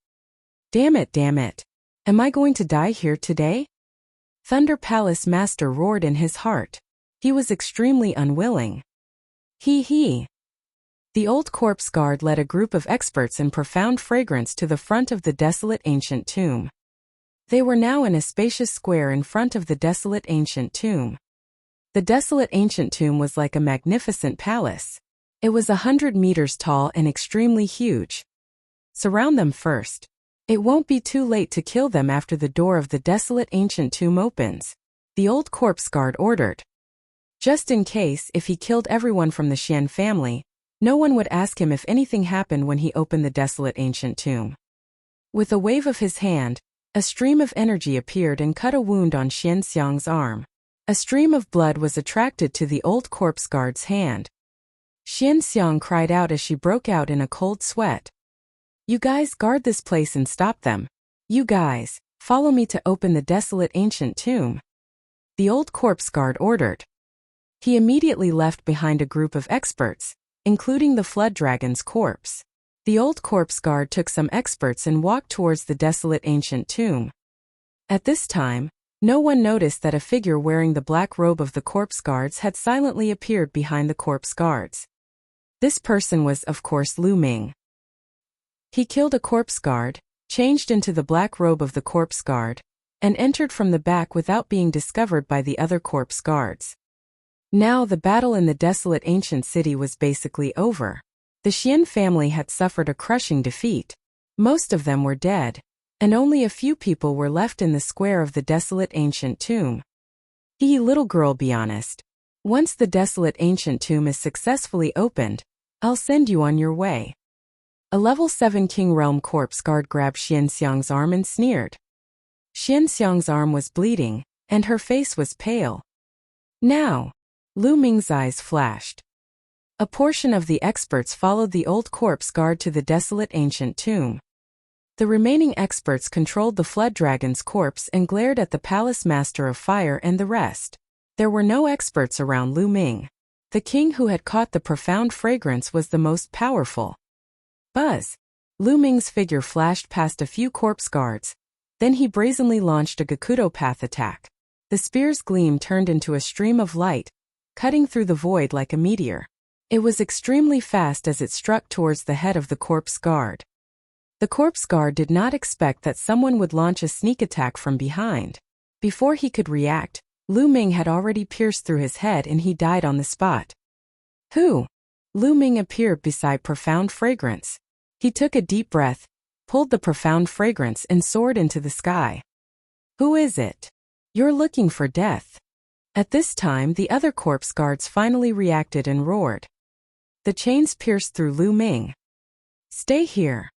Damn it. Am I going to die here today? Thunder Palace Master roared in his heart. He was extremely unwilling. He. The old corpse guard led a group of experts in profound fragrance to the front of the desolate ancient tomb. They were now in a spacious square in front of the desolate ancient tomb. The desolate ancient tomb was like a magnificent palace. It was 100 meters tall and extremely huge. Surround them first. It won't be too late to kill them after the door of the desolate ancient tomb opens, the old corpse guard ordered. Just in case, if he killed everyone from the Xian family, no one would ask him if anything happened when he opened the desolate ancient tomb. With a wave of his hand, a stream of energy appeared and cut a wound on Xian Xiang's arm. A stream of blood was attracted to the old corpse guard's hand. Xian Xiang cried out as she broke out in a cold sweat. "You guys guard this place and stop them. You guys, follow me to open the desolate ancient tomb," the old corpse guard ordered. He immediately left behind a group of experts, including the flood dragon's corpse. The old corpse guard took some experts and walked towards the desolate ancient tomb. At this time, no one noticed that a figure wearing the black robe of the corpse guards had silently appeared behind the corpse guards. This person was, of course, Lu Ming. He killed a corpse guard, changed into the black robe of the corpse guard, and entered from the back without being discovered by the other corpse guards. Now the battle in the desolate ancient city was basically over. The Xian family had suffered a crushing defeat. Most of them were dead, and only a few people were left in the square of the desolate ancient tomb. Little girl, be honest. Once the desolate ancient tomb is successfully opened, I'll send you on your way. A level 7 King Realm corpse guard grabbed Xian Xiang's arm and sneered. Xian Xiang's arm was bleeding, and her face was pale. Now, Lu Ming's eyes flashed. A portion of the experts followed the old corpse guard to the desolate ancient tomb. The remaining experts controlled the flood dragon's corpse and glared at the palace master of fire and the rest. There were no experts around Lu Ming. The king who had caught the profound fragrance was the most powerful. Buzz! Lu Ming's figure flashed past a few corpse guards. Then he brazenly launched a Gakudo path attack. The spear's gleam turned into a stream of light, cutting through the void like a meteor. It was extremely fast as it struck towards the head of the corpse guard. The corpse guard did not expect that someone would launch a sneak attack from behind. Before he could react, Lu Ming had already pierced through his head and he died on the spot. Who? Lu Ming appeared beside profound fragrance. He took a deep breath, pulled the profound fragrance and soared into the sky. Who is it? You're looking for death. At this time the other corpse guards finally reacted and roared. The chains pierced through Lu Ming. Stay here.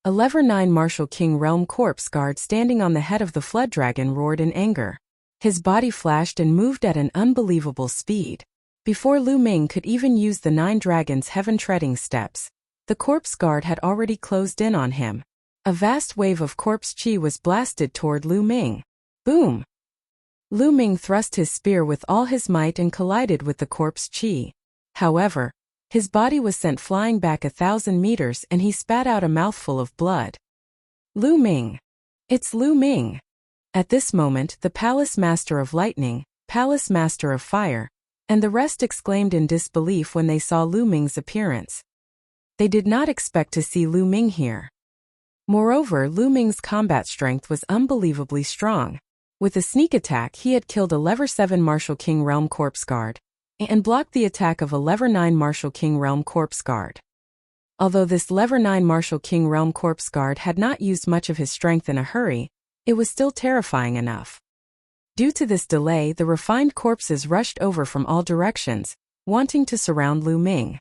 A level 9 Martial King Realm corpse guard standing on the head of the flood dragon roared in anger. His body flashed and moved at an unbelievable speed. Before Lu Ming could even use the 9 dragons' heaven-treading steps, the corpse guard had already closed in on him. A vast wave of corpse chi was blasted toward Lu Ming. Boom! Lu Ming thrust his spear with all his might and collided with the corpse chi. However, his body was sent flying back 1,000 meters and he spat out a mouthful of blood. Lu Ming! It's Lu Ming! At this moment, the Palace Master of Lightning, Palace Master of Fire, and the rest exclaimed in disbelief when they saw Lu Ming's appearance. They did not expect to see Lu Ming here. Moreover, Lu Ming's combat strength was unbelievably strong. With a sneak attack, he had killed a Level 7 Martial King Realm Corpse Guard and blocked the attack of a Level 9 Martial King Realm Corpse Guard. Although this Level 9 Martial King Realm Corpse Guard had not used much of his strength in a hurry, it was still terrifying enough. Due to this delay, the refined corpses rushed over from all directions, wanting to surround Lu Ming.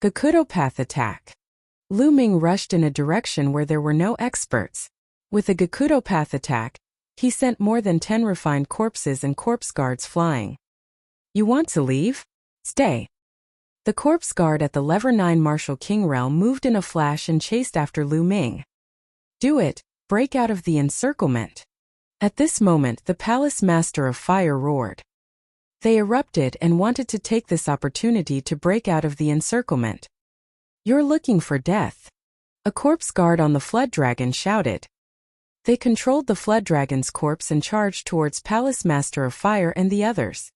Gakudo-path attack. Lu Ming rushed in a direction where there were no experts. With a Gakudo-path attack, he sent more than 10 refined corpses and corpse guards flying. You want to leave? Stay. The corpse guard at the Level 9 Martial King Realm moved in a flash and chased after Lu Ming. Do it, break out of the encirclement. At this moment, the Palace Master of Fire roared. They erupted and wanted to take this opportunity to break out of the encirclement. You're looking for death. A corpse guard on the Flood Dragon shouted. They controlled the Flood Dragon's corpse and charged towards Palace Master of Fire and the others.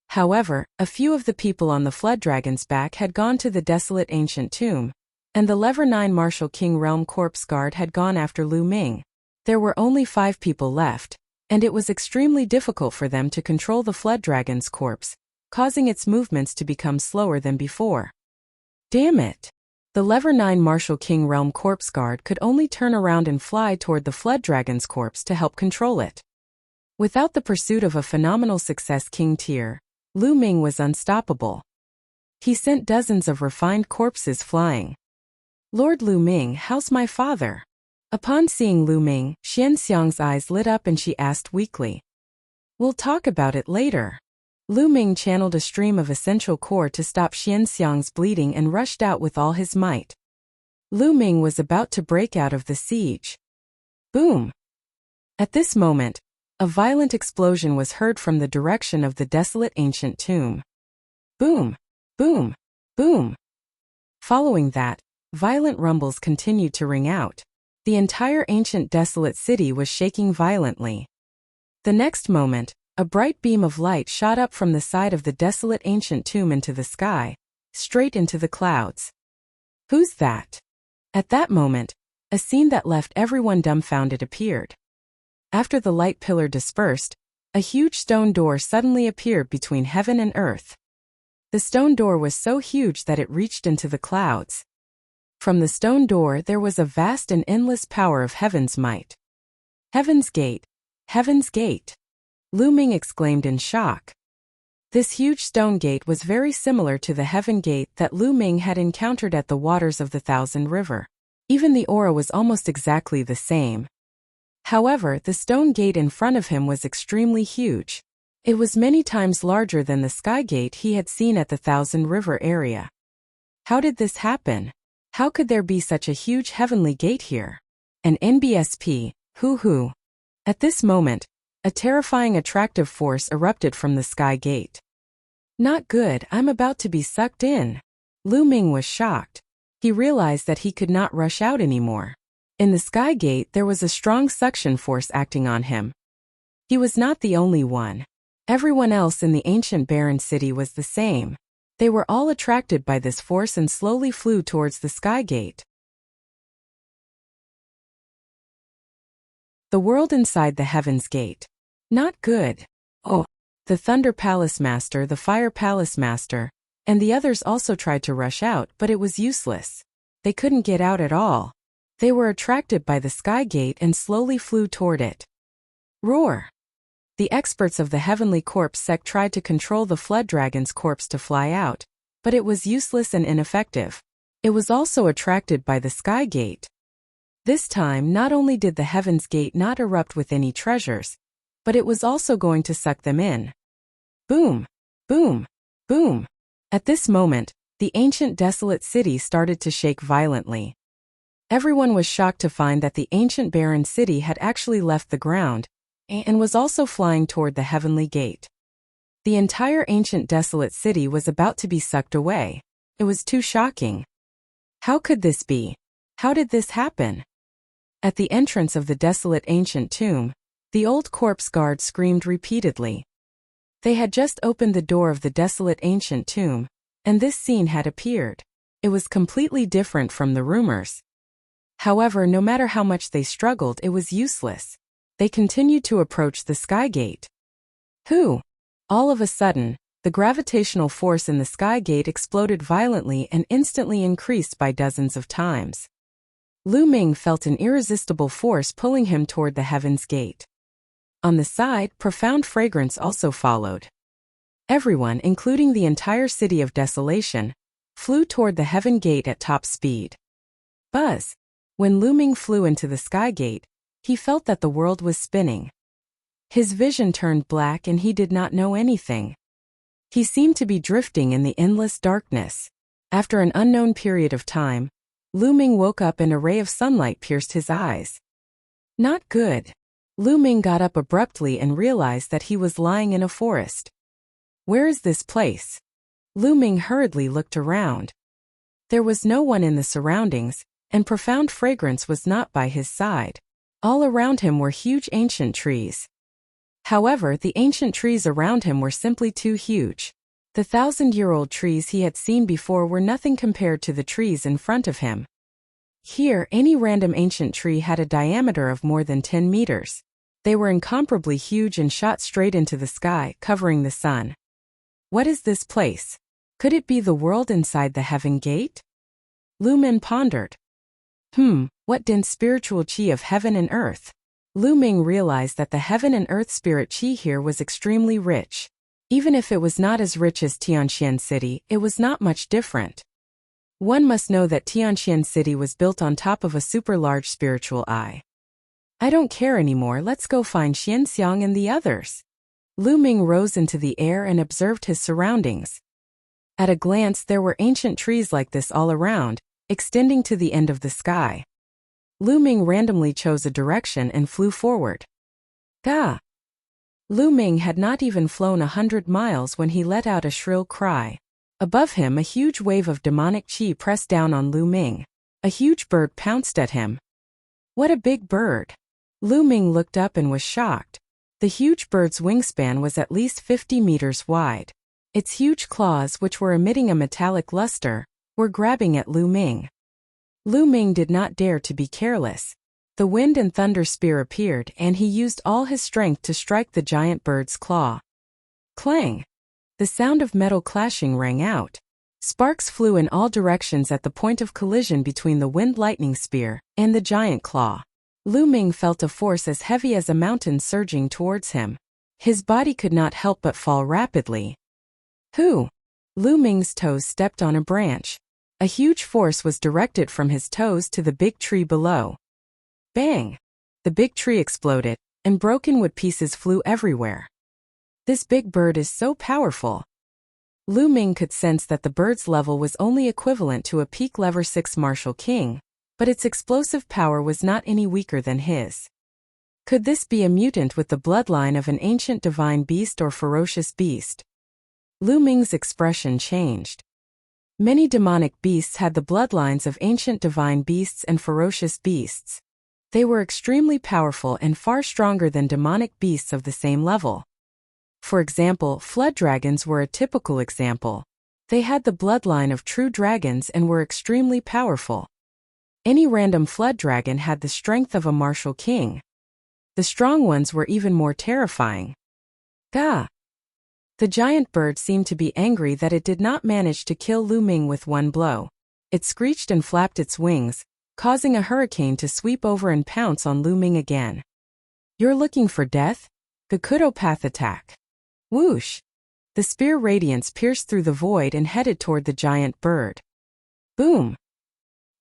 However, a few of the people on the Flood Dragon's back had gone to the desolate ancient tomb, and the Level 9 Martial King Realm Corpse Guard had gone after Lu Ming. There were only 5 people left, and it was extremely difficult for them to control the Flood Dragon's corpse, causing its movements to become slower than before. Damn it! The Level 9 Martial King Realm Corpse Guard could only turn around and fly toward the Flood Dragon's corpse to help control it. Without the pursuit of a phenomenal success King tier, Lu Ming was unstoppable. He sent dozens of refined corpses flying. Lord Lu Ming, how's my father? Upon seeing Lu Ming, Xianxiang's eyes lit up and she asked weakly. We'll talk about it later. Lu Ming channeled a stream of essential core to stop Xianxiang's bleeding and rushed out with all his might. Lu Ming was about to break out of the siege. Boom! At this moment, a violent explosion was heard from the direction of the desolate ancient tomb. Boom! Boom! Boom! Following that, violent rumbles continued to ring out. The entire ancient desolate city was shaking violently. The next moment, a bright beam of light shot up from the side of the desolate ancient tomb into the sky, straight into the clouds. Who's that? At that moment, a scene that left everyone dumbfounded appeared. After the light pillar dispersed, a huge stone door suddenly appeared between heaven and earth. The stone door was so huge that it reached into the clouds. From the stone door there was a vast and endless power of heaven's might. Heaven's Gate! Heaven's Gate! Lu Ming exclaimed in shock. This huge stone gate was very similar to the Heaven Gate that Lu Ming had encountered at the waters of the Thousand River. Even the aura was almost exactly the same. However, the stone gate in front of him was extremely huge. It was many times larger than the sky gate he had seen at the Thousand River area. How did this happen? How could there be such a huge heavenly gate here? An NBSP, hoo-hoo. At this moment, a terrifying attractive force erupted from the sky gate. Not good, I'm about to be sucked in. Lu Ming was shocked. He realized that he could not rush out anymore. In the sky gate there was a strong suction force acting on him. He was not the only one. Everyone else in the ancient barren city was the same. They were all attracted by this force and slowly flew towards the sky gate. The world inside the Heaven's Gate. Not good. Oh. The Thunder Palace Master, the Fire Palace Master, and the others also tried to rush out, but it was useless. They couldn't get out at all. They were attracted by the sky gate and slowly flew toward it. Roar! The experts of the Heavenly Corpse sect tried to control the Flood Dragon's corpse to fly out, but it was useless and ineffective. It was also attracted by the sky gate. This time, not only did the Heaven's Gate not erupt with any treasures, but it was also going to suck them in. Boom! Boom! Boom! At this moment, the ancient desolate city started to shake violently. Everyone was shocked to find that the ancient barren city had actually left the ground and was also flying toward the heavenly gate. The entire ancient desolate city was about to be sucked away. It was too shocking. How could this be? How did this happen? At the entrance of the desolate ancient tomb, the old corpse guard screamed repeatedly. They had just opened the door of the desolate ancient tomb, and this scene had appeared. It was completely different from the rumors. However, no matter how much they struggled, it was useless. They continued to approach the sky gate. Who? All of a sudden, the gravitational force in the sky gate exploded violently and instantly increased by dozens of times. Lu Ming felt an irresistible force pulling him toward the heaven's gate. On the side, profound fragrance also followed. Everyone, including the entire city of desolation, flew toward the heaven gate at top speed. Buzz! When Lu Ming flew into the sky gate, he felt that the world was spinning. His vision turned black and he did not know anything. He seemed to be drifting in the endless darkness. After an unknown period of time, Lu Ming woke up and a ray of sunlight pierced his eyes. Not good. Lu Ming got up abruptly and realized that he was lying in a forest. Where is this place? Lu Ming hurriedly looked around. There was no one in the surroundings, and profound fragrance was not by his side. All around him were huge ancient trees. However, the ancient trees around him were simply too huge. The 1,000-year-old trees he had seen before were nothing compared to the trees in front of him. Here, any random ancient tree had a diameter of more than 10 meters. They were incomparably huge and shot straight into the sky, covering the sun. What is this place? Could it be the world inside the heaven gate? Lu Ming pondered. What dense spiritual qi of heaven and earth? Lu Ming realized that the heaven and earth spirit qi here was extremely rich. Even if it was not as rich as Tianxian City, it was not much different. One must know that Tianxian City was built on top of a super large spiritual eye. I don't care anymore, let's go find Xianxiang and the others. Lu Ming rose into the air and observed his surroundings. At a glance, there were ancient trees like this all around, extending to the end of the sky. Lu Ming randomly chose a direction and flew forward. Gah! Lu Ming had not even flown 100 miles when he let out a shrill cry. Above him, a huge wave of demonic qi pressed down on Lu Ming. A huge bird pounced at him. What a big bird! Lu Ming looked up and was shocked. The huge bird's wingspan was at least 50 meters wide. Its huge claws, which were emitting a metallic luster, were grabbing at Lu Ming. Lu Ming did not dare to be careless. The wind and thunder spear appeared and he used all his strength to strike the giant bird's claw. Clang! The sound of metal clashing rang out. Sparks flew in all directions at the point of collision between the wind lightning spear and the giant claw. Lu Ming felt a force as heavy as a mountain surging towards him. His body could not help but fall rapidly. Who? Lu Ming's toes stepped on a branch. A huge force was directed from his toes to the big tree below. Bang! The big tree exploded, and broken wood pieces flew everywhere. This big bird is so powerful. Lu Ming could sense that the bird's level was only equivalent to a peak level 6 martial king, but its explosive power was not any weaker than his. Could this be a mutant with the bloodline of an ancient divine beast or ferocious beast? Lu Ming's expression changed. Many demonic beasts had the bloodlines of ancient divine beasts and ferocious beasts. They were extremely powerful and far stronger than demonic beasts of the same level. For example, flood dragons were a typical example. They had the bloodline of true dragons and were extremely powerful. Any random flood dragon had the strength of a martial king. The strong ones were even more terrifying. Gah! The giant bird seemed to be angry that it did not manage to kill Lu Ming with one blow. It screeched and flapped its wings, causing a hurricane to sweep over and pounce on Lu Ming again. You're looking for death? Gakudo path attack. Whoosh! The spear radiance pierced through the void and headed toward the giant bird. Boom!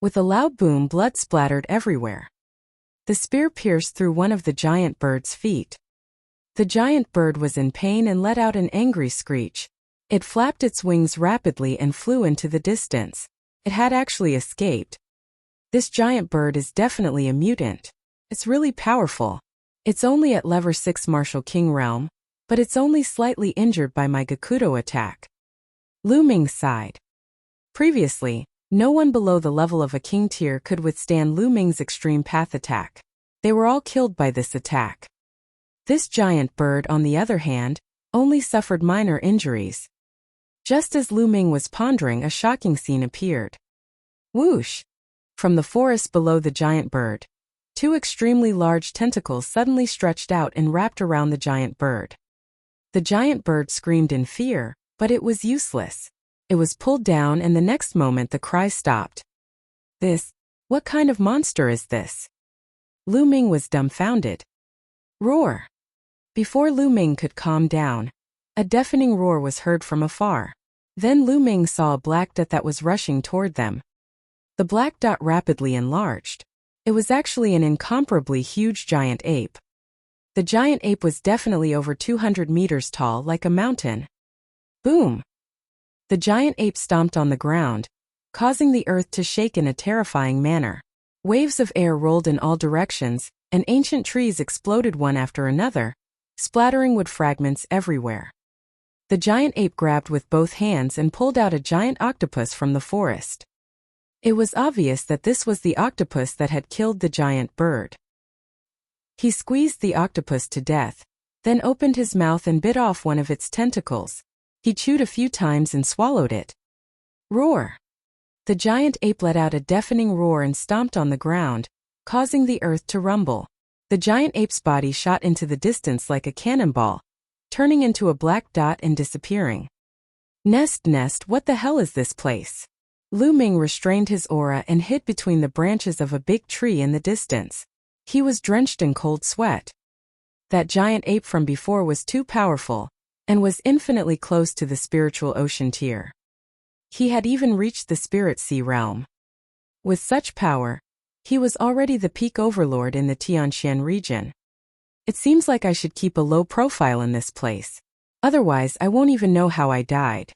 With a loud boom, blood splattered everywhere. The spear pierced through one of the giant bird's feet. The giant bird was in pain and let out an angry screech. It flapped its wings rapidly and flew into the distance. It had actually escaped. This giant bird is definitely a mutant. It's really powerful. It's only at level 6 Martial King realm, but it's only slightly injured by my Gakudo attack. Lu Ming sighed. Previously, no one below the level of a king tier could withstand Lu Ming's extreme path attack. They were all killed by this attack. This giant bird, on the other hand, only suffered minor injuries. Just as Lu Ming was pondering, a shocking scene appeared. Whoosh! From the forest below the giant bird, two extremely large tentacles suddenly stretched out and wrapped around the giant bird. The giant bird screamed in fear, but it was useless. It was pulled down, and the next moment the cry stopped. What kind of monster is this? Lu Ming was dumbfounded. Roar! Before Lu Ming could calm down, a deafening roar was heard from afar. Then Lu Ming saw a black dot that was rushing toward them. The black dot rapidly enlarged. It was actually an incomparably huge giant ape. The giant ape was definitely over 200 meters tall, like a mountain. Boom! The giant ape stomped on the ground, causing the earth to shake in a terrifying manner. Waves of air rolled in all directions, and ancient trees exploded one after another, splattering wood fragments everywhere. The giant ape grabbed with both hands and pulled out a giant octopus from the forest. It was obvious that this was the octopus that had killed the giant bird. He squeezed the octopus to death, then opened his mouth and bit off one of its tentacles. He chewed a few times and swallowed it. Roar! The giant ape let out a deafening roar and stomped on the ground, causing the earth to rumble. The giant ape's body shot into the distance like a cannonball, turning into a black dot and disappearing. Nest, what the hell is this place? Lu Ming restrained his aura and hid between the branches of a big tree in the distance. He was drenched in cold sweat. That giant ape from before was too powerful, and was infinitely close to the spiritual ocean tier. He had even reached the spirit sea realm. With such power, he was already the peak overlord in the Tianxian region. It seems like I should keep a low profile in this place. Otherwise, I won't even know how I died.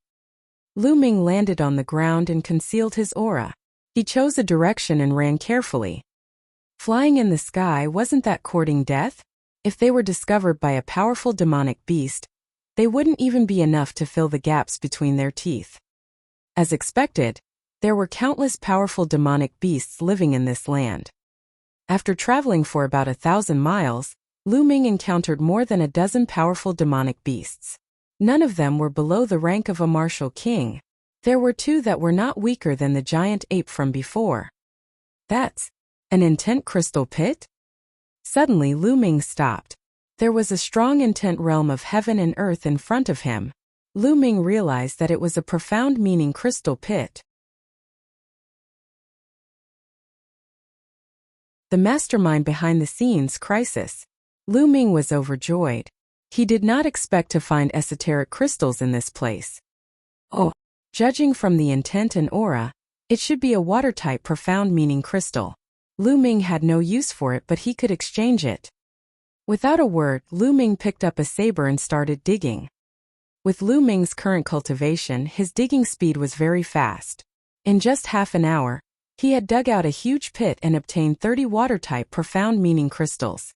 Lu Ming landed on the ground and concealed his aura. He chose a direction and ran carefully. Flying in the sky, wasn't that courting death? If they were discovered by a powerful demonic beast, they wouldn't even be enough to fill the gaps between their teeth. As expected, there were countless powerful demonic beasts living in this land. After traveling for about 1,000 miles, Lu Ming encountered more than a dozen powerful demonic beasts. None of them were below the rank of a martial king. There were two that were not weaker than the giant ape from before. That's an intent crystal pit? Suddenly Lu Ming stopped. There was a strong intent realm of heaven and earth in front of him. Lu Ming realized that it was a profound meaning crystal pit. The mastermind behind the scenes crisis. Lu Ming was overjoyed. He did not expect to find esoteric crystals in this place. Oh, judging from the intent and aura, it should be a water-type profound meaning crystal. Lu Ming had no use for it, but he could exchange it. Without a word, Lu Ming picked up a saber and started digging. With Lu Ming's current cultivation, his digging speed was very fast. In just half an hour, he had dug out a huge pit and obtained 30 water-type profound meaning crystals.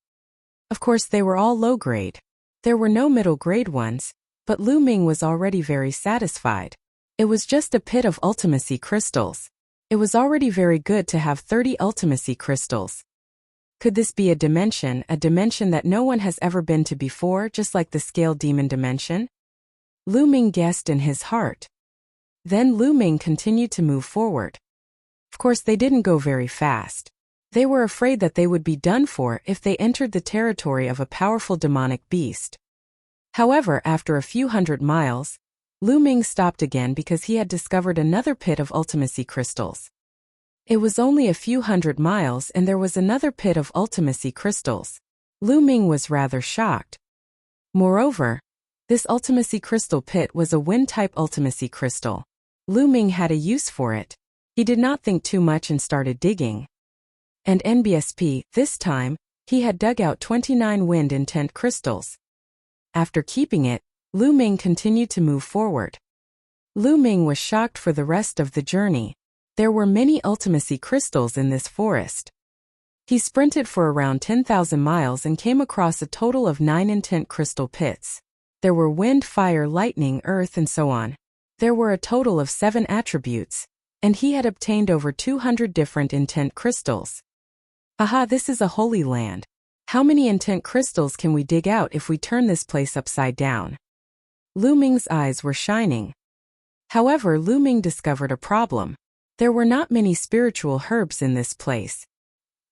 Of course, they were all low-grade. There were no middle-grade ones, but Lu Ming was already very satisfied. It was just a pit of ultimacy crystals. It was already very good to have 30 ultimacy crystals. Could this be a dimension that no one has ever been to before, just like the scale demon dimension? Lu Ming guessed in his heart. Then Lu Ming continued to move forward. Of course, they didn't go very fast. They were afraid that they would be done for if they entered the territory of a powerful demonic beast. However, after a few hundred miles, Lu Ming stopped again because he had discovered another pit of ultimacy crystals. It was only a few hundred miles and there was another pit of ultimacy crystals. Lu Ming was rather shocked. Moreover, this ultimacy crystal pit was a wind-type ultimacy crystal. Lu Ming had a use for it. He did not think too much and started digging. And NBSP, this time, he had dug out 29 wind intent crystals. After keeping it, Lu Ming continued to move forward. Lu Ming was shocked for the rest of the journey. There were many ultimacy crystals in this forest. He sprinted for around 10,000 miles and came across a total of 9 intent crystal pits. There were wind, fire, lightning, earth, and so on. There were a total of 7 attributes, and he had obtained over 200 different intent crystals. Aha, this is a holy land. How many intent crystals can we dig out if we turn this place upside down? Lu Ming's eyes were shining. However, Lu Ming discovered a problem. There were not many spiritual herbs in this place.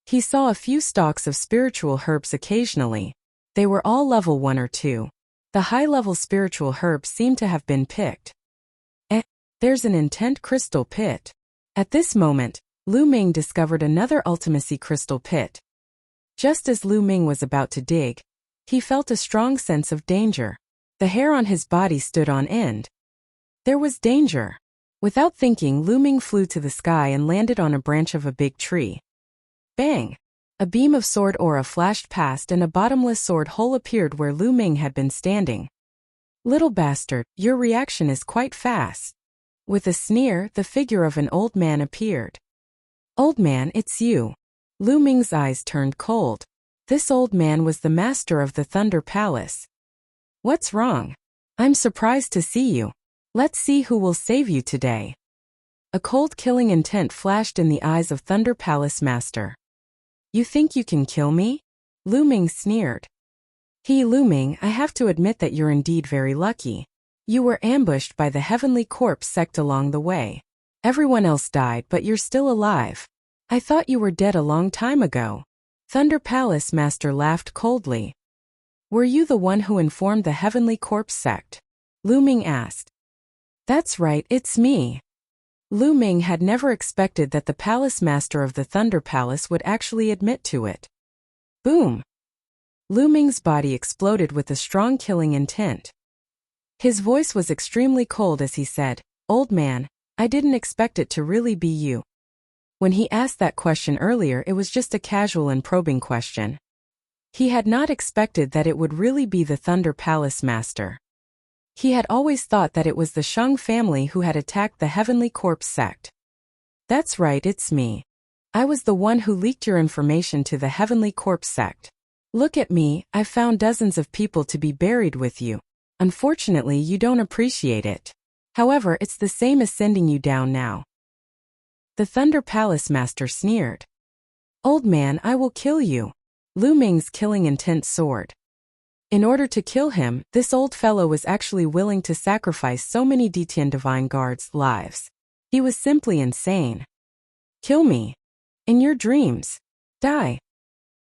He saw a few stalks of spiritual herbs occasionally. They were all level 1 or 2. The high-level spiritual herbs seemed to have been picked. There's an intent crystal pit. At this moment, Lu Ming discovered another ultimacy crystal pit. Just as Lu Ming was about to dig, he felt a strong sense of danger. The hair on his body stood on end. There was danger. Without thinking, Lu Ming flew to the sky and landed on a branch of a big tree. Bang! A beam of sword aura flashed past and a bottomless sword hole appeared where Lu Ming had been standing. Little bastard, your reaction is quite fast. With a sneer, the figure of an old man appeared. Old man, it's you. Lu Ming's eyes turned cold. This old man was the master of the Thunder Palace. What's wrong? I'm surprised to see you. Let's see who will save you today. A cold killing intent flashed in the eyes of Thunder Palace Master. You think you can kill me? Lu Ming sneered. Lu Ming, I have to admit that you're indeed very lucky. You were ambushed by the Heavenly Corpse sect along the way. Everyone else died, but you're still alive. I thought you were dead a long time ago. Thunder Palace Master laughed coldly. Were you the one who informed the Heavenly Corpse sect? Lu Ming asked. That's right, it's me. Lu Ming had never expected that the Palace Master of the Thunder Palace would actually admit to it. Boom! Lu Ming's body exploded with a strong killing intent. His voice was extremely cold as he said, Old man, I didn't expect it to really be you. When he asked that question earlier, it was just a casual and probing question. He had not expected that it would really be the Thunder Palace Master. He had always thought that it was the Shang family who had attacked the Heavenly Corpse sect. That's right, it's me. I was the one who leaked your information to the Heavenly Corpse sect. Look at me, I've found dozens of people to be buried with you. Unfortunately, you don't appreciate it. However, it's the same as sending you down now. The Thunder Palace Master sneered. Old man, I will kill you. Lu Ming's killing intent soared. In order to kill him, this old fellow was actually willing to sacrifice so many Detian Divine Guards' lives. He was simply insane. Kill me. In your dreams. Die.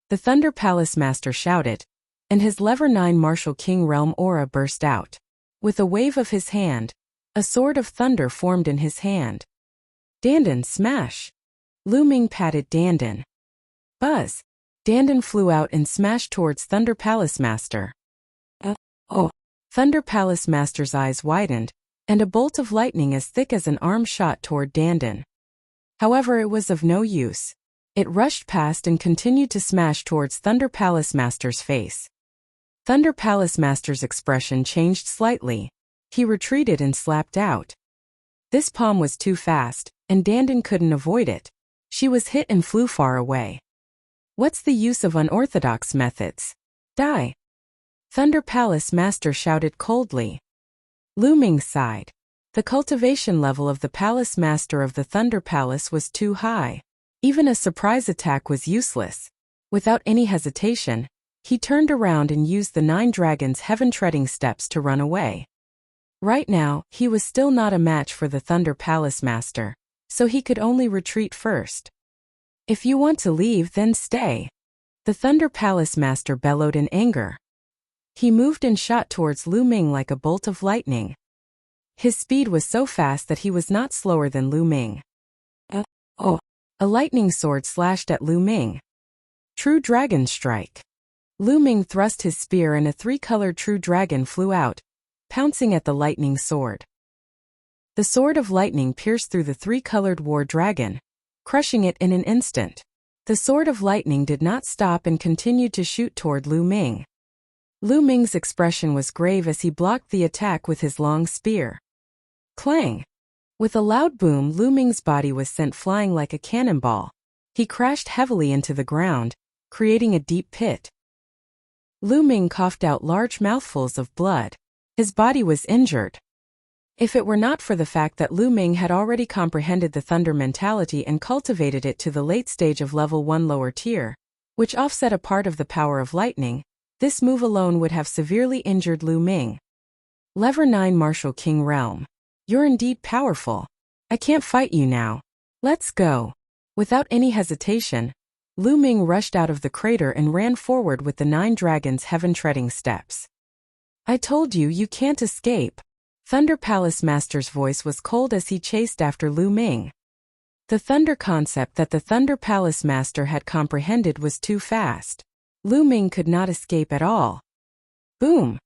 The Thunder Palace Master shouted, and his Lever 9 Martial King Realm aura burst out. With a wave of his hand, a sword of thunder formed in his hand. Dandan, smash! Lu Ming patted Dandan. Buzz! Dandan flew out and smashed towards Thunder Palace Master. Oh! Thunder Palace Master's eyes widened, and a bolt of lightning as thick as an arm shot toward Dandan. However, it was of no use. It rushed past and continued to smash towards Thunder Palace Master's face. Thunder Palace Master's expression changed slightly. He retreated and slapped out. This palm was too fast, and Dandan couldn't avoid it. She was hit and flew far away. What's the use of unorthodox methods? Die! Thunder Palace Master shouted coldly. Lu Ming sighed. The cultivation level of the Palace Master of the Thunder Palace was too high. Even a surprise attack was useless. Without any hesitation, he turned around and used the 9 dragons' heaven-treading steps to run away. Right now, he was still not a match for the Thunder Palace Master, so he could only retreat first. If you want to leave, then stay. The Thunder Palace Master bellowed in anger. He moved and shot towards Lu Ming like a bolt of lightning. His speed was so fast that he was not slower than Lu Ming. A lightning sword slashed at Lu Ming. True Dragon Strike. Lu Ming thrust his spear and a 3-colored true dragon flew out, pouncing at the lightning sword. The sword of lightning pierced through the 3-colored war dragon, crushing it in an instant. The sword of lightning did not stop and continued to shoot toward Lu Ming. Lu Ming's expression was grave as he blocked the attack with his long spear. Clang! With a loud boom, Lu Ming's body was sent flying like a cannonball. He crashed heavily into the ground, creating a deep pit. Lu Ming coughed out large mouthfuls of blood. His body was injured. If it were not for the fact that Lu Ming had already comprehended the thunder mentality and cultivated it to the late stage of level 1 lower tier, which offset a part of the power of lightning, this move alone would have severely injured Lu Ming. Lever 9 Martial King Realm. You're indeed powerful. I can't fight you now. Let's go. Without any hesitation, Lu Ming rushed out of the crater and ran forward with the 9 dragons' heaven-treading steps. I told you, you can't escape. Thunder Palace Master's voice was cold as he chased after Lu Ming. The thunder concept that the Thunder Palace Master had comprehended was too fast. Lu Ming could not escape at all. Boom!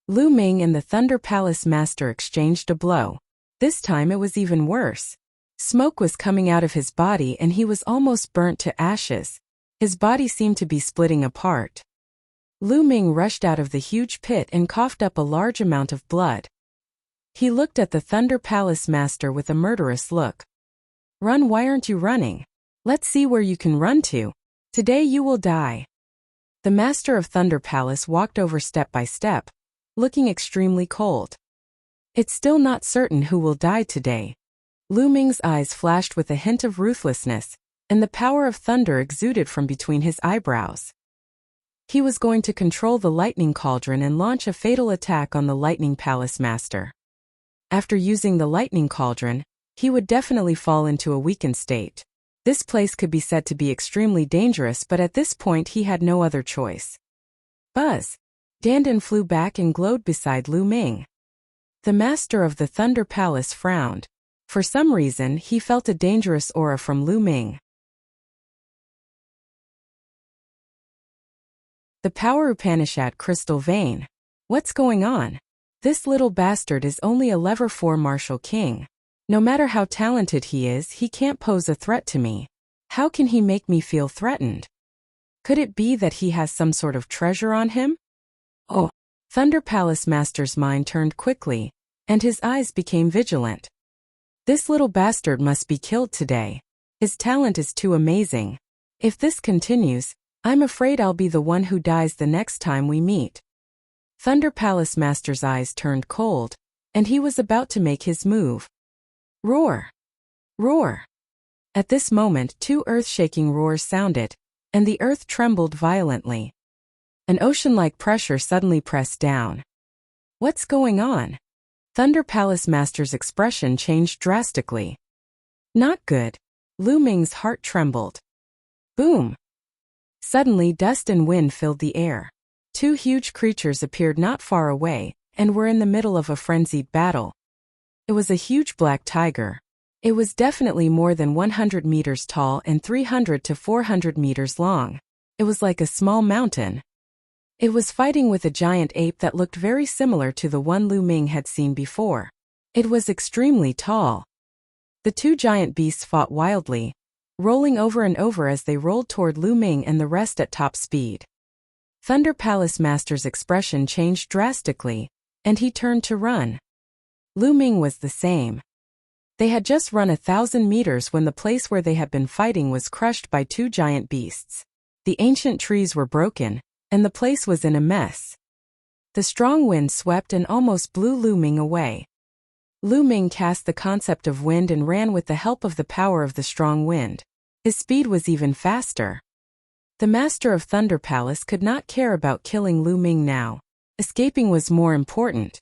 Lu Ming and the Thunder Palace Master exchanged a blow. This time it was even worse. Smoke was coming out of his body and he was almost burnt to ashes. His body seemed to be splitting apart. Lu Ming rushed out of the huge pit and coughed up a large amount of blood. He looked at the Thunder Palace Master with a murderous look. Run, why aren't you running? Let's see where you can run to. Today you will die. The Master of Thunder Palace walked over step by step, looking extremely cold. It's still not certain who will die today. Lu Ming's eyes flashed with a hint of ruthlessness, and the power of thunder exuded from between his eyebrows. He was going to control the lightning cauldron and launch a fatal attack on the Lightning Palace Master. After using the lightning cauldron, he would definitely fall into a weakened state. This place could be said to be extremely dangerous, but at this point he had no other choice. Buzz! Dandan flew back and glowed beside Lu Ming. The Master of the Thunder Palace frowned. For some reason, he felt a dangerous aura from Lu Ming. The Power Upanishad Crystal Vein. What's going on? This little bastard is only a level 4 martial king. No matter how talented he is, he can't pose a threat to me. How can he make me feel threatened? Could it be that he has some sort of treasure on him? Oh! Thunder Palace Master's mind turned quickly, and his eyes became vigilant. This little bastard must be killed today. His talent is too amazing. If this continues, I'm afraid I'll be the one who dies the next time we meet. Thunder Palace Master's eyes turned cold, and he was about to make his move. Roar! Roar! At this moment 2 earth-shaking roars sounded, and the earth trembled violently. An ocean-like pressure suddenly pressed down. What's going on? Thunder Palace Master's expression changed drastically. Not good. Lu Ming's heart trembled. Boom! Suddenly dust and wind filled the air. 2 huge creatures appeared not far away, and were in the middle of a frenzied battle. It was a huge black tiger. It was definitely more than 100 meters tall and 300 to 400 meters long. It was like a small mountain. It was fighting with a giant ape that looked very similar to the one Lu Ming had seen before. It was extremely tall. The 2 giant beasts fought wildly, rolling over and over as they rolled toward Lu Ming and the rest at top speed. Thunder Palace Master's expression changed drastically, and he turned to run. Lu Ming was the same. They had just run 1,000 meters when the place where they had been fighting was crushed by 2 giant beasts. The ancient trees were broken, and the place was in a mess. The strong wind swept and almost blew Lu Ming away. Lu Ming cast the concept of wind and ran with the help of the power of the strong wind. His speed was even faster. The Master of Thunder Palace could not care about killing Lu Ming now. Escaping was more important.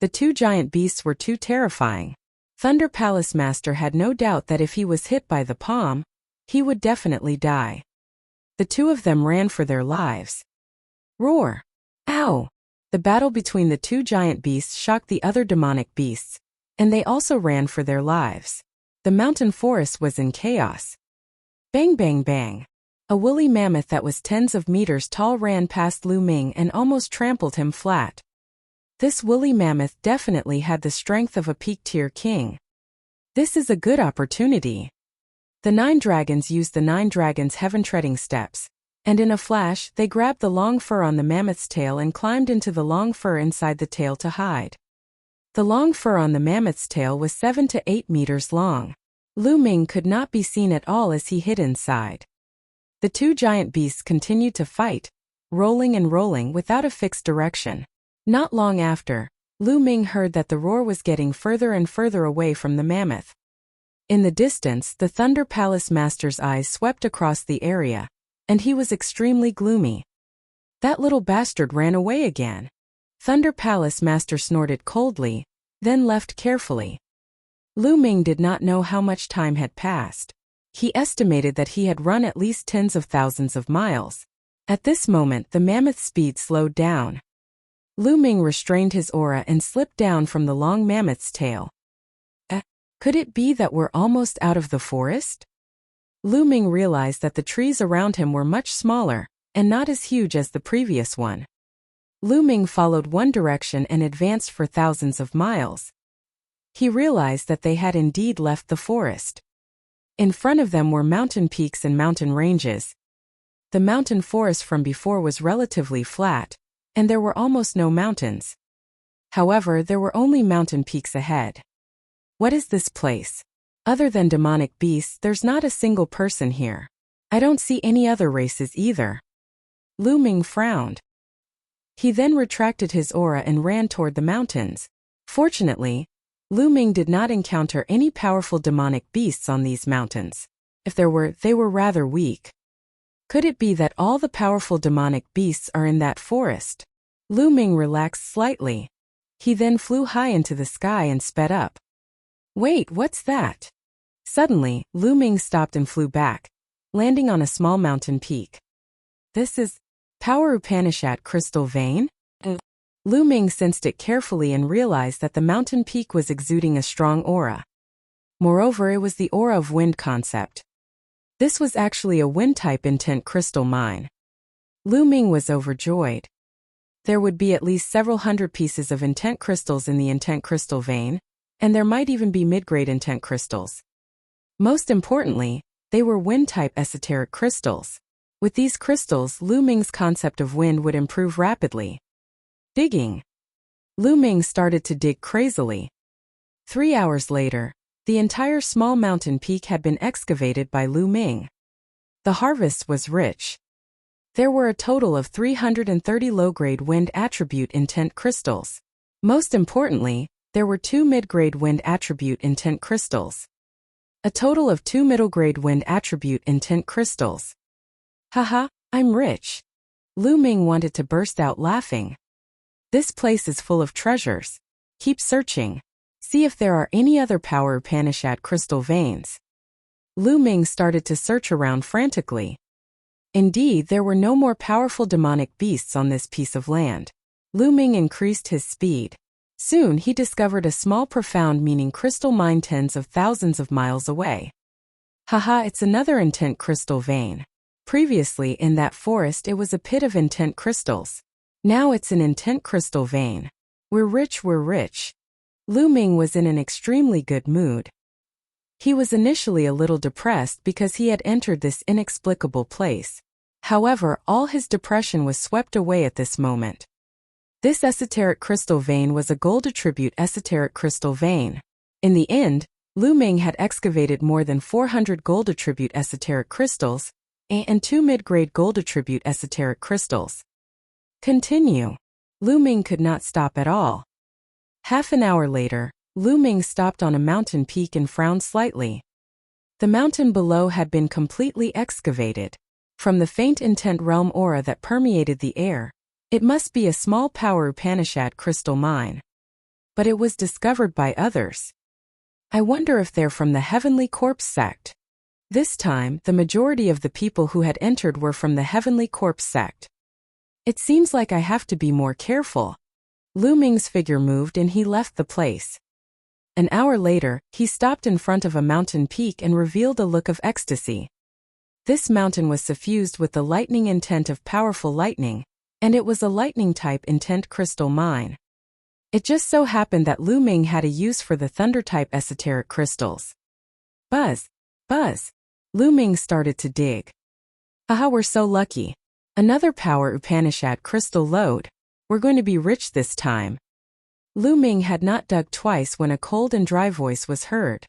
The 2 giant beasts were too terrifying. Thunder Palace Master had no doubt that if he was hit by the palm, he would definitely die. The 2 of them ran for their lives. Roar! Ow! The battle between the 2 giant beasts shocked the other demonic beasts, and they also ran for their lives. The mountain forest was in chaos. Bang bang bang! A woolly mammoth that was tens of meters tall ran past Lu Ming and almost trampled him flat. This woolly mammoth definitely had the strength of a peak-tier king. This is a good opportunity. The 9 dragons used the 9 dragons' heaven-treading steps, and in a flash they grabbed the long fur on the mammoth's tail and climbed into the long fur inside the tail to hide. The long fur on the mammoth's tail was 7 to 8 meters long. Lu Ming could not be seen at all as he hid inside. The two giant beasts continued to fight, rolling and rolling without a fixed direction. Not long after, Lu Ming heard that the roar was getting further and further away from the mammoth. In the distance, the Thunder Palace Master's eyes swept across the area, and he was extremely gloomy. That little bastard ran away again. Thunder Palace Master snorted coldly, then left carefully. Lu Ming did not know how much time had passed. He estimated that he had run at least tens of thousands of miles. At this moment, the mammoth's speed slowed down. Lu Ming restrained his aura and slipped down from the long mammoth's tail. Could it be that we're almost out of the forest? Lu Ming realized that the trees around him were much smaller, and not as huge as the previous one. Lu Ming followed one direction and advanced for thousands of miles. He realized that they had indeed left the forest. In front of them were mountain peaks and mountain ranges. The mountain forest from before was relatively flat, and there were almost no mountains. However, there were only mountain peaks ahead. What is this place? Other than demonic beasts, there's not a single person here. I don't see any other races either. Lu Ming frowned. He then retracted his aura and ran toward the mountains. Fortunately, Lu Ming did not encounter any powerful demonic beasts on these mountains. If there were, they were rather weak. Could it be that all the powerful demonic beasts are in that forest? Lu Ming relaxed slightly. He then flew high into the sky and sped up. Wait, what's that? Suddenly, Lu Ming stopped and flew back, landing on a small mountain peak. This is Power Upanishad crystal vein? Lu Ming sensed it carefully and realized that the mountain peak was exuding a strong aura. Moreover, it was the aura of wind concept. This was actually a wind-type intent crystal mine. Lu Ming was overjoyed. There would be at least several hundred pieces of intent crystals in the intent crystal vein, and there might even be mid-grade intent crystals. Most importantly, they were wind-type esoteric crystals. With these crystals, Lu Ming's concept of wind would improve rapidly. Digging. Lu Ming started to dig crazily. 3 hours later, the entire small mountain peak had been excavated by Lu Ming. The harvest was rich. There were a total of 330 low-grade wind attribute intent crystals. Most importantly, there were 2 mid-grade wind attribute intent crystals. A total of 2 middle-grade wind attribute intent crystals. Haha, I'm rich. Lu Ming wanted to burst out laughing. This place is full of treasures. Keep searching. See if there are any other Power Upanishad crystal veins. Lu Ming started to search around frantically. Indeed, there were no more powerful demonic beasts on this piece of land. Lu Ming increased his speed. Soon he discovered a small profound meaning crystal mine tens of thousands of miles away. Haha, it's another intent crystal vein. Previously in that forest it was a pit of intent crystals. Now it's an intent crystal vein. We're rich, we're rich. Lu Ming was in an extremely good mood. He was initially a little depressed because he had entered this inexplicable place. However, all his depression was swept away at this moment. This esoteric crystal vein was a gold attribute esoteric crystal vein. In the end, Lu Ming had excavated more than 400 gold attribute esoteric crystals, and 2 mid-grade gold attribute esoteric crystals. Continue. Lu Ming could not stop at all. Half an hour later, Lu Ming stopped on a mountain peak and frowned slightly. The mountain below had been completely excavated. From the faint intent realm aura that permeated the air, it must be a small Power Upanishad crystal mine. But it was discovered by others. I wonder if they're from the Heavenly Corpse sect. This time, the majority of the people who had entered were from the Heavenly Corpse sect. It seems like I have to be more careful. Lu Ming's figure moved and he left the place. An hour later, he stopped in front of a mountain peak and revealed a look of ecstasy. This mountain was suffused with the lightning intent of powerful lightning, and it was a lightning-type intent crystal mine. It just so happened that Lu Ming had a use for the thunder-type esoteric crystals. Buzz, buzz. Lu Ming started to dig. Haha, we're so lucky. Another Power Upanishad crystal lode. We're going to be rich this time. Lu Ming had not dug twice when a cold and dry voice was heard.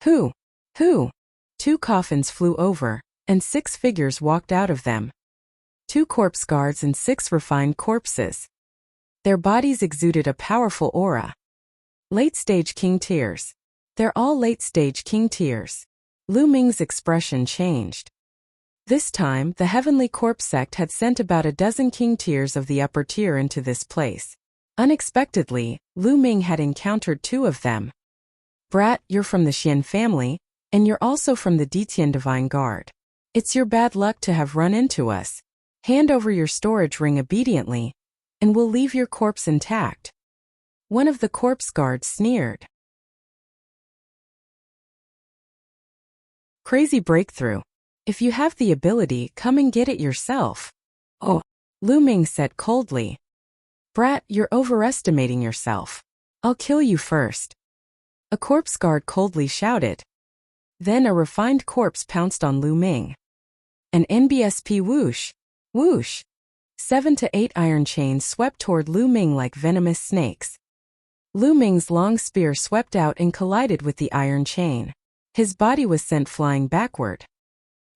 Who? Who? 2 coffins flew over, and 6 figures walked out of them. 2 corpse guards and 6 refined corpses. Their bodies exuded a powerful aura. Late-stage king tears. They're all late-stage king tears. Lu Ming's expression changed. This time, the Heavenly Corpse sect had sent about a dozen king tears of the upper tier into this place. Unexpectedly, Lu Ming had encountered 2 of them. Brat, you're from the Xian family, and you're also from the Ditian Divine Guard. It's your bad luck to have run into us. Hand over your storage ring obediently, and we'll leave your corpse intact. One of the corpse guards sneered. Crazy breakthrough. If you have the ability, come and get it yourself. Oh, Lu Ming said coldly. Brat, you're overestimating yourself. I'll kill you first. A corpse guard coldly shouted. Then a refined corpse pounced on Lu Ming. An NBSP whoosh, whoosh. 7 to 8 iron chains swept toward Lu Ming like venomous snakes. Lu Ming's long spear swept out and collided with the iron chain. His body was sent flying backward.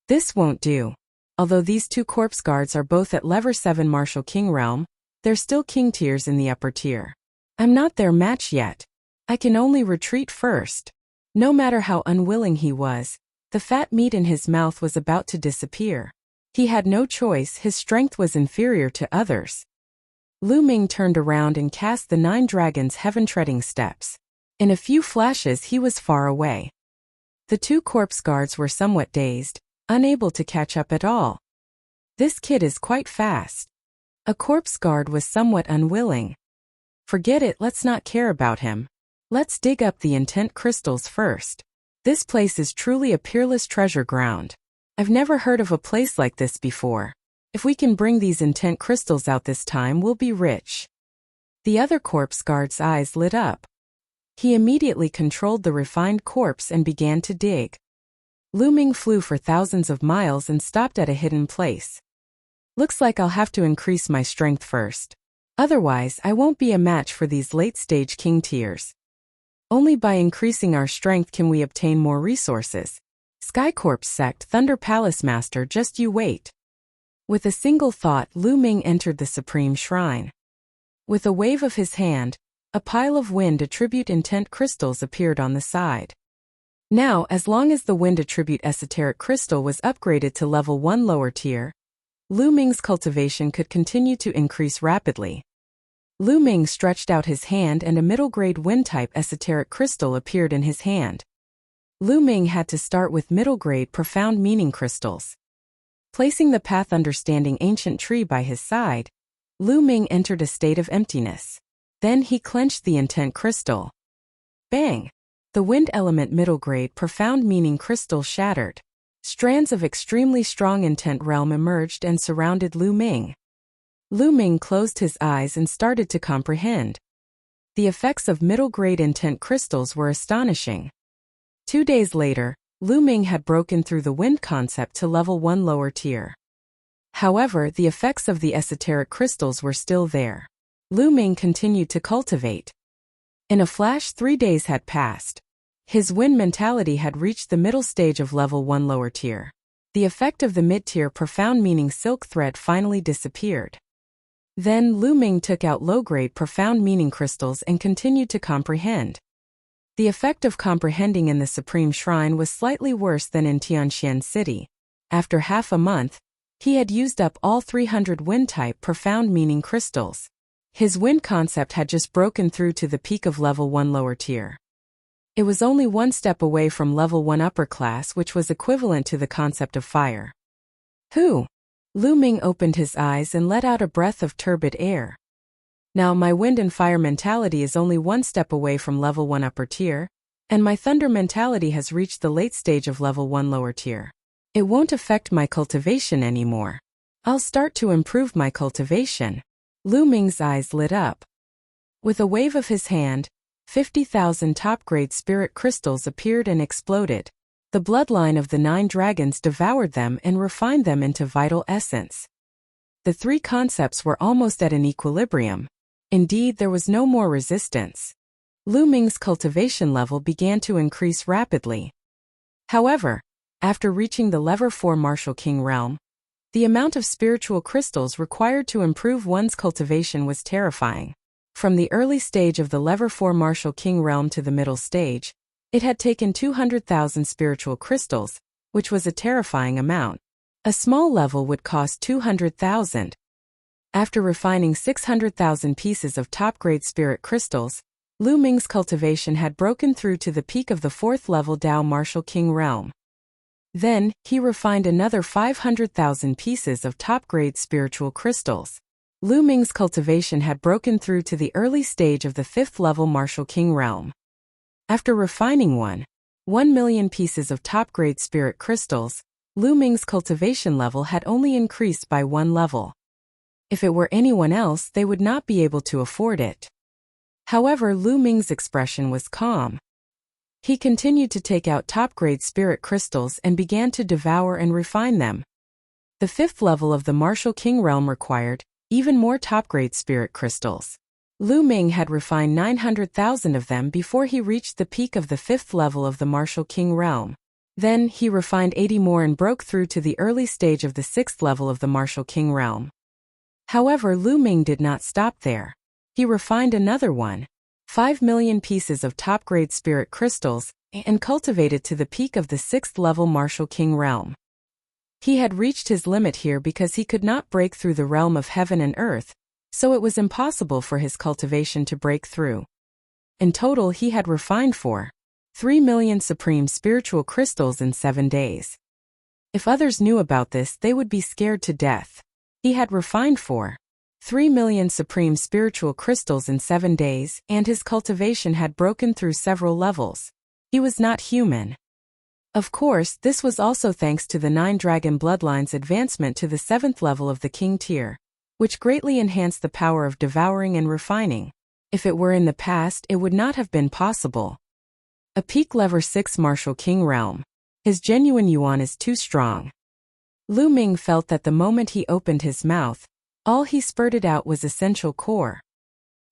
This won't do. Although these 2 corpse guards are both at level 7 Martial King realm, they're still king tiers in the upper tier. I'm not their match yet. I can only retreat first. No matter how unwilling he was, the fat meat in his mouth was about to disappear. He had no choice, his strength was inferior to others. Lu Ming turned around and cast the 9 dragons' heaven-treading steps. In a few flashes he was far away. The 2 corpse guards were somewhat dazed, unable to catch up at all. This kid is quite fast. A corpse guard was somewhat unwilling. Forget it, let's not care about him. Let's dig up the intent crystals first. This place is truly a peerless treasure ground. I've never heard of a place like this before. If we can bring these intent crystals out this time, we'll be rich. The other corpse guard's eyes lit up. He immediately controlled the refined corpse and began to dig. Lu Ming flew for thousands of miles and stopped at a hidden place. Looks like I'll have to increase my strength first. Otherwise, I won't be a match for these late-stage king tiers. Only by increasing our strength can we obtain more resources. Sky Corpse Sect Thunder Palace Master, just you wait. With a single thought, Lu Ming entered the Supreme Shrine. With a wave of his hand, a pile of wind attribute intent crystals appeared on the side. Now, as long as the wind attribute esoteric crystal was upgraded to level 1 lower tier, Lu Ming's cultivation could continue to increase rapidly. Lu Ming stretched out his hand and a middle-grade wind-type esoteric crystal appeared in his hand. Lu Ming had to start with middle-grade profound meaning crystals. Placing the path understanding ancient tree by his side, Lu Ming entered a state of emptiness. Then he clenched the intent crystal. Bang! The wind element middle-grade profound meaning crystal shattered. Strands of extremely strong intent realm emerged and surrounded Lu Ming. Lu Ming closed his eyes and started to comprehend. The effects of middle-grade intent crystals were astonishing. 2 days later, Lu Ming had broken through the wind concept to level 1 lower tier. However, the effects of the esoteric crystals were still there. Lu Ming continued to cultivate. In a flash, 3 days had passed. His wind mentality had reached the middle stage of level 1 lower tier. The effect of the mid-tier profound meaning silk thread finally disappeared. Then Lu Ming took out low-grade profound meaning crystals and continued to comprehend. The effect of comprehending in the Supreme Shrine was slightly worse than in Tianxian City. After half a month, he had used up all 300 wind-type profound meaning crystals. His wind concept had just broken through to the peak of level 1 lower tier. It was only 1 step away from level 1 upper class, which was equivalent to the concept of fire. Who? Lu Ming opened his eyes and let out a breath of turbid air. Now my wind and fire mentality is only 1 step away from level 1 upper tier, and my thunder mentality has reached the late stage of level 1 lower tier. It won't affect my cultivation anymore. I'll start to improve my cultivation. Lu Ming's eyes lit up. With a wave of his hand, 50,000 top-grade spirit crystals appeared and exploded. The bloodline of the 9 dragons devoured them and refined them into vital essence. The 3 concepts were almost at an equilibrium. Indeed, there was no more resistance. Lu Ming's cultivation level began to increase rapidly. However, after reaching the level 4 Martial King realm, the amount of spiritual crystals required to improve one's cultivation was terrifying. From the early stage of the level 4 Martial King realm to the middle stage, it had taken 200,000 spiritual crystals, which was a terrifying amount. A small level would cost 200,000. After refining 600,000 pieces of top-grade spirit crystals, Lu Ming's cultivation had broken through to the peak of the 4th level Dao Martial King realm. Then, he refined another 500,000 pieces of top-grade spiritual crystals. Lu Ming's cultivation had broken through to the early stage of the 5th level Martial King realm. After refining 1,000,000 pieces of top-grade spirit crystals, Lu Ming's cultivation level had only increased by 1 level. If it were anyone else, they would not be able to afford it. However, Lu Ming's expression was calm. He continued to take out top-grade spirit crystals and began to devour and refine them. The 5th level of the Martial King realm required even more top-grade spirit crystals. Lu Ming had refined 900,000 of them before he reached the peak of the 5th level of the Martial King realm. Then, he refined 80 more and broke through to the early stage of the 6th level of the Martial King realm. However, Lu Ming did not stop there. He refined another 5,000,000 pieces of top-grade spirit crystals and cultivated to the peak of the 6th level Martial King realm. He had reached his limit here because he could not break through the realm of heaven and earth, so it was impossible for his cultivation to break through. In total, he had refined 3,000,000 supreme spiritual crystals in 7 days. If others knew about this, they would be scared to death. He had refined 3,000,000 supreme spiritual crystals in 7 days, and his cultivation had broken through several levels. He was not human. Of course, this was also thanks to the 9 dragon bloodlines' advancement to the 7th level of the king tier, which greatly enhanced the power of devouring and refining. If it were in the past, it would not have been possible. A peak level 6 Martial King realm. His genuine yuan is too strong. Lu Ming felt that the moment he opened his mouth, all he spurted out was essential core.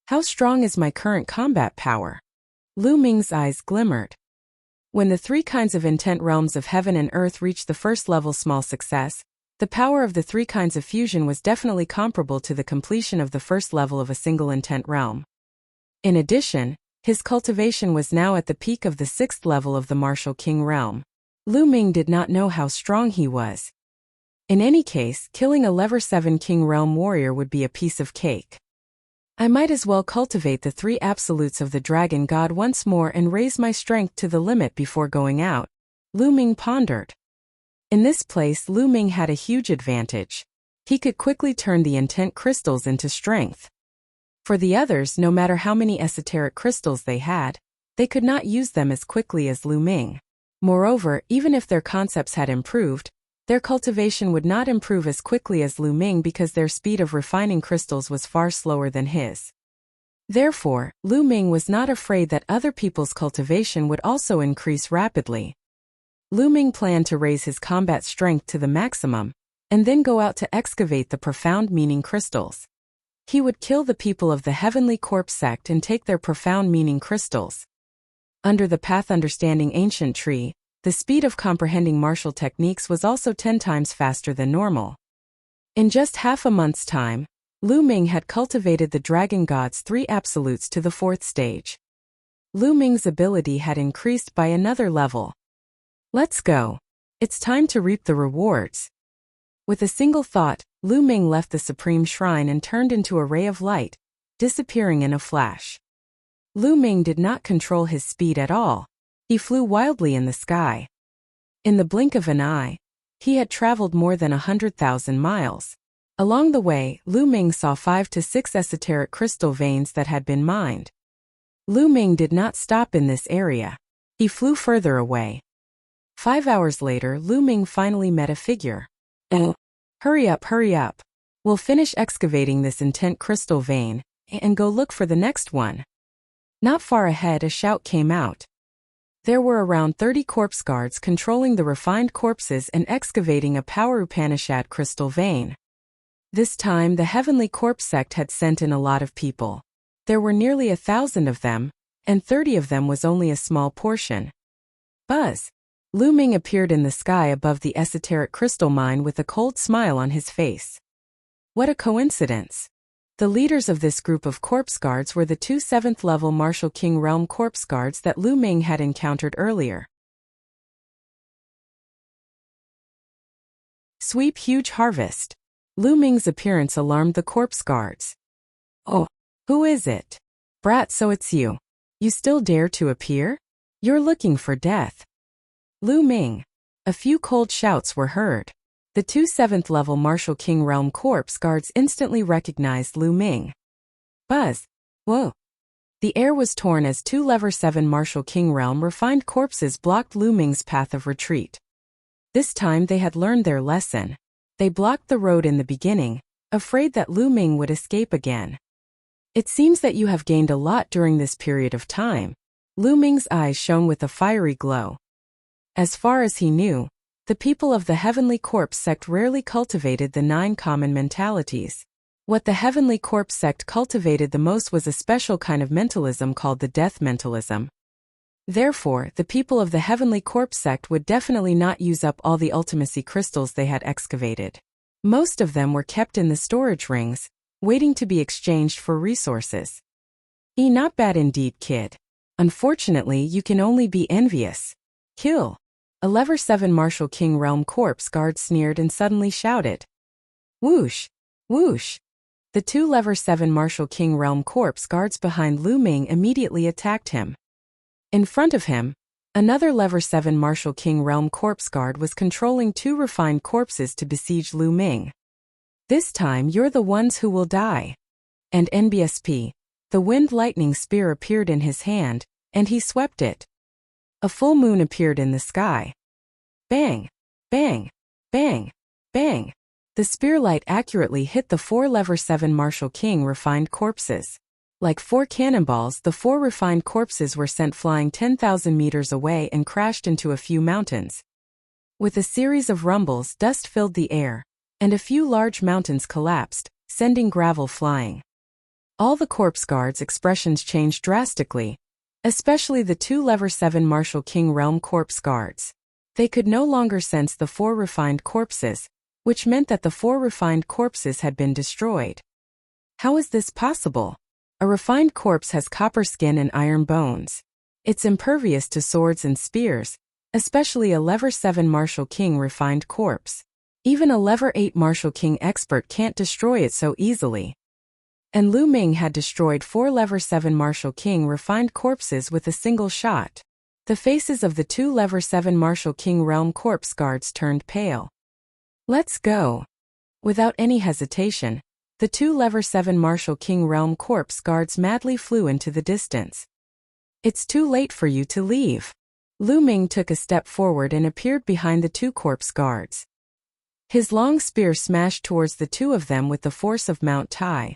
How strong is my current combat power? Lu Ming's eyes glimmered. When the 3 kinds of intent realms of heaven and earth reached the 1st level small success, the power of the 3 kinds of fusion was definitely comparable to the completion of the 1st level of a single intent realm. In addition, his cultivation was now at the peak of the 6th level of the Martial King realm. Lu Ming did not know how strong he was. In any case, killing a level 7 King realm warrior would be a piece of cake. I might as well cultivate the 3 absolutes of the dragon god once more and raise my strength to the limit before going out, Lu Ming pondered. In this place, Lu Ming had a huge advantage. He could quickly turn the intent crystals into strength. For the others, no matter how many esoteric crystals they had, they could not use them as quickly as Lu Ming. Moreover, even if their concepts had improved, their cultivation would not improve as quickly as Lu Ming because their speed of refining crystals was far slower than his. Therefore, Lu Ming was not afraid that other people's cultivation would also increase rapidly. Lu Ming planned to raise his combat strength to the maximum, and then go out to excavate the profound meaning crystals. He would kill the people of the Heavenly Corpse sect and take their profound meaning crystals. Under the path understanding ancient tree, the speed of comprehending martial techniques was also 10 times faster than normal. In just half a month's time, Lu Ming had cultivated the dragon god's 3 absolutes to the 4th stage. Lu Ming's ability had increased by another level. Let's go. It's time to reap the rewards. With a single thought, Lu Ming left the supreme shrine and turned into a ray of light, disappearing in a flash. Lu Ming did not control his speed at all. He flew wildly in the sky. In the blink of an eye, he had traveled more than 100,000 miles. Along the way, Lu Ming saw 5 to 6 esoteric crystal veins that had been mined. Lu Ming did not stop in this area. He flew further away. 5 hours later, Lu Ming finally met a figure. Hurry up, hurry up. We'll finish excavating this intent crystal vein and go look for the next one. Not far ahead, a shout came out. There were around 30 corpse guards controlling the refined corpses and excavating a power Upanishad crystal vein. This time, the Heavenly Corpse sect had sent in a lot of people. There were nearly 1,000 of them, and 30 of them was only a small portion. Buzz. Lu Ming appeared in the sky above the esoteric crystal mine with a cold smile on his face. What a coincidence. The leaders of this group of corpse guards were the two 7th-level Martial King Realm corpse guards that Lu Ming had encountered earlier. Sweep huge harvest. Lu Ming's appearance alarmed the corpse guards. Oh, who is it? Brat, so it's you. You still dare to appear? You're looking for death. Lu Ming. A few cold shouts were heard. The two 7th-level Martial King Realm corpse guards instantly recognized Lu Ming. Buzz. Whoa. The air was torn as two Level 7 Martial King Realm refined corpses blocked Lu Ming's path of retreat. This time they had learned their lesson. They blocked the road in the beginning, afraid that Lu Ming would escape again. It seems that you have gained a lot during this period of time. Lu Ming's eyes shone with a fiery glow. As far as he knew, the people of the Heavenly Corpse sect rarely cultivated the 9 common mentalities. What the Heavenly Corpse sect cultivated the most was a special kind of mentalism called the death mentalism. Therefore, the people of the Heavenly Corpse sect would definitely not use up all the ultimacy crystals they had excavated. Most of them were kept in the storage rings, waiting to be exchanged for resources. Not bad indeed, kid. Unfortunately, you can only be envious. Kill. A Level 7 Martial King Realm corpse guard sneered and suddenly shouted. Whoosh! Whoosh! The two Level 7 Martial King Realm corpse guards behind Lu Ming immediately attacked him. In front of him, another Level 7 Martial King Realm corpse guard was controlling 2 refined corpses to besiege Lu Ming. This time you're the ones who will die. And NBSP, the wind lightning spear appeared in his hand, and he swept it. A full moon appeared in the sky. Bang! Bang! Bang! Bang! The spear light accurately hit the 4 Level 7 Martial King refined corpses. Like 4 cannonballs, the 4 refined corpses were sent flying 10,000 meters away and crashed into a few mountains. With a series of rumbles, dust filled the air, and a few large mountains collapsed, sending gravel flying. All the corpse guards' expressions changed drastically, especially the 2 Level 7 Martial King Realm corpse guards. They could no longer sense the 4 refined corpses, which meant that the 4 refined corpses had been destroyed. How is this possible? A refined corpse has copper skin and iron bones. It's impervious to swords and spears, especially a Level 7 Martial King refined corpse. Even a Level 8 Martial King expert can't destroy it so easily. And Lu Ming had destroyed 4 Level 7 Martial King refined corpses with a single shot. The faces of the 2 Level 7 Martial King Realm corpse guards turned pale. Let's go. Without any hesitation, the 2 Level 7 Martial King Realm corpse guards madly flew into the distance. It's too late for you to leave. Lu Ming took a step forward and appeared behind the 2 corpse guards. His long spear smashed towards the 2 of them with the force of Mount Tai.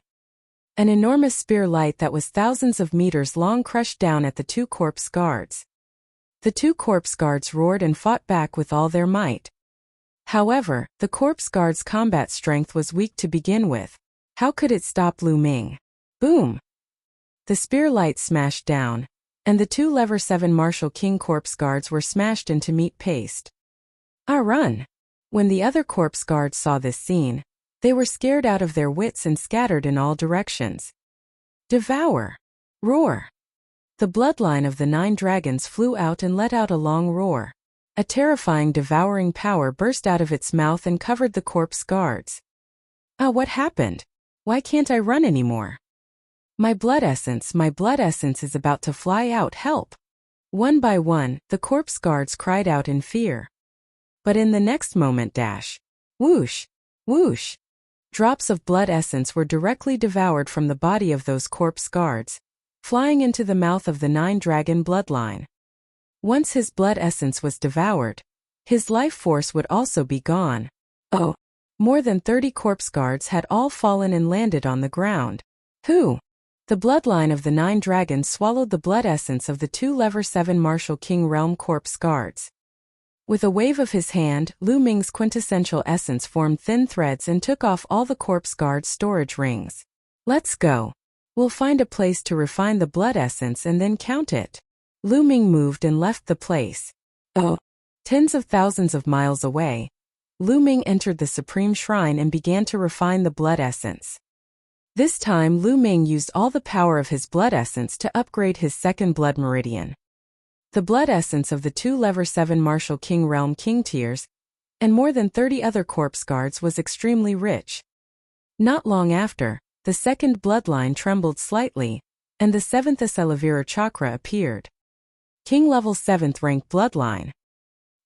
An enormous spear light that was thousands of meters long crushed down at the 2 corpse guards. The 2 corpse guards roared and fought back with all their might. However, the corpse guards' combat strength was weak to begin with. How could it stop Lu Ming? Boom! The spear light smashed down, and the 2 Level 7 Martial King corpse guards were smashed into meat paste. Run! When the other corpse guards saw this scene, they were scared out of their wits and scattered in all directions. Devour! Roar! The bloodline of the 9 dragons flew out and let out a long roar. A terrifying devouring power burst out of its mouth and covered the corpse guards. What happened? Why can't I run anymore? My blood essence is about to fly out, help! One by one, the corpse guards cried out in fear. But in the next moment, whoosh! Whoosh! Drops of blood essence were directly devoured from the body of those corpse guards, flying into the mouth of the 9 dragon bloodline. Once his blood essence was devoured, his life force would also be gone. More than 30 corpse guards had all fallen and landed on the ground. Who? The bloodline of the 9 dragons swallowed the blood essence of the 2 Level 7 Martial King Realm corpse guards. With a wave of his hand, Lu Ming's quintessential essence formed thin threads and took off all the corpse guards' storage rings. Let's go. We'll find a place to refine the blood essence and then count it. Lu Ming moved and left the place. Oh, tens of thousands of miles away, Lu Ming entered the supreme shrine and began to refine the blood essence. This time Lu Ming used all the power of his blood essence to upgrade his second blood meridian. The blood essence of the 2 Lever 7 Martial King Realm King Tiers and more than 30 other corpse guards was extremely rich. Not long after, the second bloodline trembled slightly, and the 7th Acelivira chakra appeared. King level 7th rank bloodline.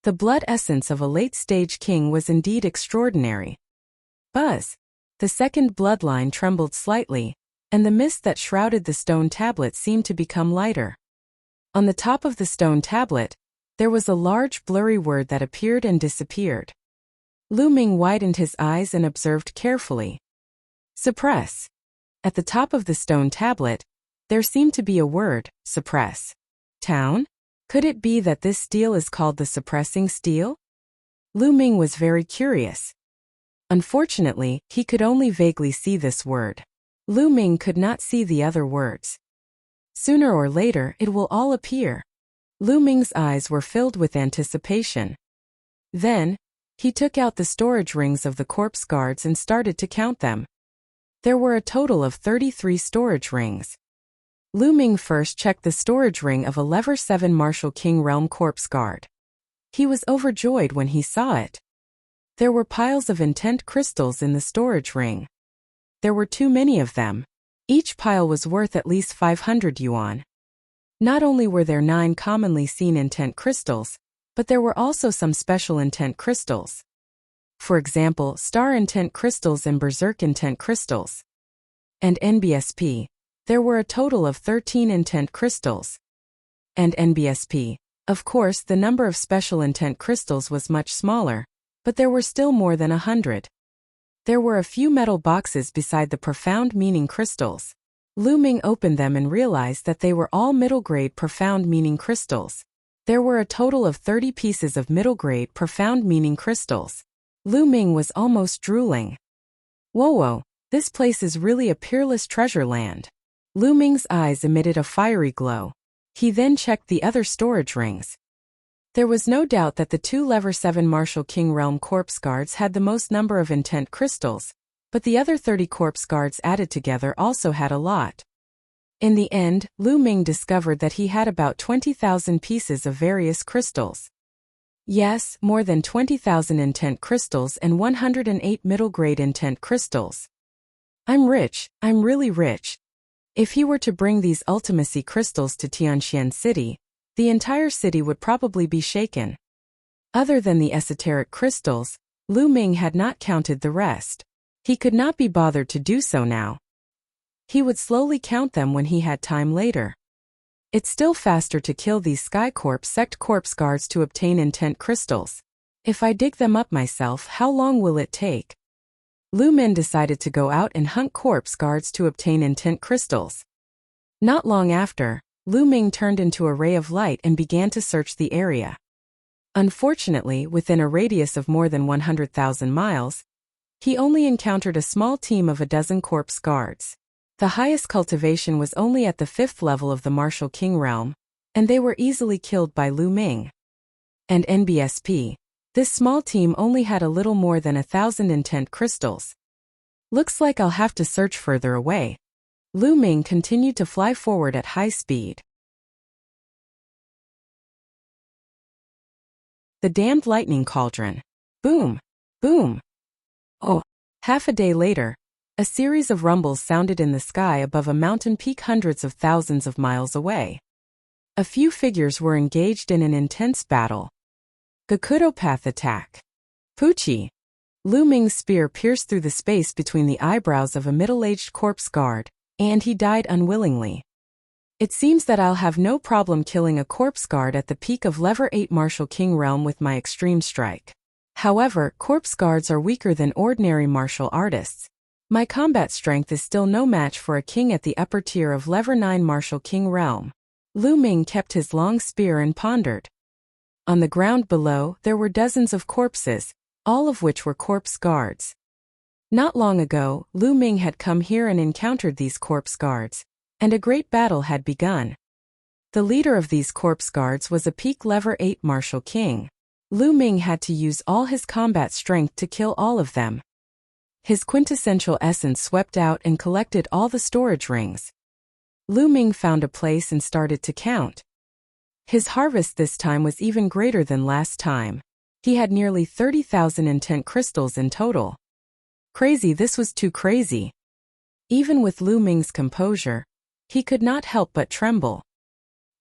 The blood essence of a late-stage king was indeed extraordinary. Buzz! The second bloodline trembled slightly, and the mist that shrouded the stone tablet seemed to become lighter. On the top of the stone tablet, there was a large blurry word that appeared and disappeared. Lu Ming widened his eyes and observed carefully. Suppress. At the top of the stone tablet, there seemed to be a word, suppress. Town? Could it be that this steel is called the suppressing steel? Lu Ming was very curious. Unfortunately, he could only vaguely see this word. Lu Ming could not see the other words. Sooner or later, it will all appear. Lu Ming's eyes were filled with anticipation. Then, he took out the storage rings of the corpse guards and started to count them. There were a total of 33 storage rings. Lu Ming first checked the storage ring of a Lever 7 Martial King Realm corpse guard. He was overjoyed when he saw it. There were piles of intent crystals in the storage ring. There were too many of them. Each pile was worth at least 500 yuan. Not only were there 9 commonly seen intent crystals, but there were also some special intent crystals. For example, Star Intent Crystals and Berserk Intent Crystals. And NBSP. There were a total of 13 intent crystals. And NBSP. Of course, the number of special intent crystals was much smaller, but there were still more than 100. There were a few metal boxes beside the profound meaning crystals. Lu Ming opened them and realized that they were all middle-grade profound meaning crystals. There were a total of 30 pieces of middle-grade profound meaning crystals. Lu Ming was almost drooling. Whoa, this place is really a peerless treasure land. Lu Ming's eyes emitted a fiery glow. He then checked the other storage rings. There was no doubt that the 2 Lever 7 Martial King Realm corpse guards had the most number of intent crystals, but the other 30 corpse guards added together also had a lot. In the end, Lu Ming discovered that he had about 20,000 pieces of various crystals. Yes, more than 20,000 intent crystals and 108 middle-grade intent crystals. I'm rich, I'm really rich. If he were to bring these ultimacy crystals to Tianxian City, the entire city would probably be shaken. Other than the esoteric crystals, Lu Ming had not counted the rest. He could not be bothered to do so now. He would slowly count them when he had time later. It's still faster to kill these Sky Corp sect corpse guards to obtain intent crystals. If I dig them up myself, how long will it take? Lu Ming decided to go out and hunt corpse guards to obtain intent crystals. Not long after, Lu Ming turned into a ray of light and began to search the area. Unfortunately, within a radius of more than 100,000 miles, he only encountered a small team of a dozen corpse guards. The highest cultivation was only at the 5th level of the Martial King Realm, and they were easily killed by Lu Ming. And NBSP. This small team only had a little more than 1,000 intent crystals. Looks like I'll have to search further away. Lu Ming continued to fly forward at high speed. The damned lightning cauldron. Boom! Boom! Oh! Half a day later, a series of rumbles sounded in the sky above a mountain peak hundreds of thousands of miles away. A few figures were engaged in an intense battle. Gakudopath attack. Poochie! Lu Ming's spear pierced through the space between the eyebrows of a middle-aged corpse guard, and he died unwillingly. It seems that I'll have no problem killing a corpse guard at the peak of Lever 8 Martial King Realm with my extreme strike. However, corpse guards are weaker than ordinary martial artists. My combat strength is still no match for a king at the upper tier of Lever 9 Martial King Realm. Lu Ming kept his long spear and pondered. On the ground below, there were dozens of corpses, all of which were corpse guards. Not long ago, Lu Ming had come here and encountered these corpse guards, and a great battle had begun. The leader of these corpse guards was a peak level 8 martial king. Lu Ming had to use all his combat strength to kill all of them. His quintessential essence swept out and collected all the storage rings. Lu Ming found a place and started to count. His harvest this time was even greater than last time. He had nearly 30,000 intent crystals in total. Crazy, this was too crazy. Even with Lu Ming's composure, he could not help but tremble.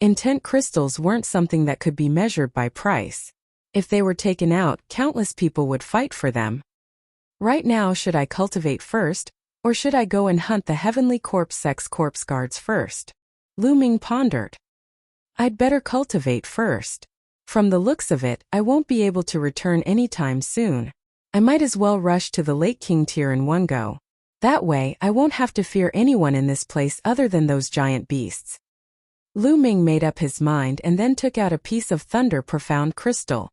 Intent crystals weren't something that could be measured by price. If they were taken out, countless people would fight for them. Right now, should I cultivate first, or should I go and hunt the heavenly corpse guards first? Lu Ming pondered. I'd better cultivate first. From the looks of it, I won't be able to return anytime soon. I might as well rush to the Lake King tier in one go. That way, I won't have to fear anyone in this place other than those giant beasts. Lu Ming made up his mind and then took out a piece of thunder profound crystal.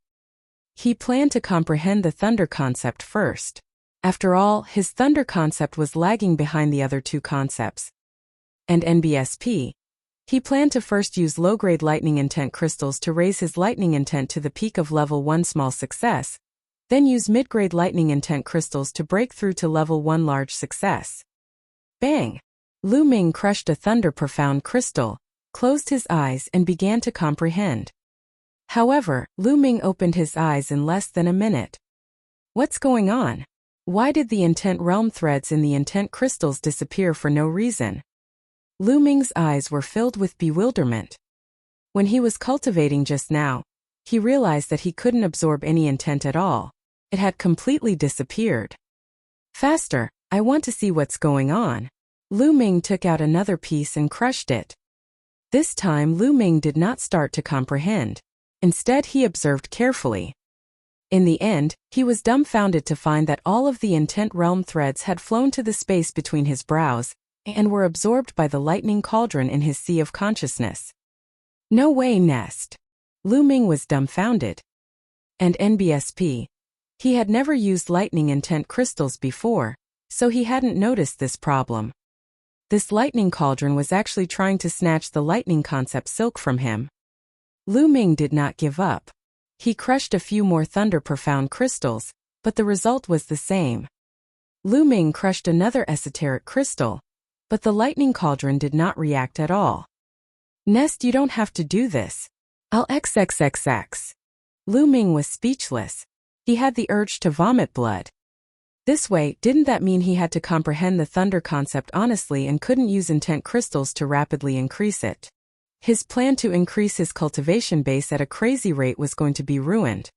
He planned to comprehend the thunder concept first. After all, his thunder concept was lagging behind the other two concepts. And NBSP. He planned to first use low-grade lightning intent crystals to raise his lightning intent to the peak of level 1 small success, then use mid-grade lightning intent crystals to break through to level 1 large success. Bang! Lu Ming crushed a thunder profound crystal, closed his eyes and began to comprehend. However, Lu Ming opened his eyes in less than a minute. What's going on? Why did the intent realm threads in the intent crystals disappear for no reason? Lu Ming's eyes were filled with bewilderment. When he was cultivating just now, he realized that he couldn't absorb any intent at all. It had completely disappeared. Faster, I want to see what's going on. Lu Ming took out another piece and crushed it. This time Lu Ming did not start to comprehend. Instead, he observed carefully. In the end, he was dumbfounded to find that all of the intent realm threads had flown to the space between his brows and were absorbed by the lightning cauldron in his sea of consciousness. No way, Nest. Lu Ming was dumbfounded. And NBSP. He had never used lightning intent crystals before, so he hadn't noticed this problem. This lightning cauldron was actually trying to snatch the lightning concept silk from him. Lu Ming did not give up. He crushed a few more thunder profound crystals, but the result was the same. Lu Ming crushed another esoteric crystal, but the lightning cauldron did not react at all. Nest, you don't have to do this. I'll XXXX. Lu Ming was speechless. He had the urge to vomit blood. This way, didn't that mean he had to comprehend the thunder concept honestly and couldn't use intent crystals to rapidly increase it? His plan to increase his cultivation base at a crazy rate was going to be ruined.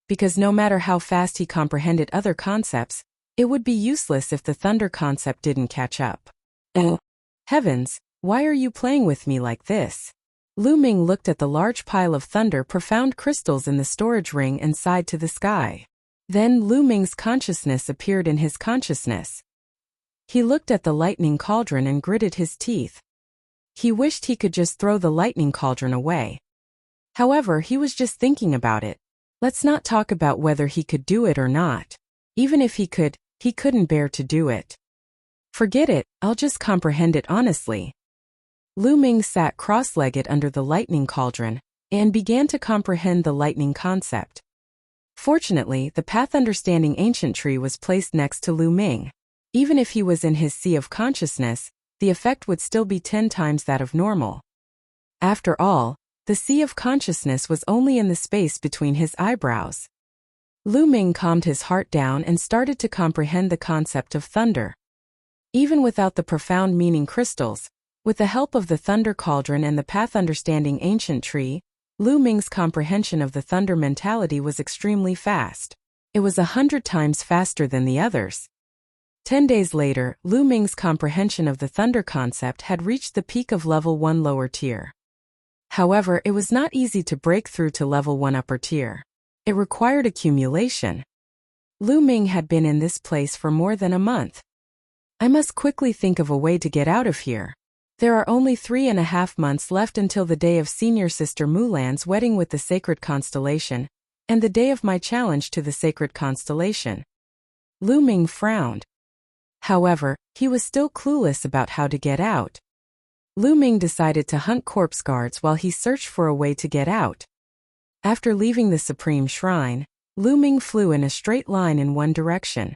Because no matter how fast he comprehended other concepts, it would be useless if the thunder concept didn't catch up. Oh, heavens, why are you playing with me like this? Lu Ming looked at the large pile of thunder profound crystals in the storage ring and sighed to the sky. Then Lu Ming's consciousness appeared in his consciousness. He looked at the lightning cauldron and gritted his teeth. He wished he could just throw the lightning cauldron away. However, he was just thinking about it. Let's not talk about whether he could do it or not. Even if he could, he couldn't bear to do it. Forget it, I'll just comprehend it honestly. Lu Ming sat cross-legged under the lightning cauldron and began to comprehend the lightning concept. Fortunately, the path understanding ancient tree was placed next to Lu Ming. Even if he was in his sea of consciousness, the effect would still be 10 times that of normal. After all, the sea of consciousness was only in the space between his eyebrows. Lu Ming calmed his heart down and started to comprehend the concept of thunder. Even without the profound meaning crystals, with the help of the thunder cauldron and the path understanding ancient tree, Lu Ming's comprehension of the thunder mentality was extremely fast. It was 100 times faster than the others. 10 days later, Lu Ming's comprehension of the thunder concept had reached the peak of level 1 lower tier. However, it was not easy to break through to level 1 upper tier. It required accumulation. Lu Ming had been in this place for more than a month. I must quickly think of a way to get out of here. There are only 3.5 months left until the day of Senior Sister Mulan's wedding with the Sacred Constellation, and the day of my challenge to the Sacred Constellation. Lu Ming frowned. However, he was still clueless about how to get out. Lu Ming decided to hunt corpse guards while he searched for a way to get out. After leaving the Supreme Shrine, Lu Ming flew in a straight line in one direction.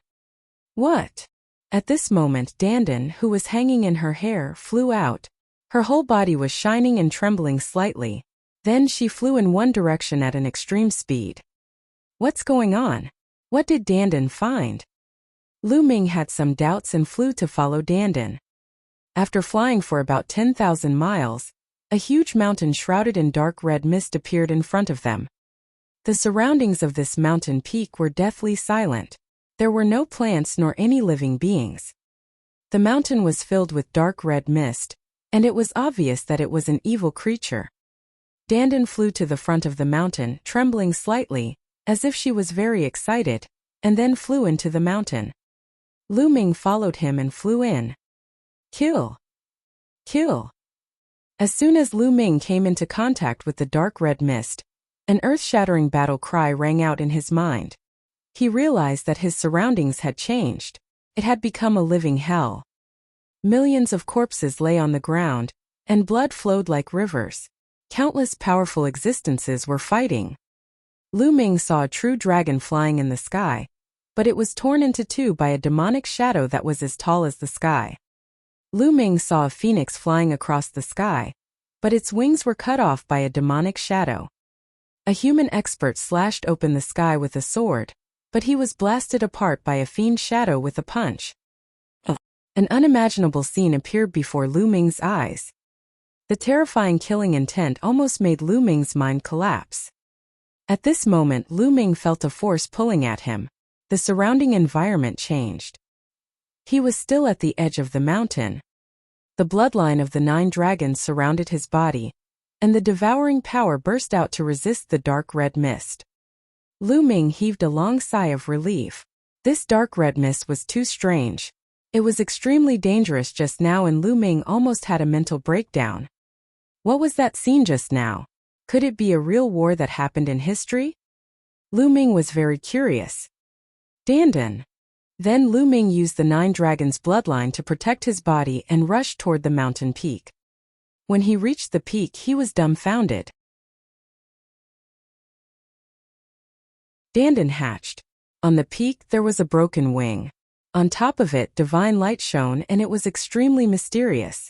What? At this moment, Dandan, who was hanging in her hair, flew out. Her whole body was shining and trembling slightly. Then she flew in one direction at an extreme speed. What's going on? What did Dandan find? Lu Ming had some doubts and flew to follow Dandan. After flying for about 10,000 miles, a huge mountain shrouded in dark red mist appeared in front of them. The surroundings of this mountain peak were deathly silent. There were no plants nor any living beings. The mountain was filled with dark red mist, and it was obvious that it was an evil creature. Dandan flew to the front of the mountain, trembling slightly, as if she was very excited, and then flew into the mountain. Lu Ming followed him and flew in. Kill! Kill! As soon as Lu Ming came into contact with the dark red mist, an earth-shattering battle cry rang out in his mind. He realized that his surroundings had changed. It had become a living hell. Millions of corpses lay on the ground, and blood flowed like rivers. Countless powerful existences were fighting. Lu Ming saw a true dragon flying in the sky, but it was torn into two by a demonic shadow that was as tall as the sky. Lu Ming saw a phoenix flying across the sky, but its wings were cut off by a demonic shadow. A human expert slashed open the sky with a sword, but he was blasted apart by a fiend shadow with a punch. An unimaginable scene appeared before Lu Ming's eyes. The terrifying killing intent almost made Lu Ming's mind collapse. At this moment, Lu Ming felt a force pulling at him. The surrounding environment changed. He was still at the edge of the mountain. The bloodline of the 9 dragons surrounded his body, and the devouring power burst out to resist the dark red mist. Lu Ming heaved a long sigh of relief. This dark red mist was too strange. It was extremely dangerous just now, and Lu Ming almost had a mental breakdown. What was that scene just now? Could it be a real war that happened in history? Lu Ming was very curious. Dandan. Then Lu Ming used the 9 dragons' bloodline to protect his body and rushed toward the mountain peak. When he reached the peak, he was dumbfounded. Dandan hatched. On the peak, there was a broken wing. On top of it, divine light shone, and it was extremely mysterious.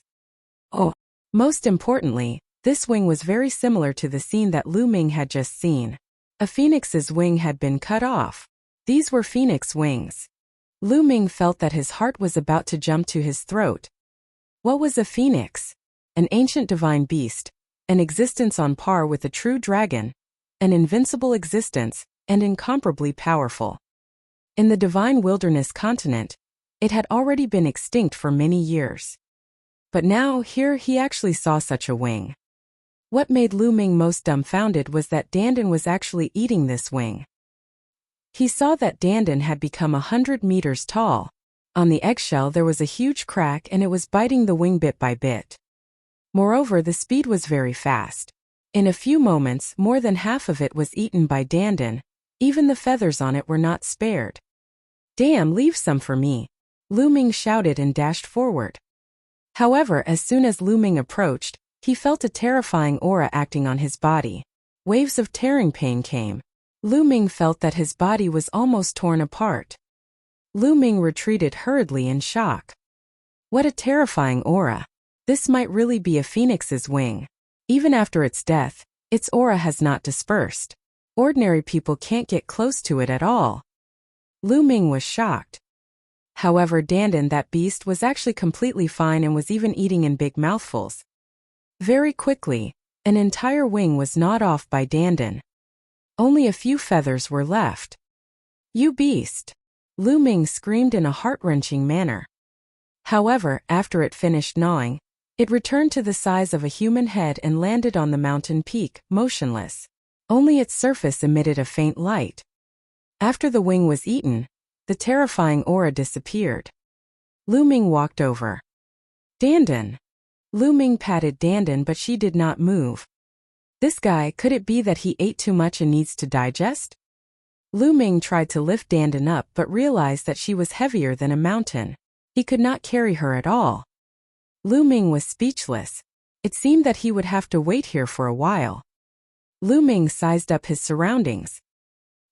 Oh! Most importantly, this wing was very similar to the scene that Lu Ming had just seen. A phoenix's wing had been cut off. These were phoenix wings. Lu Ming felt that his heart was about to jump to his throat. What was a phoenix? An ancient divine beast, an existence on par with a true dragon, an invincible existence, and incomparably powerful. In the divine wilderness continent, it had already been extinct for many years. But now, here he actually saw such a wing. What made Lu Ming most dumbfounded was that Dandan was actually eating this wing. He saw that Dandan had become 100 meters tall. On the eggshell there was a huge crack, and it was biting the wing bit by bit. Moreover, the speed was very fast. In a few moments, more than half of it was eaten by Dandan. Even the feathers on it were not spared. Damn, leave some for me! Lu Ming shouted and dashed forward. However, as soon as Lu Ming approached, he felt a terrifying aura acting on his body. Waves of tearing pain came. Lu Ming felt that his body was almost torn apart. Lu Ming retreated hurriedly in shock. What a terrifying aura! This might really be a phoenix's wing. Even after its death, its aura has not dispersed. Ordinary people can't get close to it at all. Lu Ming was shocked. However, Dandan, that beast, was actually completely fine and was even eating in big mouthfuls. Very quickly, an entire wing was gnawed off by Dandan. Only a few feathers were left. You beast! Lu Ming screamed in a heart-wrenching manner. However, after it finished gnawing, it returned to the size of a human head and landed on the mountain peak, motionless. Only its surface emitted a faint light. After the wing was eaten, the terrifying aura disappeared. Lu Ming walked over. Dandan! Lu Ming patted Dandan, but she did not move. This guy, could it be that he ate too much and needs to digest? Lu Ming tried to lift Dandan up but realized that she was heavier than a mountain. He could not carry her at all. Lu Ming was speechless. It seemed that he would have to wait here for a while. Lu Ming sized up his surroundings.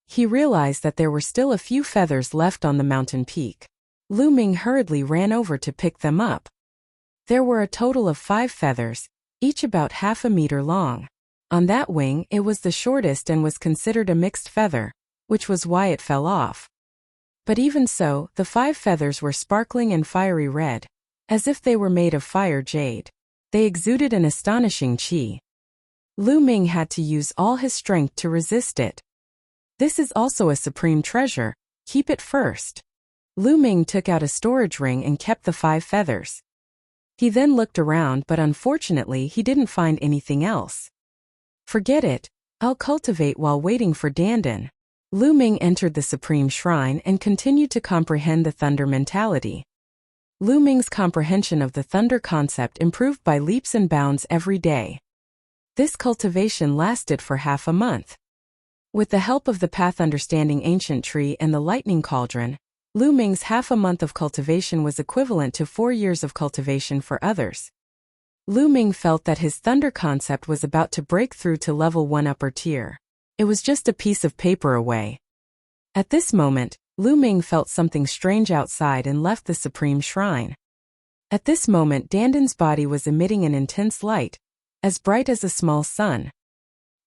He realized that there were still a few feathers left on the mountain peak. Lu Ming hurriedly ran over to pick them up. There were a total of 5 feathers, each about half a meter long. On that wing, it was the shortest and was considered a mixed feather, which was why it fell off. But even so, the 5 feathers were sparkling and fiery red, as if they were made of fire jade. They exuded an astonishing qi. Lu Ming had to use all his strength to resist it. This is also a supreme treasure, keep it first. Lu Ming took out a storage ring and kept the 5 feathers. He then looked around but unfortunately he didn't find anything else. Forget it, I'll cultivate while waiting for Dandan. Lu Ming entered the Supreme Shrine and continued to comprehend the thunder mentality. Lu Ming's comprehension of the thunder concept improved by leaps and bounds every day. This cultivation lasted for half a month. With the help of the Path Understanding Ancient Tree and the Lightning Cauldron, Lu Ming's half a month of cultivation was equivalent to 4 years of cultivation for others. Lu Ming felt that his thunder concept was about to break through to level 1 upper tier. It was just a piece of paper away. At this moment, Lu Ming felt something strange outside and left the Supreme Shrine. At this moment, Dandan's body was emitting an intense light, as bright as a small sun.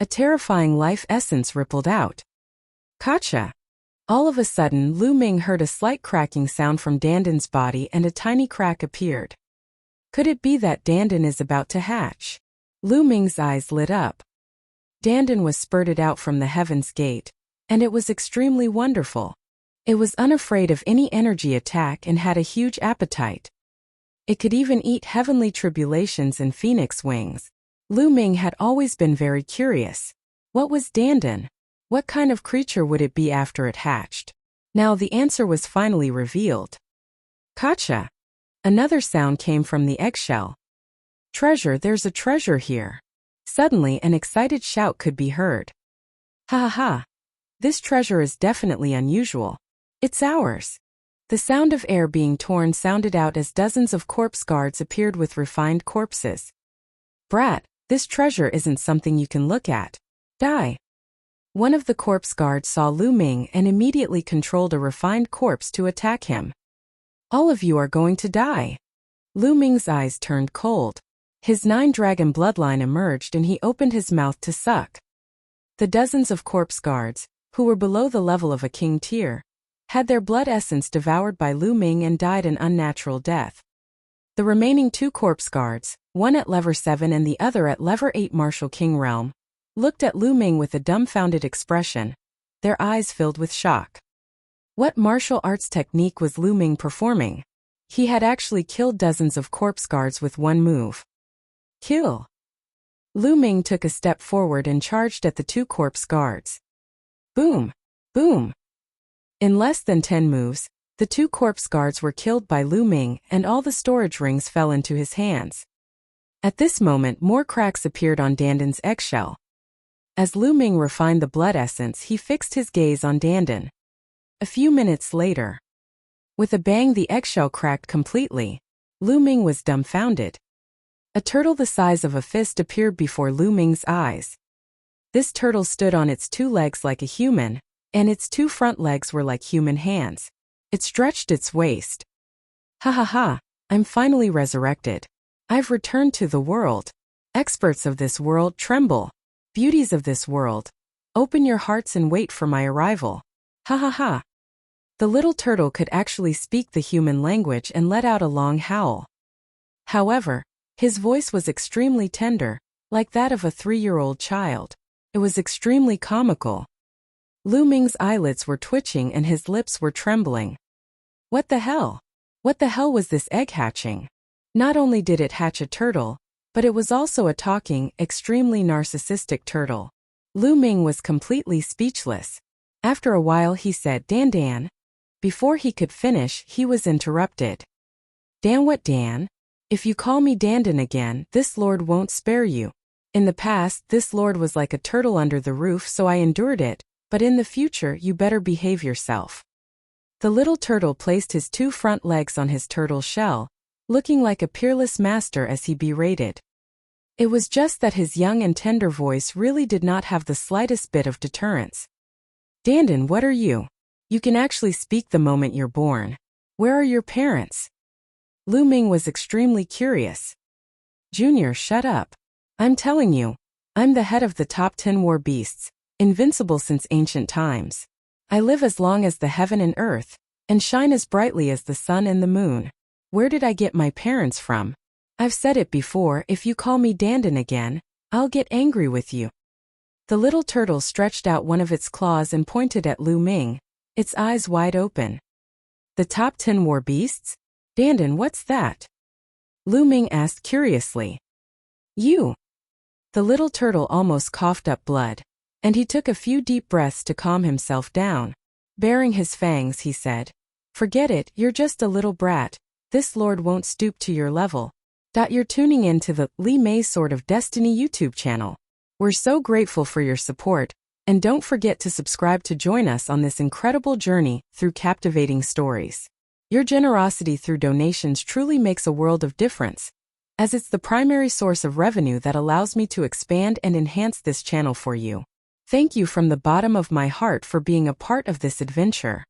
A terrifying life essence rippled out. Gotcha! All of a sudden, Lu Ming heard a slight cracking sound from Dandan's body and a tiny crack appeared. Could it be that Dandan is about to hatch? Lu Ming's eyes lit up. Dandan was spurted out from the Heaven's Gate, and it was extremely wonderful. It was unafraid of any energy attack and had a huge appetite. It could even eat heavenly tribulations and phoenix wings. Lu Ming had always been very curious. What was Dandan? What kind of creature would it be after it hatched? Now the answer was finally revealed. Gotcha! Another sound came from the eggshell. Treasure, there's a treasure here. Suddenly an excited shout could be heard. Ha ha ha! This treasure is definitely unusual. It's ours. The sound of air being torn sounded out as dozens of corpse guards appeared with refined corpses. Brat, this treasure isn't something you can look at. Die! One of the corpse guards saw Lu Ming and immediately controlled a refined corpse to attack him. All of you are going to die. Lu Ming's eyes turned cold. His 9-dragon bloodline emerged and he opened his mouth to suck. The dozens of corpse guards, who were below the level of a king tier, had their blood essence devoured by Lu Ming and died an unnatural death. The remaining 2 corpse guards, one at level 7 and the other at level 8 Martial King Realm, looked at Lu Ming with a dumbfounded expression, their eyes filled with shock. What martial arts technique was Lu Ming performing? He had actually killed dozens of corpse guards with one move. Kill! Lu Ming took a step forward and charged at the 2 corpse guards. Boom! Boom! In less than 10 moves, the 2 corpse guards were killed by Lu Ming and all the storage rings fell into his hands. At this moment more cracks appeared on Dandan's eggshell. As Lu Ming refined the blood essence, he fixed his gaze on Dandan. A few minutes later, with a bang, the eggshell cracked completely. Lu Ming was dumbfounded. A turtle the size of a fist appeared before Lu Ming's eyes. This turtle stood on its 2 legs like a human, and its 2 front legs were like human hands. It stretched its waist. Ha ha ha, I'm finally resurrected. I've returned to the world. Experts of this world tremble. Beauties of this world, open your hearts and wait for my arrival. Ha ha ha. The little turtle could actually speak the human language and let out a long howl. However, his voice was extremely tender, like that of a 3-year-old child. It was extremely comical. Lu Ming's eyelids were twitching and his lips were trembling. What the hell? What the hell was this egg hatching? Not only did it hatch a turtle, but it was also a talking, extremely narcissistic turtle. Lu Ming was completely speechless. After a while he said, Dan. Before he could finish, he was interrupted. Dan, what Dan? If you call me Dandan again, this lord won't spare you. In the past, this lord was like a turtle under the roof, so I endured it, but in the future you better behave yourself. The little turtle placed his 2 front legs on his turtle shell, looking like a peerless master as he berated. It was just that his young and tender voice really did not have the slightest bit of deterrence. Dandan, what are you? You can actually speak the moment you're born. Where are your parents? Lu Ming was extremely curious. Junior, shut up. I'm telling you, I'm the head of the top 10 war beasts, invincible since ancient times. I live as long as the heaven and earth, and shine as brightly as the sun and the moon. Where did I get my parents from? I've said it before, if you call me Dandan again, I'll get angry with you. The little turtle stretched out one of its claws and pointed at Lu Ming, its eyes wide open. The top 10 war beasts? Dandan, what's that? Lu Ming asked curiously. You. The little turtle almost coughed up blood, and he took a few deep breaths to calm himself down. Baring his fangs, he said, "Forget it, you're just a little brat. This lord won't stoop to your level." You're tuning in to the Li Mei Sword of Destiny YouTube channel. We're so grateful for your support, and don't forget to subscribe to join us on this incredible journey through captivating stories. Your generosity through donations truly makes a world of difference, as it's the primary source of revenue that allows me to expand and enhance this channel for you. Thank you from the bottom of my heart for being a part of this adventure.